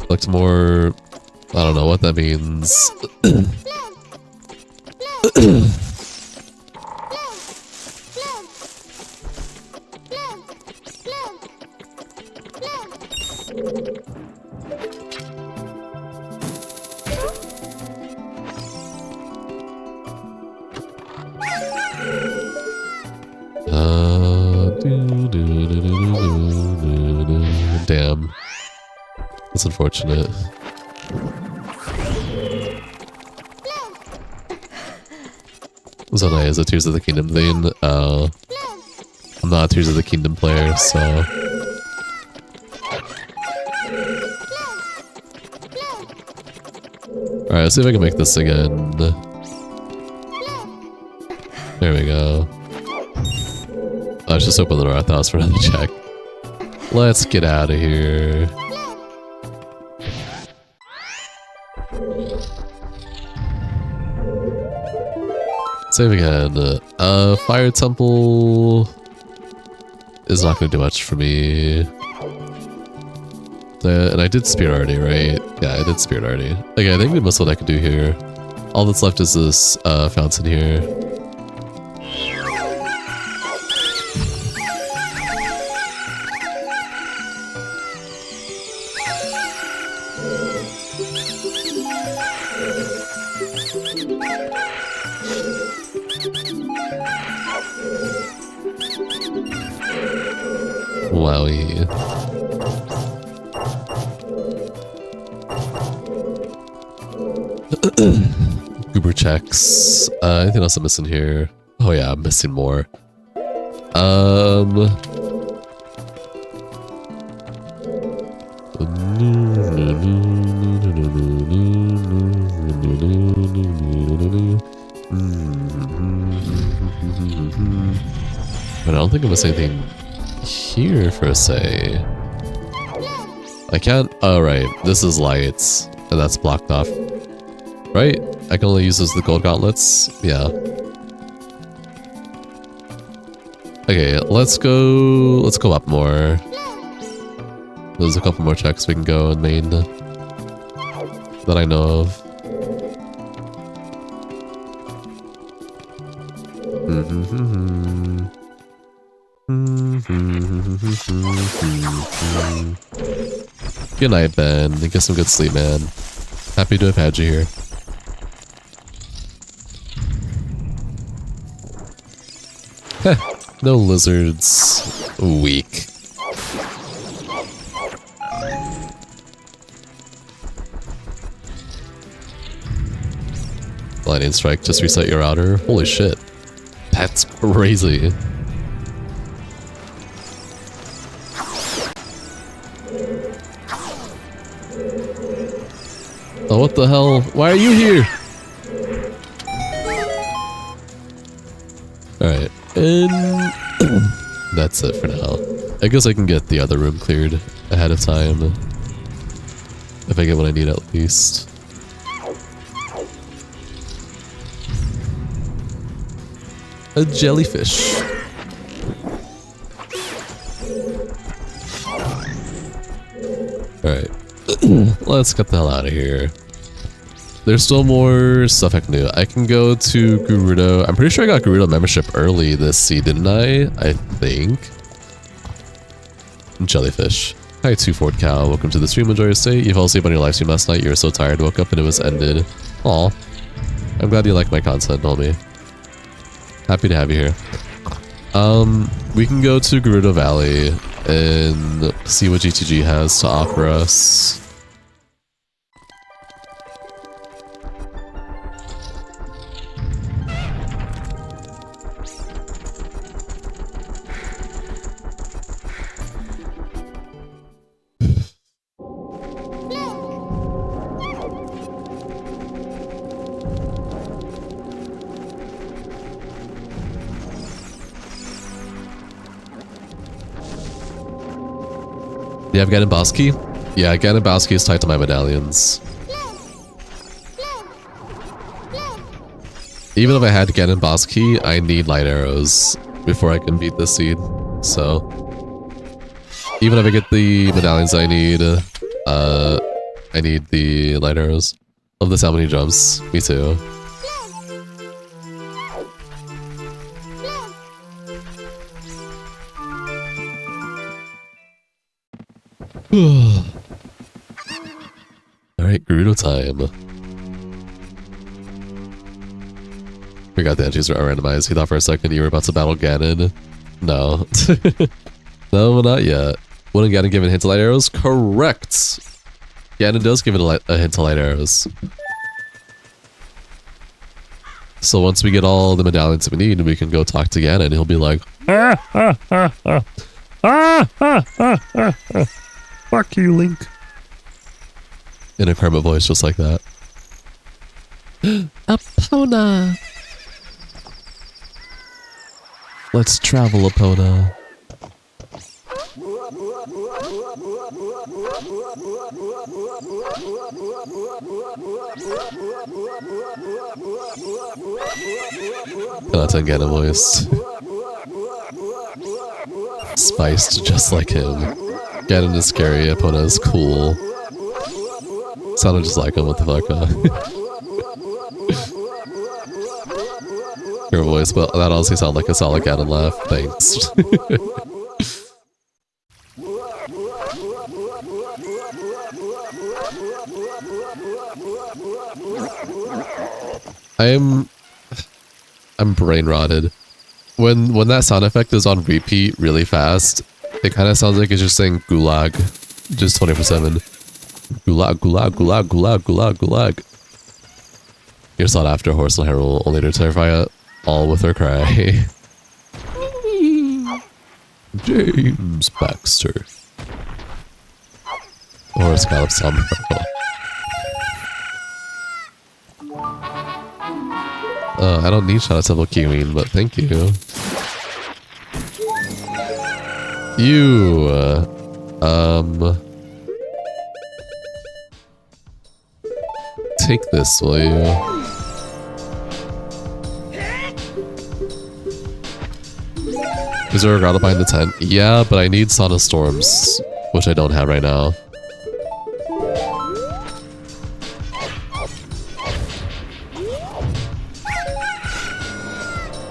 Collect more. I don't know what that means. Damn. That's unfortunate. So nice, a Tears of the Kingdom thing. I'm not a Tears of the Kingdom player, so... Alright, let's see if I can make this again. There we go. I was just open the door, I thought I was for another check. Let's get out of here. Save again. Fire Temple is not going to do much for me. And I did Spirit already, right? Yeah, I did Spirit already. Okay, I think the most what I could do here All that's left is this fountain here. Wowie. Goober checks. Anything else I'm missing here? Oh yeah, I'm missing more. But I don't think I'm missing anything here per se. I can't. Oh right, this is lights, and that's blocked off. Right? I can only use those the gold gauntlets. Yeah. Okay, let's go. Let's go up more. There's a couple more checks we can go in main that I know of. Good night, Ben. Get some good sleep, man. Happy to have had you here. Heh, no lizards. Weak. Lightning strike, just reset your router. Holy shit. That's crazy. Oh, what the hell? Why are you here? Alright, and that's it for now. I guess I can get the other room cleared ahead of time. If I get what I need at least. A jellyfish. Alright. Let's get the hell out of here. There's still more stuff I can do. I can go to Gerudo. I'm pretty sure I got Gerudo membership early this seed, didn't I? I think. Jellyfish. Hi, 2-Ford Cow. Welcome to the stream. Enjoy your stay. You fell asleep on your live stream last night. You were so tired. Woke up and it was ended. Aw. I'm glad you like my content, homie. Happy to have you here. We can go to Gerudo Valley and see what GTG has to offer us. Do you have Ganonbowski? Yeah, Ganonbowski is tied to my medallions. Even if I had Ganonbowski, I need light arrows before I can beat this seed. So, even if I get the medallions I need the light arrows. Love this, how many jumps? Me too. Alright, Gerudo time. We got the entries randomized. He thought for a second you were about to battle Ganon. No. No, not yet. Wouldn't Ganon give a hint to light arrows? Correct! Ganon does give it a hint to light arrows. So once we get all the medallions we need, we can go talk to Ganon. He'll be like, fuck you, Link. In a Kermit voice just like that. Epona! Let's travel, Epona. Not again a voice. Spiced just like him. Ganon is scary, Epona is cool. Sounded just like him, what the fuck, huh? Your voice, but that honestly sounded like a solid Ganon laugh. Thanks. I'm brain rotted. When that sound effect is on repeat really fast, it kind of sounds like it's just saying gulag, just 24/7. Gulag, gulag, gulag, gulag, gulag, gulag. You're sought after horse and herald, only to terrify it all with her cry. James Baxter. Horse gallop sombrero. I don't need shout out to Kiwin, but thank you. You, take this, will you? Is there a grotto behind the tent? Yeah, but I need Sauna Storms, which I don't have right now.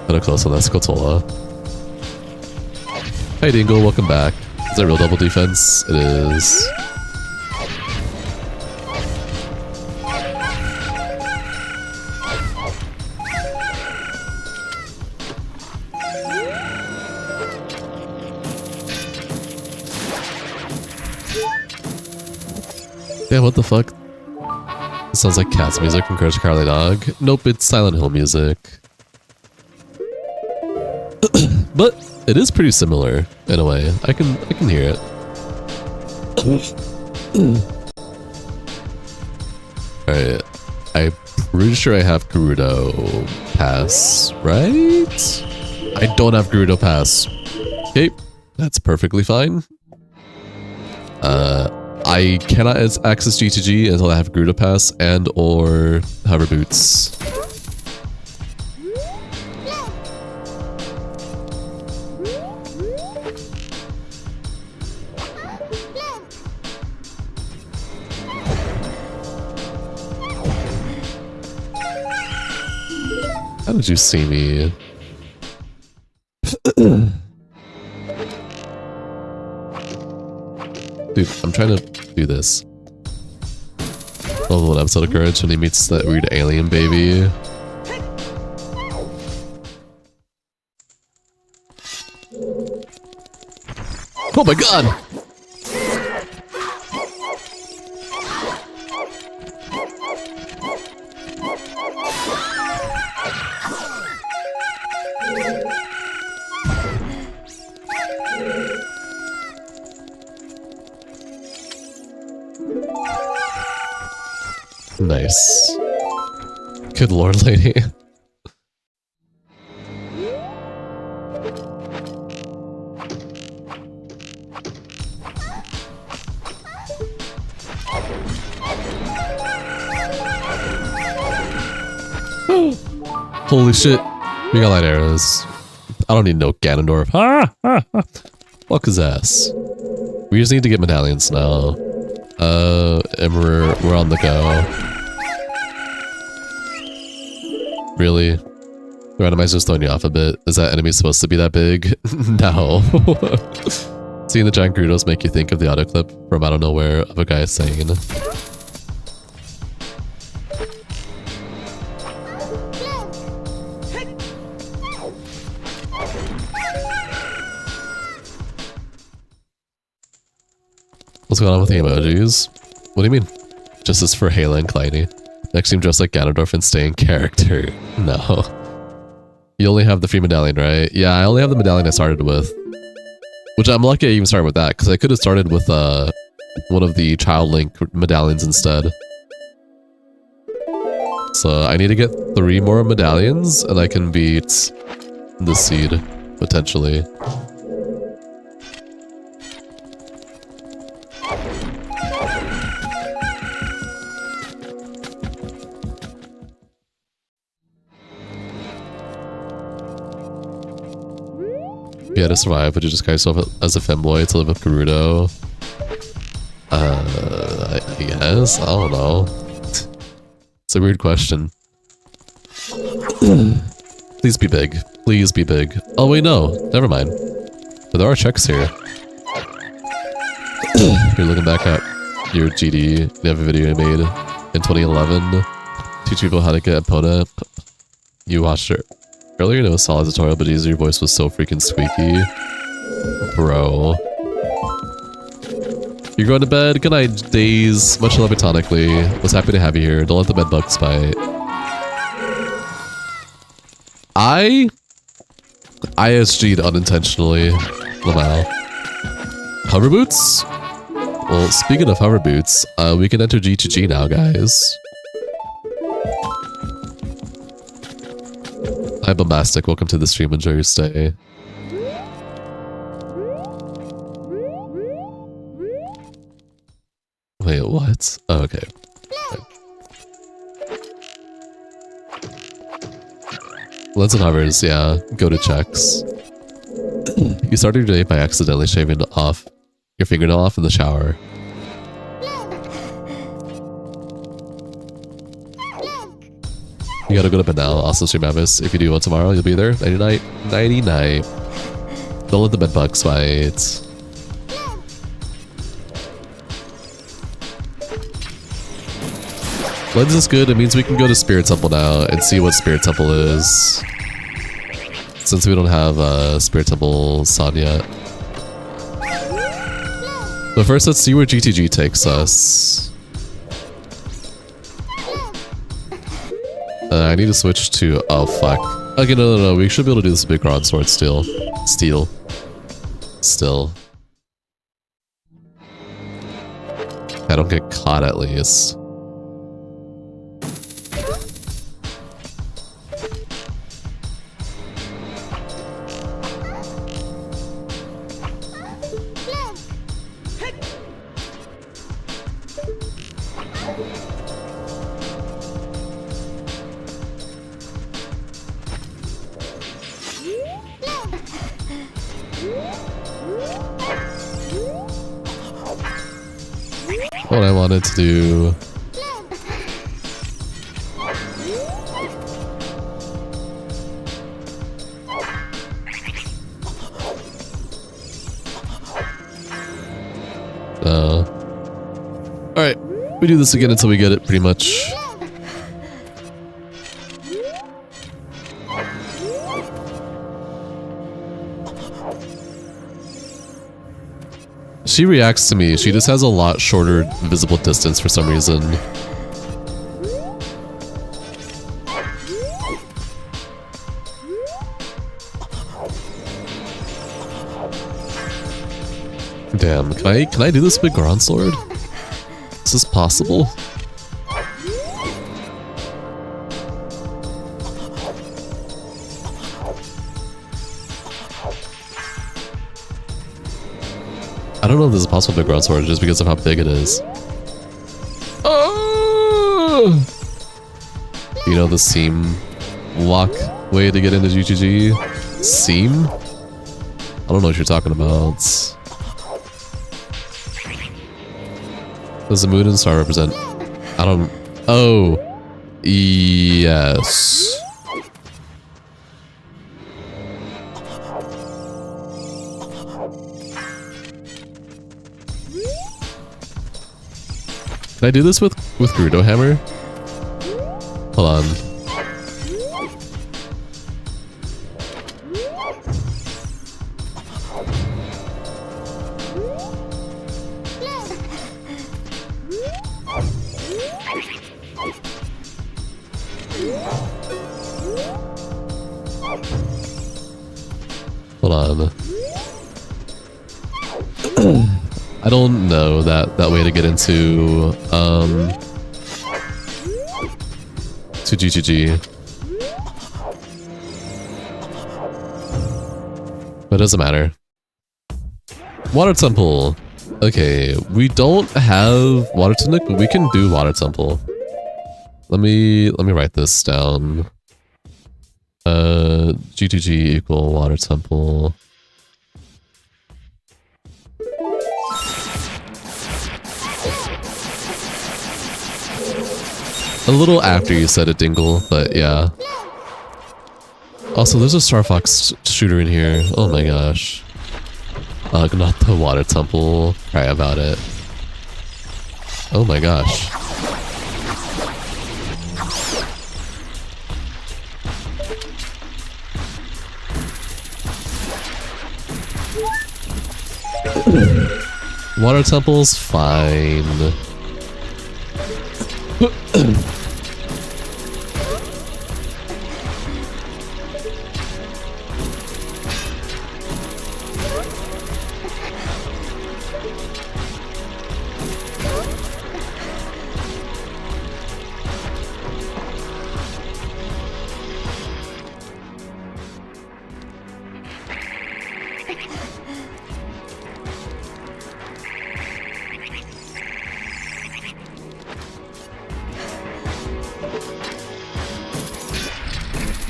Kinda close on that Scotola. Hey Dingle, welcome back. Is that real double defense? It is. Yeah, what the fuck? It sounds like Cat's music from Courage the Cowardly Dog. Nope, it's Silent Hill music. But it is pretty similar in a way. I can hear it. Alright. I'm pretty sure I have Gerudo Pass, right? I don't have Gerudo Pass. Okay, that's perfectly fine. I cannot access GTG until I have Gerudo Pass and or Hover Boots. How did you see me? Dude, I'm trying to do this. Level 1 episode of Courage when he meets that weird alien baby. Oh my god! Nice. Good lord, lady. Holy shit. We got light arrows. I don't need no Ganondorf. Fuck his ass. We just need to get medallions now. And we're on the go. Really? The randomizer's throwing you off a bit. Is that enemy supposed to be that big? No. Seeing the giant Gerudos make you think of the audio clip from out of nowhere of a guy saying, what's going on with the emojis? What do you mean? Just as for Hayla and Kleiny. Next team dressed like Ganondorf and stay in character. No. You only have the free medallion, right? Yeah, I only have the medallion I started with. Which I'm lucky I even started with that, because I could have started with one of the Child Link medallions instead. So I need to get 3 more medallions, and I can beat the seed, potentially. If you had to survive, would you just guys yourself as a femboy to live with Gerudo? I guess? I don't know. It's a weird question. Please be big. Please be big. Oh wait, no. Never mind. But there are checks here. You're looking back at your GD. You have a video you made in 2011. Teach people how to get Epona. You watched it earlier and it was a solid tutorial, but your voice was so freaking squeaky. Bro. You're going to bed? Good night, Days. Much love platonically. Was happy to have you here. Don't let the bed bugs bite. I ISG'd unintentionally. Lamau. Hover boots? Well, speaking of hover boots, we can enter G2G now, guys. Hi, Bombastic. Welcome to the stream. Enjoy your stay. Wait, what? Oh, okay. Lens and hovers, yeah. Go to checks. You started your day by accidentally shaving off your fingernail off in the shower. You gotta go to bed now. Also, stream Avis. If you do one tomorrow, you'll be there. Nighty night. Nighty night. Don't let the bed bugs bite. Lens is good. It means we can go to Spirit Temple now and see what Spirit Temple is. Since we don't have Spirit Temple San yet. But first, let's see where GTG takes us. I need to switch to... Oh, fuck. Okay, no. We should be able to do this with Big Broadsword still. Still. I don't get caught at least. What I wanted to do. Alright, we do this again until we get it pretty much. She reacts to me. She just has a lot shorter visible distance for some reason. Damn, can I do this with Grand Sword? Is this possible? I don't know if this is possible with Ground Sword just because of how big it is. Oh! You know the seam lock way to get into GGG? Seam? I don't know what you're talking about. Does the moon and star represent? I don't... Oh! Yes. Can I do this with Gerudo Hammer? Hold on. Hold on. I don't know that way to get into to GGG. But it doesn't matter. Water Temple. Okay, we don't have Water Tunic, but we can do Water Temple. Let me write this down. G2G equal Water Temple. A little after you said it, Dingle, but yeah. Also, there's a Star Fox shooter in here. Oh my gosh. Ugh, not the water temple. Cry about it. Oh my gosh. Water temple's fine.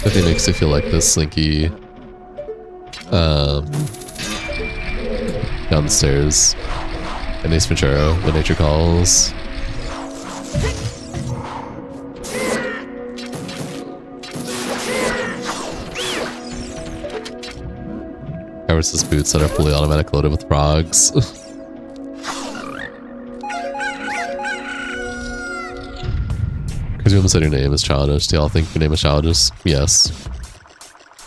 I think it makes it feel like this slinky downstairs in Ace Ventura when nature calls. Covers his boots that are fully automatic loaded with frogs. Because you almost said your name is childish. Do y'all think your name is childish? Yes.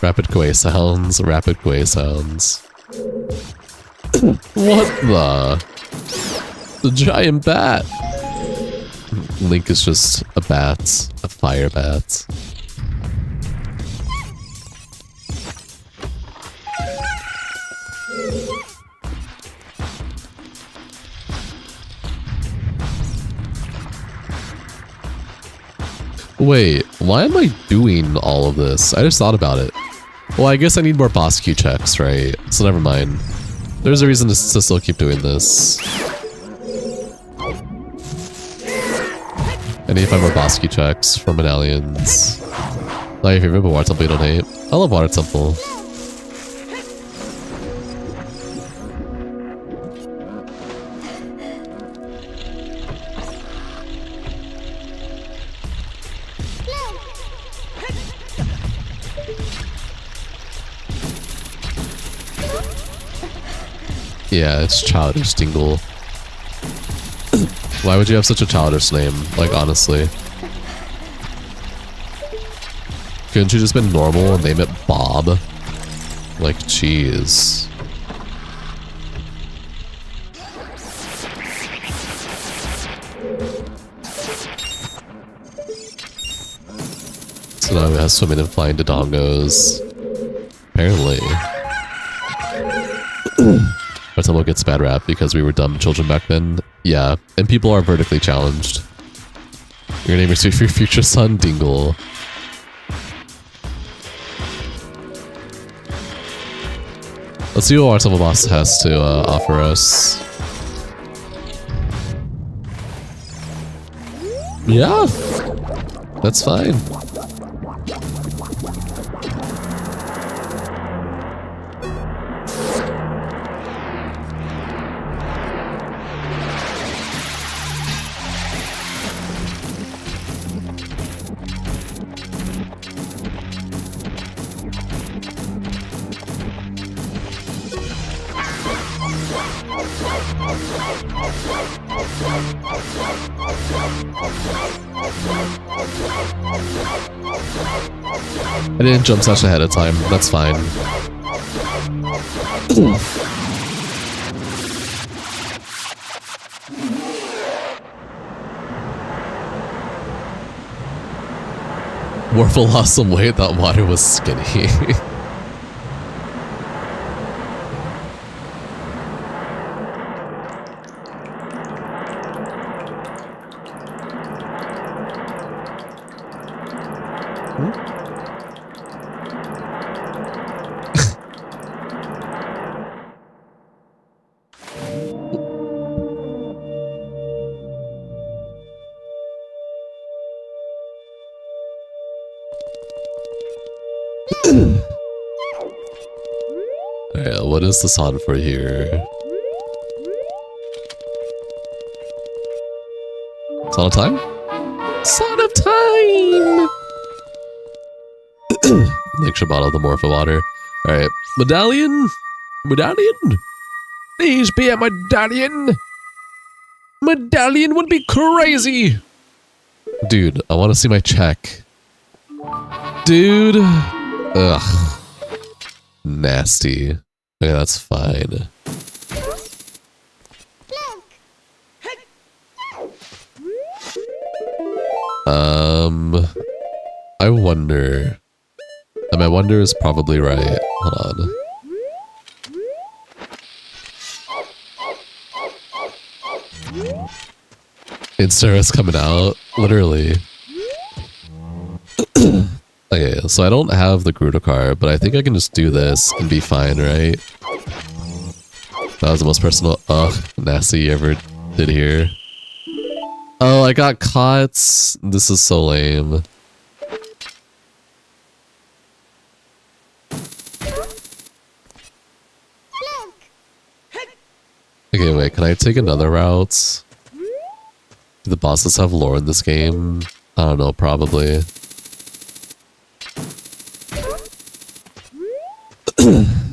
Rapid Gwei sounds. Rapid Gwei sounds. What the? The giant bat! Link is just a bat. A fire bat. Wait, why am I doing all of this? I just thought about it. Well, I guess I need more boss queue checks, right? So never mind. There's a reason to still keep doing this. I need to find more boss queue checks from medallions. Not your favorite, but Water Temple you don't hate. I love Water Temple. Yeah, it's childish Dingle. Why would you have such a childish name? Like, honestly. Couldn't you just been normal and name it Bob? Like, jeez. So now we have swimming and flying dodongos. Apparently. Our temple gets bad rap because we were dumb children back then. Yeah, and people are vertically challenged. Your name is your future son, Dingle. Let's see what our temple boss has to offer us. Yeah, that's fine. I didn't jump such ahead of time, that's fine. Warful lost some weight, that water was skinny. Alright, what is the song for here? Song of Time? Song of Time! Like Shibata the Morpho Water. Alright. Medallion? Medallion? Please be a medallion! Medallion would be crazy! Dude, I want to see my check. Dude. Ugh. Nasty. Okay, that's fine. I wonder. And my wonder is probably right. Hold on. Insta-Rest coming out. Literally. Okay, so I don't have the Gerudo card, but I think I can just do this and be fine, right? That was the most personal nasty you ever did here. Oh, I got caught. This is so lame. Okay, wait, can I take another route? Do the bosses have lore in this game? I don't know, probably.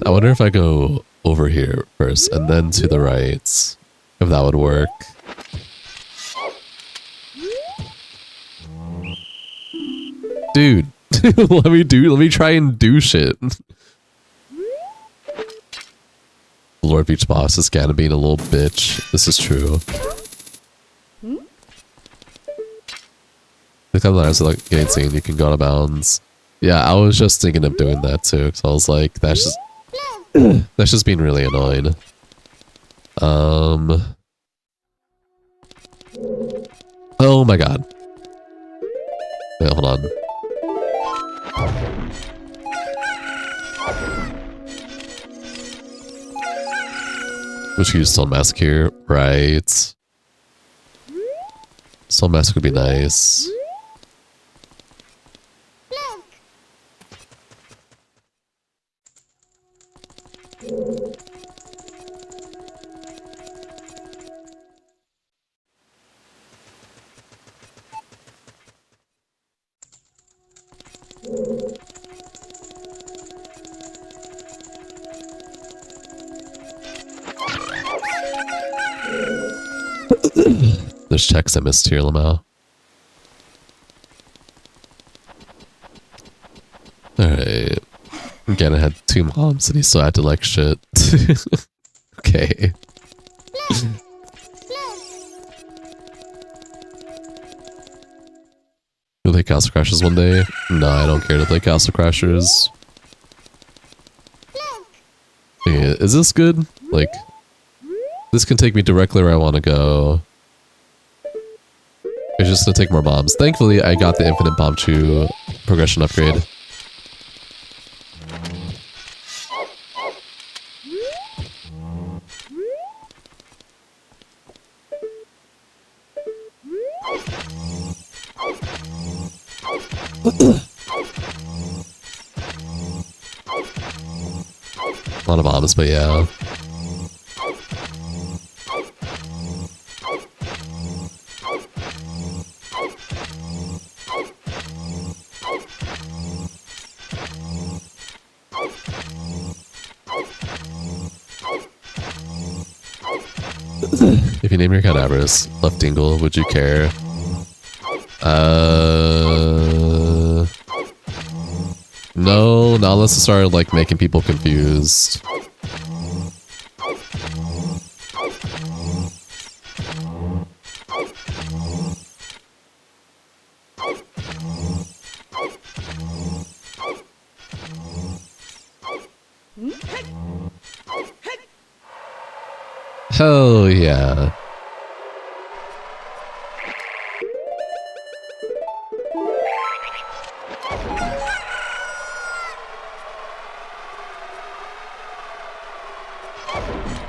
I wonder if I go over here first and then to the right. If that would work. Dude, let me try and do shit. Lord Beach boss is kind of being a little bitch. This is true. The couple times like getting seen, you can go out of bounds. Yeah, I was just thinking of doing that too, because I was like, that's just being really annoying. Oh my god. Wait, hold on. We should use Stone Mask here, right? Stone Mask would be nice. There's checks I missed here, Lamau. Alright. Again, I had 2 moms and he still acted like shit. Okay. You play Castle Crashers one day? No, I don't care to play Castle Crashers. Okay, is this good? Like, this can take me directly where I want to go. It's just gonna take more bombs. Thankfully, I got the Infinite Bomb Chew progression upgrade. A lot of bombs, but yeah. If you name your cat Avarice, Left Dingle, would you care? No, not unless it started like making people confused. Hell yeah.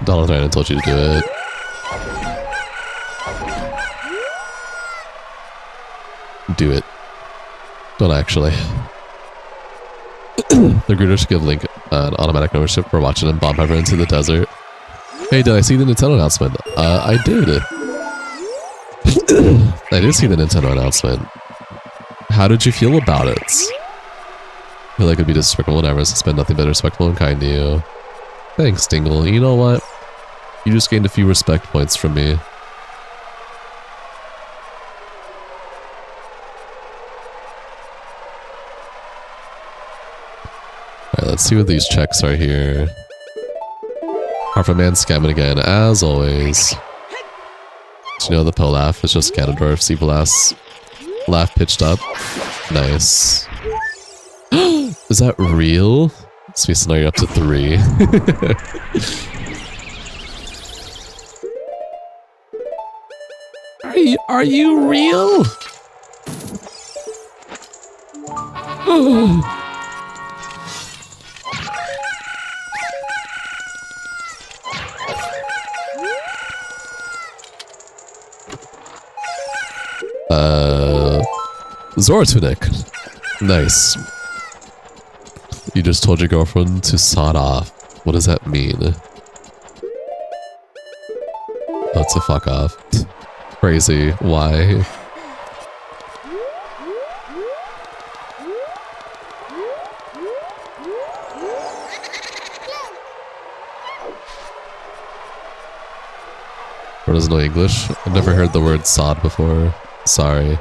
Donald Trump told you to do it. Do it. Don't actually. The Gerudo should give Link an automatic ownership for watching him bomb ever into the desert. Hey, did I see the Nintendo announcement? I did. I did see the Nintendo announcement. How did you feel about it? I feel like it'd be disrespectful whenever I spend nothing but respectful and kind to you. Thanks, Dingle. You know what? You just gained a few respect points from me. Alright, let's see what these checks are here. Harper Man scamming again, as always. Do you know the Poe laugh? It's just Ganondorf's evil ass laugh pitched up. Nice. Is that real? Space now you're up to 3. Are you real? Zora Tunic. Nice. You just told your girlfriend to sod off. What does that mean? Oh, to fuck off. Crazy. Why? Or doesn't know English? I've never heard the word sod before. Sorry.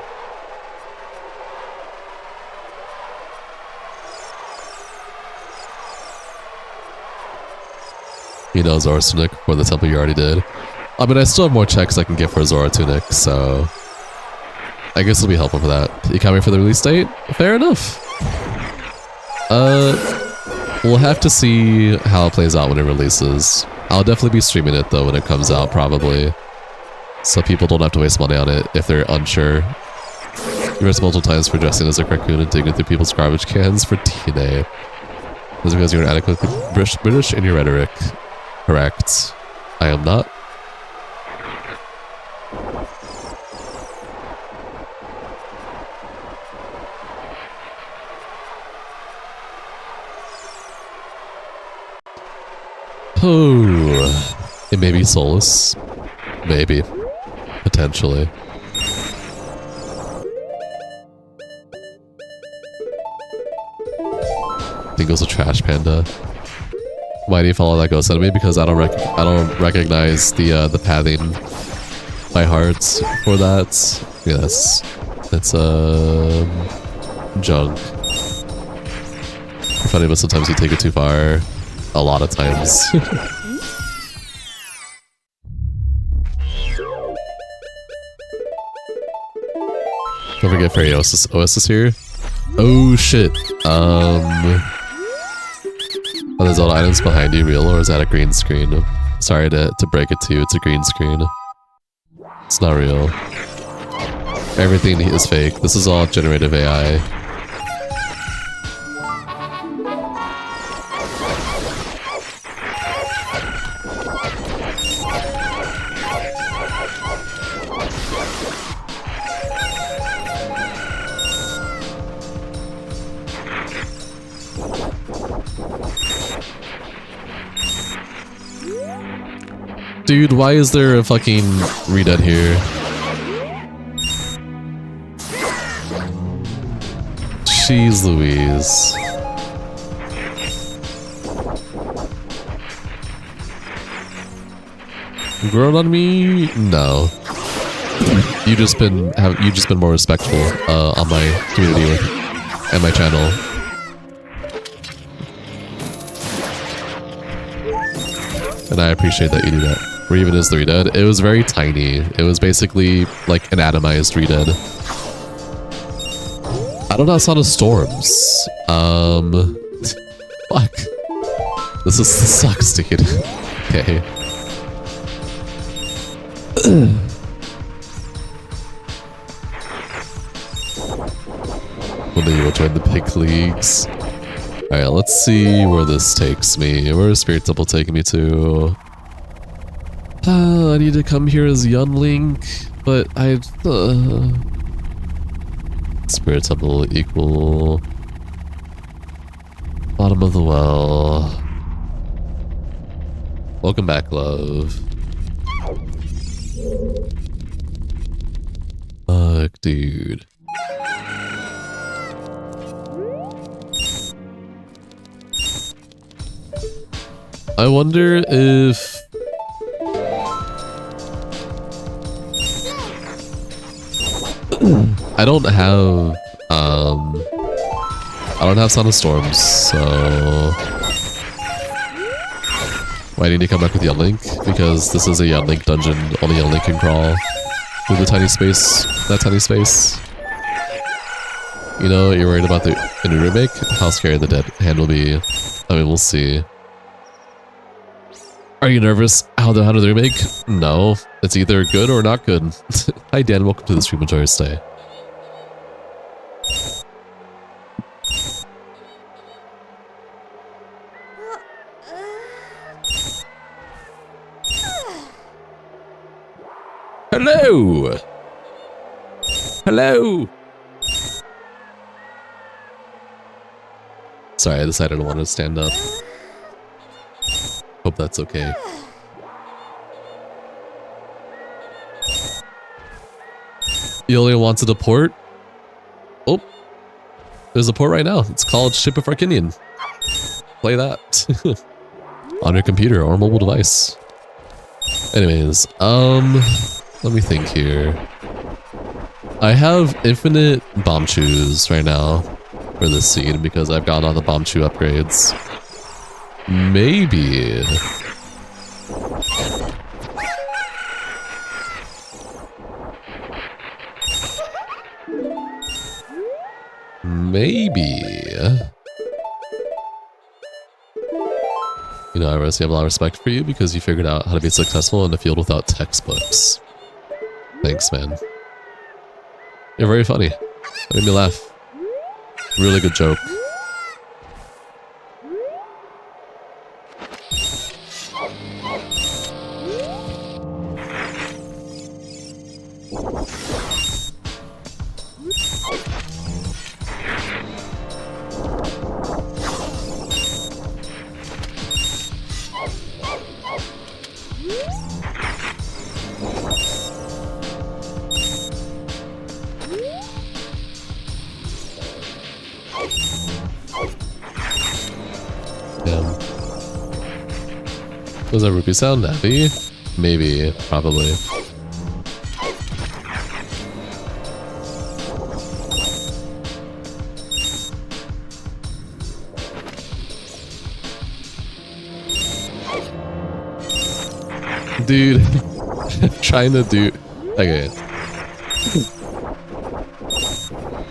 You know Zora Tunic for the temple you already did. I mean, I still have more checks I can get for Zora Tunic, so I guess it'll be helpful for that. You coming for the release date? Fair enough. We'll have to see how it plays out when it releases. I'll definitely be streaming it though when it comes out, probably, so people don't have to waste money on it if they're unsure. You rest multiple times for dressing as a raccoon and digging through people's garbage cans for DNA. That's because you're inadequately British in your rhetoric. Correct. I am not. Oh, it may be soulless. Maybe. Potentially. Dingo's a trash panda. Why do you follow that ghost enemy? Because I don't recognize the pathing by heart for that. Yes, it's junk. Funny, but sometimes you take it too far. A lot of times. Don't forget Fairy Oasis here. Oh shit. Are those old items behind you real, or is that a green screen? Sorry to break it to you, it's a green screen. It's not real. Everything is fake. This is all generative AI. Dude, why is there a fucking redud here? Jeez Louise. Grown on me? No. You just been more respectful on my community and my channel. And I appreciate that you do that. Where even is the redud? It was very tiny. It was basically like an atomized redud. I don't know, it's not a storms. Fuck. This sucks, dude. Okay. One day you will join the pig leagues. Alright, let's see where this takes me. Where is Spirit Temple taking me to? I need to come here as Young Link, but Spirit Temple equal bottom of the well. Welcome back, love. Fuck, dude. I wonder if... I don't have Son of Storms, so I need to come back with Young Link because this is a Young Link dungeon. Only Young Link can crawl through the tiny space. That tiny space. You know, you're worried about the new remake? How scary the dead hand will be. I mean, we'll see. Are you nervous? How the remake? No, it's either good or not good. Hi Dan, welcome to the stream. Enjoy your stay. Hello! Hello! Sorry, I decided I wanted to stand up. Hope that's okay. You only wanted a port? Oh, there's a port right now. It's called Ship of Arcinian. Play that. On your computer or mobile device. Anyways, let me think here. I have infinite bomb chews right now for this scene because I've gotten all the bomb chew upgrades. Maybe. You know, I honestly have a lot of respect for you because you figured out how to be successful in a field without textbooks. Thanks, man. You're very funny. That made me laugh. Really good joke. Was that rupee sound? Nappy? Maybe. Probably. Dude. Trying to do... Okay.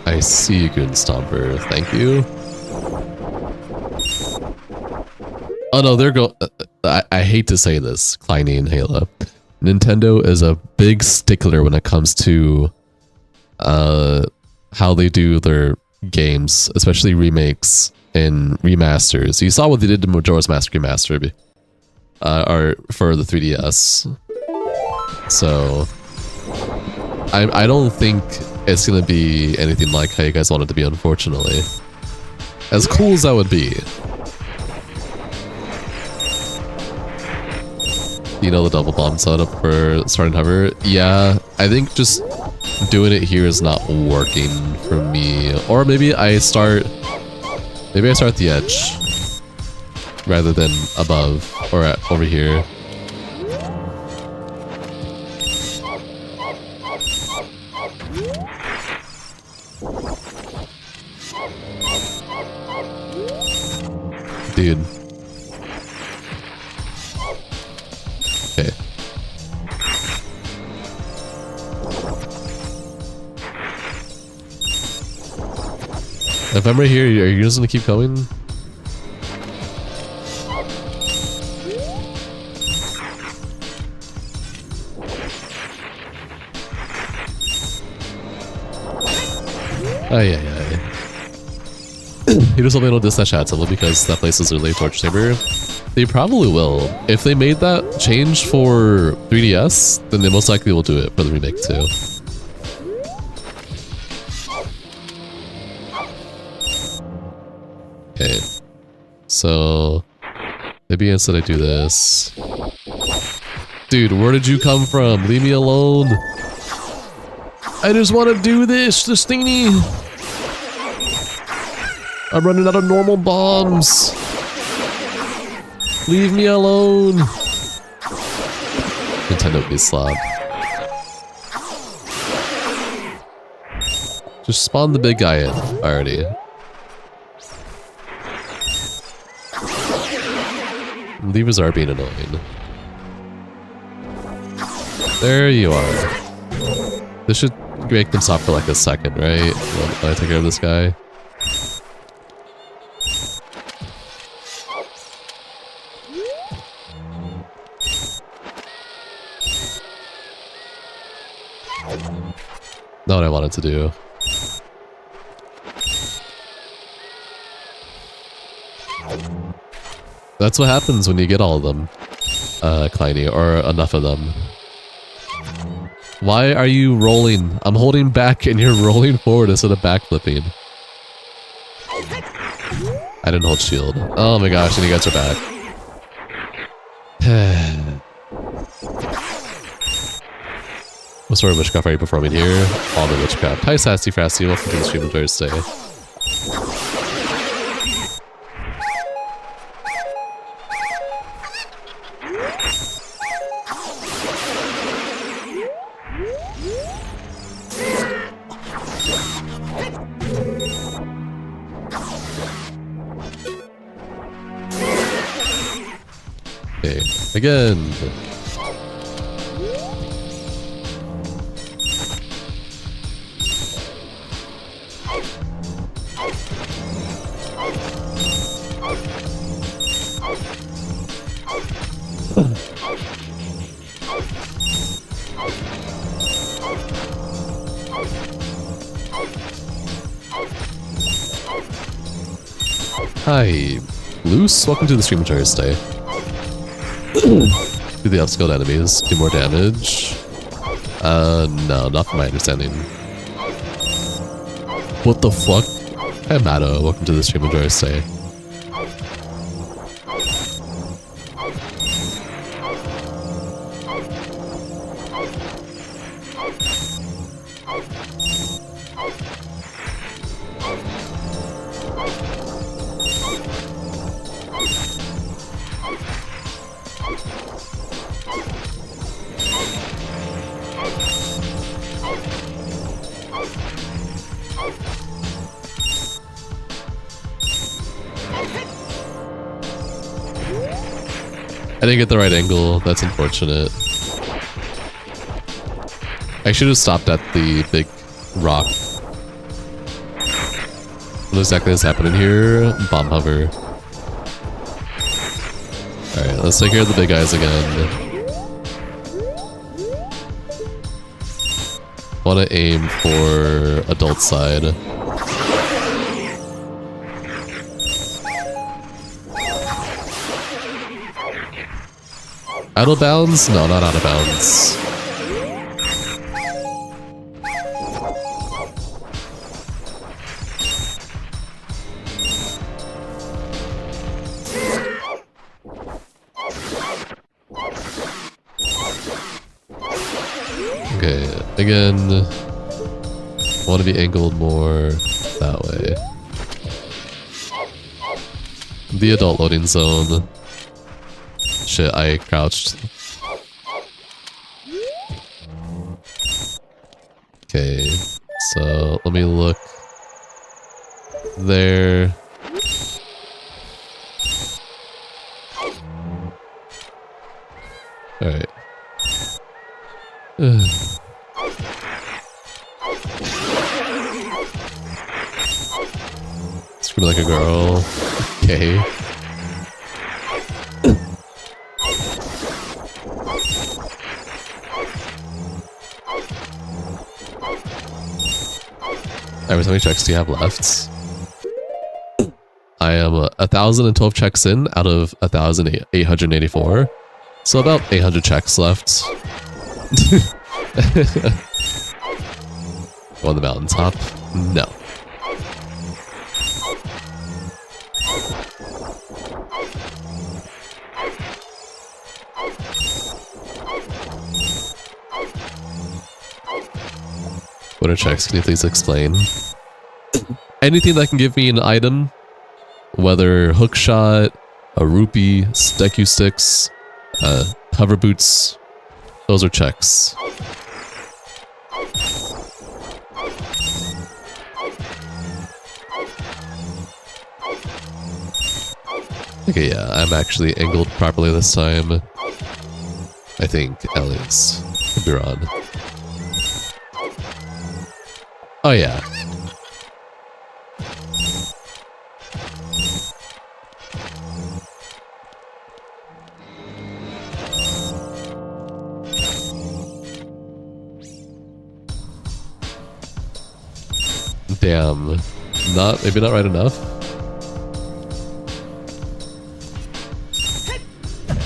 I see you, Goon Stomper. Thank you. Oh no, there go... I hate to say this, Kleiny and Halo. Nintendo is a big stickler when it comes to how they do their games, especially remakes and remasters. You saw what they did to Majora's Mask Remaster or for the 3DS. So I don't think it's gonna be anything like how you guys want it to be, unfortunately. As cool as that would be. You know, the double bomb setup for starting hover. Yeah, I think just doing it here is not working for me. Or maybe I start at the edge rather than above or over here. Dude. Okay. If I'm right here, are you just gonna keep going? Oh yeah. You just hope they don't diss that chat symbol because that place is really torture chamber. They probably will. If they made that change for 3DS, then they most likely will do it for the remake too. Okay. So maybe instead I do this. Dude, where did you come from? Leave me alone. I just want to do this thingy. I'm running out of normal bombs. Leave me alone! Nintendo be slob. Just spawn the big guy in already. Levers are being annoying. There you are. This should make them stop for like a second, right? When I take care of this guy. Not what I wanted to do. That's what happens when you get all of them, Kleiny, or enough of them. Why are you rolling? I'm holding back and you're rolling forward instead of backflipping. I didn't hold shield. Oh my gosh, and you guys are back. What sort of witchcraft are you performing here? All the witchcraft. Hi Sassy Frasty, welcome to the stream of Thursday. Okay, again. Hi, Loose. Welcome to the stream of Thursday. Do the upskilled enemies do more damage? No, not from my understanding. What the fuck? Hi, Matto. Welcome to the stream of Thursday. I didn't get the right angle. That's unfortunate. I should have stopped at the big rock. What exactly is happening here? Bomb hover. Alright, let's take care of the big guys again. Want to aim for adult side. Out of bounds? No, not out of bounds. Okay, again, want to be angled more that way. The adult loading zone. Shit, I crouched. Okay, so let me look there. Alright. Scream like a girl. Okay. How many checks do you have left? I am 1,012 checks in out of 1,884. So about 800 checks left. On the mountaintop? No. What are checks? Can you please explain? Anything that can give me an item, whether hookshot, a rupee, Deku sticks, hover boots. Those are checks. Okay, yeah, I'm actually angled properly this time. I think, at least. Could be wrong. Oh yeah. Damn. Maybe not right enough?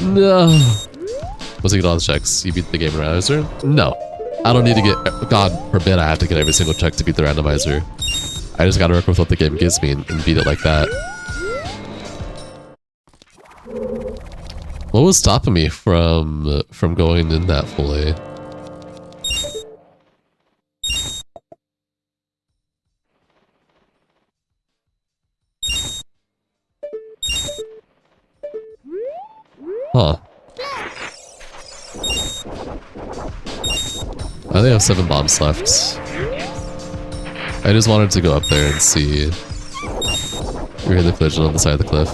No. Once you get all the checks, you beat the game randomizer? No. I don't need to get... God forbid I have to get every single check to beat the randomizer. I just gotta work with what the game gives me and beat it like that. What was stopping me from going in that fully? Huh. I think I have 7 bombs left. I just wanted to go up there and see. We're in the collision on the side of the cliff.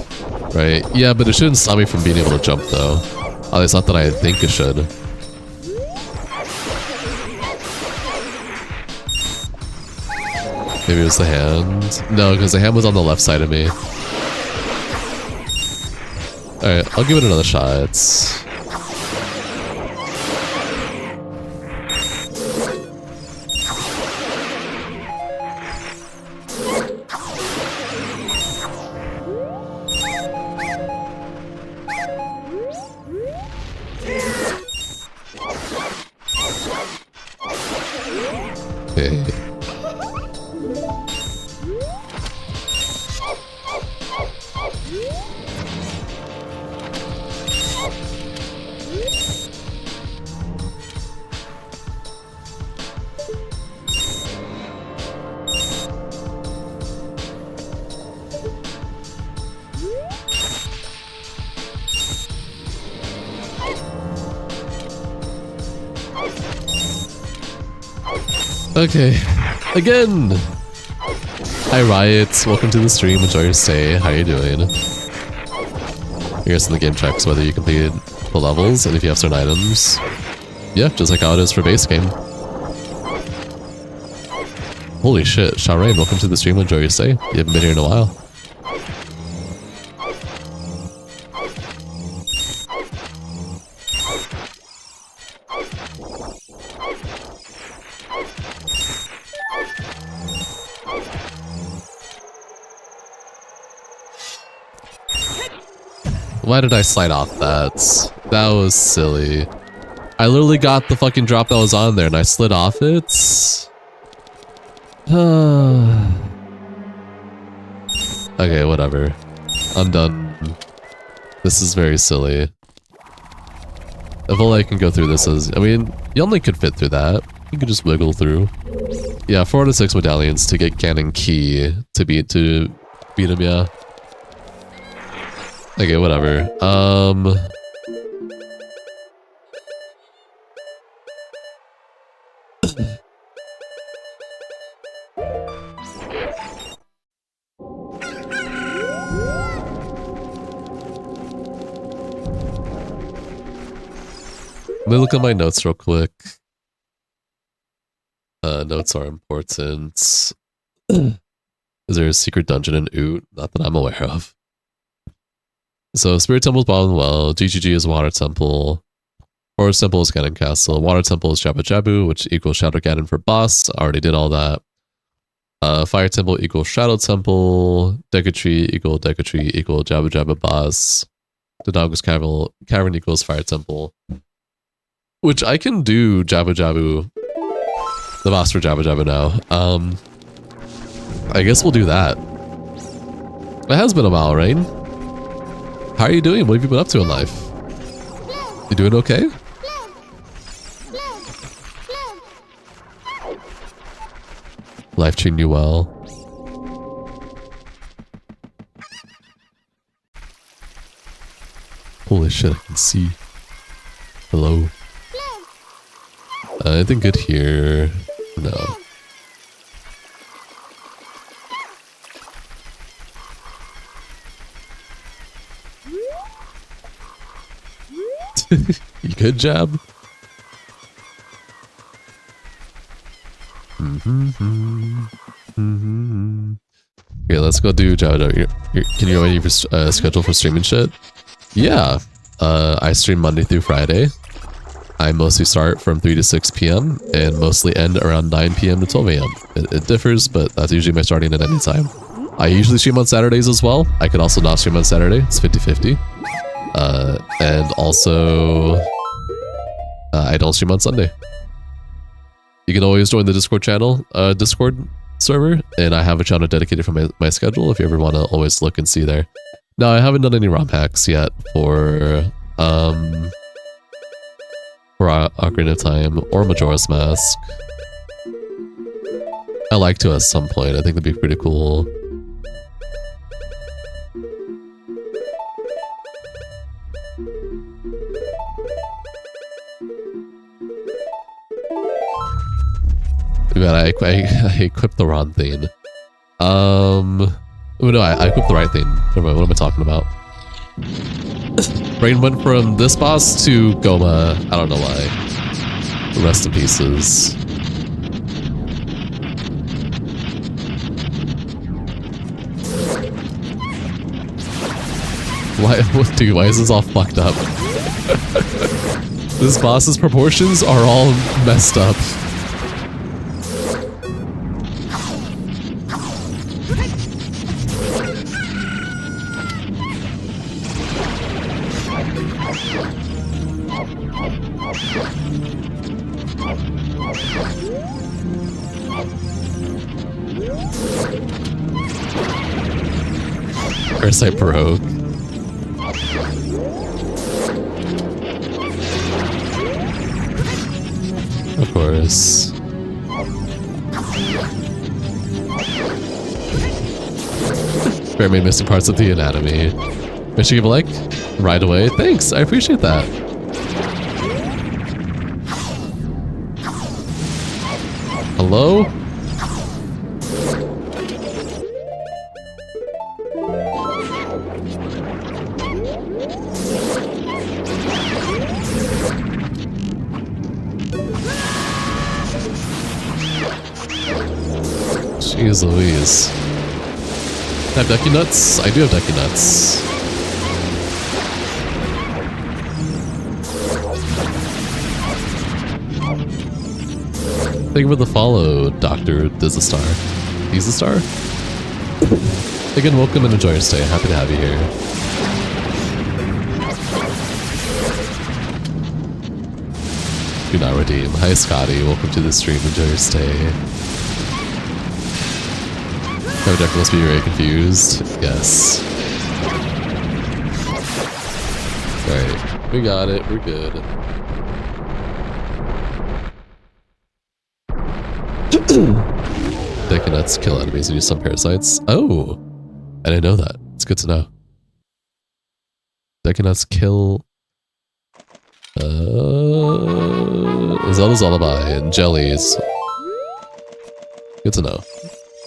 Right? Yeah, but it shouldn't stop me from being able to jump though. At least not that I think it should. Maybe it was the hand? No, because the hand was on the left side of me. Alright, I'll give it another shot. Okay. Okay, again! Hi Riot, welcome to the stream, enjoy your stay, how are you doing? Here's in the game checks whether you completed the levels and if you have certain items. Yeah, just like how it is for base game. Holy shit, Sharain, welcome to the stream, enjoy your stay. You haven't been here in a while. Why did I slide off that? That was silly. I literally got the fucking drop that was on there and I slid off it. Okay, whatever. I'm done. This is very silly. If all I can go through this is... I mean, you only could fit through that. You could just wiggle through. Yeah, 4 to 6 medallions to get Ganon Key to beat him, yeah. Okay, whatever. Let me look at my notes real quick. Notes are important. Is there a secret dungeon in Oot? Not that I'm aware of. So, Spirit Temple's bottom well, GGG is Water Temple, Forest Temple is Ganon Castle, Water Temple is Jabu Jabu, which equals Shadow Ganon for boss. I already did all that. Fire Temple equals Shadow Temple, Deku Tree equals Jabu Jabu boss. The Dog's Cavern equals Fire Temple. Which I can do Jabu Jabu, the boss for Jabu Jabu now. I guess we'll do that. It has been a while, right? How are you doing? What have you been up to in life? You doing okay? Life treating you well. Holy shit, I can see. Hello. Anything good here? No. You good, Jab? Okay, let's go do Jojo. Can you already schedule for streaming shit? Yeah. I stream Monday through Friday. I mostly start from 3 to 6 p.m. and mostly end around 9 p.m. to 12 a.m. It differs, but that's usually my starting at any time. I usually stream on Saturdays as well. I could also not stream on Saturday. It's 50-50. And also, I don't stream on Sunday. You can always join the Discord channel, Discord server, and I have a channel dedicated for my schedule if you ever want to always look and see there. Now, I haven't done any ROM hacks yet for Ocarina of Time or Majora's Mask. I like to at some point. I think that'd be pretty cool. God, I equipped the wrong thing. Oh no, I equipped the right thing. Never mind, what am I talking about? Brain went from this boss to Goma. I don't know why. Rest in pieces. Dude, why is this all fucked up? This boss's proportions are all messed up. Parasite broke. Of course. Bear made missing parts of the anatomy. Make sure you give a like right away. Thanks, I appreciate that. Hello? Jeez Louise. I have Ducky Nuts? I do have Ducky Nuts. Thank you for the follow, Dr. Dizastar. He's a star? Again, welcome and enjoy your stay. Happy to have you here. Do not redeem. Hi, Scotty. Welcome to the stream. Enjoy your stay. Oh, Deck must be very confused. Yes. Alright. We got it. We're good. Deck nuts kill enemies and use some parasites. Oh! I didn't know that. It's good to know. Deck nuts kill... Zelda's Lullaby and jellies. Good to know.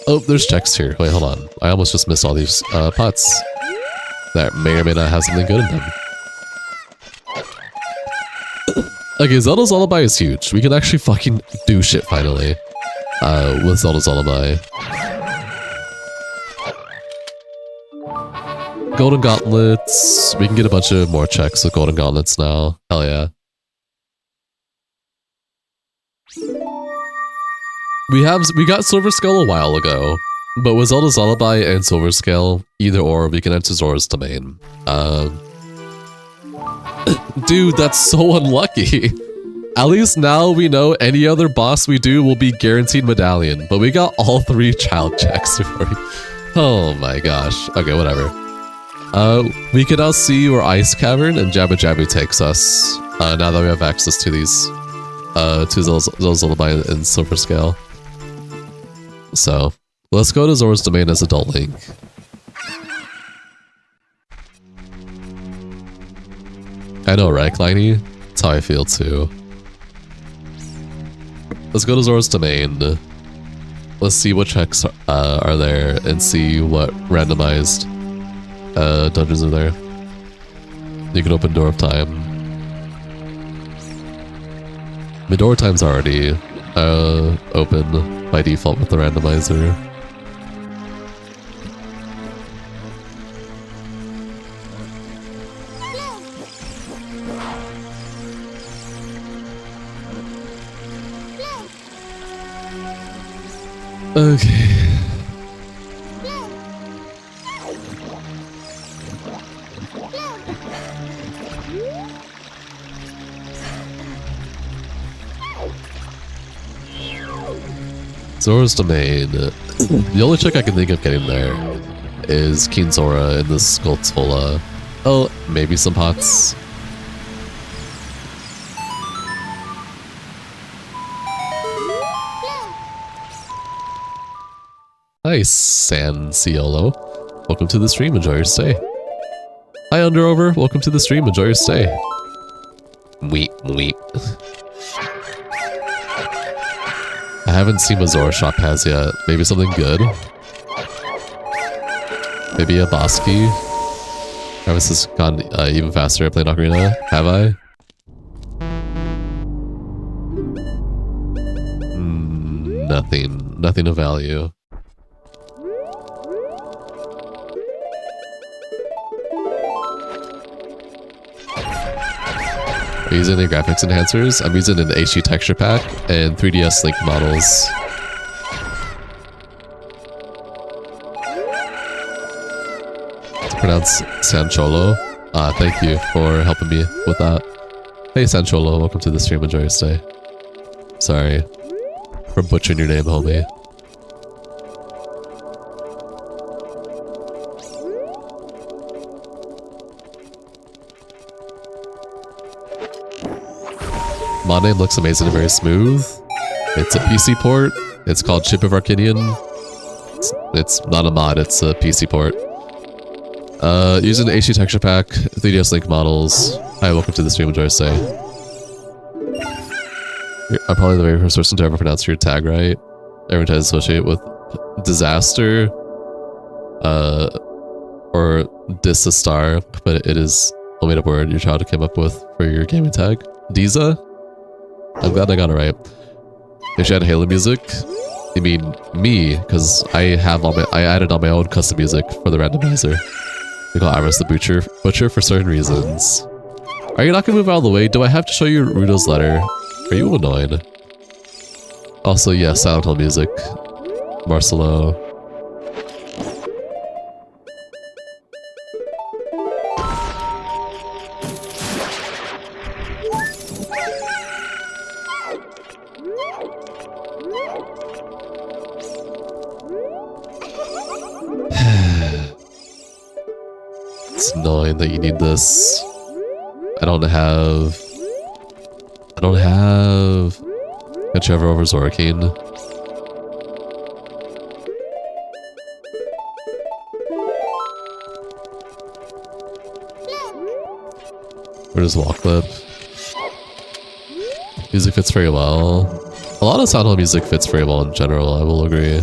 Oh, there's checks here. Wait, hold on. I almost just missed all these pots. That may or may not have something good in them. Okay, Zelda's Lullaby is huge. We can actually fucking do shit finally. With Zelda's Lullaby. Golden Gauntlets. We can get a bunch of more checks with Golden Gauntlets now. Hell yeah. We got Silver Skull a while ago, but with Zelda's Lullaby and Silver Skull, either or, we can enter Zora's Domain. Dude, that's so unlucky. At least now we know any other boss we do will be guaranteed medallion, but we got all 3 child checks before we... Oh my gosh. Okay, whatever. We can now see where Ice Cavern and Jabba Jabba takes us, now that we have access to these, to Zelda's Lullaby and Silver Scale. So, let's go to Zora's Domain as Adult Link. I know, right, Kleiny? That's how I feel too. Let's go to Zora's Domain. Let's see what checks are there and see what randomized dungeons are there. You can open Door of Time. The Door of Time's already open by default with the randomizer. Okay. Zora's Domain. The only trick I can think of getting there is King Zora in the Skulltula. Oh, maybe some pots. Nice, San Ciolo. Welcome to the stream, enjoy your stay. Hi, Underover, welcome to the stream, enjoy your stay. Weep, weep. I haven't seen what Zora Shop has yet. Maybe something good? Maybe a boss key? Travis has gone even faster at playing Ocarina. Have I? Nothing. Nothing of value. Are you using any graphics enhancers? I'm using an HD texture pack and 3DS Link models. It's pronounced Sancholo. Thank you for helping me with that. Hey Sancholo, welcome to the stream, enjoy your stay. Sorry for butchering your name, homie. Mod name looks amazing and very smooth. It's a PC port. It's called Chip of Arcadian. It's not a mod, it's a PC port. Using the HD texture pack, 3DS Link models. Hi, welcome to the stream, enjoy your stay. I'm probably the very first person to ever pronounce your tag right. Everyone tries to associate it with disaster, or disastar, but it is a made up word your child came up with for your gaming tag. Diza? I'm glad I got it right. If you had Halo music, you mean me, because I added all my own custom music for the randomizer. We call Iris the Butcher for certain reasons. Are you not gonna move out of the way? Do I have to show you Rudo's letter? Are you annoyed? Also, yeah, Silent Hill music. Marcelo. It's annoying that you need this. I don't have... Got you ever over Zorakine? Where does Wall Clip? Music fits very well. A lot of Silent Hill music fits very well in general, I will agree.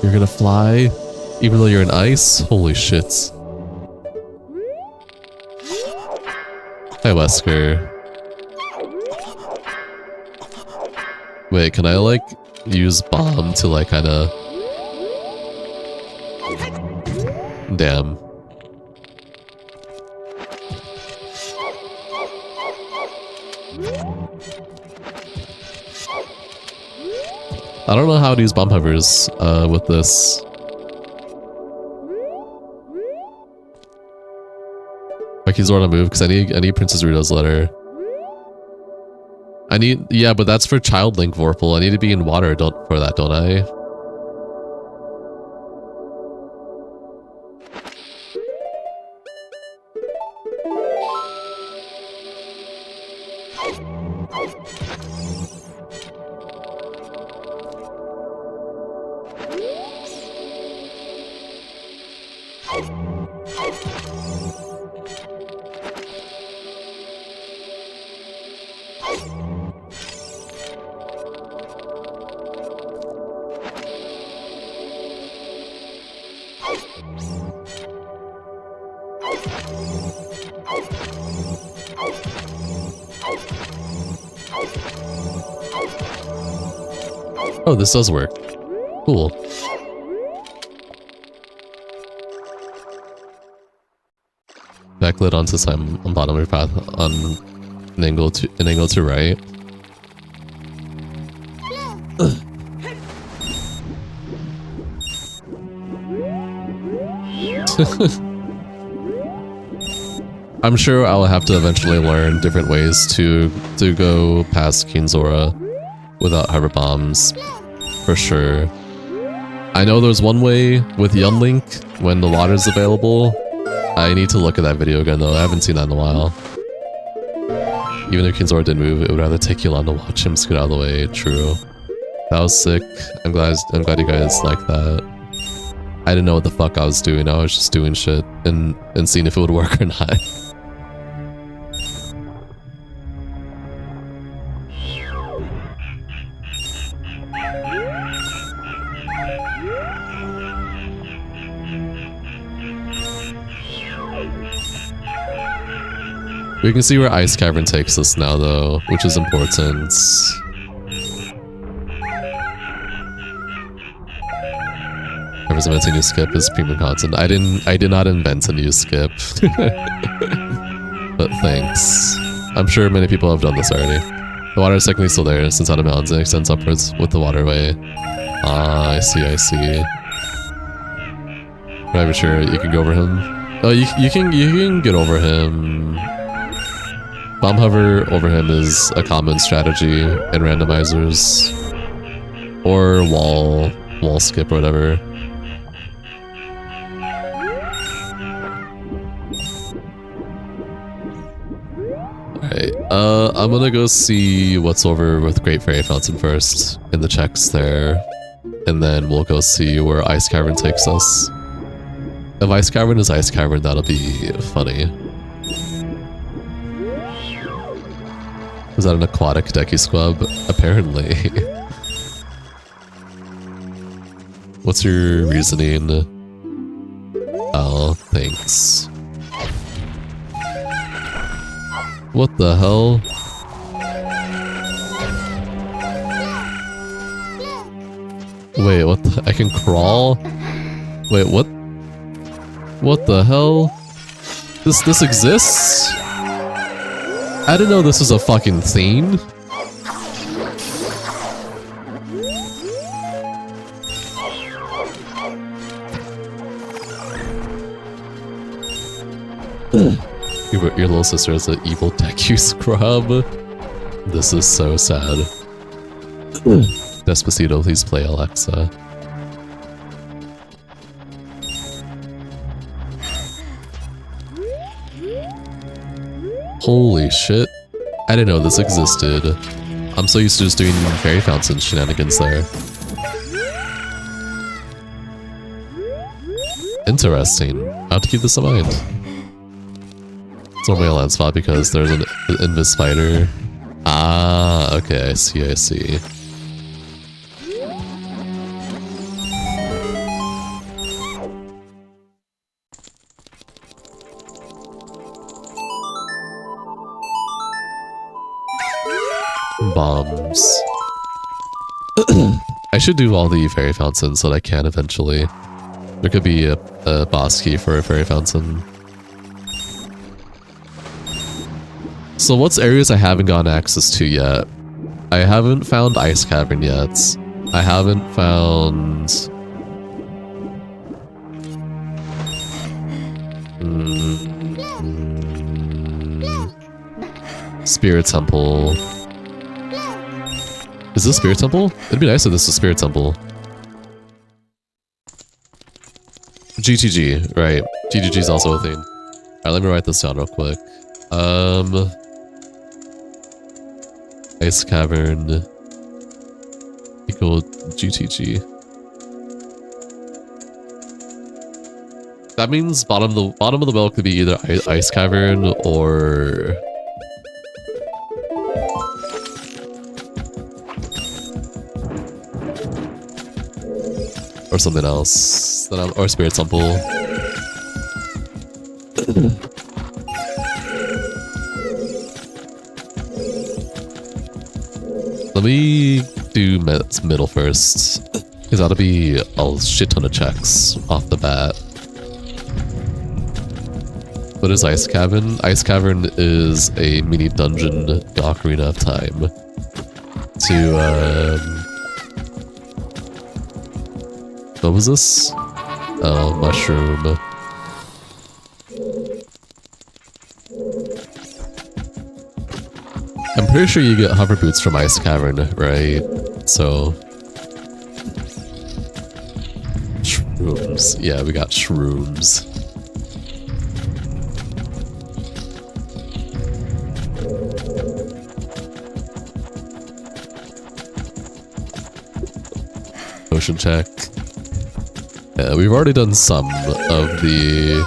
You're gonna fly, even though you're in ice? Holy shit. Hi, Wesker. Wait, can I, like, use bomb to, like, kinda... Damn. I don't know how to use bomb hovers with this. Like he's on a move because I need Princess Rita's letter. Yeah, but that's for Child Link Vorpal. I need to be in water for that, don't I? Oh, this does work. Cool. Backlit onto some on bottom of your path on an angle to right. I'm sure I'll have to eventually learn different ways to go past Kinzora without hover bombs, for sure. I know there's one way with Young Link when the water's available. I need to look at that video again though, I haven't seen that in a while. Even if Kinzora didn't move, it would rather take you long to watch him scoot out of the way, true. That was sick. I'm glad you guys like that. I didn't know what the fuck I was doing, I was just doing shit and seeing if it would work or not. We can see where Ice Cavern takes us now though, which is important. Whoever's inventing a new skip is premium content. I did not invent a new skip. But thanks. I'm sure many people have done this already. The water is technically still there since out of mountains and extends upwards with the waterway. Ah, I see. Not sure you can go over him. Oh, you can get over him. Bomb hover over him is a common strategy in randomizers. Or wall skip or whatever. Alright, I'm gonna go see what's over with Great Fairy Fountain first in the checks there. And then we'll go see where Ice Cavern takes us. If Ice Cavern is Ice Cavern, that'll be funny. Was that an aquatic Deku Squub? Apparently. What's your reasoning? Oh, thanks. What the hell? Wait, what the— I can crawl? Wait, what? What the hell? This exists? I didn't know this was a fucking thing. Your little sister is an evil Deku scrub. This is so sad. Despacito, please play Alexa. Holy shit. I didn't know this existed. I'm so used to just doing Fairy Fountain shenanigans there. Interesting. I have to keep this in mind. It's normally a land spot because there's an invis spider. Ah, okay, I see. Bombs. I should do all the fairy fountains so that I can eventually. There could be a boss key for a fairy fountain. So what's areas I haven't gotten access to yet? I haven't found Ice Cavern yet. I haven't found... Spirit Temple. Is this Spirit Temple? It'd be nice if this was Spirit Temple. GTG, right. GTG is also a thing. Alright, let me write this down real quick. Ice Cavern equal GTG. That means bottom of the well could be either Ice Cavern or something else. Or Spirit Temple. Let me do middle first. Because that'll be a shit ton of checks off the bat. What is Ice Cavern? Ice Cavern is a mini dungeon in Ocarina of Time. To, what was this? Oh, mushroom. I'm pretty sure you get hover boots from Ice Cavern, right? So... Shrooms. Yeah, we got shrooms. Motion check. Yeah, we've already done some of the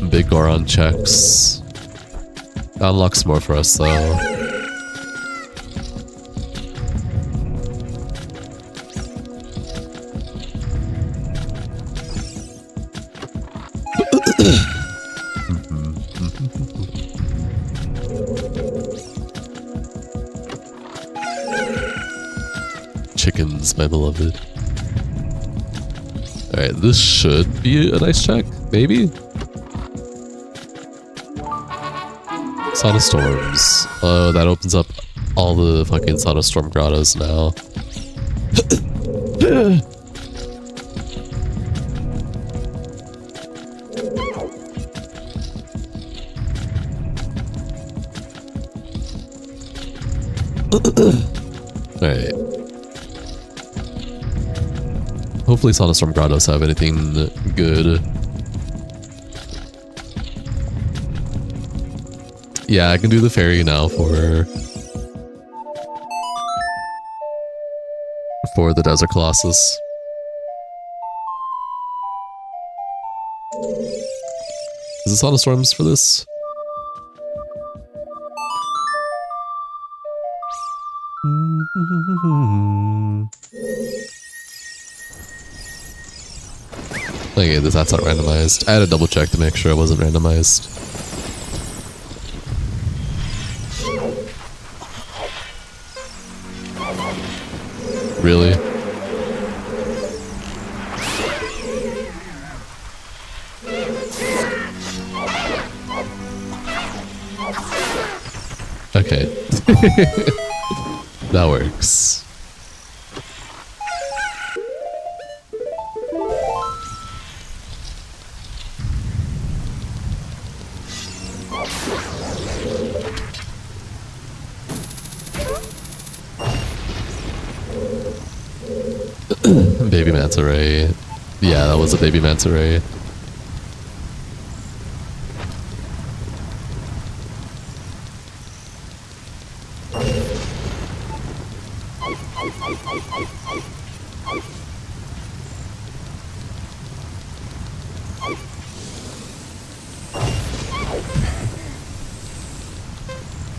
big Goron checks. That unlocks more for us though. Chickens, my beloved. Alright, this should be a nice check, maybe? Sauna Storms. Oh, that opens up all the fucking Sauna Storm grottos now. Alright. Hopefully Sauna Storm grottos have anything good. Yeah, I can do the fairy now for the Desert Colossus. Is this Sauna Storms for this? Okay, that's not randomized. I had to double check to make sure it wasn't randomized. Really? Okay. That works. Baby manta ray. Yeah, that was a baby manta ray.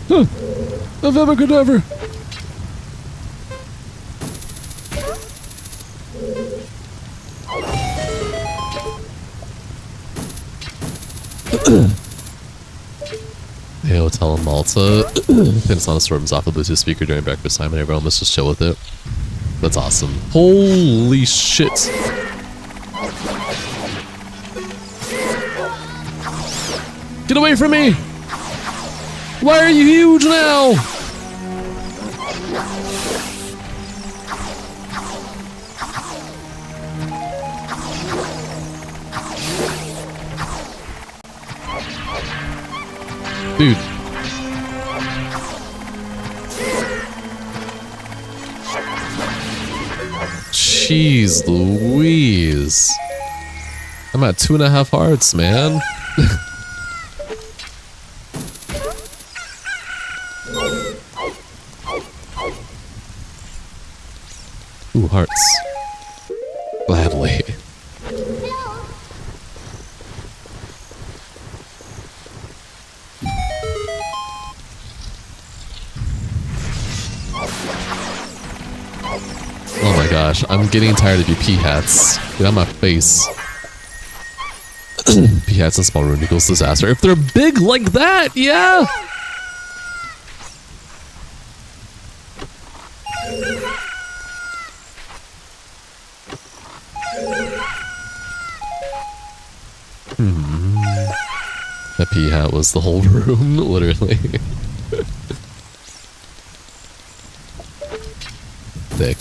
Huh. Of ever could ever. Hey, Hotel in Malta. Pins on a storms off the Bluetooth speaker during breakfast time and everyone must just chill with it. That's awesome. Holy shit. Get away from me! Why are you huge now? Dude. Jeez Louise. I'm at 2.5 hearts, man. Ooh, hearts. Gladly. Oh my gosh, I'm getting tired of your pea hats. Get on my face. Pea hats and small rune equals disaster. If they're big like that, yeah! That pea hat was the whole room, literally. Thick.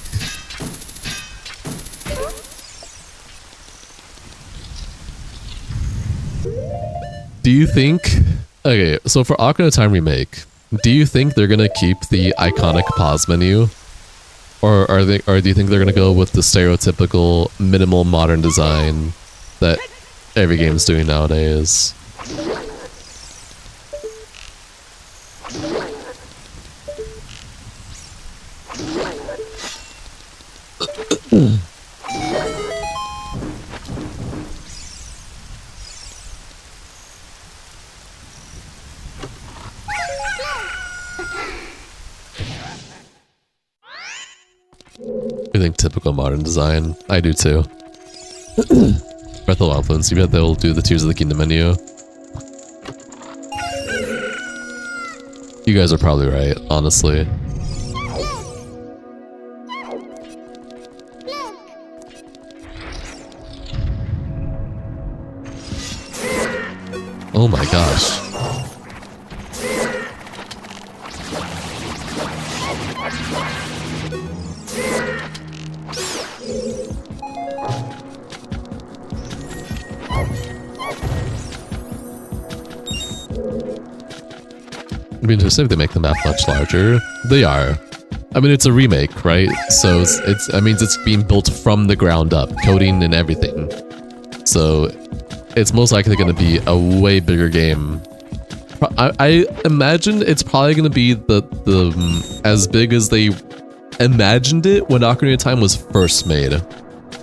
Do you think... Okay, so for Ocarina of Time Remake, do you think they're gonna keep the iconic pause menu? Or do you think they're gonna go with the stereotypical minimal modern design that every game's doing nowadays? I think typical modern design. I do too. Breath of the Wild influence. You bet they'll do the Tears of the Kingdom menu. You guys are probably right, honestly. Oh my gosh. It'd be interesting if they make the map much larger. They are. I mean, it's a remake, right? So that means it's being built from the ground up, coding and everything. So it's most likely going to be a way bigger game. I imagine it's probably going to be the as big as they imagined it when Ocarina of Time was first made,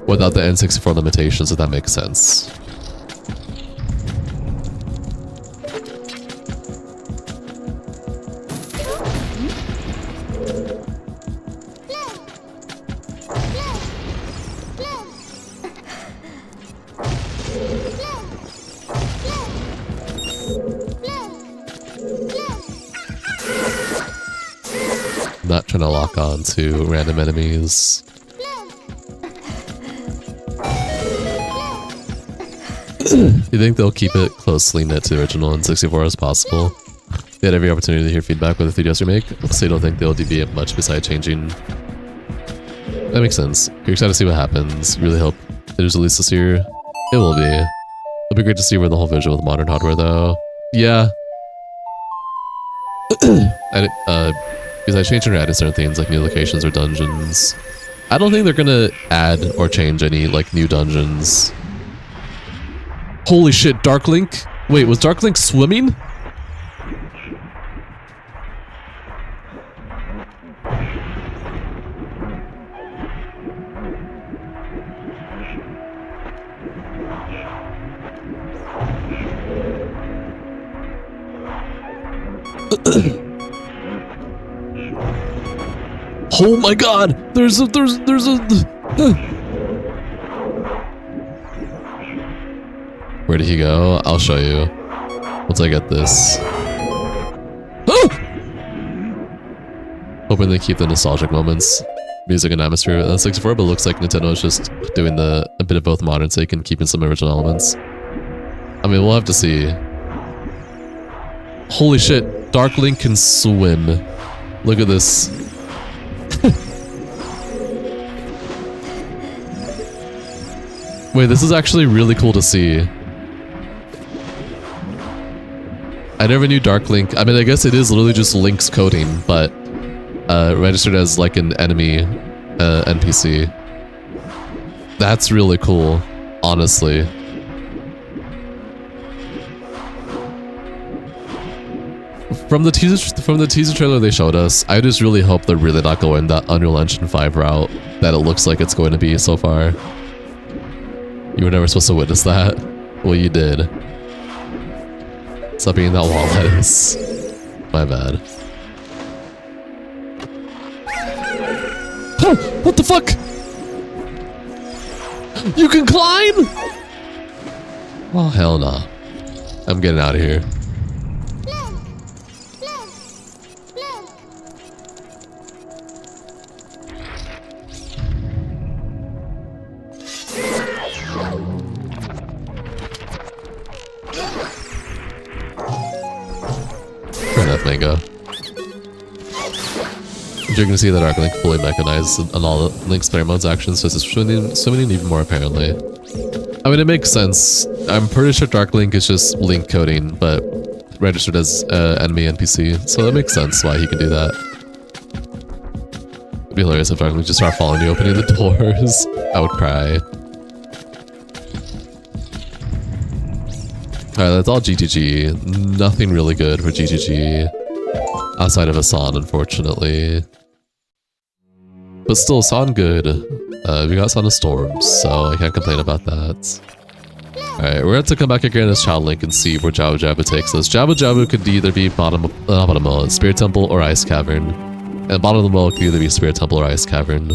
without the N64 limitations, if that makes sense. Not trying to lock on to random enemies. You think they'll keep it closely knit to the original N64 as possible? They had every opportunity to hear feedback with the 3DS remake, so you don't think they'll deviate much besides changing. That makes sense. You're excited to see what happens. You really hope it is released this year. It will be. It'll be great to see where the whole vision with modern hardware, though. Yeah. Because I changed and added certain things like new locations or dungeons. I don't think they're gonna add or change any like new dungeons. Holy shit, Dark Link? Wait, was Dark Link swimming? Oh my god! There's a Where did he go? I'll show you. Once I get this. Oh! Hoping they keep the nostalgic moments, music and atmosphere in N64, but it looks like Nintendo is just doing a bit of both modern take and keeping some original elements. I mean, we'll have to see. Holy shit, Dark Link can swim. Look at this. Wait, this is actually really cool to see. I never knew Dark Link. I mean, I guess it is literally just Link's coding, but registered as like an enemy NPC. That's really cool, honestly. From the teaser trailer they showed us, I just really hope they're really not going that Unreal Engine 5 route that it looks like it's going to be so far. You were never supposed to witness that. Well, you did. Stop being that wall lettuce. My bad. Oh, what the fuck? You can climb? Oh, hell nah. I'm getting out of here. you go. You're gonna see the Dark Link fully mechanized and all Link's player mode's actions, just swimming even more apparently. I mean, it makes sense. I'm pretty sure Dark Link is just Link coding, but registered as enemy NPC, so that makes sense why he can do that. It'd be hilarious if Dark Link just start following you, opening the doors. I would cry. Alright, that's all GTG. Nothing really good for GTG. Outside of Asan, unfortunately. But still, Asan good. We got Son of Storms, so I can't complain about that. Alright, we're going to come back again as Child Link and see where Jabu Jabu takes us. Jabu Jabu could either be Spirit Temple or Ice Cavern. And bottom of the well could either be Spirit Temple or Ice Cavern.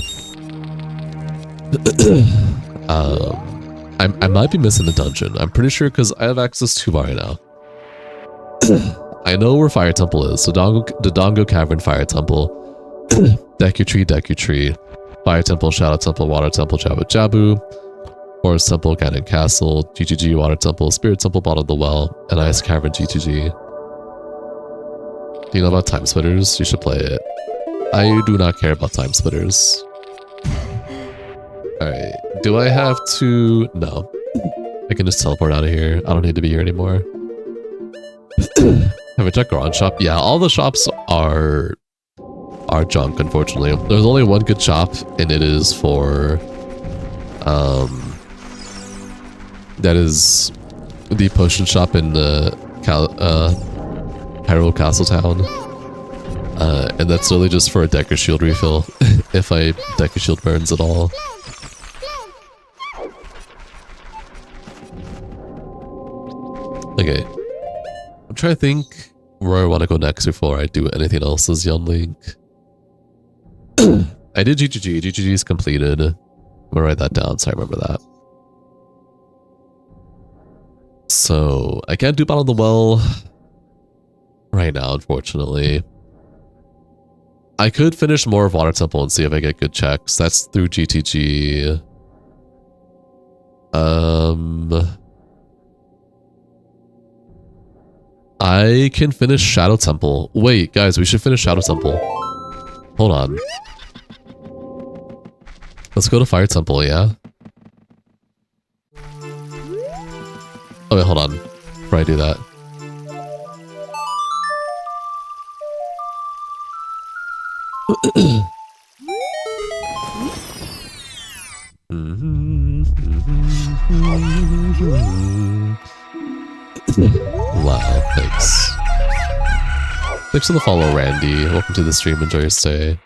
I might be missing a dungeon. I'm pretty sure because I have access to Bar now. I know where Fire Temple is. So the Dongo Cavern Fire Temple. Deku Tree. Fire Temple, Shadow Temple, Water Temple, Jabu Jabu. Forest Temple, Cannon Castle, GTG, Water Temple, Spirit Temple, Bottom of the Well, and Ice Cavern, GTG. Do you know about Time Splitters? You should play it. I do not care about Time Splitters. Alright, do I have to... No. I can just teleport out of here. I don't need to be here anymore. Have a check garage shop? Yeah, all the shops are junk, unfortunately. There's only one good shop, and it is for... that is the potion shop in Hyrule Castletown. And that's really just for a Decker Shield refill, if my Decker Shield burns at all. Okay. I'm trying to think where I want to go next before I do anything else as Young Link. I did GGG. GGG is completed. I'm gonna write that down so I remember that. So, I can't do Bottom of the Well right now, unfortunately. I could finish more of Water Temple and see if I get good checks. That's through GTG. I can finish Shadow Temple. Wait, guys, we should finish Shadow Temple. Hold on. Let's go to Fire Temple, yeah? Oh wait, hold on. Before I do that. Wow, thanks. Thanks for the follow, Randy. Welcome to the stream. Enjoy your stay.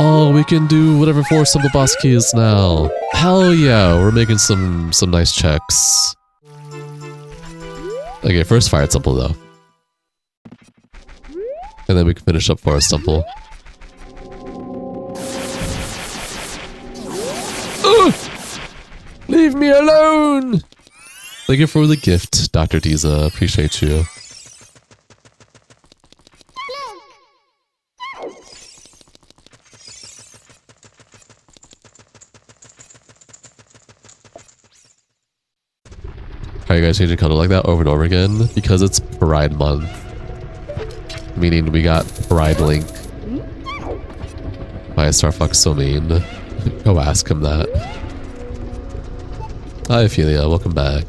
Oh, we can do whatever 4 simple boss key is now. Hell yeah, we're making some nice checks. Okay, first Fire Temple though. And then we can finish up Forest Temple. Leave me alone! Thank you for the gift, Dr. Diza. Appreciate you. Are you guys changing color like that over and over again? Because it's Pride Month. Meaning we got Pride Link. Why is Starfuck so mean? Go ask him that. Hi, Ophelia. Welcome back.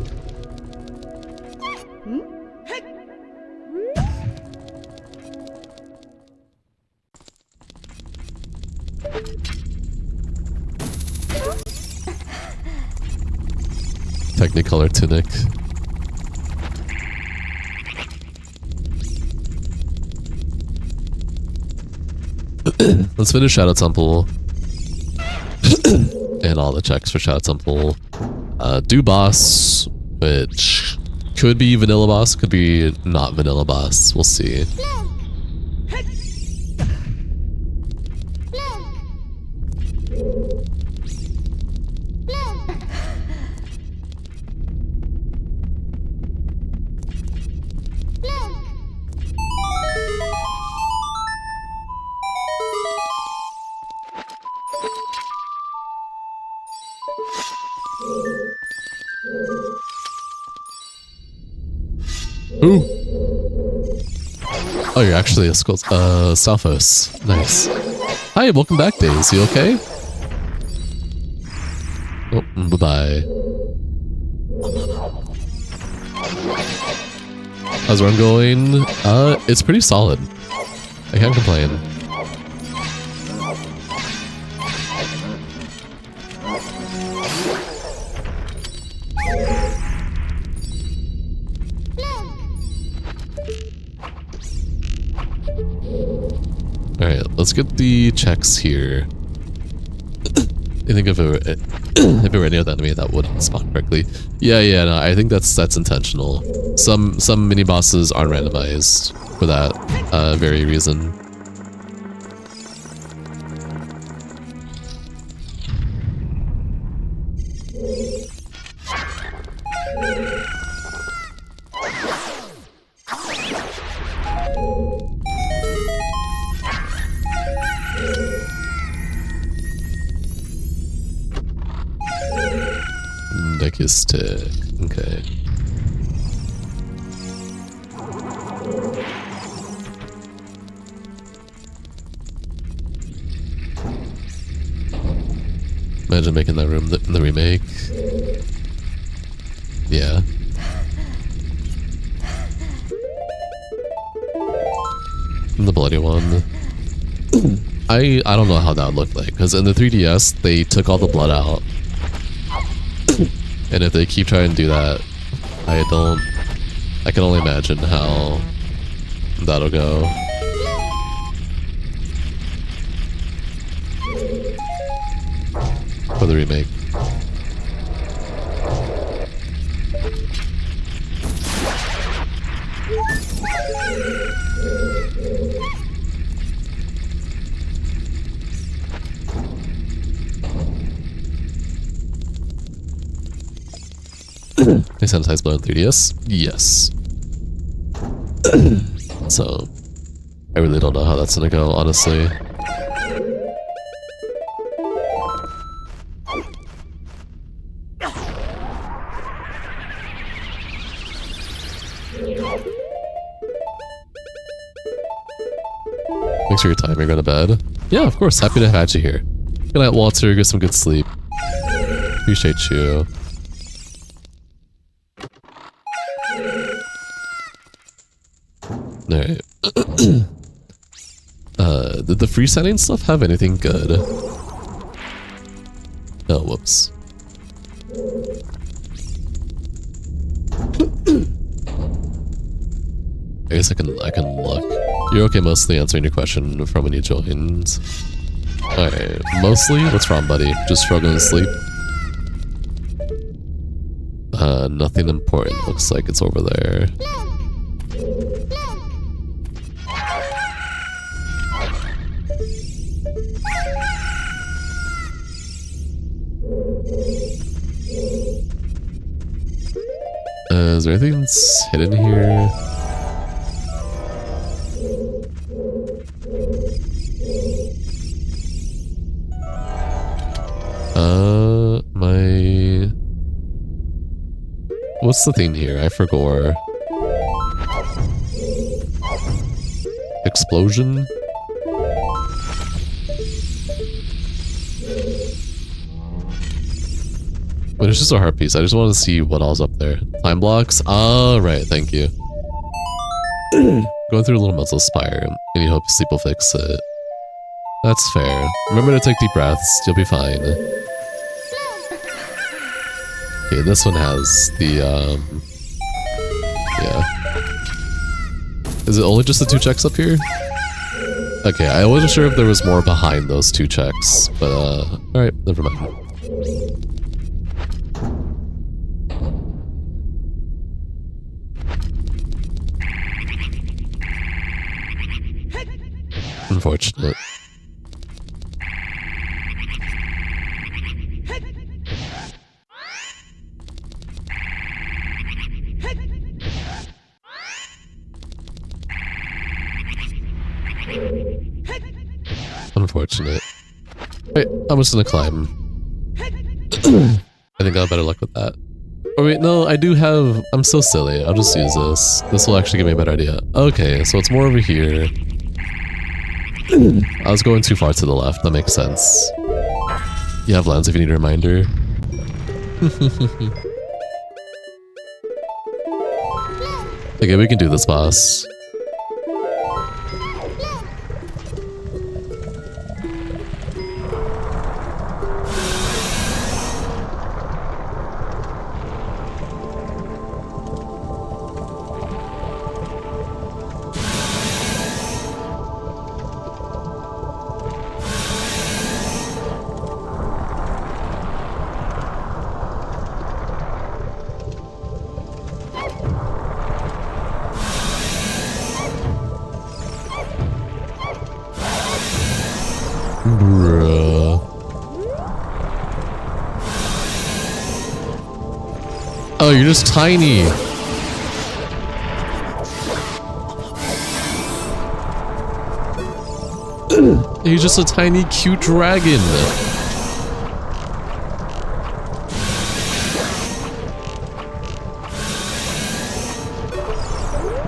Technicolor tunic. Let's finish Shadow Temple. And all the checks for Shadow Temple. Do boss, which could be vanilla boss, could be not vanilla boss. We'll see. Ooh. Oh, you're actually a skull. Stalfos. Nice. Hi, welcome back, Days. You okay? Oh, bye-bye. How's run going? It's pretty solid. I can't complain. Alright, let's get the checks here. I think if it were any other enemy that would spawn correctly. Yeah, no, I think that's intentional. Some mini bosses aren't randomized for that very reason. Deck is stick. Okay. Imagine making that room in the remake. Yeah. The bloody one. I don't know how that would look like, because in the 3DS they took all the blood out. And if they keep trying to do that, I can only imagine how that'll go. For the remake. They sanitize blood in 3DS? Yes. So, I really don't know how that's gonna go, honestly. Thanks for your time. You're going to bed? Yeah, of course. Happy to have you here. Good night, Walter. Get some good sleep. Appreciate you. Alright. Did the freestanding stuff have anything good? Oh, whoops. I guess I can look. You're okay mostly answering your question from when you joined. Alright, mostly? What's wrong, buddy? Just struggling to sleep? Nothing important. Looks like it's over there. Is there anything that's hidden here? What's the thing here? I forgot. Explosion? But it's just a heart piece. I just want to see what all's up there. Time blocks? Ah, right. Thank you. Going through a little mental spire. Any hope sleep will fix it. That's fair. Remember to take deep breaths. You'll be fine. Okay, this one has the, yeah. Is it only just the 2 checks up here? Okay, I wasn't sure if there was more behind those 2 checks, but, alright, never mind. Unfortunate. Unfortunate. Wait, I'm just gonna climb. I think I'll have better luck with that. Oh wait, no, I do have... I'm so silly. I'll just use this. This will actually give me a better idea. Okay, so it's more over here. I was going too far to the left. That makes sense. You have lens if you need a reminder. Okay, we can do this, boss. Bruh. Oh, you're just tiny. You're just a tiny, cute dragon.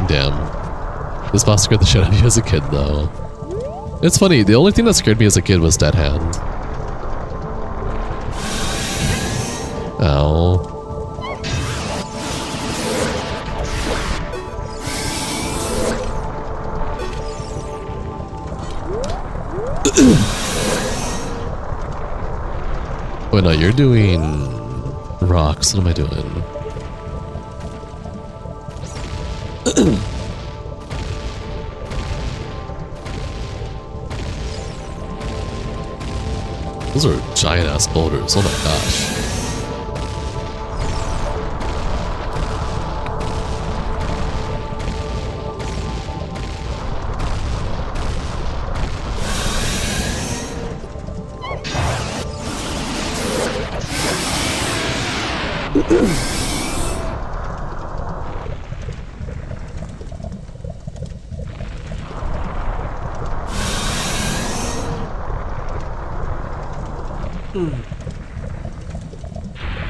Damn. This boss scared the shit out of you as a kid, though. It's funny, the only thing that scared me as a kid was Dead Hand. Ow. Wait, no, you're doing rocks. What am I doing? Those are giant ass boulders. Oh my gosh.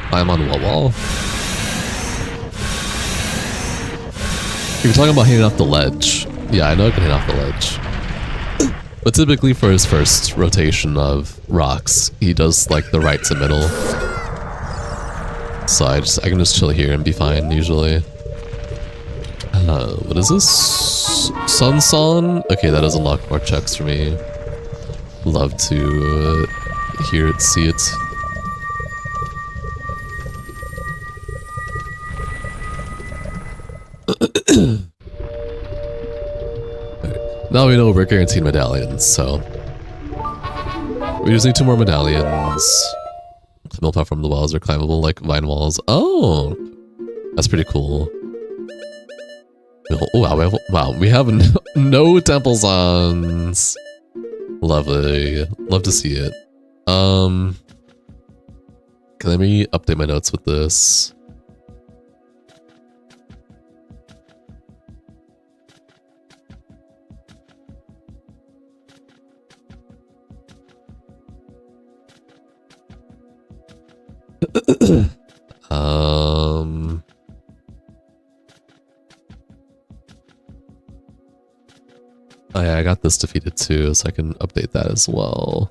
I'm on what wall? You're talking about hitting off the ledge. Yeah, I know I can hit off the ledge. But typically for his first rotation of rocks, he does like the right to middle. So I can just chill here and be fine usually. What is this? Sun? Okay, that does unlock more checks for me. Love to hear it, see it. Now we know we're guaranteed medallions, so we just need 2 more medallions. Mill platform, the walls are climbable like vine walls. Oh, that's pretty cool. Oh, wow, we have no temple songs. Lovely, love to see it. Let me update my notes with this. Oh yeah, I got this defeated too, so I can update that as well.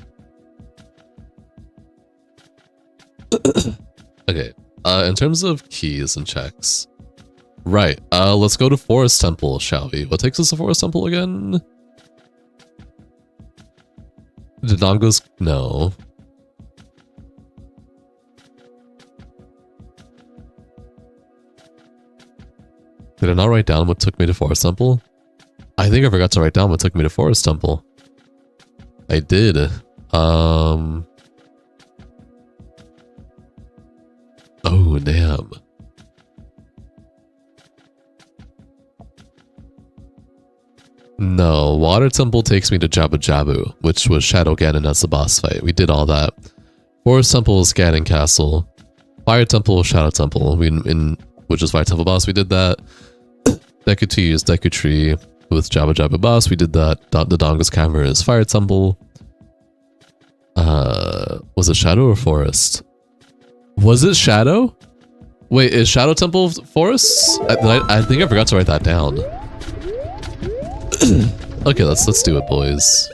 Okay, in terms of keys and checks. Right, let's go to Forest Temple, shall we? What takes us to Forest Temple again? Dodongo's... no. Did I not write down what took me to Forest Temple? I think I forgot to write down what took me to Forest Temple. I did. Oh, damn. No, Water Temple takes me to Jabu Jabu, which was Shadow Ganon as the boss fight. We did all that. Forest Temple is Ganon Castle. Fire Temple, Shadow Temple. Which is Fire Temple boss, we did that. Deku 2 is Deku Tree with Jabu Jabu boss, we did that. The Donga's Cavern is Fire Temple. Was it Shadow or Forest? Was it Shadow? Wait, is Shadow Temple forests? I think I forgot to write that down. Okay, let's do it, boys.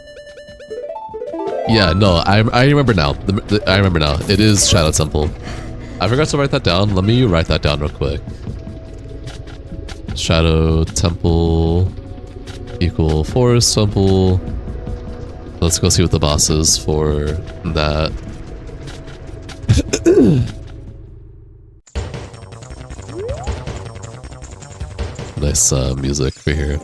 Yeah, no, I remember now. I remember now. It is Shadow Temple. I forgot to write that down. Let me write that down real quick. Shadow Temple equal Forest Temple. Let's go see what the boss is for that. Nice music for here.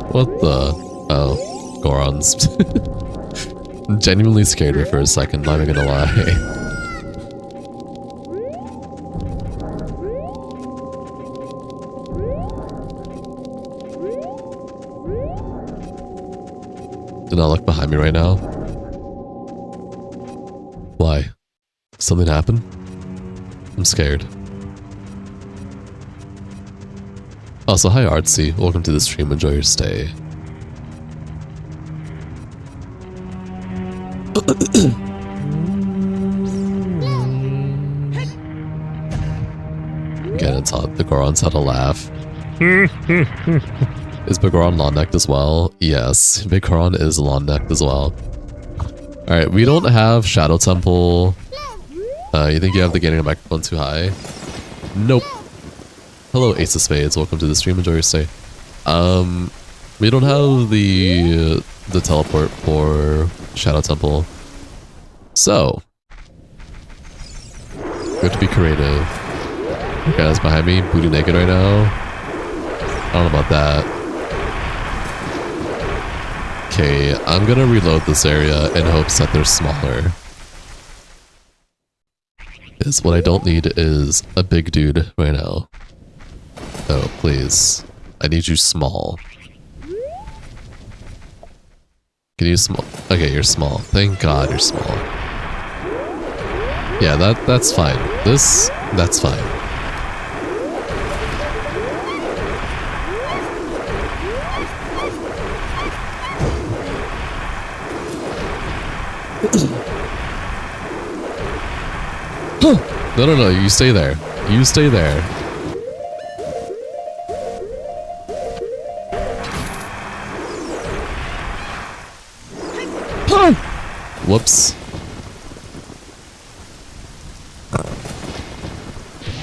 What the? Oh, Gorons. Genuinely scared me for a second, not even gonna lie. Do not look behind me right now. Why? Something happened? I'm scared. Also, hi Artsy. Welcome to the stream. Enjoy your stay. Again, it's hot. The Gorons had a laugh. Is Big Goron long-necked as well? Yes, Big Goron is long-necked as well. Alright, we don't have Shadow Temple. You think you have the getting a microphone too high? Nope. Hello, Ace of Spades. Welcome to the stream. Enjoy your stay. We don't have the teleport for Shadow Temple. So, we have to be creative. You guys behind me, booty naked right now. I don't know about that. Okay, I'm gonna reload this area in hopes that they're smaller. Because what I don't need is a big dude right now. Oh, please. I need you small. Can you small? Okay, you're small. Thank God you're small. Yeah, that's fine. That's fine. No, you stay there. You stay there. Whoops.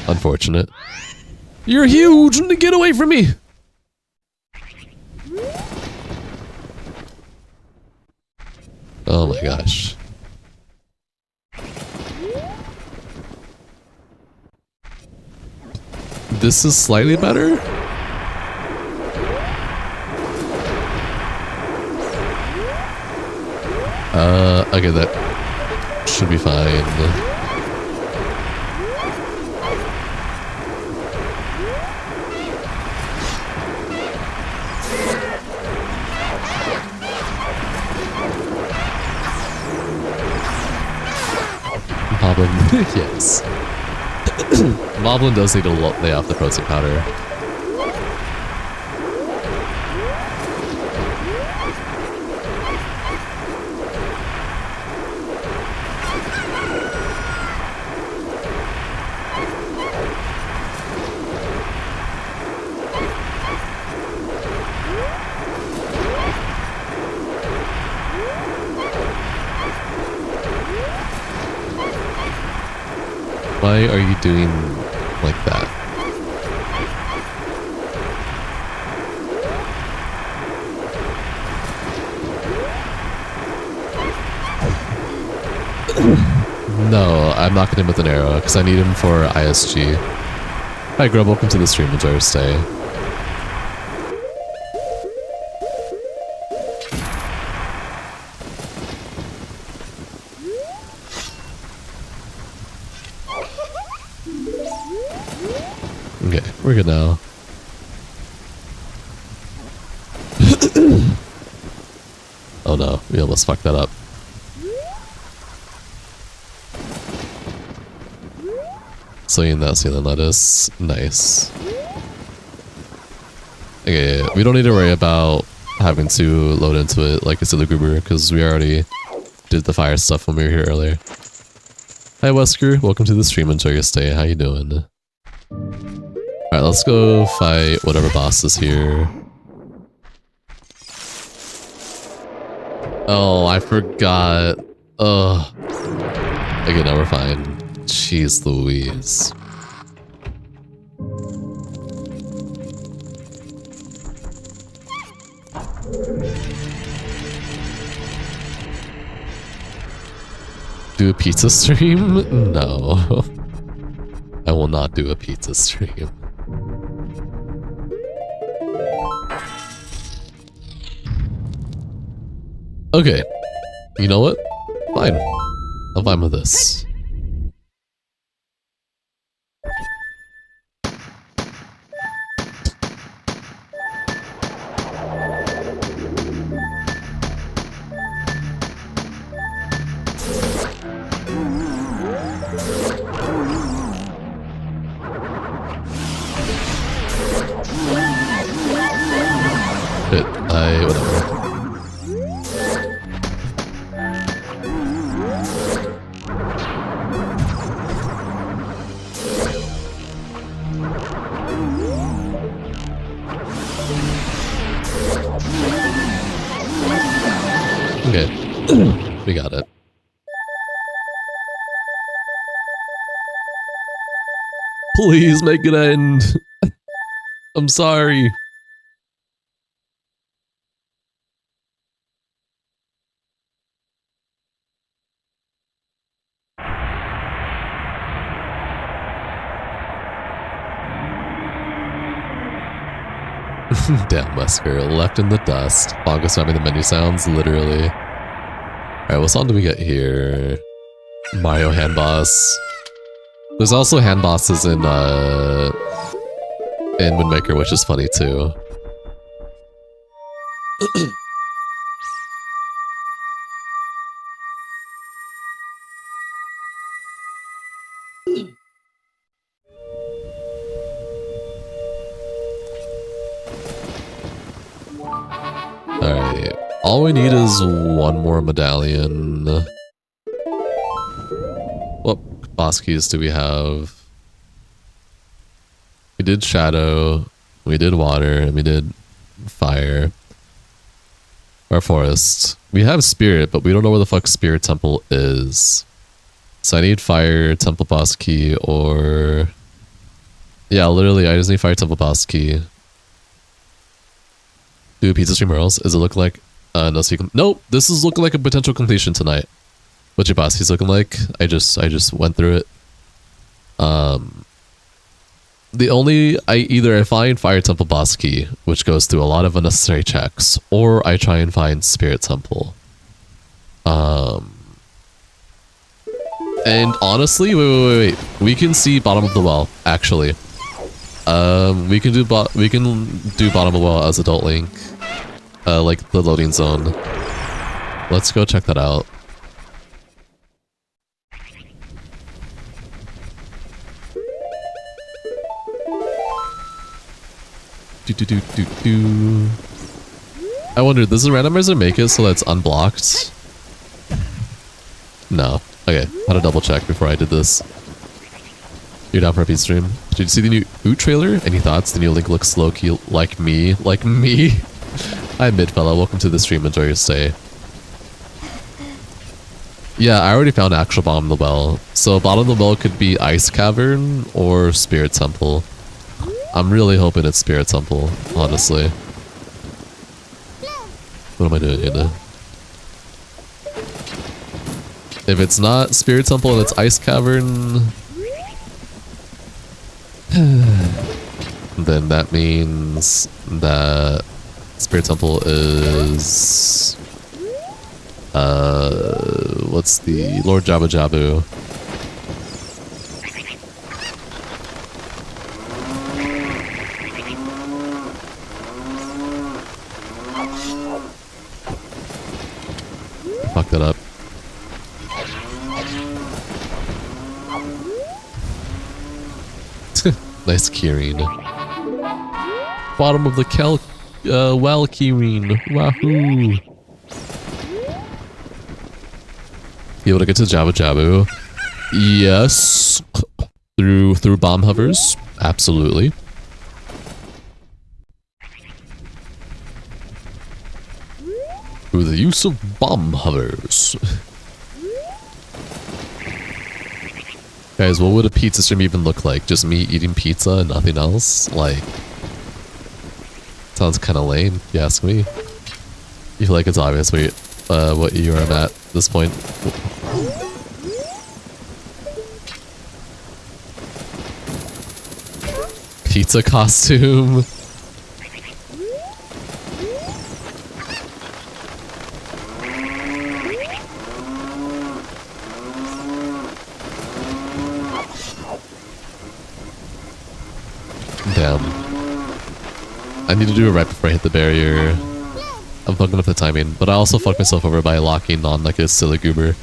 Unfortunate. You're huge! Get away from me! Oh my gosh. This is slightly better? Okay, that should be fine. Moblin, yes. Moblin does need to lay off the protein powder. Why are you doing like that? No, I'm not getting him with an arrow because I need him for ISG. Hi Grub, welcome to the stream. Enjoy your stay. Okay, we're good now. Oh no, we almost fucked that up. Slaying that ceiling lettuce. Nice. Okay, we don't need to worry about having to load into it like a silly goober because we already did the fire stuff when we were here earlier. Hi Wesker, welcome to the stream. Enjoy your stay. How you doing? Alright, let's go fight whatever boss is here. Oh, I forgot. Ugh. Okay, now we're fine. Jeez Louise. Do a pizza stream? No. I will not do a pizza stream. Okay. You know what? Fine. I'm fine with this. Whatever. Okay, we got it. Please make it end. I'm sorry. Damn, Wesker, left in the dust. Bongo slamming the menu sounds, literally. Alright, what song do we get here? Mario hand boss. There's also hand bosses in Wind Waker, which is funny too. Alright, all we need is one more medallion. What boss keys do we have? We did shadow, we did water, and we did fire. Or forest. We have spirit, but we don't know where the fuck spirit temple is. So I need fire temple boss key or... Yeah, literally I just need fire temple boss key. Do a pizza stream or else? Does it look like... no, so nope, this is looking like a potential completion tonight. What's your boss keys looking like? I just went through it. Either I find Fire Temple boss key, which goes through a lot of unnecessary checks, or I try and find Spirit Temple. And honestly, wait. We can see bottom of the well, actually. We can do bottom of the well as Adult Link. Like the loading zone. Let's go check that out. I wonder, does the randomizer make it so that's unblocked? No. Okay, had to double check before I did this. You're down for a pizza stream? Did you see the new Oot trailer? Any thoughts? The new Link looks low-key like me. Like me? Hi, Midfella. Welcome to the stream. Enjoy your stay. Yeah, I already found actual bottom of the well. So bottom of the well could be Ice Cavern or Spirit Temple. I'm really hoping it's Spirit Temple, honestly. What am I doing here? If it's not Spirit Temple and it's Ice Cavern, then that means that Spirit Temple is what's the Lord Jabu Jabu. Fuck that up. Nice keyring. Bottom of the well keyring. Wahoo! Be able to get to Jabu Jabu. Yes. Through bomb hovers. Absolutely. Through the use of bomb hovers. Guys, what would a pizza stream even look like? Just me eating pizza and nothing else? Like, sounds kind of lame, if you ask me. You feel like it's obvious what year I'm at this point. Pizza costume. Damn. I need to do it right before I hit the barrier. I'm fucking up the timing, but I also fucked myself over by locking on like a silly goober.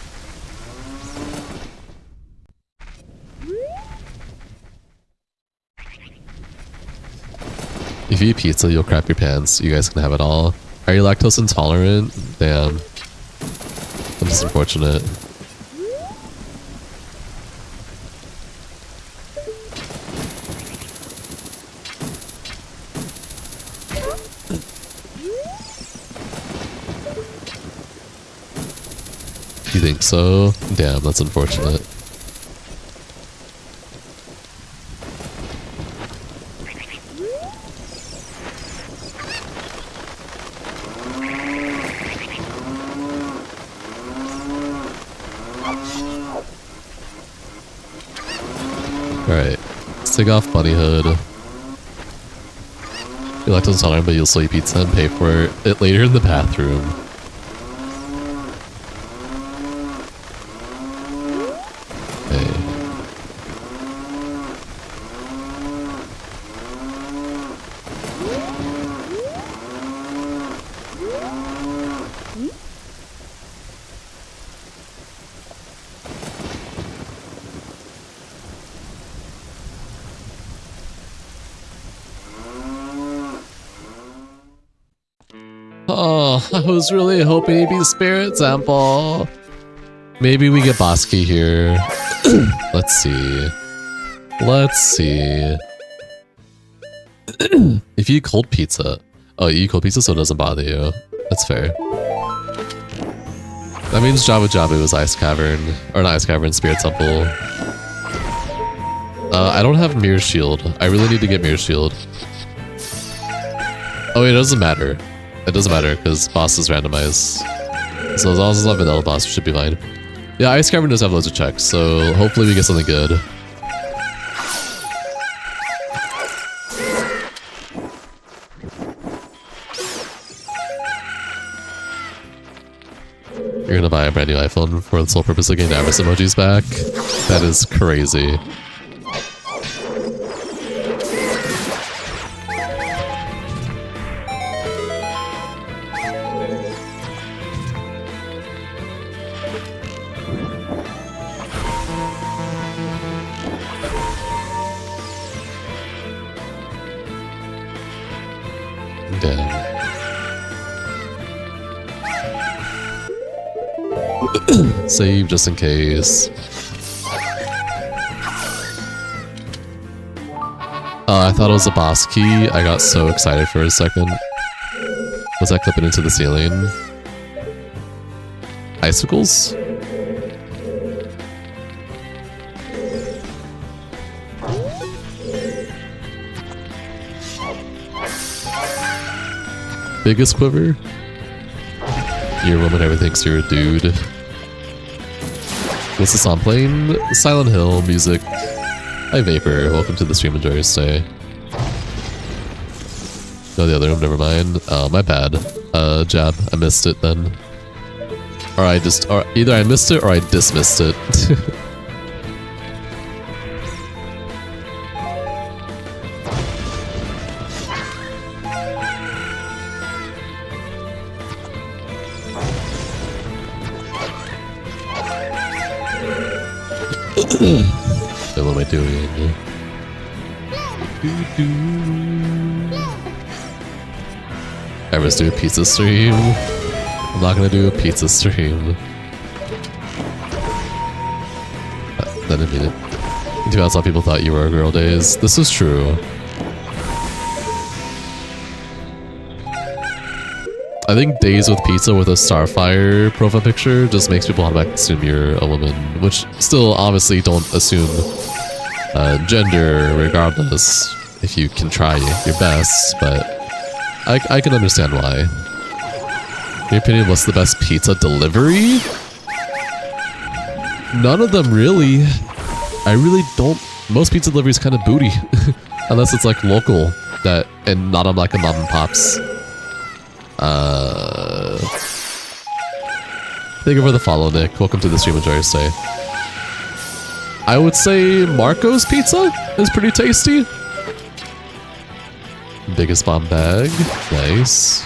If you eat pizza, you'll crap your pants. You guys can have it all. Are you lactose intolerant? Damn. I'm just unfortunate. You think so? Damn, that's unfortunate. Alright, let's take off Bunny Hood. You're lactose intolerant, but you'll still eat pizza and pay for it later in the bathroom. Oh, I was really hoping he'd be Spirit Sample. Maybe we get Bosky here. Let's see. Let's see. If you eat cold pizza. Oh, you eat cold pizza so it doesn't bother you. That's fair. That means Jabba Jabba was Ice Cavern. Or not Ice Cavern, Spirit Temple. I don't have Mirror Shield. I really need to get Mirror Shield. Oh, it doesn't matter. It doesn't matter because boss is randomized. So as long as it's not vanilla boss, we should be fine. Yeah, Ice Cavern does have loads of checks, so hopefully we get something good. You're gonna buy a brand new iPhone for the sole purpose of getting Avarice emojis back? That is crazy. Save just in case. I thought it was a boss key. I got so excited for a second. Was I clipping into the ceiling? Icicles? Biggest quiver? You're a woman, everything's you're a dude. What's the song playing? Silent Hill music. Hi Vapor, welcome to the stream, enjoy your stay. No, the other room, never mind. Oh, my bad. Jab, I missed it then. Or either I missed it or I dismissed it. So what am I doing? I was doing a pizza stream. I'm not gonna do a pizza stream. I didn't mean it. To be honest, some people thought you were a girl, Days. This is true. I think Days with pizza with a Starfire profile picture just makes people automatically assume you're a woman, which still obviously don't assume gender regardless if you can try your best, but I can understand why. In your opinion, what's the best pizza delivery? None of them really. I really don't. Most pizza delivery is kind of booty, unless it's like local and not on like a mom and pops. Thank you for the follow, Nick. Welcome to the stream. Enjoy your stay. I would say Marco's Pizza is pretty tasty. Biggest bomb bag. Nice.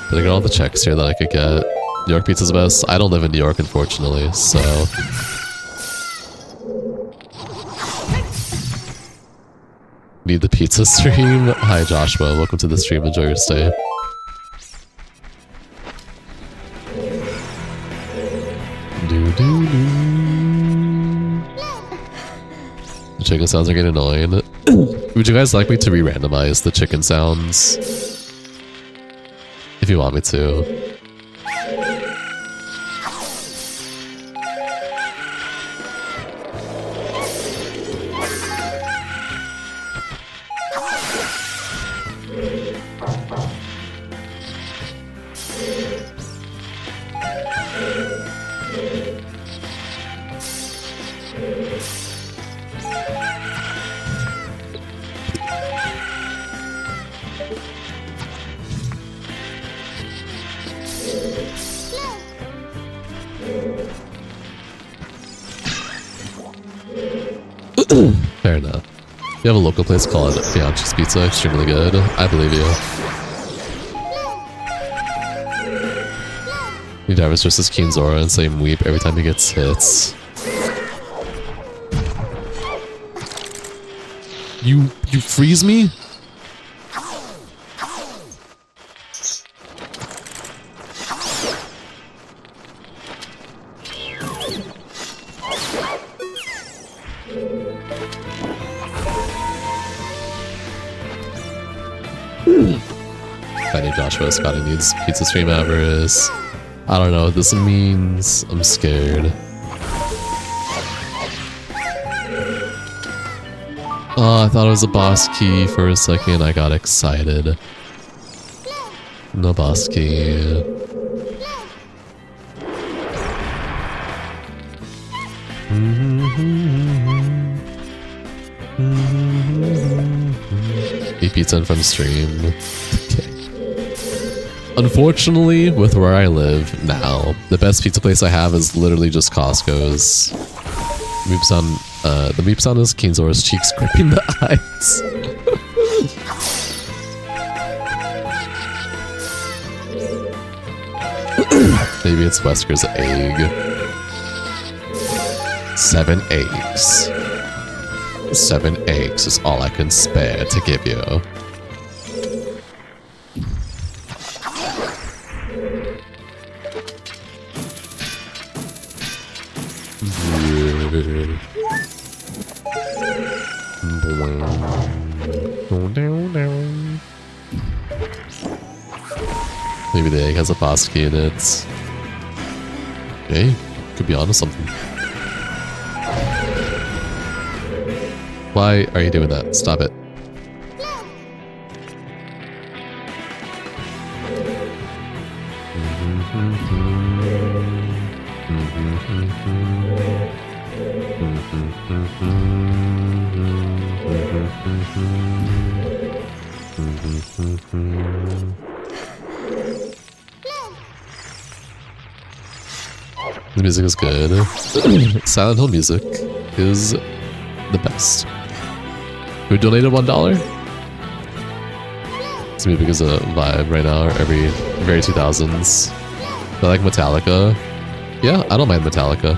Did I get all the checks here that I could get? New York Pizza's the best. I don't live in New York, unfortunately, so... Need the pizza stream? Hi, Joshua. Welcome to the stream. Enjoy your stay. The chicken sounds are getting annoying. Would you guys like me to re-randomize the chicken sounds? If you want me to. Fair enough. You have a local place called Bianchi's Pizza, extremely good. I believe you. New Divers versus Keen Zora and same weep every time he gets hits. You freeze me? I need Joshua. Scotty needs pizza stream avarice. I don't know what this means. I'm scared. Oh, I thought it was a boss key for a second. I got excited. No boss key. Eat pizza in from stream. Okay. Unfortunately, with where I live now, the best pizza place I have is literally just Costco's. The meep sound is Keenzora's cheeks gripping the eyes. Maybe it's Wesker's egg. 7 eggs. 7 eggs is all I can spare to give you. Maybe the egg has a boss key in it. Hey, could be onto something. Why are you doing that? Stop it. The music is good. Silent Hill music is the best. Who donated $1? This music is a vibe right now, very 2000s. I like Metallica. Yeah, I don't mind Metallica.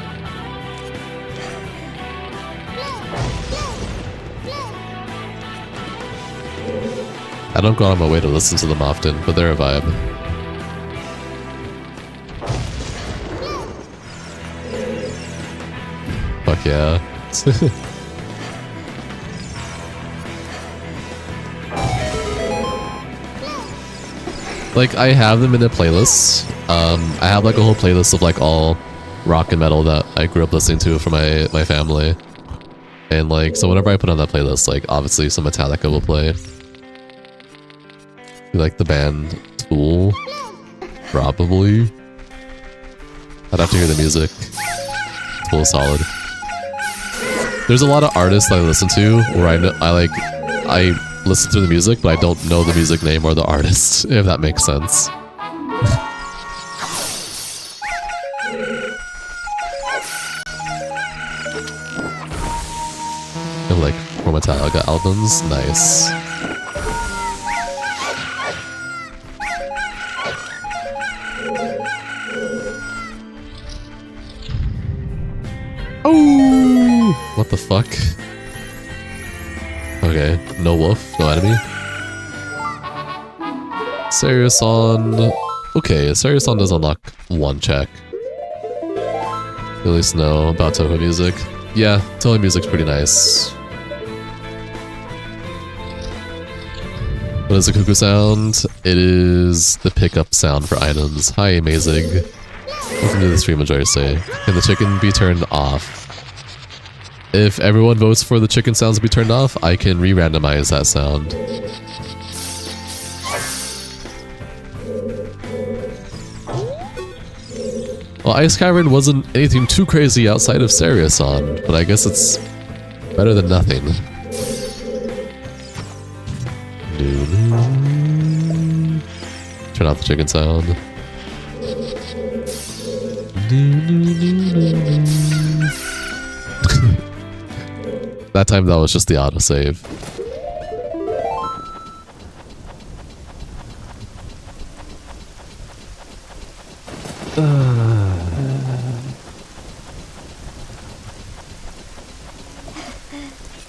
I don't go out of my way to listen to them often, but they're a vibe. Fuck yeah. Like, I have them in a playlist. I have like a whole playlist of like all rock and metal that I grew up listening to for my family. And like, so whenever I put on that playlist, like obviously some Metallica will play. You like the band Tool? Probably. I'd have to hear the music. Tool is solid. There's a lot of artists that I listen to where I listen to the music, but I don't know the music name or the artist, if that makes sense. And like for Metallica albums, nice. Oh, what the fuck? Okay, no wolf, no enemy. Sarioson. Okay, Sarioson does unlock one check. At least know about Toho music. Yeah, Toho music's pretty nice. What is the cuckoo sound? It is the pickup sound for items. Hi, amazing. Welcome to the stream, Majority. Can the chicken be turned off? If everyone votes for the chicken sounds to be turned off, I can re-randomize that sound. Well, Ice Cavern wasn't anything too crazy outside of Sarioson, but I guess it's better than nothing. Turn off the chicken sound. That time that was just the autosave.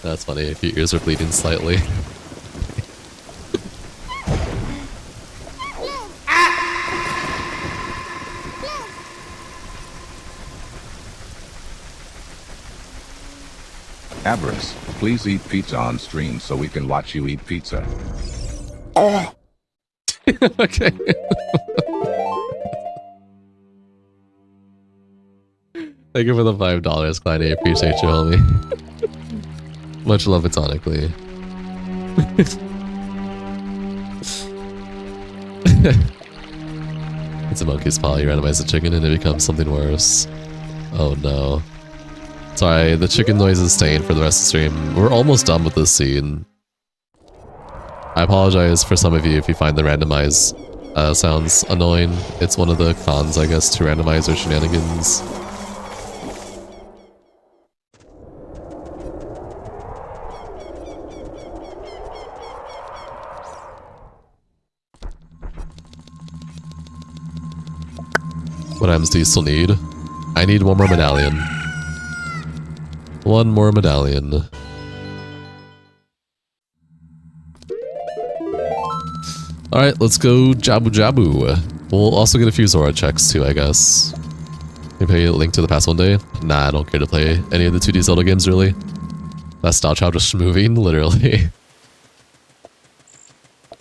That's funny if your ears are bleeding slightly. Avarice, please eat pizza on stream so we can watch you eat pizza. Okay. Thank you for the $5, Clyde. I appreciate you, homie. Much love platonically. It's a monkey's paw. You randomize the chicken and it becomes something worse. Oh no. Sorry, the chicken noise is staying for the rest of the stream. We're almost done with this scene. I apologize for some of you if you find the randomize sounds annoying. It's one of the cons, I guess, to randomizer shenanigans. What items do you still need? I need one more medallion. One more medallion. Alright, let's go Jabu Jabu. We'll also get a few Zora checks too, I guess. Can you play Link to the Past one day? Nah, I don't care to play any of the 2D Zelda games, really. That style child just moving, literally.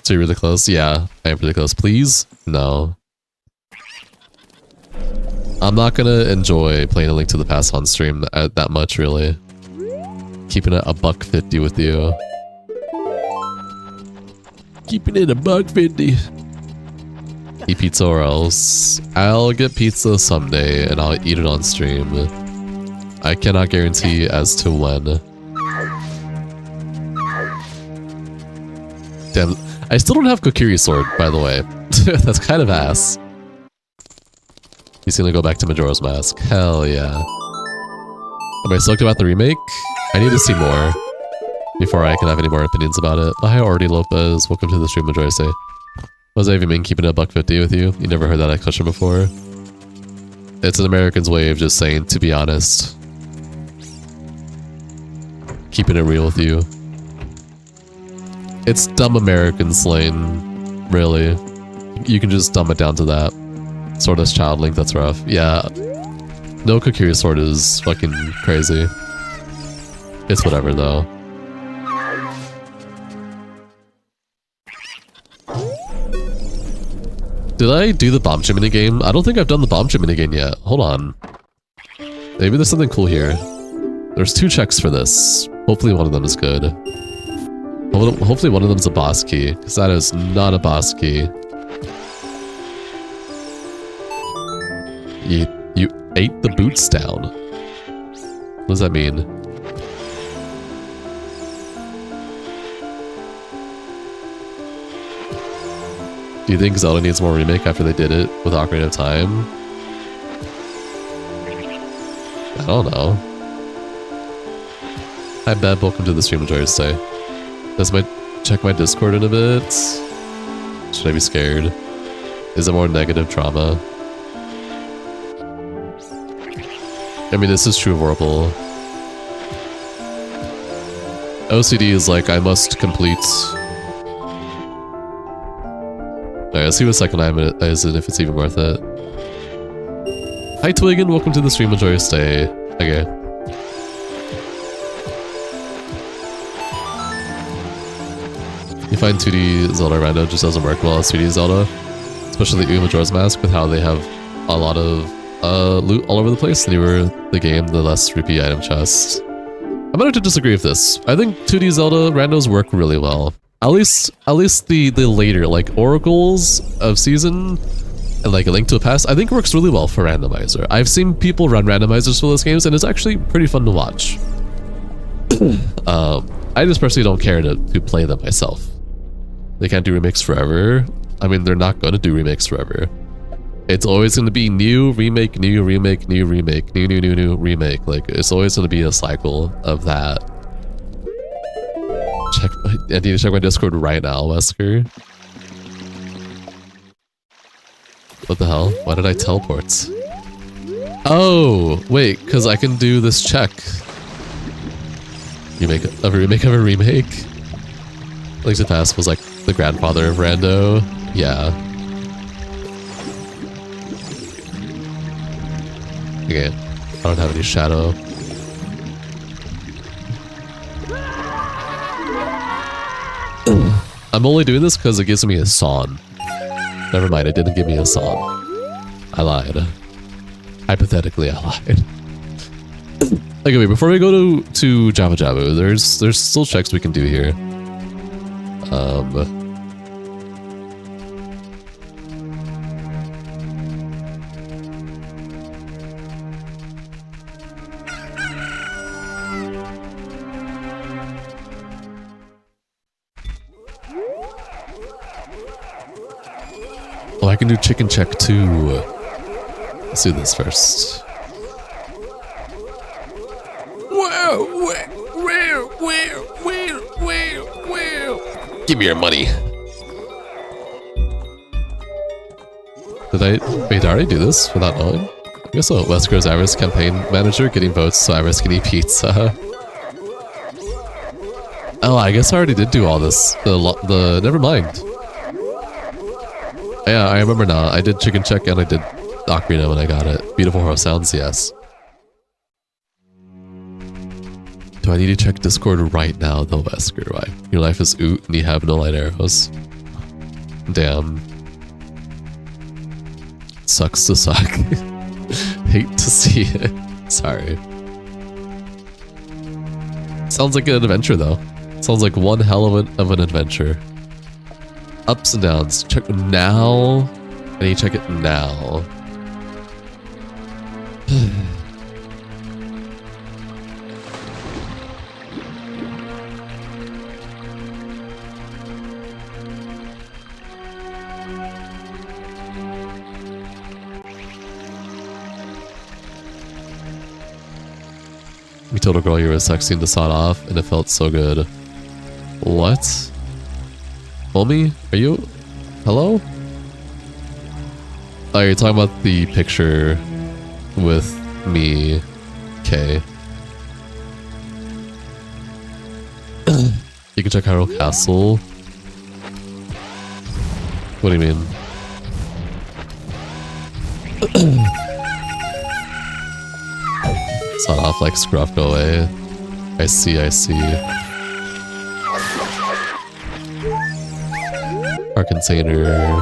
So you're really close? Yeah, I am pretty close. Please? No. I'm not gonna enjoy playing A Link to the Past on stream that much, really. Keeping it $1.50 with you. Keeping it $1.50. Eat pizza or else. I'll get pizza someday and I'll eat it on stream. I cannot guarantee as to when. Damn, I still don't have Kokiri's sword, by the way. That's kind of ass. He's gonna go back to Majora's Mask. Hell yeah. Am I stoked about the remake? I need to see more before I can have any more opinions about it. Hi, Already Lopez. Welcome to the stream, Majora's Day. What does that even mean, keeping it $1.50 with you? You never heard that expression before? It's an American's way of just saying, to be honest. Keeping it real with you. It's dumb American slang, really. You can just dumb it down to that. Swordless Child Link, that's rough. Yeah. No Kokiri sword is fucking crazy. It's whatever though. Did I do the bomb chip minigame? I don't think I've done the bomb chip minigame yet. Hold on. Maybe there's something cool here. There's 2 checks for this. Hopefully one of them is good. Hopefully one of them is a boss key, because that is not a boss key. You ate the boots down. What does that mean? Do you think Zelda needs more remake after they did it with Ocarina of Time? I don't know. Hi Beb, welcome to the stream, enjoy your stay. Check my Discord in a bit? Should I be scared? Is it more negative trauma? I mean, this is true of Oracle. OCD is like, I must complete. Alright, let's see what second time it is and if it's even worth it. Hi Twiggin, welcome to the stream, enjoy your stay. Okay. You find 2D Zelda Rando just doesn't work well as 3D Zelda. Especially the Majora's Mask with how they have a lot of loot all over the place. The newer the game, the less repeat item chest. I'm going to disagree with this. I think 2D Zelda randos work really well. At least the later, like Oracles of Season and like A Link to the Past, I think works really well for Randomizer. I've seen people run randomizers for those games and it's actually pretty fun to watch. I just personally don't care to play them myself. They can't do remakes forever. I mean, they're not going to do remakes forever. It's always going to be new, remake, new, remake, new, remake, new, remake. Like, it's always going to be a cycle of that. I need to check my Discord right now, Wesker. What the hell? Why did I teleport? Oh, wait, because I can do this check. Remake of a remake? Link to the Past was like the grandfather of Rando. Yeah. Okay, I don't have any shadow. I'm only doing this because it gives me a song. Never mind, it didn't give me a song. I lied. Hypothetically, I lied. Okay, wait, before we go to Java Jabu, there's still checks we can do here. Oh, I can do chicken check too. Let's do this first. Give me your money. Wait, did I already do this without knowing? I guess so. Wesker's Iris campaign manager getting votes so Iris can eat pizza. Oh, I guess I already did do all this. Never mind. Yeah, I remember now. I did chicken check and I did Ocarina when I got it. Beautiful horror sounds, yes. Do I need to check Discord right now though, Wesker? Why? Your life is oot and you have no light arrows. Damn. Sucks to suck. Hate to see it. Sorry. Sounds like an adventure though. Sounds like one hell of an adventure. Ups and downs. Check now. I need to check it now. We told a girl you were sexy to sawed off, and it felt so good. What? Homie? Are you? Hello? Oh, you're talking about the picture with me. Okay. You can check Hyrule Castle. What do you mean? Son off like scruff, go away. I see, I see. Our container.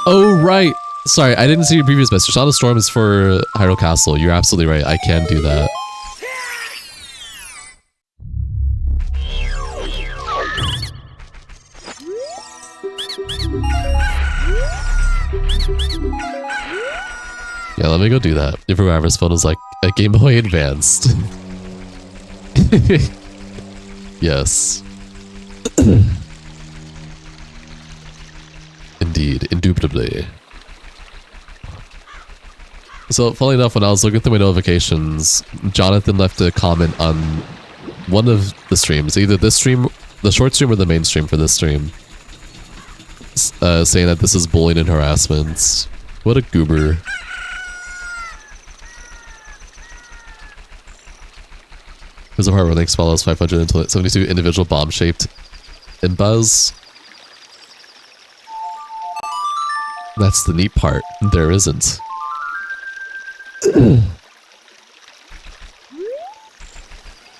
Oh, right. Sorry, I didn't see your previous message. Shadow Storm is for Hyrule Castle. You're absolutely right. I can do that. Yeah, let me go do that. If whoever's phone is like a Game Boy Advanced. Yes. Indeed, indubitably. So, funny enough, when I was looking through my notifications, Jonathan left a comment on one of the streams, either this stream, the short stream, or the main stream for this stream, saying that this is bullying and harassment. What a goober. There's a part where Link follows 572 individual bomb-shaped Impas. That's the neat part. There isn't.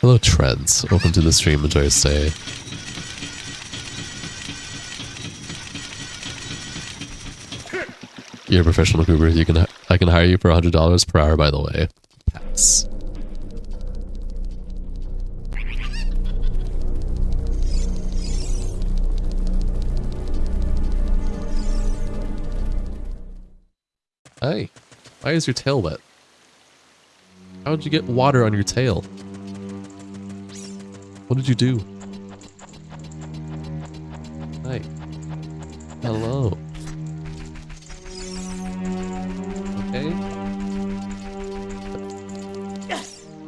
Hello, Trent. Welcome to the stream. Enjoy your stay. You're a professional goober. I can hire you for $100 per hour, by the way. Pass. Hey, why is your tail wet? How did you get water on your tail? What did you do? Hi. Hello. Okay.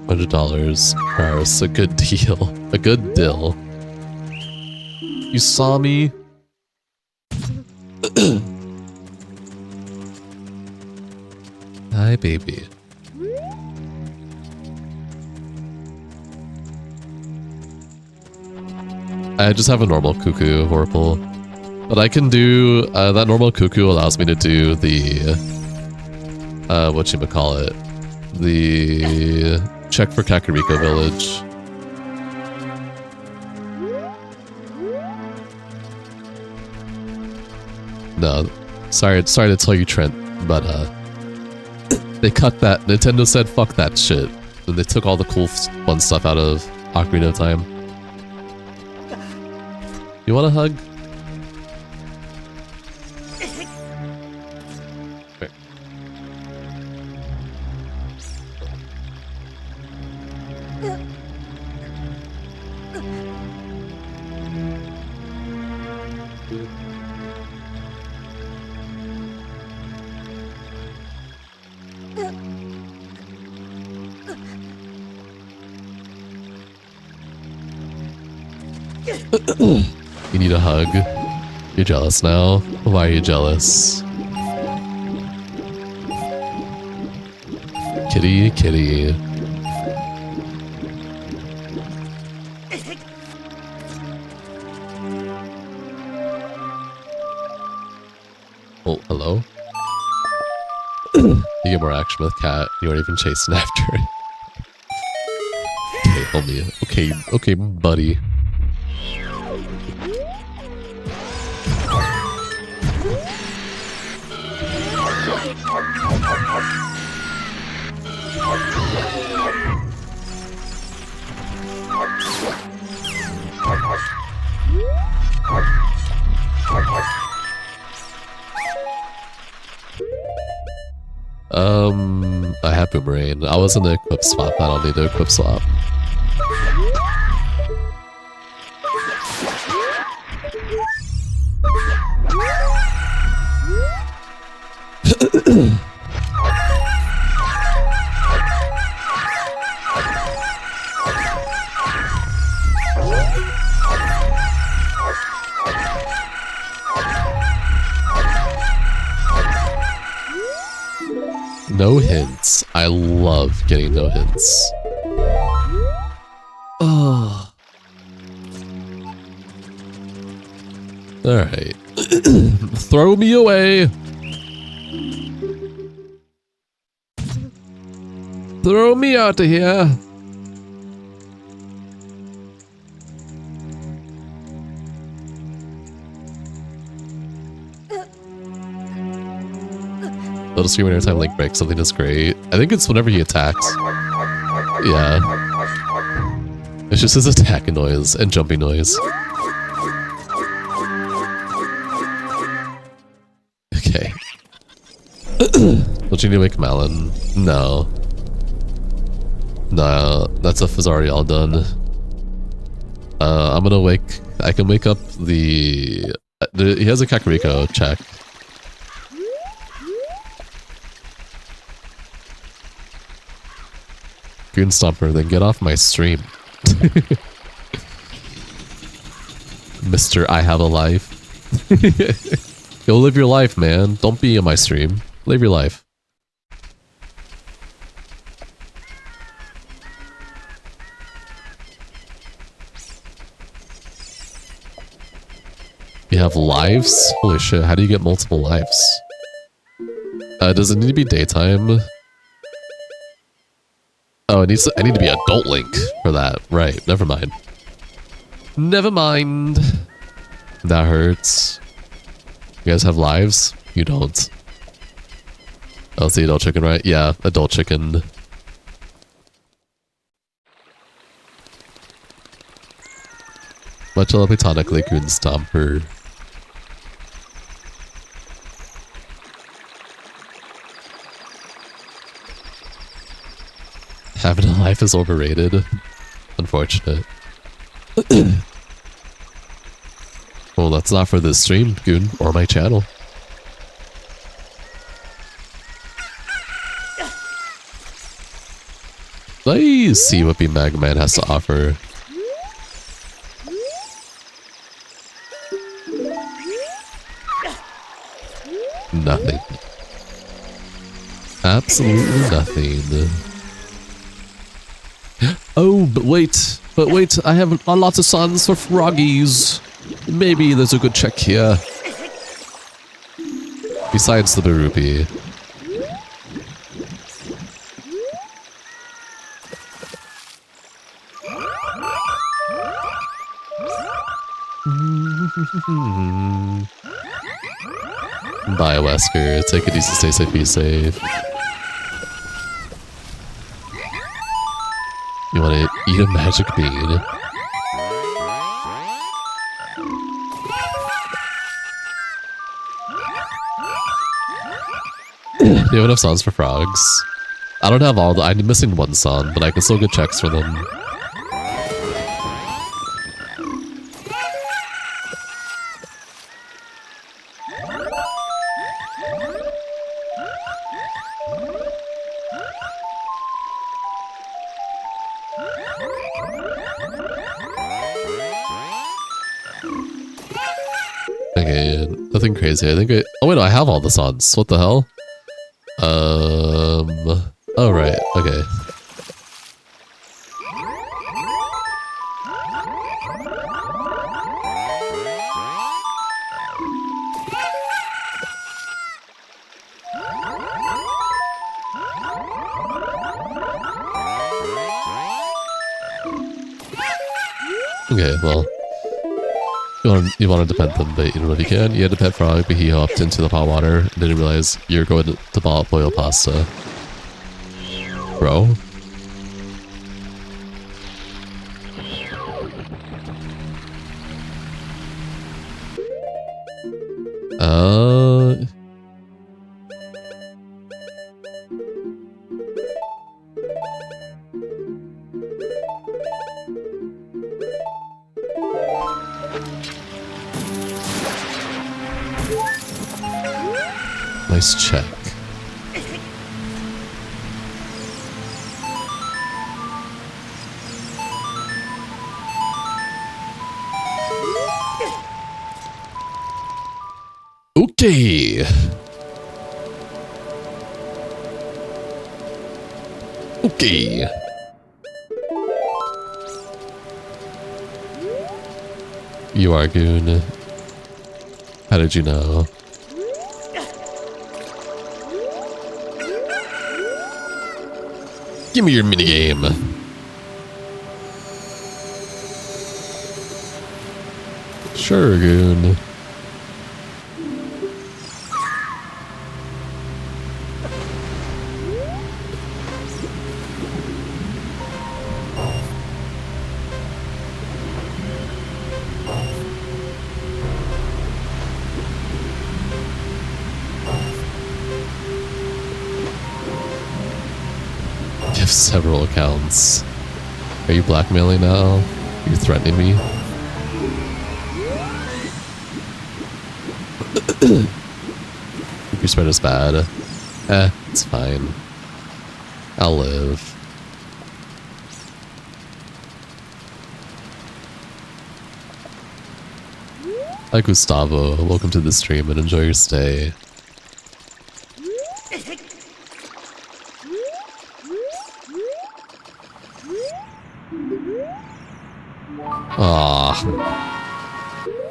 $100 per hour is a good deal. A good deal. You saw me? Hi, baby. I just have a normal cuckoo, Horrible. But I can do, that normal cuckoo allows me to do the, whatchamacallit, the check for Kakariko Village. No, sorry to tell you, Trent, but, they cut that. Nintendo said, fuck that shit. And they took all the cool, fun stuff out of Ocarina of Time. You want a hug? Okay. You need a hug. You're jealous now? Why are you jealous? Kitty, kitty. Oh, hello? You get more action with Cat. You aren't even chasing after it. Okay, homie. Okay, buddy. I have Boomerang. I was in the equip swap. I don't need to equip swap. No hints. I love getting no hints. Oh. Alright. Throw me away. Throw me out of here. Little screaming every time Link breaks something is great. I think it's whenever he attacks. Yeah. It's just his attacking noise and jumping noise. Okay. Don't you need to make Malin? No. No, that stuff is already all done. I'm gonna I can wake up he has a Kakariko, check. Goon Stomper, then get off my stream. Mr. I have a life. Go live your life, man. Don't be in my stream. Live your life. You have lives? Holy shit, how do you get multiple lives? Does it need to be daytime? Oh, I need to be adult Link for that. Right, never mind. Never mind. That hurts. You guys have lives? You don't. Oh, it's the adult chicken, right? Yeah, adult chicken. Much love platonically, Goon Stomper. Having a life is overrated. Unfortunate. Well, that's not for this stream, Goon, or my channel. Let's see what Mega Man has to offer. Nothing. Absolutely nothing. Oh, but wait, I have a lot of sons for froggies. Maybe there's a good check here. Besides the Barupi. Bye, Wesker. Take it easy, stay safe, be safe. You want to eat a magic bean? Do you have enough songs for frogs? I don't have all I'm missing one song, but I can still get checks for them. Okay, nothing crazy. I think oh wait, no, I have all the songs. What the hell? Oh right, okay. Okay, well. You want to pet them, but you don't know if you can. You had to pet frog, but he hopped into the pot water and didn't realize you're going to boil pasta. Bro. Nice check. Okay. Okay. You are Goon. How did you know? Give me your minigame. Sure, Goon. You have several accounts. Are you blackmailing now? Are you threatening me? Your spread is bad. It's fine. I'll live. Hi Gustavo, welcome to the stream and enjoy your stay.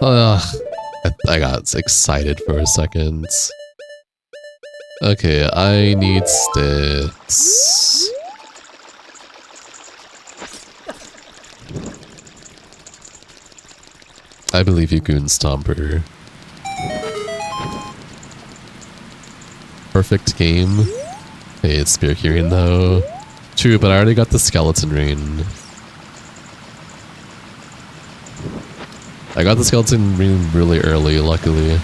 Aww. I got excited for a second. Okay, I need sticks. I believe you, Goon Stomper. Perfect game. Hey, it's Spear Hearing though. True, but I already got the skeleton ring. I got the skeleton ring really early, luckily.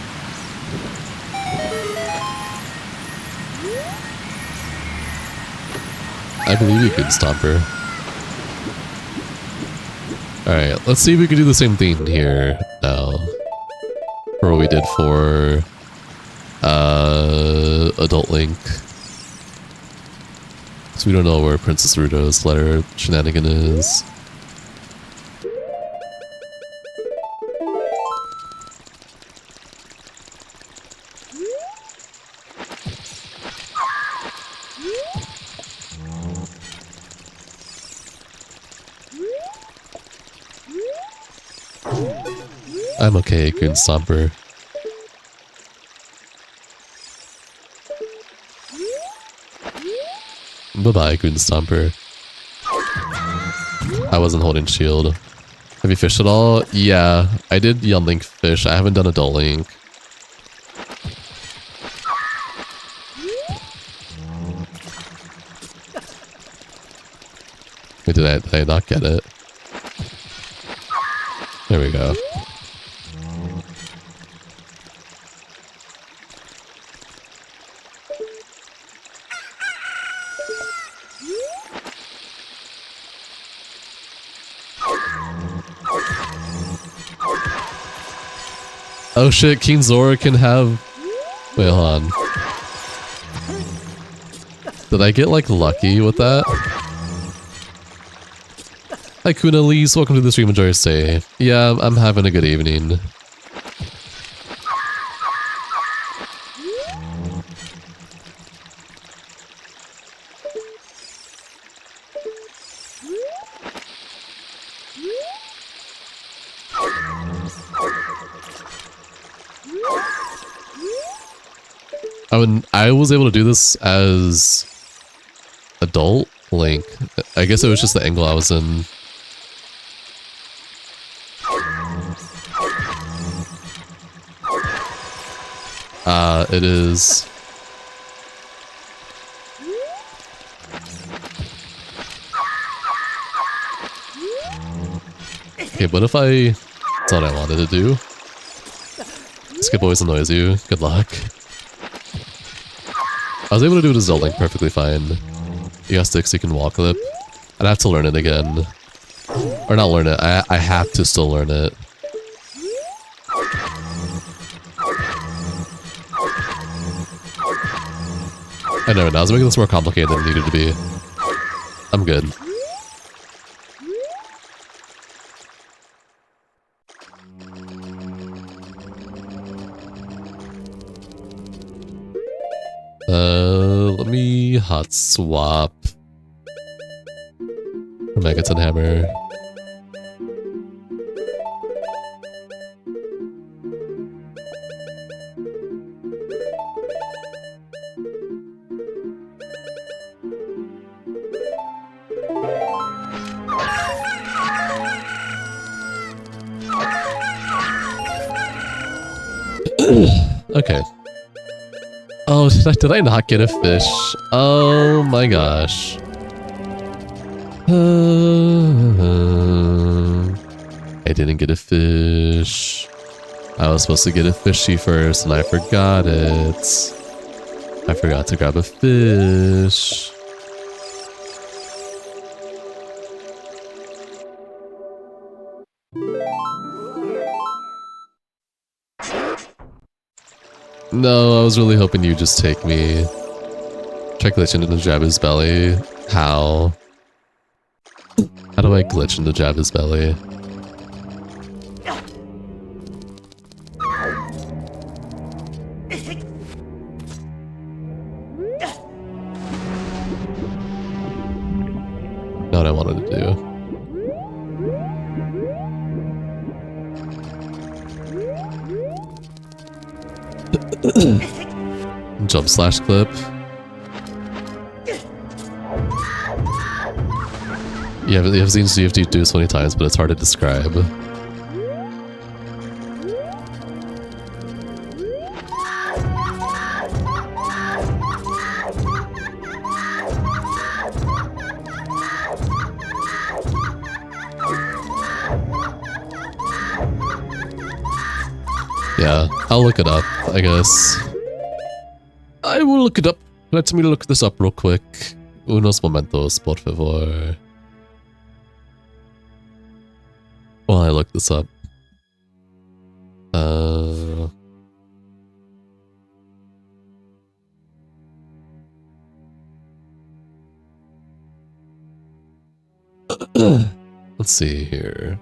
I believe you, Goon Stomper. Alright, let's see if we can do the same thing here now. For what we did for Adult Link. So we don't know where Princess Ruto's letter shenanigan is. I'm okay, Goon Stomper. Bye-bye, Goon Stomper. I wasn't holding shield. Have you fished at all? Yeah, I did Young Link fish. I haven't done Adult Link. Wait, did I not get it? There we go. Oh shit, King Zora can have... Wait, hold on. Did I get like lucky with that? Hi Kuna Elise, welcome to the stream, enjoy your stay. Yeah, I'm having a good evening. I was able to do this as Adult Link. I guess it was just the angle I was in. It is. Okay, what if I... That's what I wanted to do. Skip always annoys you. Good luck. I was able to do it as Adult Link perfectly fine. You got sticks, you can wall clip. I'd have to learn it again. Or not learn it, I have to still learn it. I know, now I was making this more complicated than it needed to be. I'm good. Let me hot swap for Megaton Hammer. Okay. Oh, did I not get a fish? Oh my gosh. I didn't get a fish. I was supposed to get a fishy first and I forgot it. I forgot to grab a fish. No, I was really hoping you'd just take me. Try glitching into Jabba's belly. How? How do I glitch into Jabba's belly? Not what I wanted to do. Jump slash clip. You have seen CFD do this many times, but it's hard to describe. Yeah, I'll look it up, I guess. I will look it up. Let me look this up real quick. Unos momentos, por favor. While I look this up. Let's see here.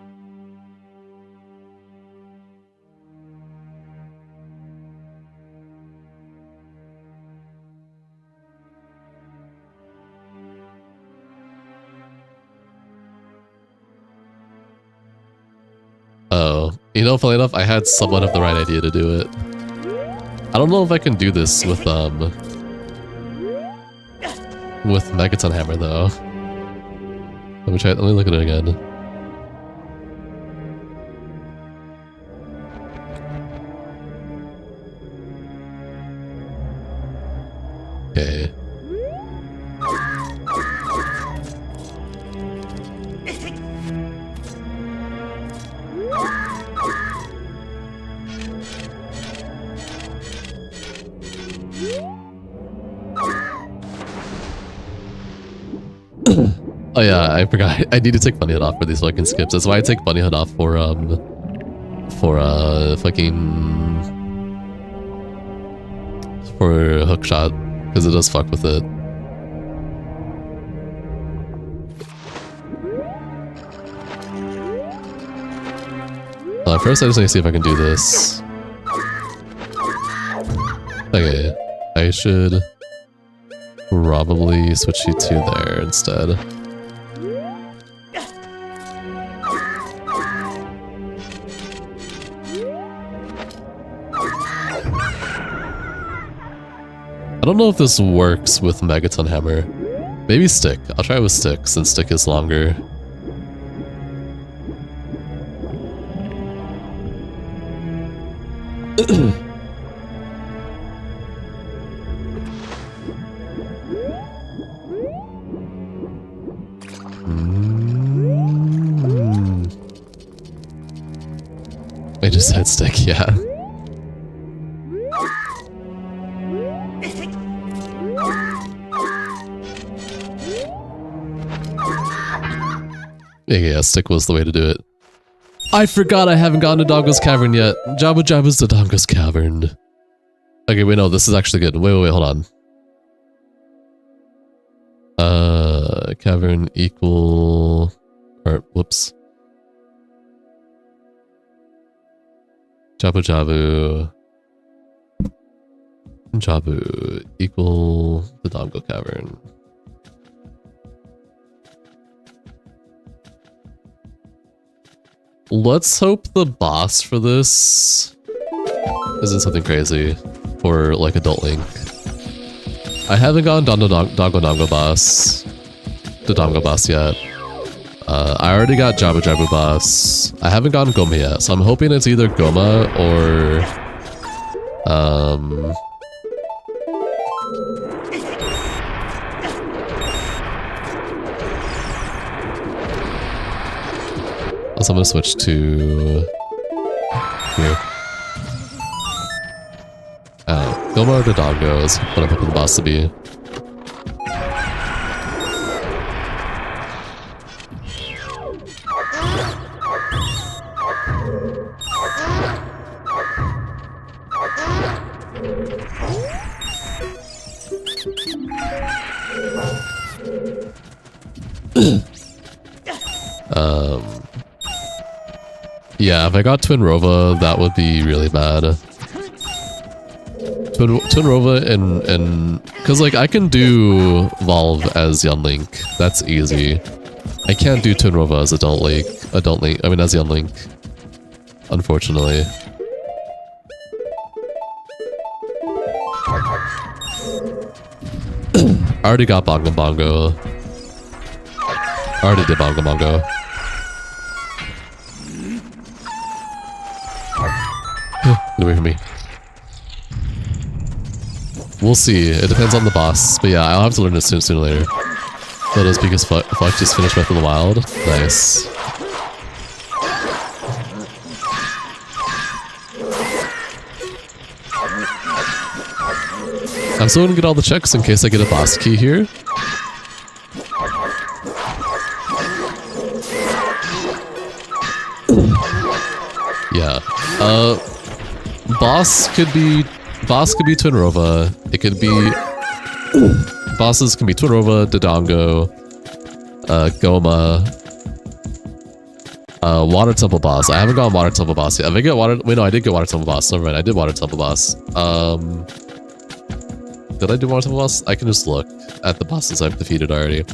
Oh, you know, funny enough, I had somewhat of the right idea to do it. I don't know if I can do this with Megaton Hammer though. Let me try it. Let me look at it again. Okay. Oh yeah, I forgot. I need to take Bunny Hood off for these fucking skips. That's why I take Bunny Hood off for hook shot, because it does fuck with it. First I just need to see if I can do this. Okay, I should probably switch you to there instead. I don't know if this works with Megaton Hammer. Maybe Stick. I'll try with Stick since Stick is longer. I just said Stick, yeah. Yeah, Stick was the way to do it. I forgot I haven't gotten to Dongo's Cavern yet. Jabba Jabba's to Dongo's Cavern. Okay, wait, no, this is actually good. Wait, hold on. Cavern equal... Or, whoops. Jabu equal the Dongo Cavern. Let's hope the boss for this isn't something crazy for like Adult Link. I haven't gotten Dongo boss, the Dongo boss yet. I already got Jabu boss. I haven't gotten Goma yet, so I'm hoping it's either Goma or So I'm gonna switch to here. Gilmore to Doggo is what I'm hoping the boss to be. Yeah, if I got Twin Rova, that would be really bad. Twin Rova and because like I can do Volve as Young Link, that's easy. I can't do Twin Rova as Adult Link. I mean as Young Link, unfortunately. I already got Bongo Bongo. I already did Bongo Bongo. Get away from me. We'll see. It depends on the boss. But yeah, I'll have to learn it sooner or later. That is because Fuck just finished Breath of the Wild. Nice. I'm still gonna get all the checks in case I get a boss key here. Yeah. Boss could be Twin Rova. It could be bosses can be Twin Rova, Dodongo, Goma, Water Temple boss. I haven't gotten Water Temple boss yet. If I get Water, wait, no, I did get Water Temple boss. Never mind, I did Water Temple boss. Did I do Water Temple boss? I can just look at the bosses I've defeated already.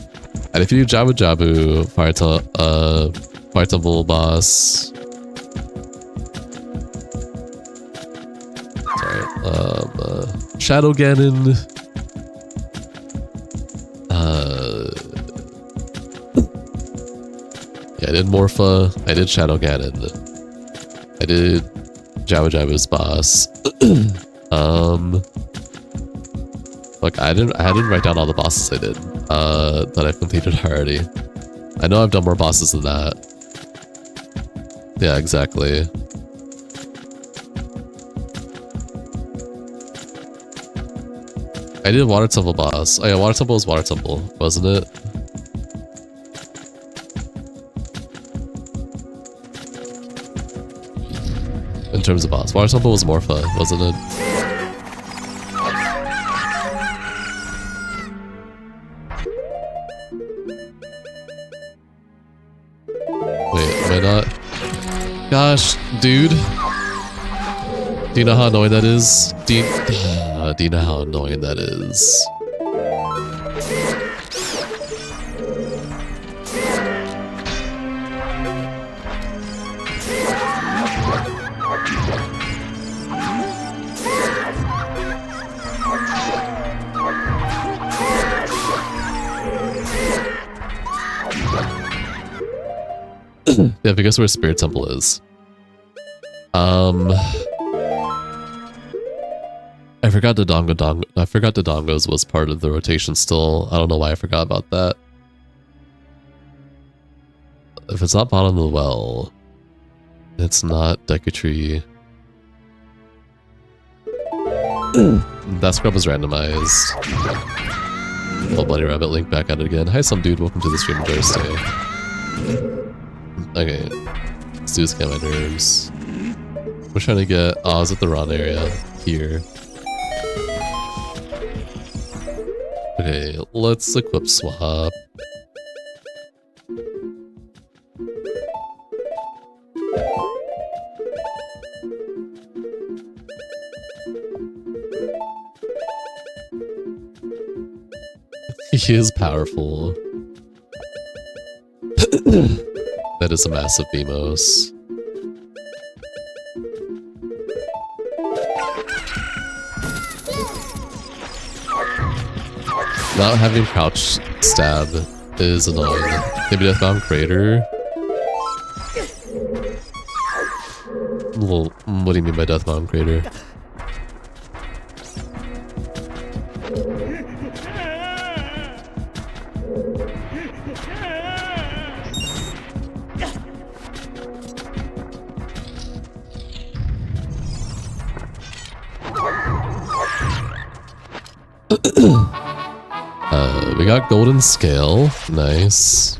I defeated Jabu Jabu, Fire Temple boss. Shadow Ganon. Yeah, I did Morpha. I did Shadow Ganon. I did Jabu Jabu's boss. Look, I didn't write down all the bosses I did that I've completed already. I know I've done more bosses than that. Yeah, exactly. I did Water Temple boss. Oh yeah, Water Temple was Water Temple, wasn't it? In terms of boss. Water Temple was Morpha, wasn't it? Wait, am I not? Gosh, dude. Do you know how annoying that is? Do you know how annoying that is? Yeah, because where Spirit Temple is. I forgot Dodongo's was part of the rotation still. I don't know why I forgot about that. If it's not bottom of the well, it's not Decatry. That scrub was randomized. Oh, Bloody Rabbit, Link back at it again. Hi, some dude. Welcome to the stream. Enjoy your stay. Okay. Let's do scan my nerves. We're trying to get... Oh, I was at the wrong area. Here. Okay, let's equip swap. He is powerful. That is a massive Beamos. Not having crouch stab is annoying. Maybe Deathbound Crater. Well, what do you mean by Deathbound Crater? We got golden scale. Nice.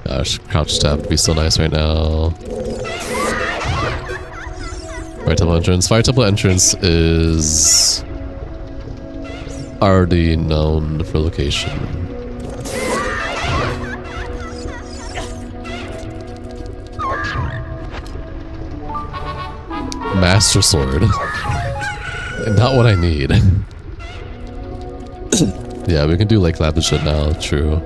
Gosh, crouch tap would be so nice right now. Fire temple entrance. Fire temple entrance is already known for location. Master sword. Not what I need. Yeah, we can do like lab and shit now. True.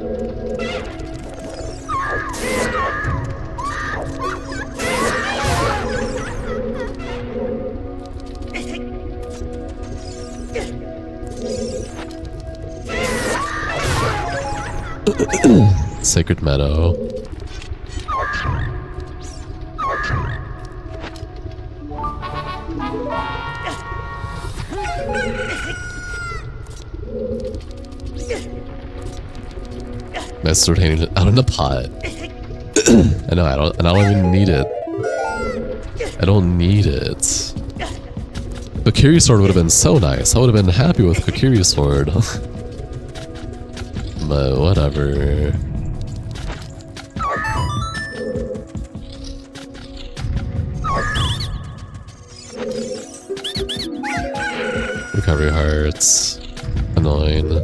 Sacred Meadow. Nice sword hanging out in the pot. I know, I don't even need it. I don't need it. Kokiri sword would have been so nice. I would have been happy with Kokiri sword. But whatever. Recovery hearts. Annoying.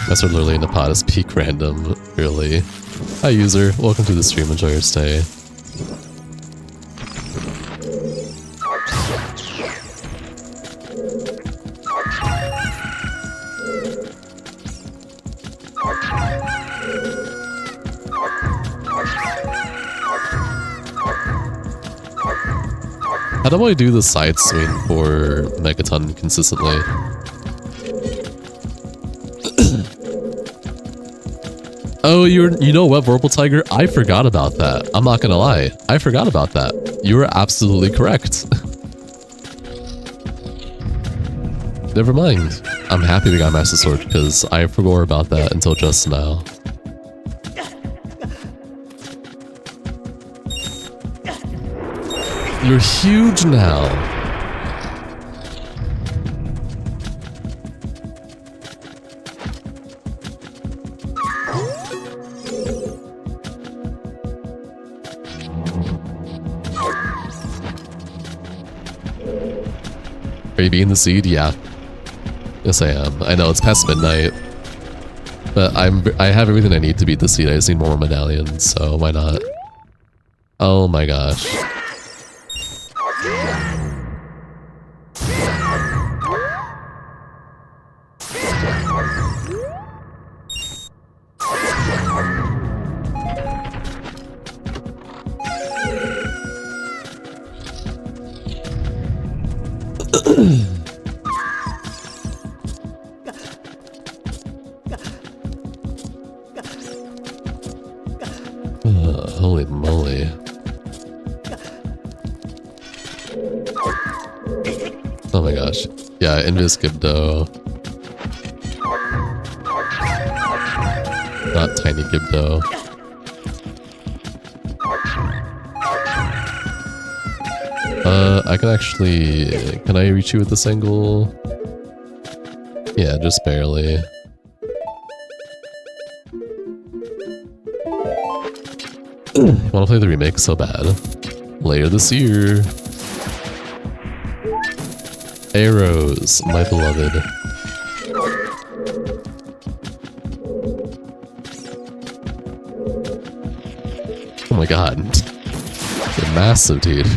That's literally in the pot is peak random, really. Hi user, welcome to the stream, enjoy your stay. How do I do the side swing for Megaton consistently? Oh, you know what, Vorpal Tiger? I forgot about that. I'm not gonna lie. I forgot about that. You were absolutely correct. Never mind. I'm happy we got Master Sword because I forgot about that until just now. You're huge now. Are you being the seed? Yeah. Yes, I am. I know it's past midnight, but I have everything I need to beat the seed. I just need more medallions, so why not? Oh my gosh. Holy moly. Oh my gosh. Yeah, Invis Gibdo. Not Tiny Gibdo. I can actually... Can I reach you with this angle? Yeah, just barely. Want to play the remake so bad. Later this year. Arrows, my beloved. Oh my god. They're massive, dude.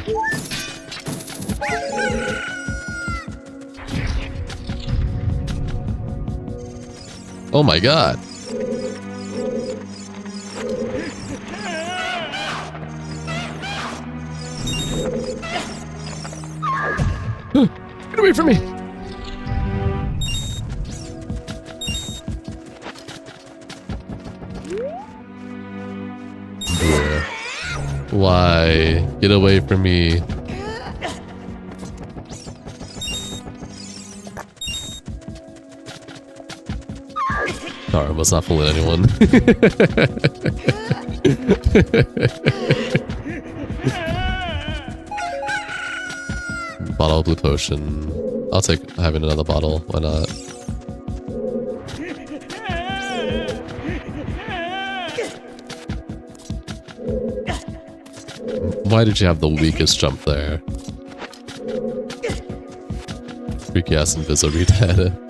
Oh my god. Get away from me! Yeah. Why? Get away from me. car was not fooling anyone. Bottle of blue potion. I'll take having another bottle. Why not? Why did you have the weakest jump there? Freaky ass Inviso dead.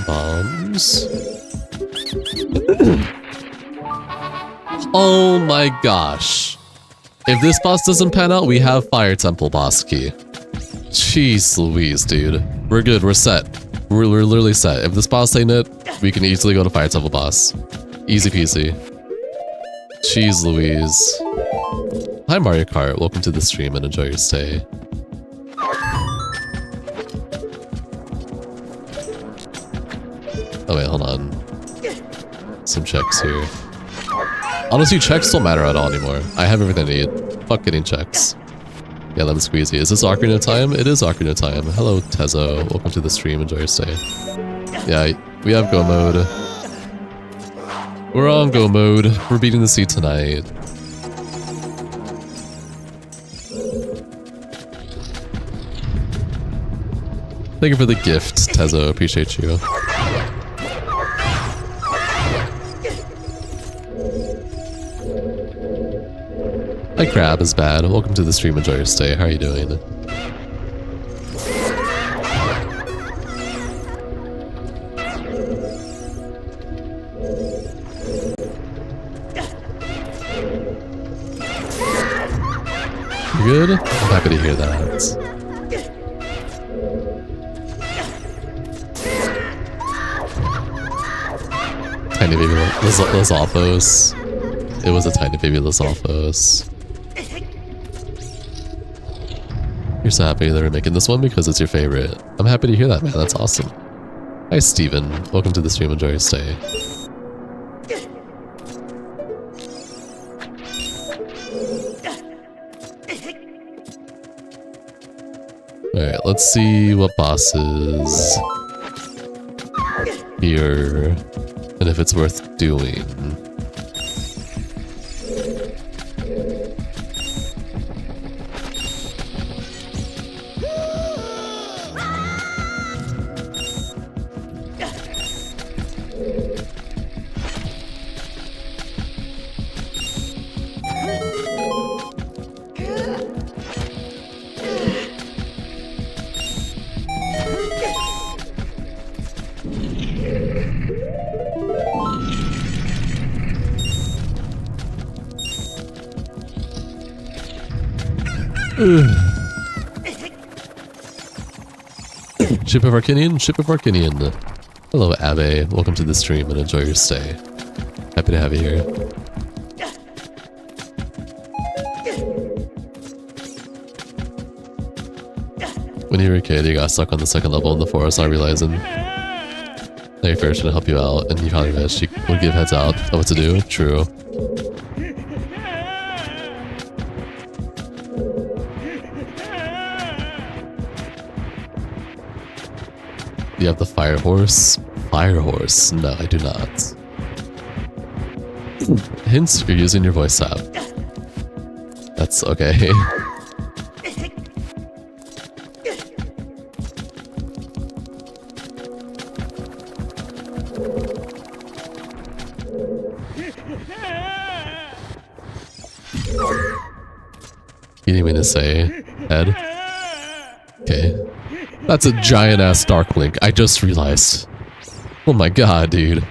Bombs. Oh my gosh. If this boss doesn't pan out, we have Fire Temple boss key. Jeez Louise, dude. We're good, we're set. We're literally set. If this boss ain't it, we can easily go to Fire Temple boss. Easy peasy. Jeez Louise. Hi Mario Kart, welcome to the stream and enjoy your stay. Oh wait, hold on. Some checks here. Honestly, checks don't matter at all anymore. I have everything I need. Fuck getting checks. Yeah, lemon squeezy. Is this Ocarina time? It is Ocarina time. Hello, Tezo. Welcome to the stream. Enjoy your stay. Yeah, we have go mode. We're on go mode. We're beating the sea tonight. Thank you for the gift, Tezo. Appreciate you. Hi Crab is bad. Welcome to the stream. Enjoy your stay. How are you doing? You good? I'm happy to hear that. Tiny baby Lizalfos. It was a tiny baby Lizalfos. You're so happy that we're making this one because it's your favorite. I'm happy to hear that, man. That's awesome. Hi, Steven. Welcome to the stream. Enjoy your stay. Alright, let's see what bosses here and if it's worth doing. Ship of Arcanian, Ship of Arcanian. Hello, Abe. Welcome to the stream and enjoy your stay. Happy to have you here. When you were a kid, you got stuck on the second level in the forest, not realizing that your fairy should help you out, and you probably wish she would give heads out of what to do. True. Do you have the fire horse? Fire horse? No, I do not. Hints, you're using your voice app. That's okay. You didn't mean to say, Ed? Okay. That's a giant-ass Dark Link. I just realized. Oh my god, dude.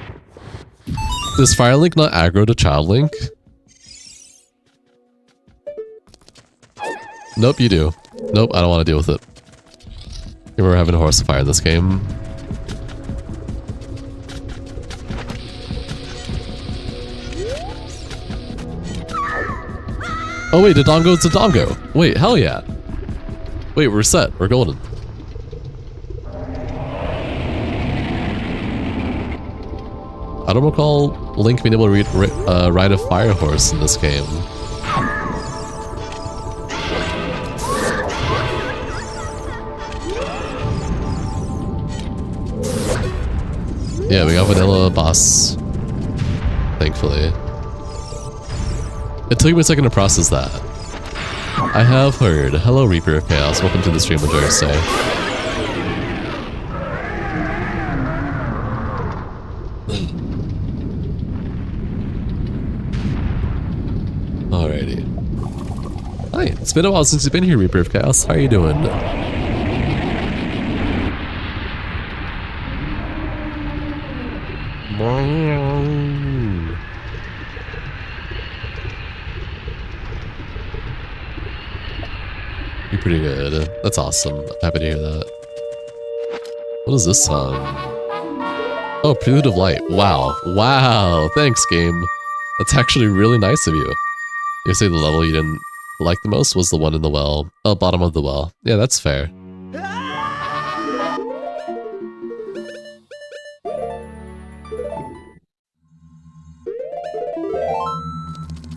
Does Fire Link not aggro to Child Link? Nope, you do. Nope, I don't want to deal with it. We're having a horse of fire in this game. Oh wait, Dodongo's Dodongo. Wait, hell yeah. Wait, we're set. We're golden. I don't recall Link being able to ride a fire horse in this game. Yeah, we got vanilla boss. Thankfully. It took me a second to process that. I have heard. Hello, Reaper of Chaos. Welcome to the stream, Major Say. Alrighty. Hi, it's been a while since you've been here, Reaper of Chaos. How are you doing? You're pretty good. That's awesome. I'm happy to hear that. What is this song? Oh, Prelude of Light. Wow. Wow. Thanks, game. That's actually really nice of you. You say the level you didn't like the most was the one in the well. Oh, bottom of the well. Yeah, that's fair.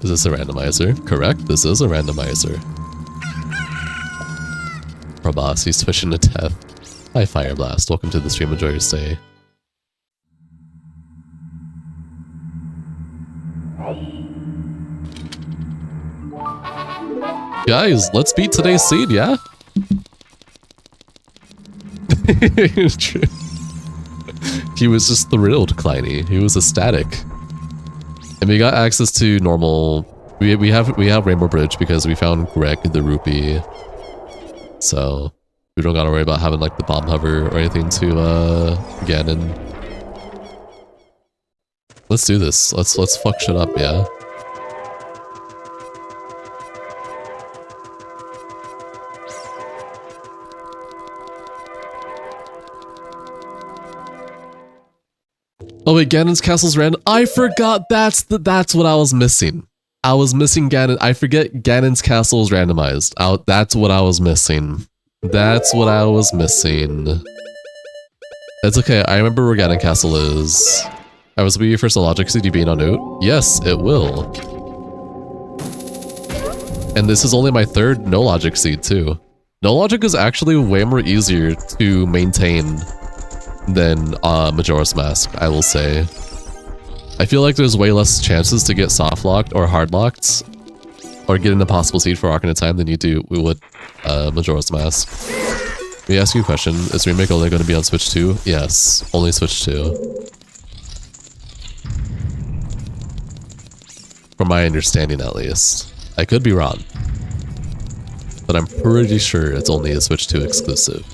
Is this a randomizer? Correct, this is a randomizer. Our boss, he's twitching to death. Hi, Fire Blast. Welcome to the stream. Enjoy your stay. Guys, let's beat today's seed, yeah? True. He was just thrilled, Kleiny. He was ecstatic. And we got access to normal... We have Rainbow Bridge because we found Greg the Rupee. So we don't gotta worry about having like the bomb hover or anything to Ganon. Let's do this. Let's fuck shit up, yeah. Oh wait, Ganon's castle's random. I forgot that's what I was missing. I was missing Ganon. I forget Ganon's castle is randomized. That's what I was missing. That's what I was missing. It's okay. I remember where Ganon Castle is. I was be your first logic seed, you being on Oot? Yes, it will. And this is only my third no logic seed too. No logic is actually way more easier to maintain than Majora's Mask, I will say. I feel like there's way less chances to get soft locked or hard locked or get an impossible seed for Ocarina of Time than you do with Majora's Mask. Let me ask you a question. Is Remake only going to be on Switch 2? Yes, only Switch 2. From my understanding at least. I could be wrong. But I'm pretty sure it's only a Switch 2 exclusive.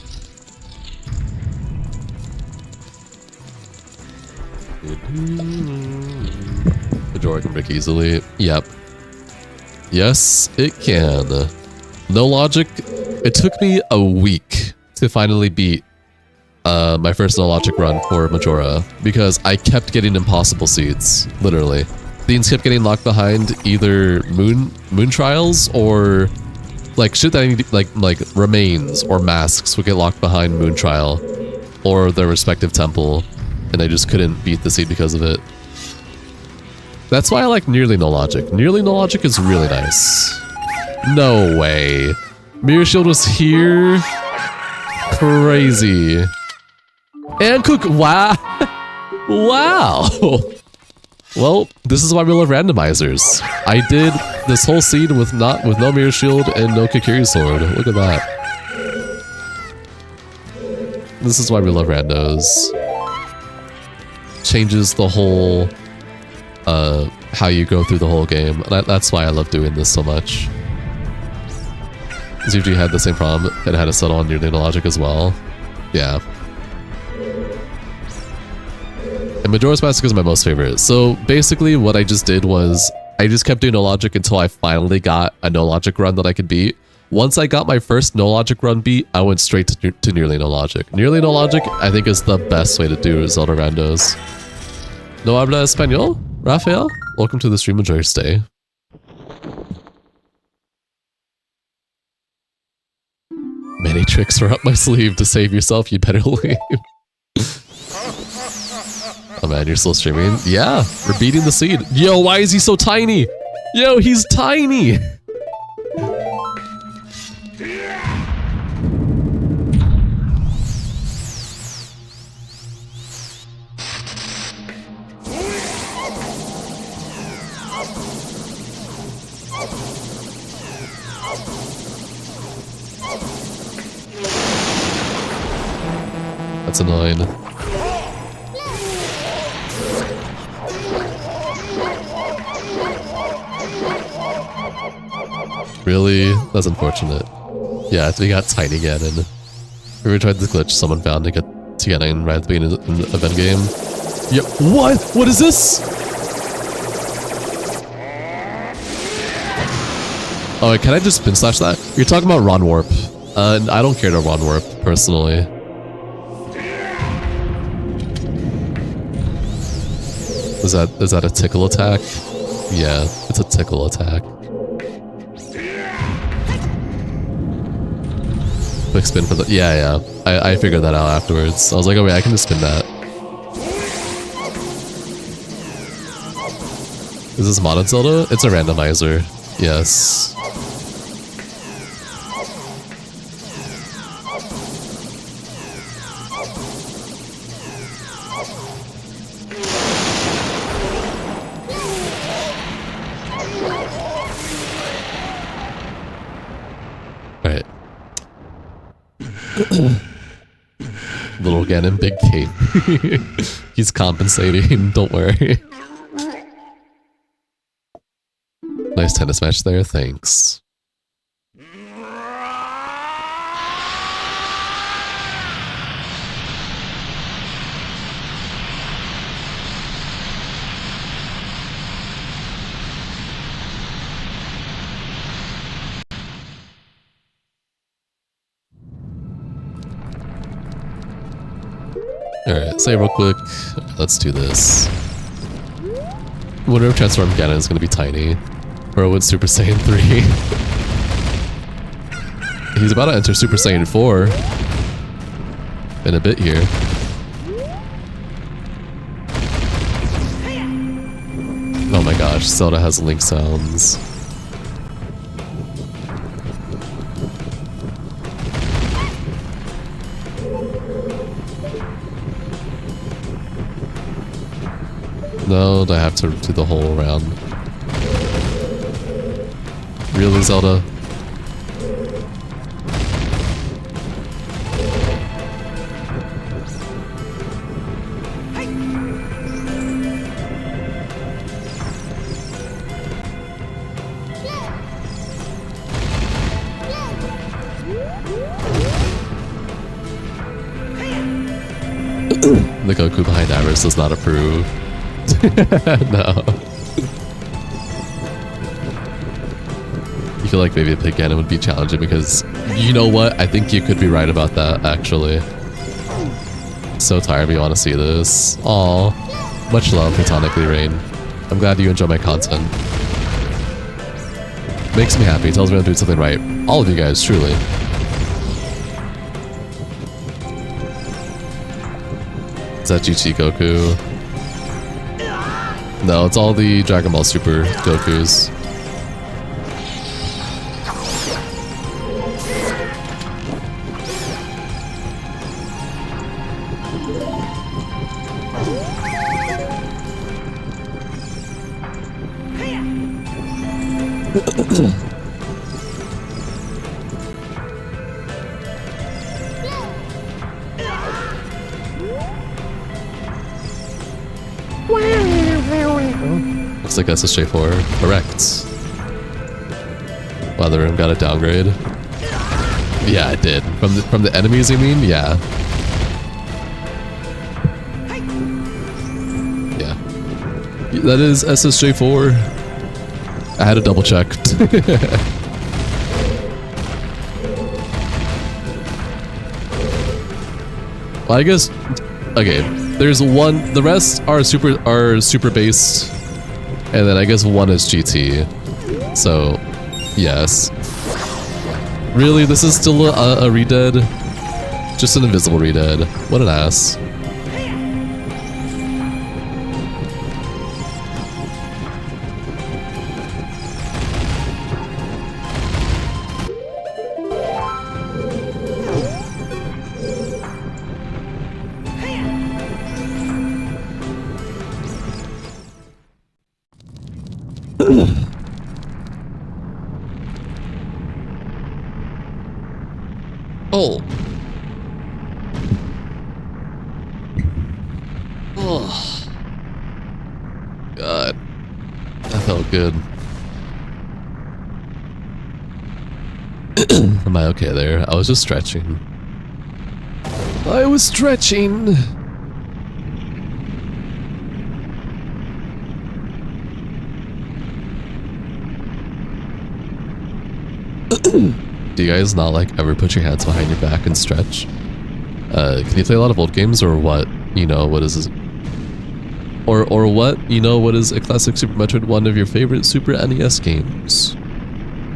Majora can break easily. Yep. Yes, it can. No logic. It took me a week to finally beat my first no logic run for Majora because I kept getting impossible seeds. Literally, things kept getting locked behind either moon trials or like shit that I need, like remains or masks would get locked behind moon trial or their respective temple. And I just couldn't beat the seed because of it. That's why I like Nearly No Logic. Nearly No Logic is really nice. No way. Mirror Shield was here. Crazy. And Cook. Wow. Wow. Well, this is why we love randomizers. I did this whole seed with no Mirror Shield and no Kokiri Sword. Look at that. This is why we love randos. Changes the whole how you go through the whole game. That's why I love doing this so much. ZFG had the same problem and had to settle on Nearly No Logic as well. Yeah. And Majora's Mask is my most favorite. So basically what I just did was I just kept doing no logic until I finally got a no logic run that I could beat. Once I got my first no logic run beat, I went straight to Nearly No Logic. Nearly No Logic, I think, is the best way to do Zelda randos. No habla español? Rafael? Welcome to the stream. Enjoy your stay. Many tricks are up my sleeve. To save yourself, you'd better leave. Oh man, you're still streaming? Yeah, we're beating the seed. Yo, why is he so tiny? Yo, he's tiny! That's annoying. Really? That's unfortunate. Yeah, we got tiny Ganon. We ever tried this glitch someone found to get to Ganon right at the beginning of the event game? Yep. What? What is this? Oh, wait, can I just spin slash that? You're talking about Ron Warp. I don't care to Ron Warp, personally. Is that a tickle attack? Yeah, it's a tickle attack. Quick spin for the... Yeah. I figured that out afterwards. I was like, oh wait, I can just spin that. Is this modded Zelda? It's a randomizer. Yes. Right. Little Ganon, big cape. He's compensating, don't worry. Nice tennis match there, thanks. Alright, say real quick. Let's do this. Whatever transform Ganon is gonna be tiny. Bro with Super Saiyan 3. He's about to enter Super Saiyan 4 in a bit here. Oh my gosh, Zelda has Link sounds. No, I have to do the whole round. Really, Zelda? The Goku behind Avarice does not approve. No. You feel like maybe Pig Ganon would be challenging because, you know what? I think you could be right about that, actually. So tired we want to see this. Aw. Much love, platonically, Rain. I'm glad you enjoy my content. Makes me happy, tells me I'm doing something right. All of you guys, truly. Is that GT Goku? No, it's all the Dragon Ball Super Gokus. Looks like SSJ4. Correct. Wow, the room got a downgrade. Yeah, it did. From the enemies, you mean? Yeah. Yeah. That is SSJ4. I had to double check. Well, I guess. Okay, there's one. The rest are super based, and then I guess one is GT. So, yes. Really? This is still a redead? Just an invisible redead. What an ass. Oh. Oh. God. That felt good. Am I okay there? I was just stretching. I was stretching. Do you guys not like ever put your hands behind your back and stretch? Can you play a lot of old games or what? You know, what is this? Or what? You know, what is a classic Super Metroid one of your favorite Super NES games?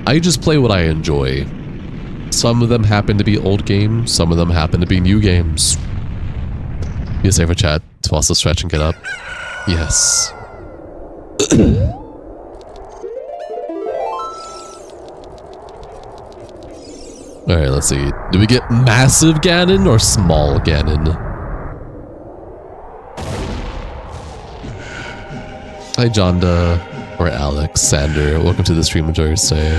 I just play what I enjoy. Some of them happen to be old games, some of them happen to be new games. Be safe for chat to also stretch and get up. Yes. Alright, let's see. Do we get massive Ganon or small Ganon? Hi, Jonda, or Alex, Sander. Welcome to the stream, enjoy your stay.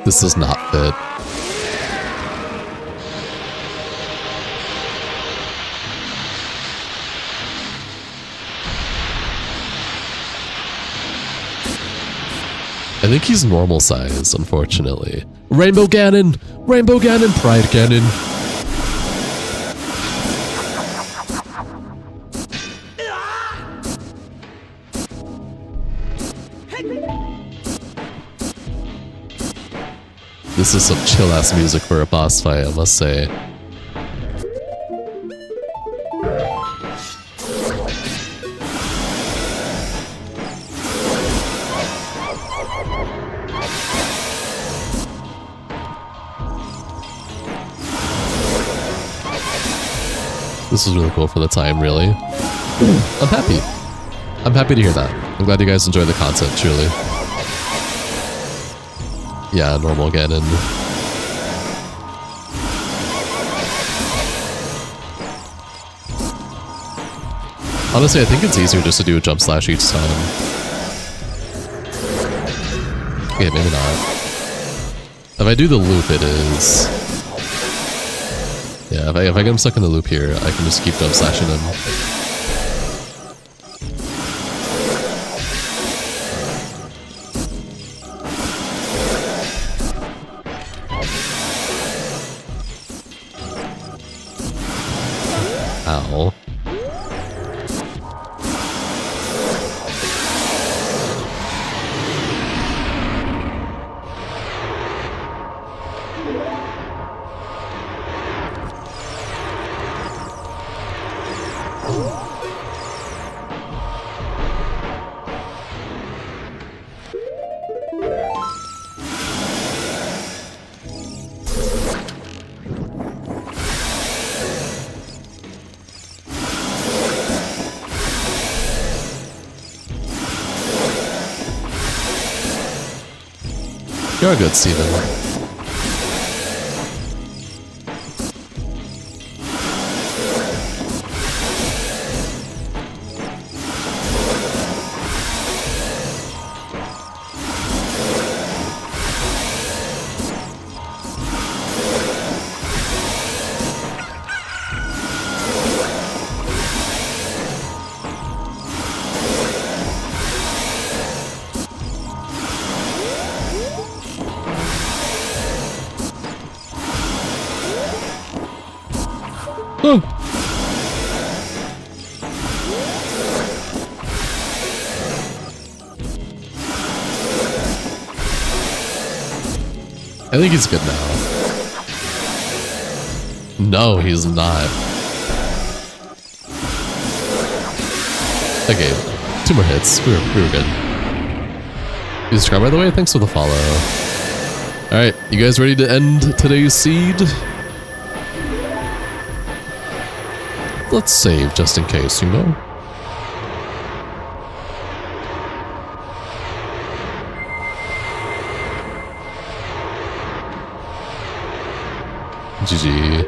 This does not fit. I think he's normal size, unfortunately. Rainbow Ganon! Rainbow Ganon! Pride Ganon! This is some chill-ass music for a boss fight, I must say. This is really cool for the time, really. I'm happy. I'm happy to hear that. I'm glad you guys enjoy the content, truly. Yeah, normal Ganon. Honestly, I think it's easier just to do a jump slash each time. Okay, maybe not. If I do the loop, it is. Yeah, if I get him stuck in the loop here, I can just keep jump slashing him. Ow. You're good, Steven. Oh. I think he's good now. No, he's not. Okay, 2 more hits. We were good. You subscribe, by the way? Thanks for the follow. Alright, you guys ready to end today's seed? Let's save just in case, you know? GG.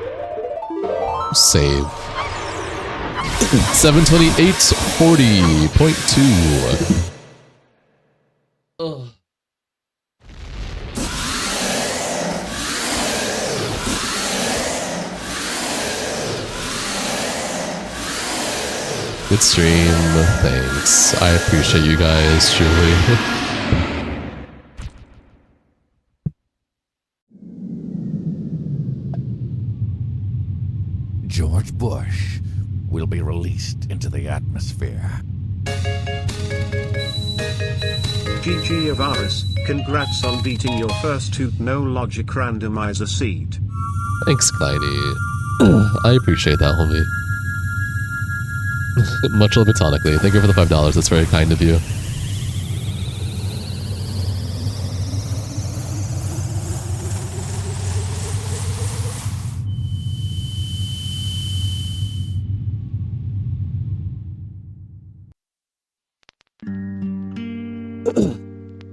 Save. 728.40.2. Ugh. Good stream. Thanks. I appreciate you guys, truly. George Bush will be released into the atmosphere. GG Avaris, congrats on beating your first Toot No Logic randomizer seed. Thanks, Kleiny. I appreciate that, homie. Much love platonically. Thank you for the $5. That's very kind of you.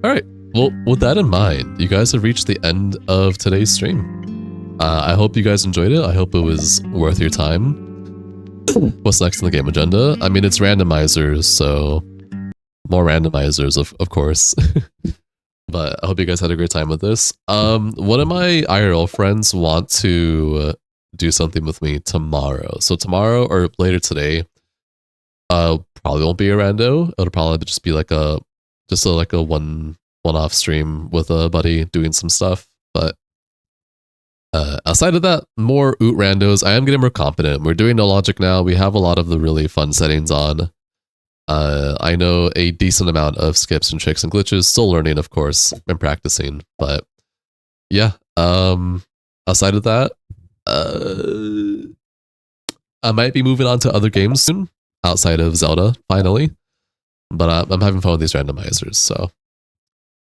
Alright, well, with that in mind, you guys have reached the end of today's stream. I hope you guys enjoyed it. I hope it was worth your time. What's next in the game agenda? I mean, it's randomizers, so more randomizers, of course. But I hope you guys had a great time with this. One of my IRL friends want to do something with me tomorrow. So tomorrow or later today, probably won't be a rando. It'll probably just be like a one-off stream with a buddy doing some stuff. But outside of that, more oot randos. I am getting more competent. We're doing no logic now. We have a lot of the really fun settings on. I know a decent amount of skips and tricks and glitches. Still learning, of course, and practicing. But yeah, outside of that, I might be moving on to other games soon, outside of Zelda, finally. But I'm having fun with these randomizers, so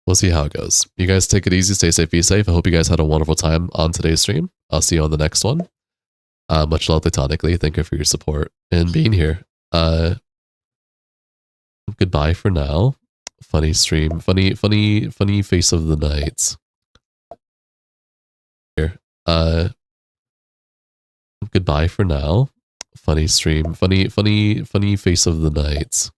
we'll see how it goes. You guys take it easy, stay safe, be safe. I hope you guys had a wonderful time on today's stream. I'll see you on the next one. Much love platonically. Thank you for your support and being here. Goodbye for now. Funny stream. Funny face of the night. Here. Goodbye for now. Funny stream. Funny face of the night.